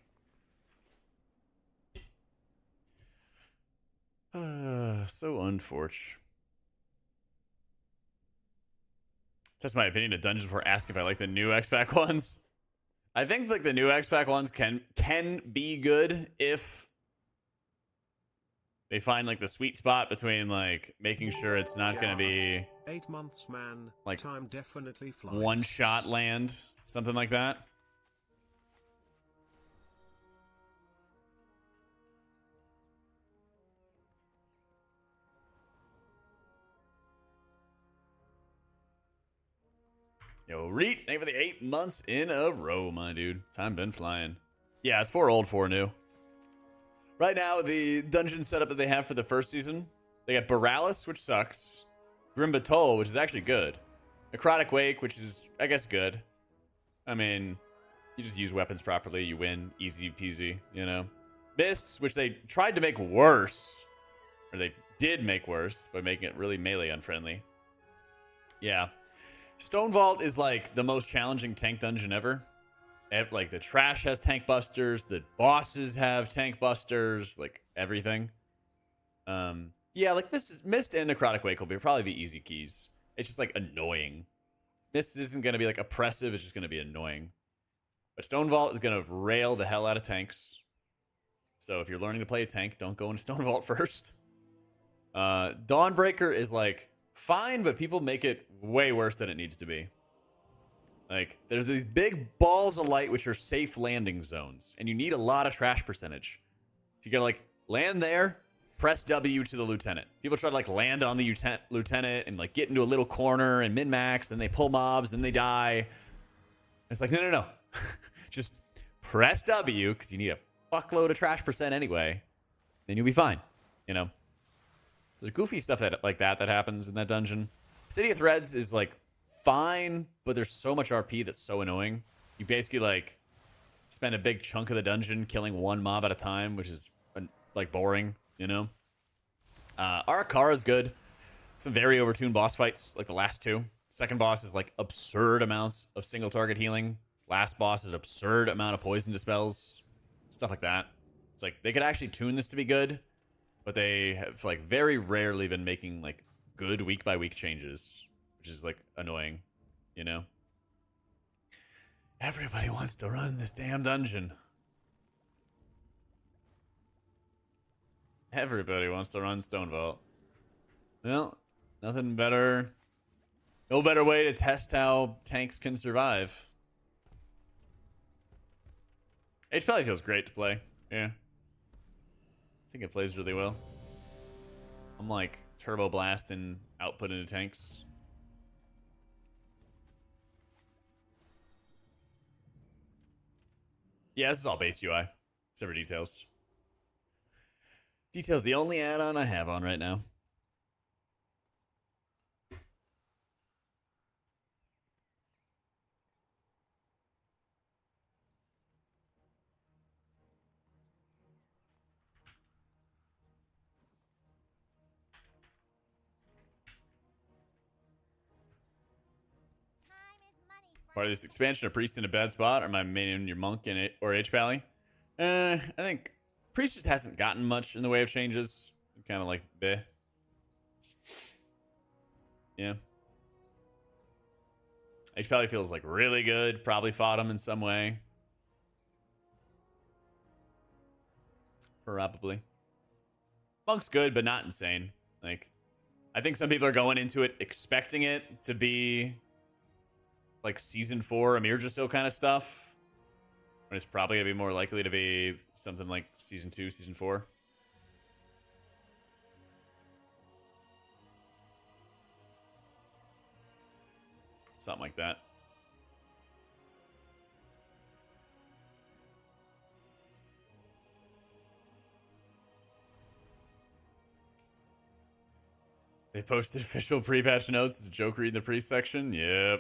So unfortunate. That's my opinion of dungeons before asking if I like the new X-Pac ones. I think like the new X-Pac ones can be good if they find like the sweet spot between like making sure it's not gonna be 8 months, man. Like Time definitely flies. one shot land, something like that. Yo, Reet, thank you for the 8 months in a row, my dude. Time been flying. Yeah, it's 4 old, 4 new. Right now, the dungeon setup that they have for the first season, they got Borealis, which sucks. Grim Batol, which is actually good. Necrotic Wake, which is, I guess, good. I mean, you just use weapons properly, you win. Easy peasy, you know. Mists, which they tried to make worse. Or they did make worse by making it really melee unfriendly. Yeah. Stone Vault is like the most challenging tank dungeon ever. Like the trash has tank busters, the bosses have tank busters, like everything. Yeah, like Mist and Necrotic Wake will probably be easy keys. It's just like annoying. Mist isn't gonna be like oppressive, it's just gonna be annoying. But Stone Vault is gonna rail the hell out of tanks. So if you're learning to play a tank, don't go into Stone Vault first. Dawnbreaker is like fine, but people make it way worse than it needs to be. Like, there's these big balls of light which are safe landing zones, and you need a lot of trash percentage. So you gotta like land there, press W to the lieutenant. People try to like land on the lieutenant and like get into a little corner and min-max, then they pull mobs, then they die. And it's like, no. Just press W, because you need a fuckload of trash percent anyway. Then you'll be fine, you know? So there's goofy stuff like that happens in that dungeon. City of Threads is like fine, but there's so much RP that's so annoying. You basically like spend a big chunk of the dungeon killing one mob at a time, which is like boring, you know? Arakara is good. Some very overtuned boss fights, like the last two. Second boss is like absurd amounts of single target healing. Last boss is an absurd amount of poison dispels. Stuff like that. It's like they could actually tune this to be good, but they have like very rarely been making like good week by week changes, which is like annoying, you know? Everybody wants to run this damn dungeon. Everybody wants to run Stone Vault. Well, nothing better. No better way to test how tanks can survive. H probably feels great to play. Yeah. I think it plays really well. I'm like turbo blasting output into tanks. Yeah, this is all base UI. Except for details. Details the only add-on I have on right now. Part of this expansion, a priest in a bad spot, or am I main your monk in it or H Valley? I think priest just hasn't gotten much in the way of changes. Kind of like bleh. Yeah. H Valley feels like really good. Probably fought him in some way. Probably. Monk's good, but not insane. Like, I think some people are going into it expecting it to be like season 4 Amir Jasil kind of stuff, when it's probably gonna be more likely to be something like season 2, season 4. Something like that. They posted official pre-patch notes. Is a joke reading the pre-section? Yep.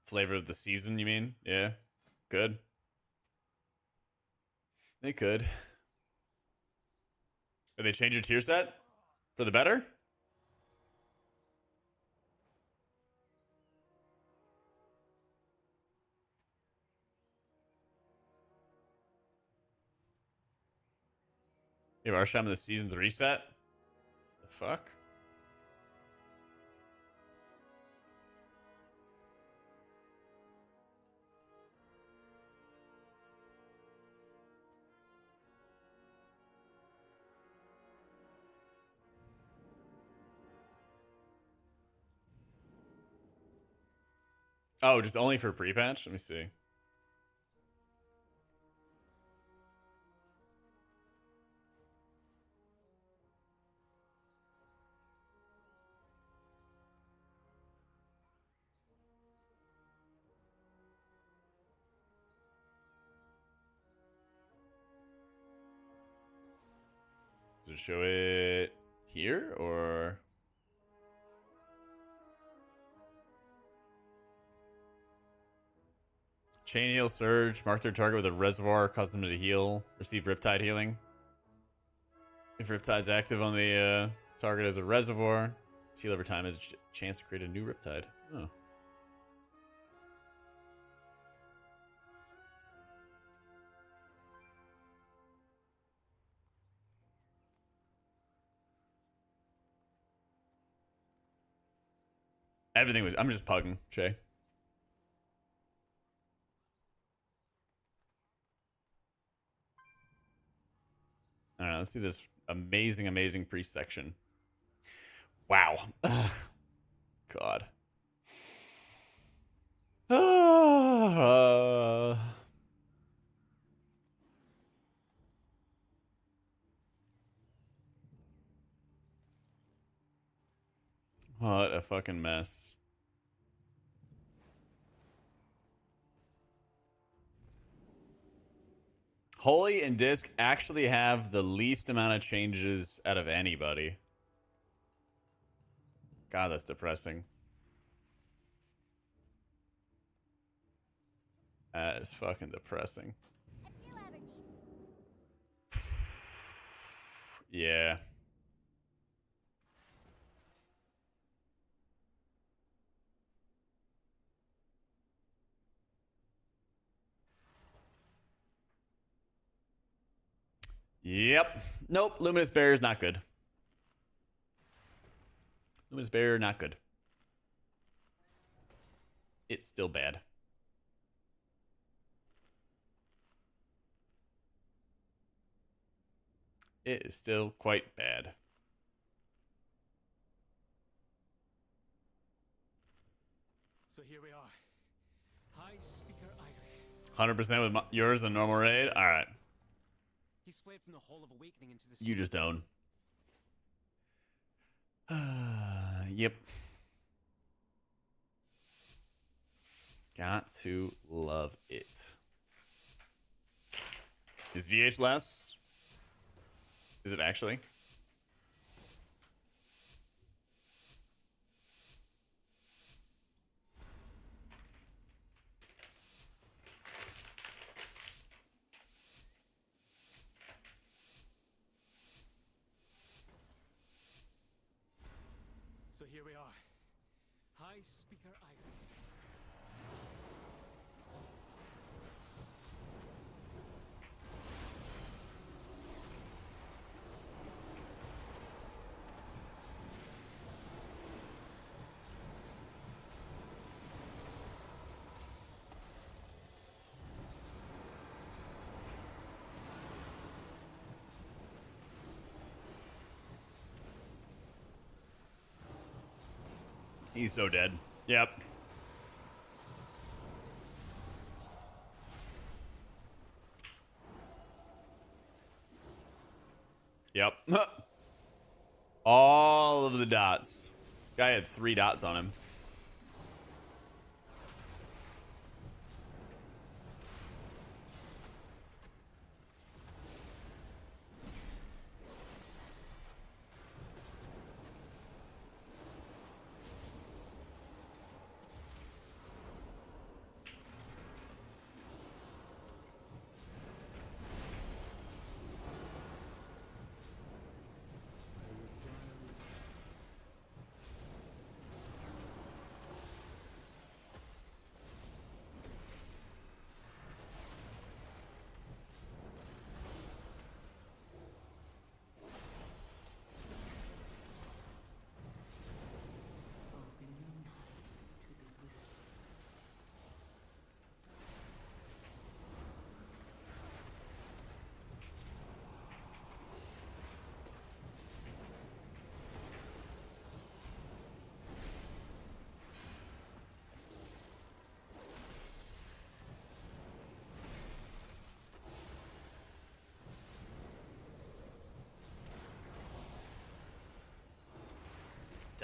Flavor of the season, you mean? Yeah. Good. They could. Did they change your tier set? For the better? You have Arsham in the season 3 set? The fuck? Oh, just only for pre-patch? Let me see. Does it show it here or? Chain heal surge. Mark their target with a reservoir. Cause them to heal. Receive Riptide healing. If Riptide's active on the target as a reservoir, its heal over time has a chance to create a new Riptide. Oh. Everything was. I'm just pugging, Shay. All right, let's see this amazing, amazing priest section. Wow. God. What a fucking mess. Holy and Disc actually have the least amount of changes out of anybody. God, that's depressing. That is fucking depressing. Yeah. Yep. Nope. Luminous Barrier is not good. Luminous Barrier, not good. It's still bad. It is still quite bad. So here we are. High Speaker Irish. 100% with yours and normal raid? Alright. He's fled from the Hall of Awakening into the You just own. Yep. Got to love it. Is DH less? Is it actually? So here we are. High Speaker Irish. He's so dead. Yep. Yep. All of the dots. Guy had 3 dots on him.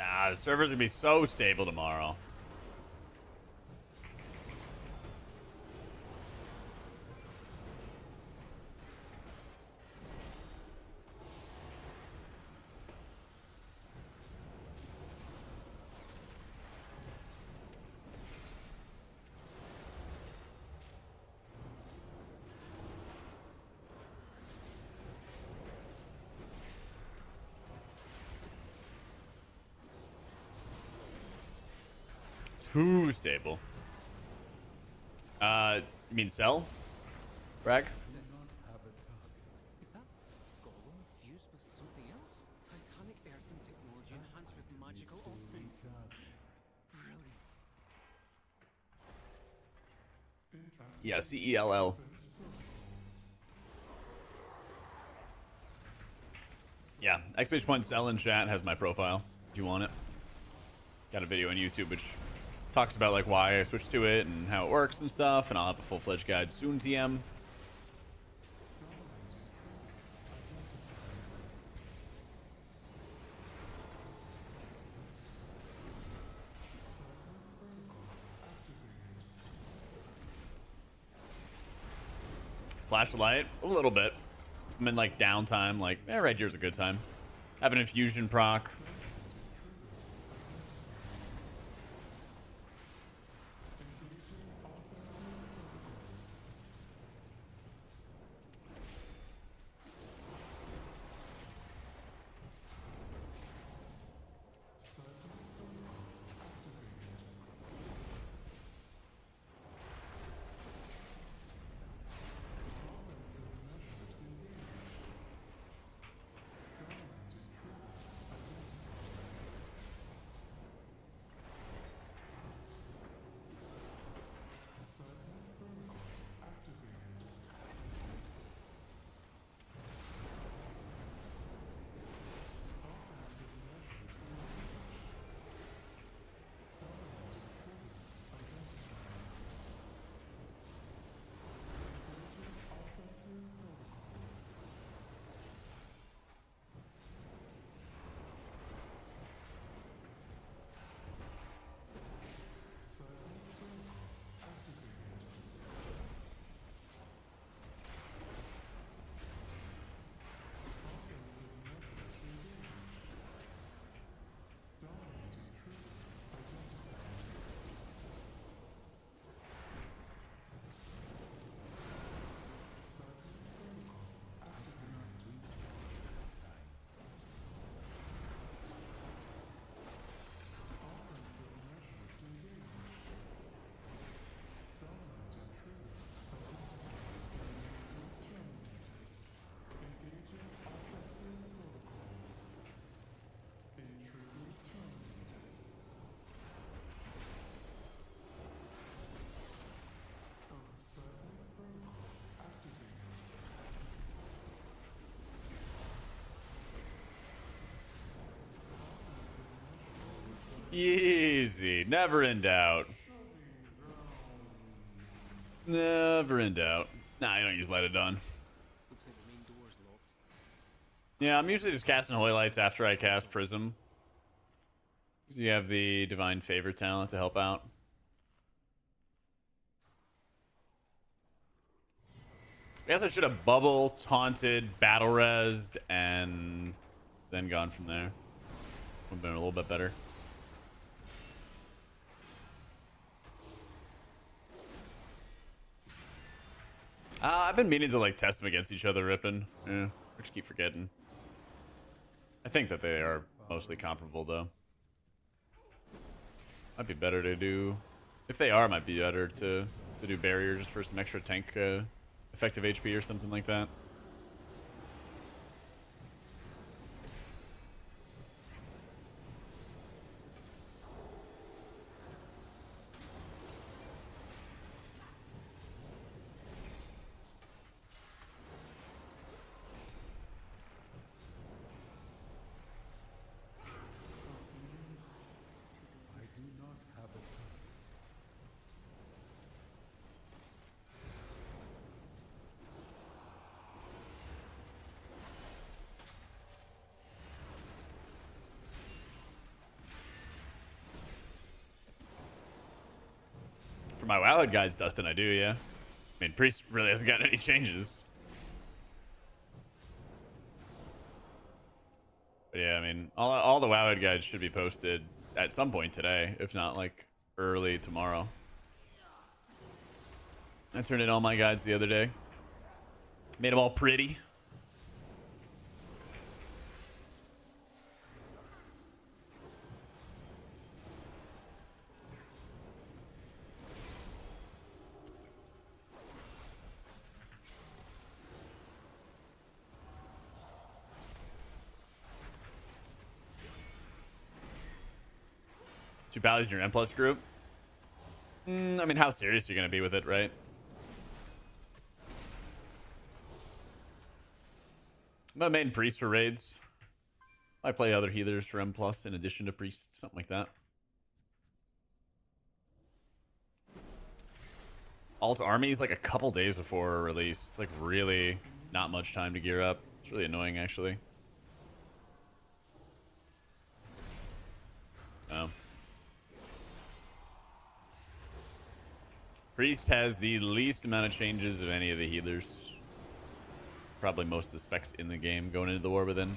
Ah, the server's gonna be so stable tomorrow. Too stable. You mean sell? Bragg? Is that golem fused with something else? Titanic earthen technology enhanced with magical ornaments. Brilliant. Yeah, CELL. Yeah, X-Point in chat has my profile if you want it. Got a video on YouTube which talks about like why I switched to it and how it works and stuff, and I'll have a full-fledged guide soon, TM. Flashlight, a little bit. I'm in like downtime, like, right here's a good time. Have an infusion proc. Easy. Never in doubt. Never in doubt. Nah, I don't use Light of Dawn. Looks like the main door's locked. Yeah, I'm usually just casting Holy Lights after I cast Prism. Because you have the Divine Favor talent to help out. I guess I should have bubble, taunted, battle resed, and then gone from there. Would have been a little bit better. I've been meaning to like test them against each other, Rippin'. Yeah, I just keep forgetting. I think that they are mostly comparable, though. Might be better to do... If they are, it might be better to do barrier just for some extra tank effective HP or something like that. my Wowhead guides, Dustin, I do, yeah. I mean, Priest really hasn't gotten any changes. But yeah, I mean, all the Wowhead guides should be posted at some point today, if not like early tomorrow. I turned in all my guides the other day. Made them all pretty. Two Bally's in your M plus group. I mean, how serious are you gonna be with it, right? I'm a main priest for raids. I play other healers for M plus in addition to priest, something like that. Alt army is like a couple days before release. It's like really not much time to gear up. It's really annoying, actually. Oh. Priest has the least amount of changes of any of the healers. Probably most of the specs in the game going into the war within.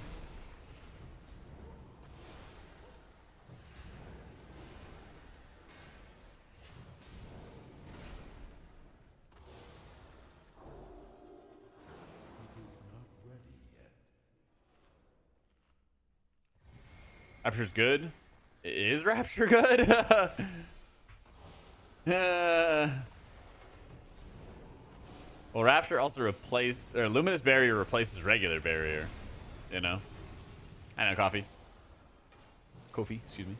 Rapture's good. Is Rapture good? Well, Rapture also replaced, or Luminous Barrier replaces regular barrier. You know? I know, coffee. Kofi, excuse me.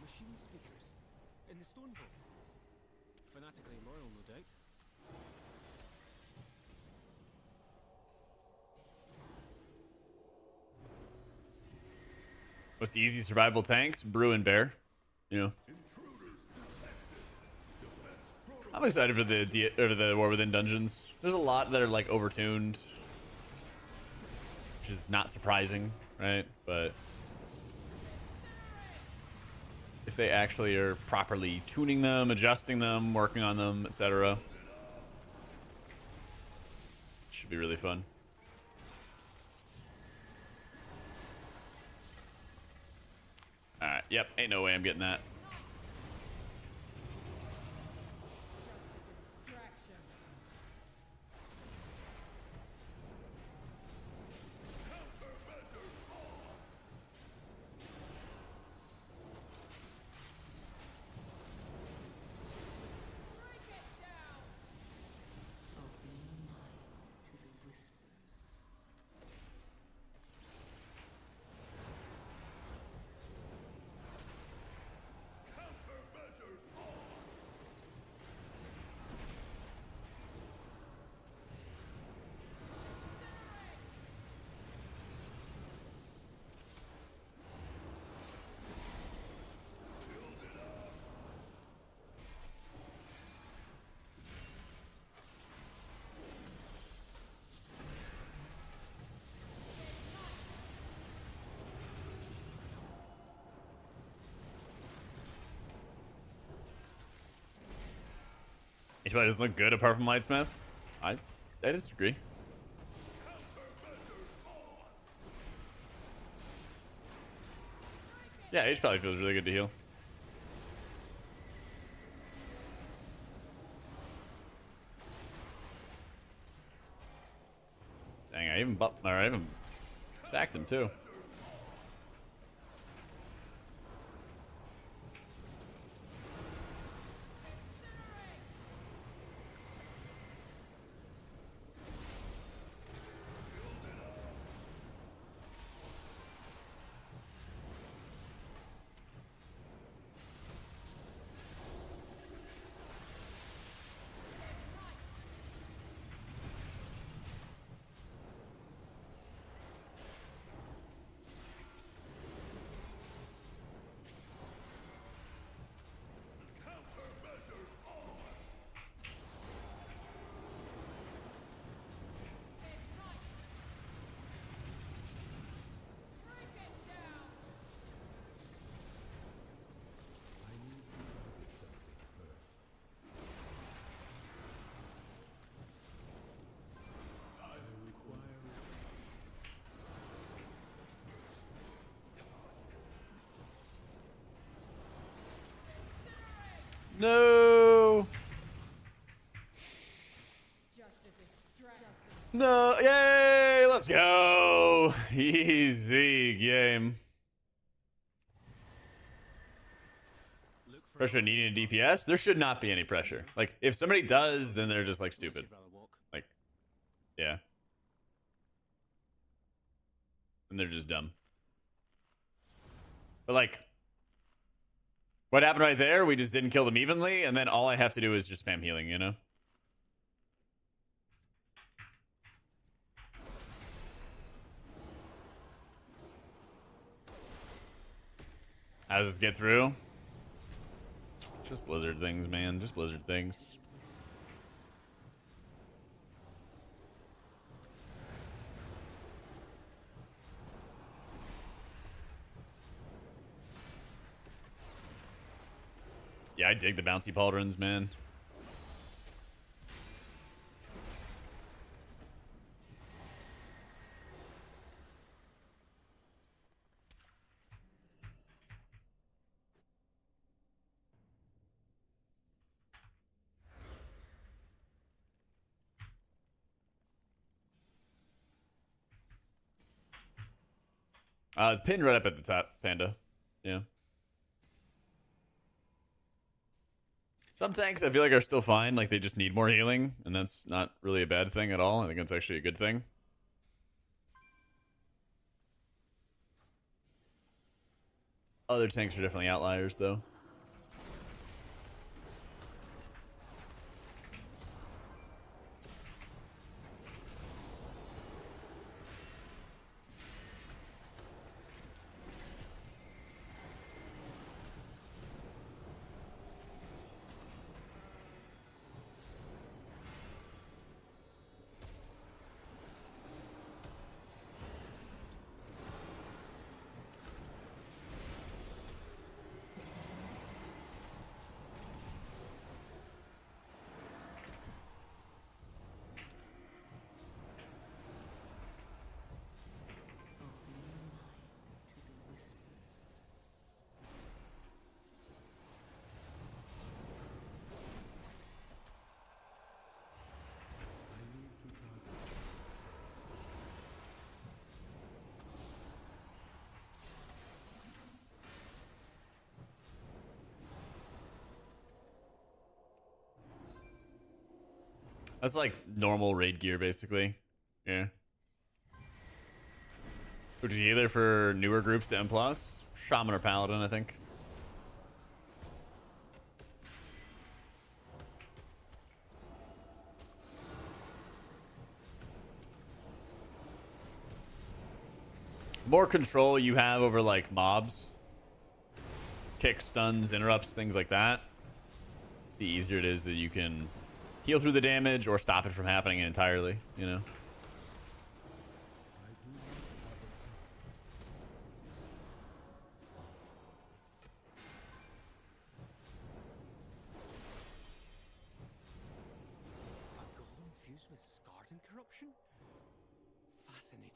Machine speakers in the stone vault. Fanatically loyal, no doubt. What's the easy survivable tanks? Brew and Bear. You know. I'm excited for the War Within dungeons. There's a lot that are like overtuned, which is not surprising, right? But if they actually are properly tuning them, adjusting them, working on them, etc., should be really fun. All right. Yep. Ain't no way I'm getting that. H doesn't look good apart from Lightsmith. I disagree. Yeah, H probably feels really good to heal. Dang, I even sacked him too. No. No. Yay. Let's go. Easy game. Pressure needing a DPS? There should not be any pressure. Like, if somebody does, then they're just, like, stupid. Like, yeah. And they're just dumb. But, like, what happened right there? We just didn't kill them evenly, and then all I have to do is just spam healing, you know? How does this get through? Just blizzard things, man. Just blizzard things. Yeah, I dig the bouncy pauldrons, man. It's pinned right up at the top, Panda. Yeah. Some tanks I feel like are still fine, like they just need more healing, and that's not really a bad thing at all. I think it's actually a good thing. Other tanks are definitely outliers, though. That's like normal raid gear, basically. Yeah. Which is either for newer groups to M+, Shaman or Paladin, I think. More control you have over like mobs, kick, stuns, interrupts, things like that, the easier it is that you can heal through the damage or stop it from happening entirely, you know? A golem fused with scarred and corruption? Fascinating.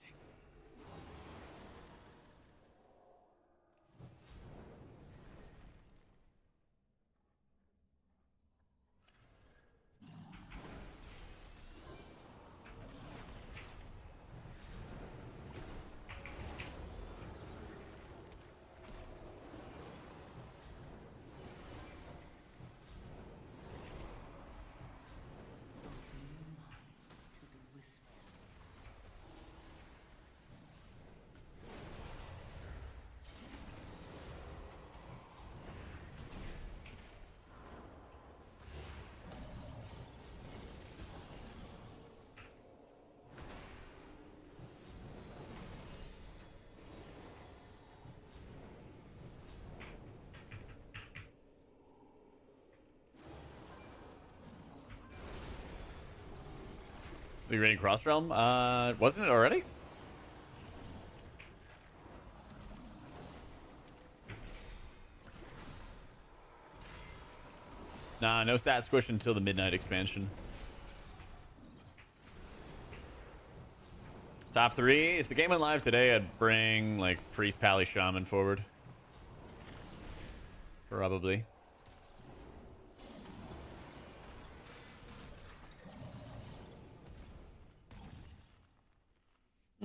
The raiding cross realm? Wasn't it already? Nah, no stat squish until the midnight expansion. Top 3. If the game went live today, I'd bring like Priest, Pally, Shaman forward. Probably.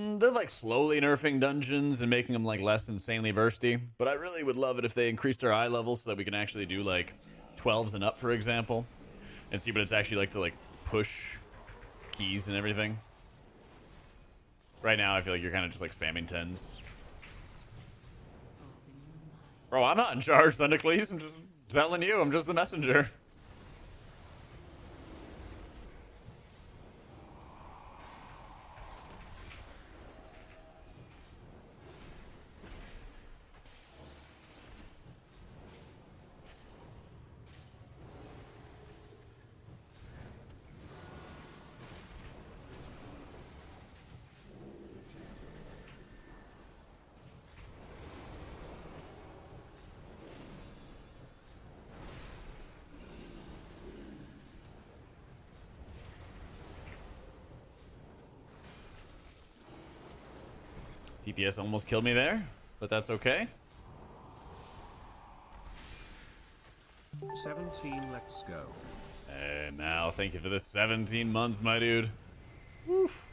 They're like slowly nerfing dungeons and making them like less insanely bursty. But I really would love it if they increased our eye levels so that we can actually do like 12s and up, for example, and see what it's actually like to like push keys and everything. Right now, I feel like you're kind of just like spamming 10s. Bro, I'm not in charge, Thundercleese. I'm just telling you. I'm just the messenger. TPS almost killed me there, but that's okay. 17, let's go. Hey, Mal, thank you for the 17 months, my dude. Woof.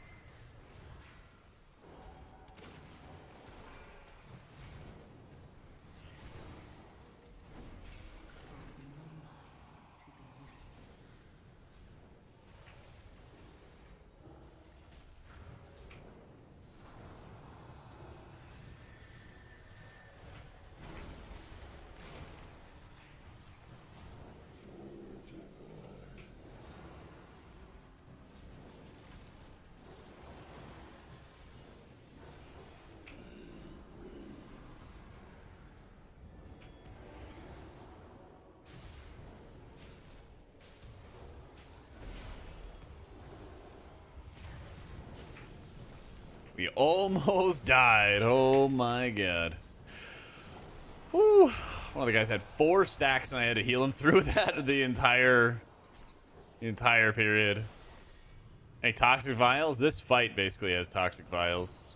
We almost died. Oh my god. Whew. One of the guys had 4 stacks and I had to heal him through that the entire period. Hey, toxic vials? This fight basically has toxic vials.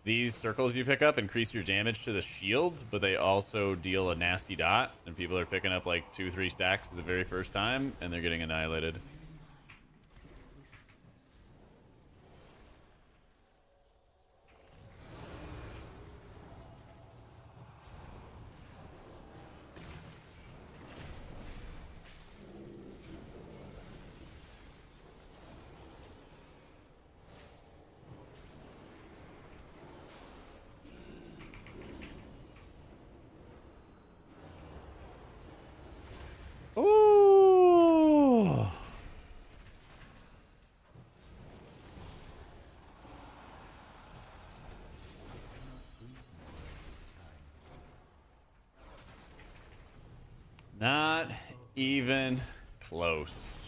These circles you pick up increase your damage to the shield, but they also deal a nasty dot. And people are picking up like 2-3 stacks the very first time, and they're getting annihilated. Ooh. Not even close.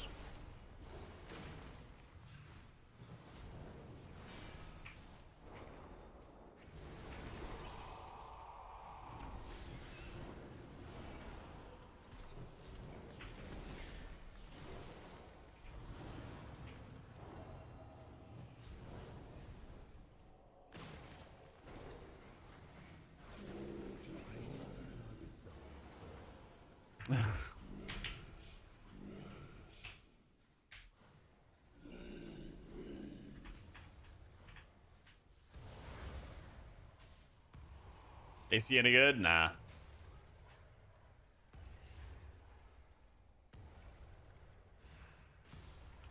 AC any good? Nah.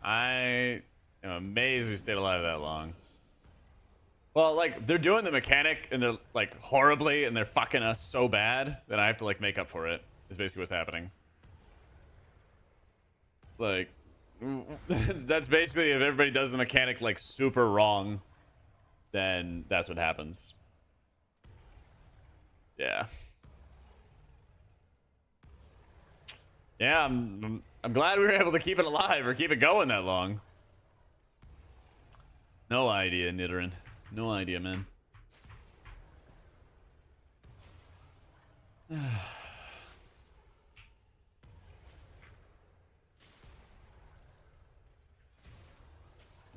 I am amazed we stayed alive that long. Well, like, they're doing the mechanic and they're like horribly and they're fucking us so bad that I have to like make up for it, is basically what's happening. Like, that's basically if everybody does the mechanic like super wrong, then that's what happens. Yeah. Yeah, I'm glad we were able to keep it alive or keep it going that long. No idea, Nidoran. No idea, man.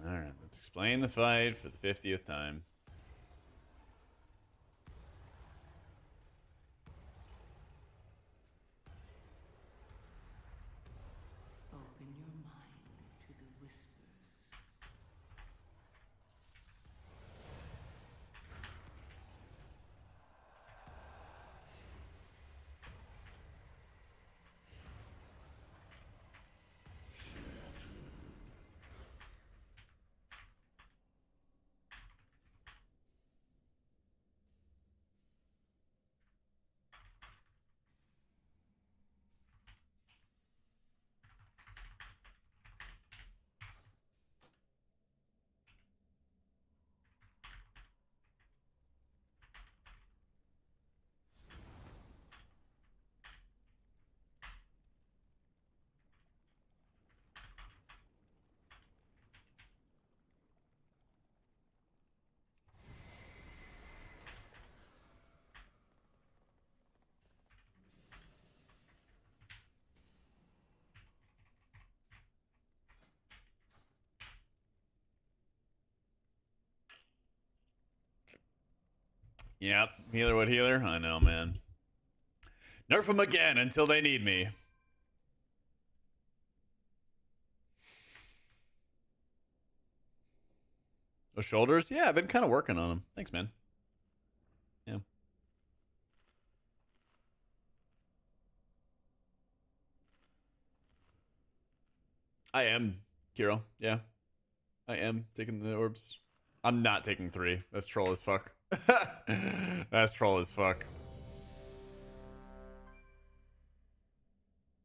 Alright, let's explain the fight for the 50th time. Open your mind to the whispers. Yep, healer would healer. I know, man. Nerf them again until they need me. Those shoulders? Yeah, I've been kind of working on them. Thanks, man. Yeah. I am, Kiro. Yeah. I am taking the orbs. I'm not taking 3. That's troll as fuck. That's troll as fuck.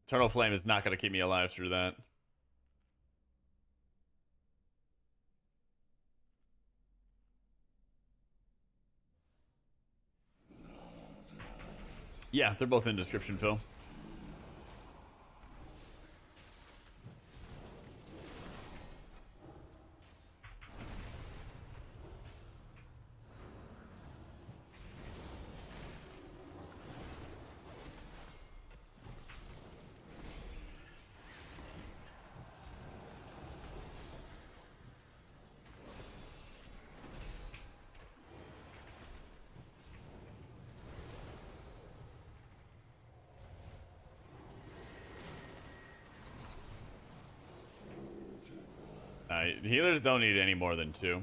Eternal Flame is not going to keep me alive through that. Yeah, they're both in description, Phil. Healers don't need any more than 2.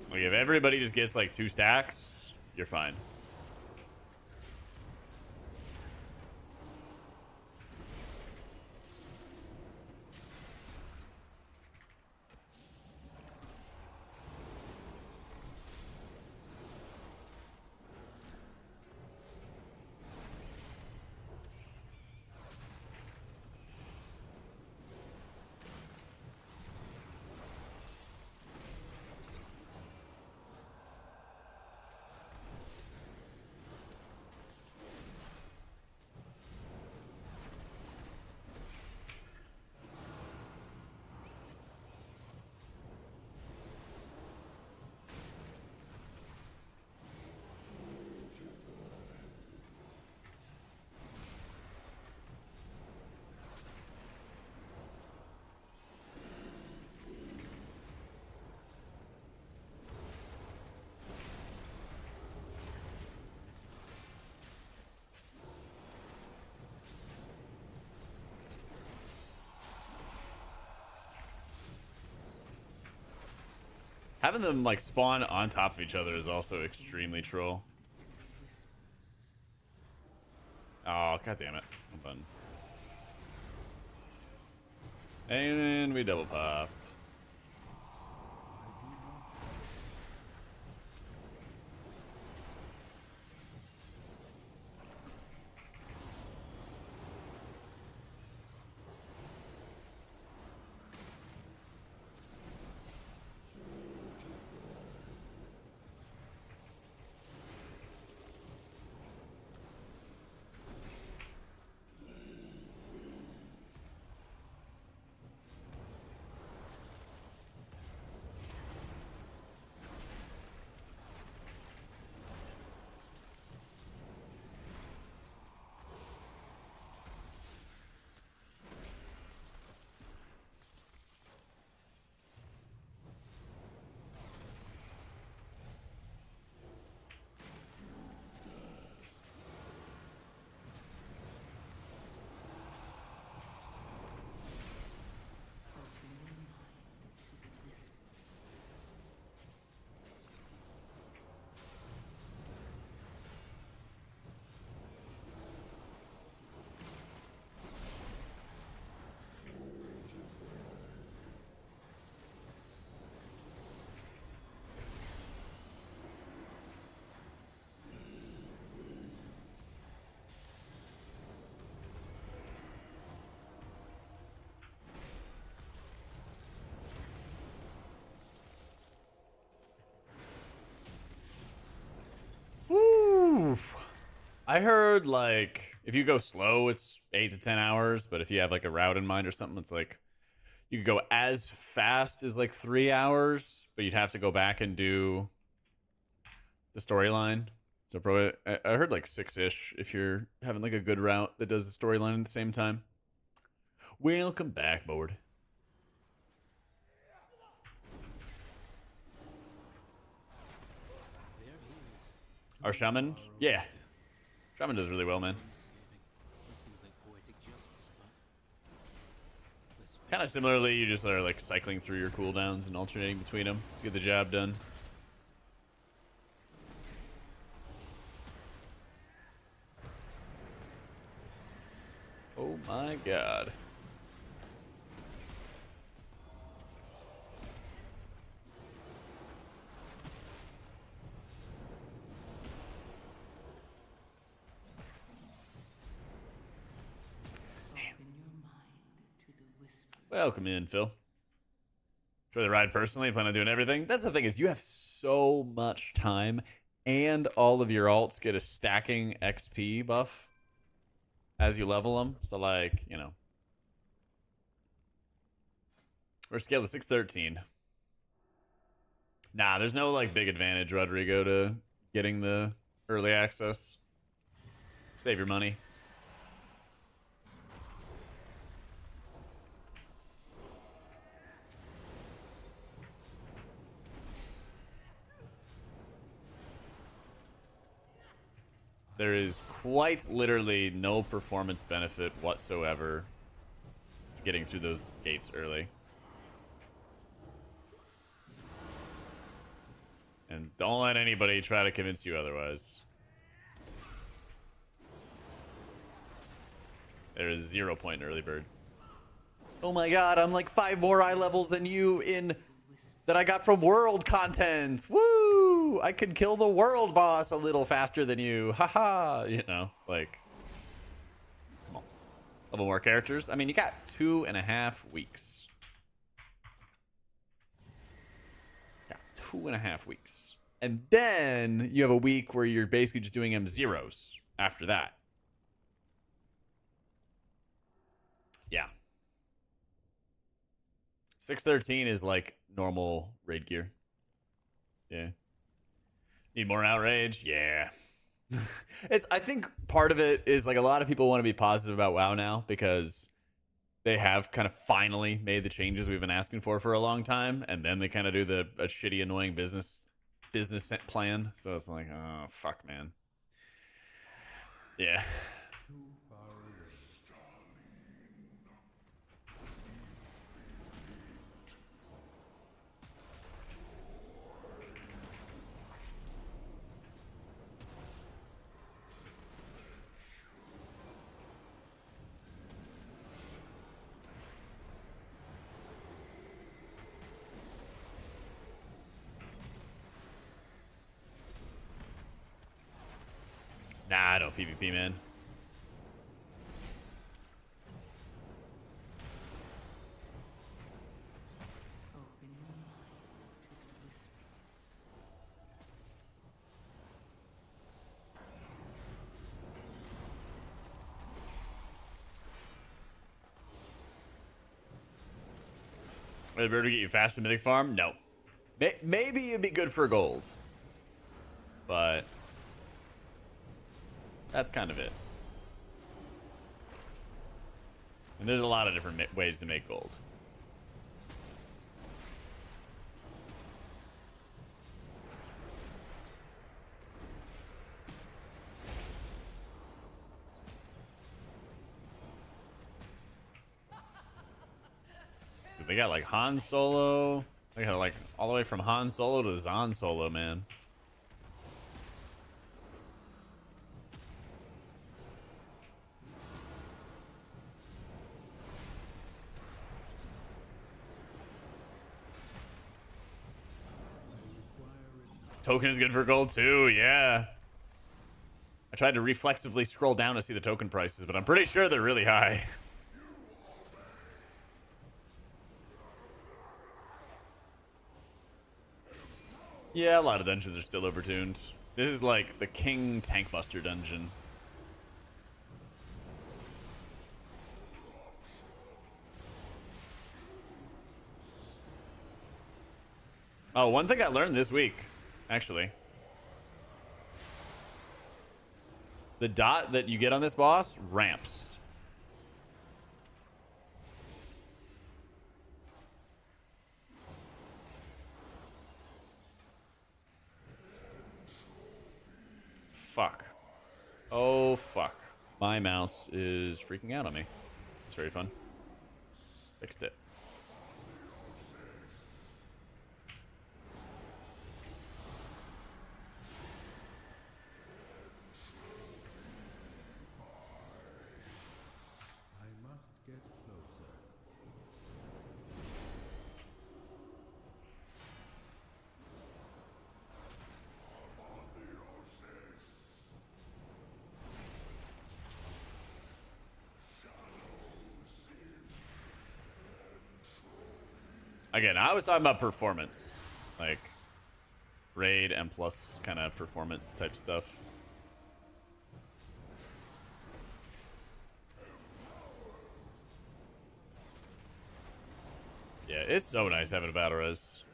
Like, if everybody just gets like 2 stacks, you're fine. Having them like spawn on top of each other is also extremely troll. Oh, god damn it. Button. And we double popped. Woo! I heard like if you go slow, it's 8 to 10 hours, but if you have like a route in mind or something, it's like you could go as fast as like 3 hours, but you'd have to go back and do the storyline. So probably I heard like 6-ish if you're having like a good route that does the storyline at the same time. Welcome back, board. Our shaman? Yeah. Shaman does really well, man. Kind of similarly, you just are like cycling through your cooldowns and alternating between them to get the job done. Oh my god. Welcome in, Phil. Enjoy the ride personally. Plan on doing everything. That's the thing is you have so much time and all of your alts get a stacking XP buff as you level them. So like, you know. We're scaled to 613. Nah, there's no like big advantage, Rodrigo, to getting the early access. Save your money. There is quite literally no performance benefit whatsoever to getting through those gates early. And don't let anybody try to convince you otherwise. There is 0 point in early bird. Oh my god, I'm like 5 more eye levels than you in that I got from world content. Woo! I could kill the world boss a little faster than you. Haha. You know, like, come on. A couple more characters. I mean, you got 2.5 weeks. Got 2.5 weeks. And then you have a week where you're basically just doing M0s after that. Yeah. 613 is like normal raid gear. Yeah. Need more outrage? Yeah. I think part of it is like a lot of people want to be positive about WoW now because they have kind of finally made the changes we've been asking for a long time, and then they kind of do a shitty, annoying business plan. So it's like, oh fuck, man. Yeah. Nah, I don't PvP, man. Would it be able to get you fast to Mythic farm? No. Maybe it'd be good for gold. But that's kind of it. And there's a lot of different ways to make gold. Dude, they got like Han Solo. They got like all the way from Han Solo to Zan Solo, man. Token is good for gold too, yeah. I tried to reflexively scroll down to see the token prices, but I'm pretty sure they're really high. Yeah, a lot of dungeons are still overtuned. This is like the King Tank Buster dungeon. Oh, one thing I learned this week, actually. The dot that you get on this boss ramps. My mouse is freaking out on me. It's very fun. Fixed it. I must get closer. Again, I was talking about performance. Like, raid and plus kind of performance type stuff. Yeah, it's so nice having a battle res.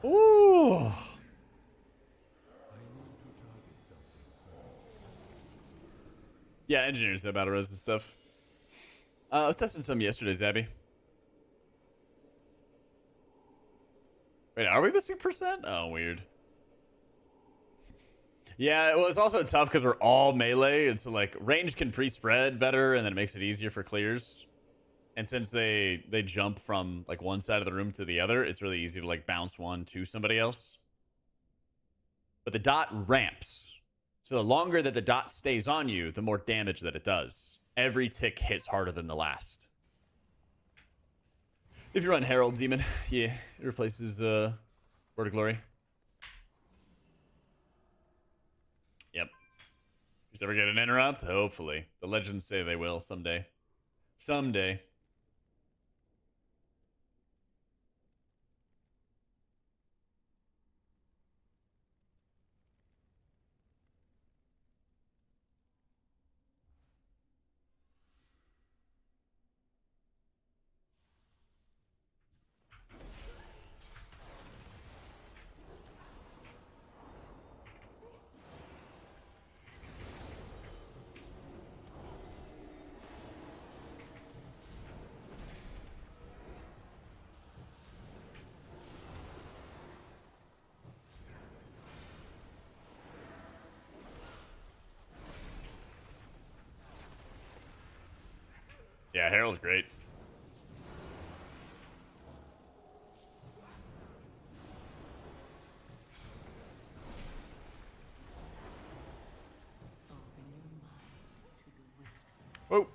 Ooh. Yeah, engineers have battle res and stuff. I was testing some yesterday, Zabby. Wait, are we missing percent? Oh, weird. Yeah, well, it's also tough because we're all melee, and so like range can pre-spread better, and then it makes it easier for clears. And since they jump from like one side of the room to the other, it's really easy to like bounce one to somebody else. But the dot ramps. So the longer that the dot stays on you, the more damage that it does. Every tick hits harder than the last. If you run Herald Demon, yeah, it replaces Word of Glory. Yep. Just ever get an interrupt? Hopefully. The legends say they will someday. Someday. Yeah, Herald's great. Whoa.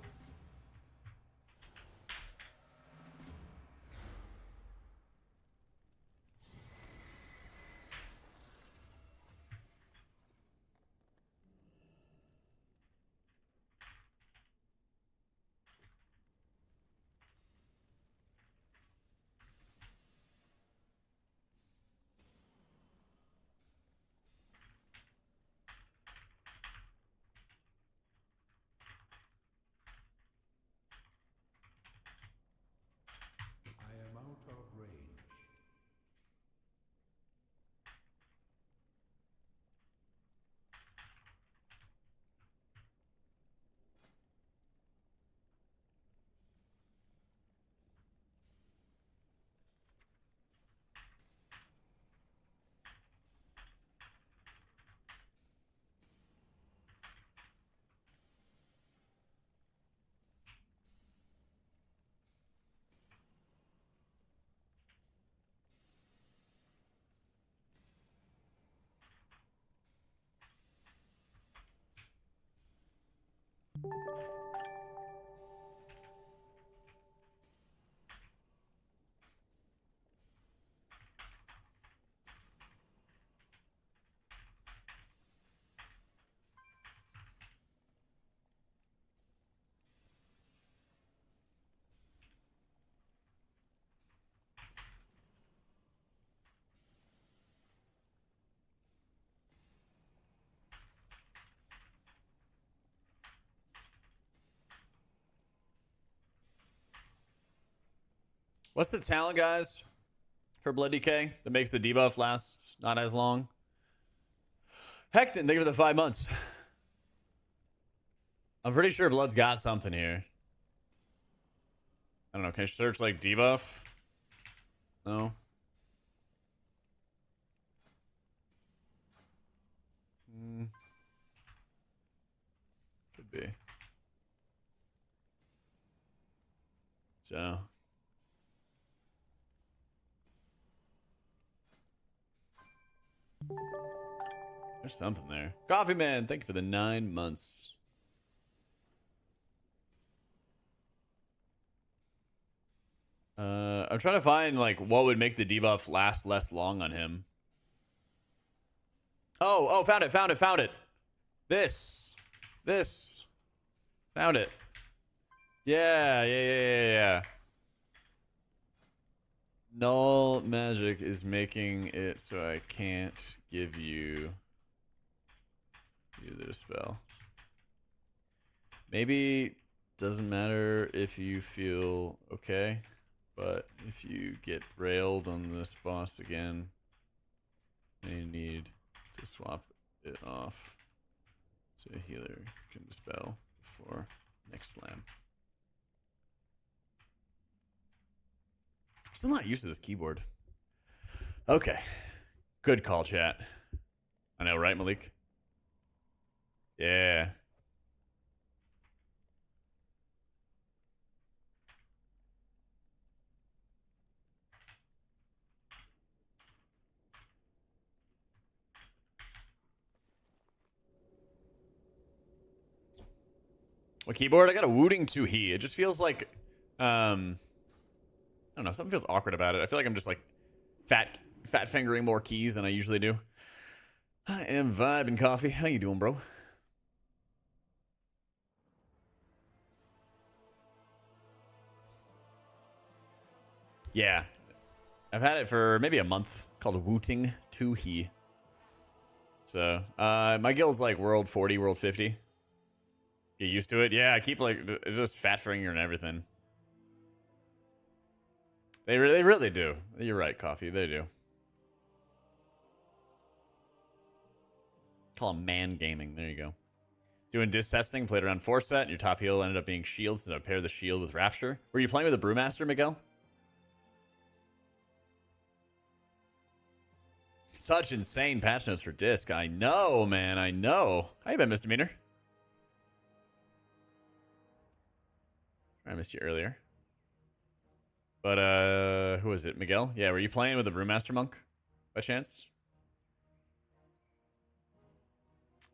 What's the talent, guys, for Blood DK that makes the debuff last not as long? Hecton, thank you for the 5 months. I'm pretty sure Blood's got something here. I don't know. Can I search like debuff? No. Could be. So. There's something there. Coffee Man, thank you for the 9 months. I'm trying to find like what would make the debuff last less long on him. Oh, found it. This. Found it. Yeah. Null magic is making it so I can't give you the dispel. Maybe doesn't matter if you feel okay, but if you get railed on this boss again, you need to swap it off so a healer can dispel before next slam. Still not used to this keyboard. Okay. Good call, chat. I know, right, Malik? Yeah. What keyboard? I got a Wooting 2He. It just feels like, I don't know, something feels awkward about it. I feel like I'm just like fat fingering more keys than I usually do. I am vibing, Coffee. How you doing, bro? Yeah. I've had it for maybe a month, called Wooting 2He. So, my guild's like World 40, World 50. Get used to it? Yeah, I keep like, it's just fat finger and everything. They really do. You're right, Coffee. They do. Call them man gaming. There you go. Doing disc testing, played around 4 set, and your top heal ended up being shield, so I paired the shield with Rapture. Were you playing with a Brewmaster, Miguel? Such insane patch notes for disc. I know, man. I know. How you been, Misdemeanor? I missed you earlier. But, who is it? Miguel? Yeah, were you playing with the Brewmaster Monk by chance?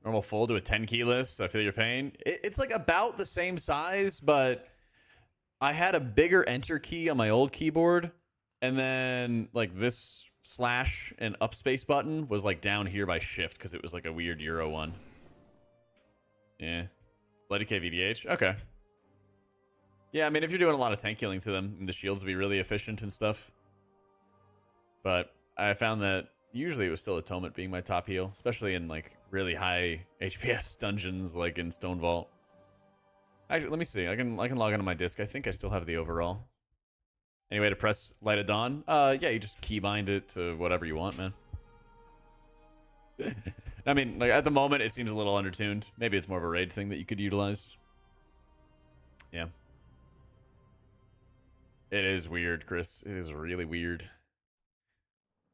Normal full to a 10 key list. I feel your pain. It's like about the same size, but I had a bigger enter key on my old keyboard. And then like this slash and up space button was like down here by shift because it was like a weird Euro one. Yeah. Bloody KVDH. Okay. Yeah, I mean, if you're doing a lot of tank killing to them, the shields will be really efficient and stuff. But I found that usually it was still Atonement being my top heal, especially in like really high HPS dungeons like in Stone Vault. Actually, let me see. I can log into my disc. I think I still have the overall. Any way to press Light of Dawn? Yeah, you just keybind it to whatever you want, man. I mean, like at the moment it seems a little undertuned. Maybe it's more of a raid thing that you could utilize. Yeah. It is weird, Chris. It is really weird.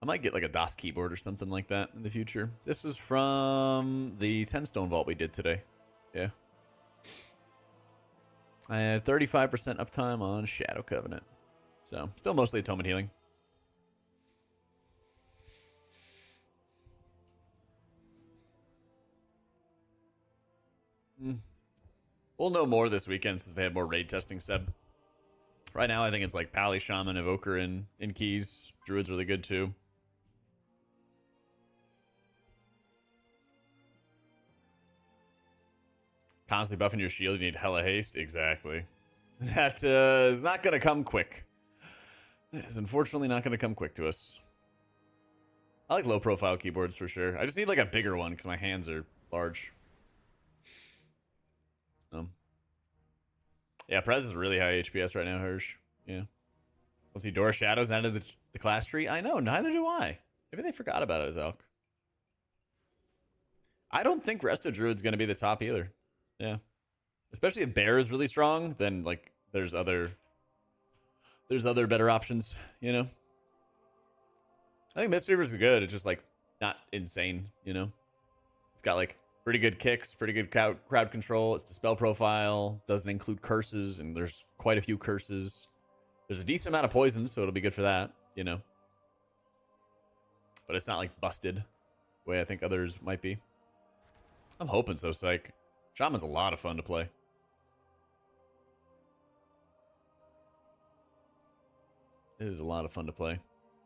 I might get like a DOS keyboard or something like that in the future. This is from the 10 Stone Vault we did today. Yeah. I had 35% uptime on Shadow Covenant. So, still mostly Atonement healing. We'll know more this weekend since they have more raid testing, Seb. Right now, I think it's like Pally, Shaman, Evoker, in keys. Druid's really good, too. Constantly buffing your shield, you need hella haste. Exactly. That is not going to come quick. That is unfortunately not going to come quick to us. I like low-profile keyboards for sure. I just need like a bigger one because my hands are large. Yeah, Prez is really high HPS right now, Hirsch. Yeah. We'll see Dora Shadows out of the class tree. I know, neither do I. Maybe they forgot about it, Zelk. I don't think Resto Druid's going to be the top either. Yeah. Especially if Bear is really strong, then, like, there's other better options, you know? I think Mistweaver's good. It's just, like, not insane, you know? It's got, like, pretty good kicks, pretty good crowd control. Its dispel profile doesn't include curses, and there's quite a few curses. There's a decent amount of poison, so it'll be good for that, you know? But it's not, like, busted the way I think others might be. I'm hoping so, Psych. Shaman's a lot of fun to play. It is a lot of fun to play.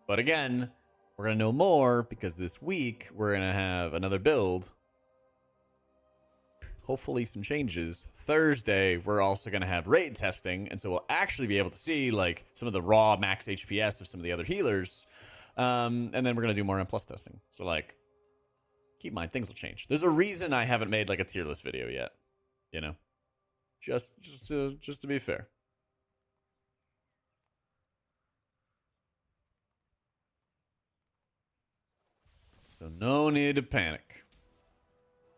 But again, we're going to know more because this week we're going to have another build. Hopefully some changes. Thursday, we're also going to have raid testing. And so we'll actually be able to see like some of the raw max HPS of some of the other healers. And then we're going to do more M+ testing. So like, keep in mind, things will change. There's a reason I haven't made like a tier list video yet. You know? Just to be fair. So no need to panic.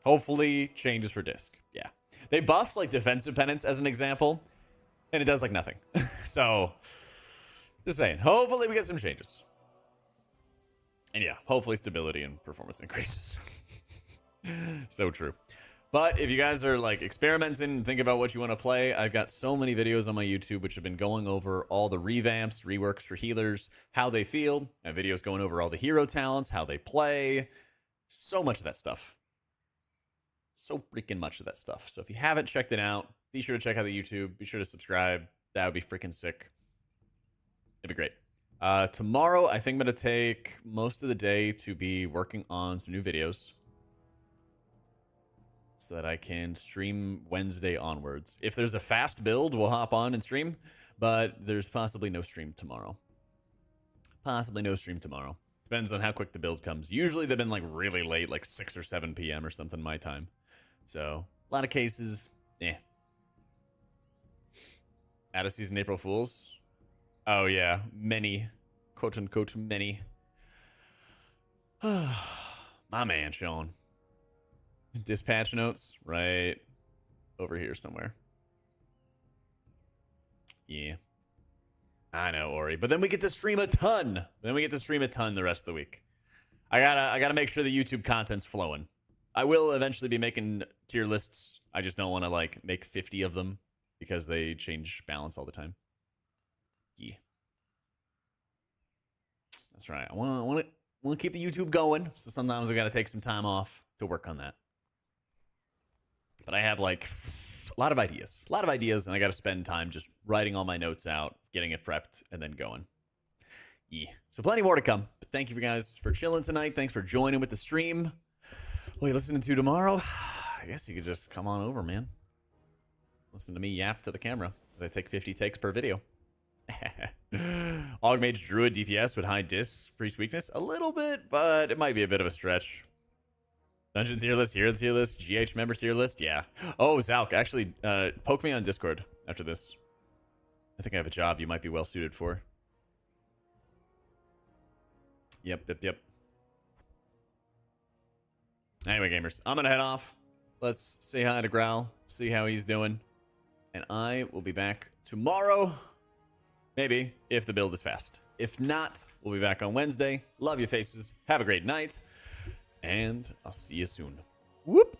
Hopefully changes for disc. Yeah. They buffs like defensive penance as an example, and it does like nothing. So just saying, hopefully we get some changes. And yeah, hopefully stability and performance increases. So true. But if you guys are like experimenting and think about what you want to play, I've got so many videos on my YouTube which have been going over all the revamps, reworks for healers, how they feel. I have videos going over all the hero talents, how they play. So much of that stuff. So freaking much of that stuff. So if you haven't checked it out, be sure to check out the YouTube. Be sure to subscribe. That would be freaking sick. It'd be great. Tomorrow, I think I'm going to take most of the day to be working on some new videos so that I can stream Wednesday onwards. If there's a fast build, we'll hop on and stream, but there's possibly no stream tomorrow. Possibly no stream tomorrow. Depends on how quick the build comes. Usually they've been like really late, like 6 or 7 p.m. or something my time. So, a lot of cases, Out of season April Fools. Oh yeah, many, quote unquote, many. My man, Sean. Dispatch notes, right over here somewhere. Yeah. I know, Ori. But then we get to stream a ton. The rest of the week. I gotta make sure the YouTube content's flowing. I will eventually be making tier lists. I just don't want to like make 50 of them because they change balance all the time. Yeah. That's right. I want to keep the YouTube going. So sometimes we gotta take some time off to work on that. But I have like a lot of ideas, and I got to spend time just writing all my notes out, getting it prepped, and then going. Yeah. So plenty more to come. But thank you guys for chilling tonight. Thanks for joining with the stream. What are you listening to tomorrow? I guess you could just come on over, man. Listen to me yap to the camera. I take 50 takes per video. Augmage Druid DPS with high dis, priest weakness? A little bit, but it might be a bit of a stretch. Dungeon tier list, hero tier list, GH member tier list, yeah. Oh, Zalk, actually, poke me on Discord after this. I think I have a job you might be well suited for. Yep. Anyway, gamers, I'm gonna head off. Let's say hi to Growl, see how he's doing. And I will be back tomorrow. Maybe, if the build is fast. If not, we'll be back on Wednesday. Love you faces. Have a great night. And I'll see you soon. Whoop!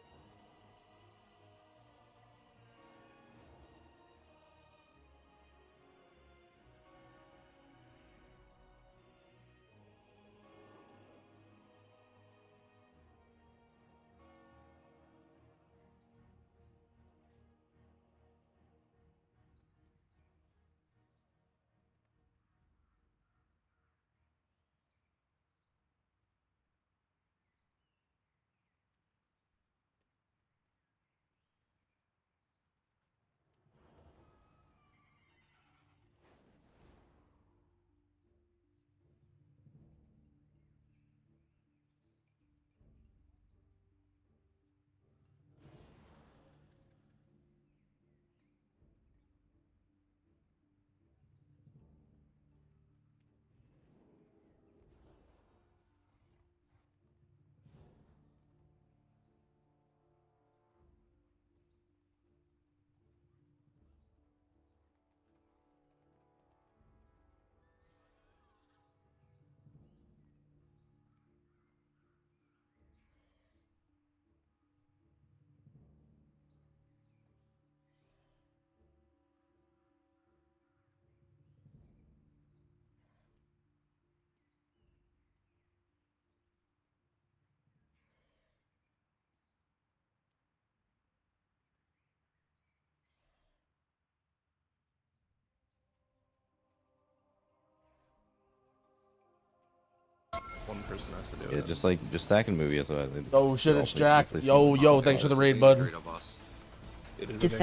one person has to do Yeah, it. just stacking movie. So Oh shit, it's Jack. Yo, thanks for the raid, bud. It is a Defend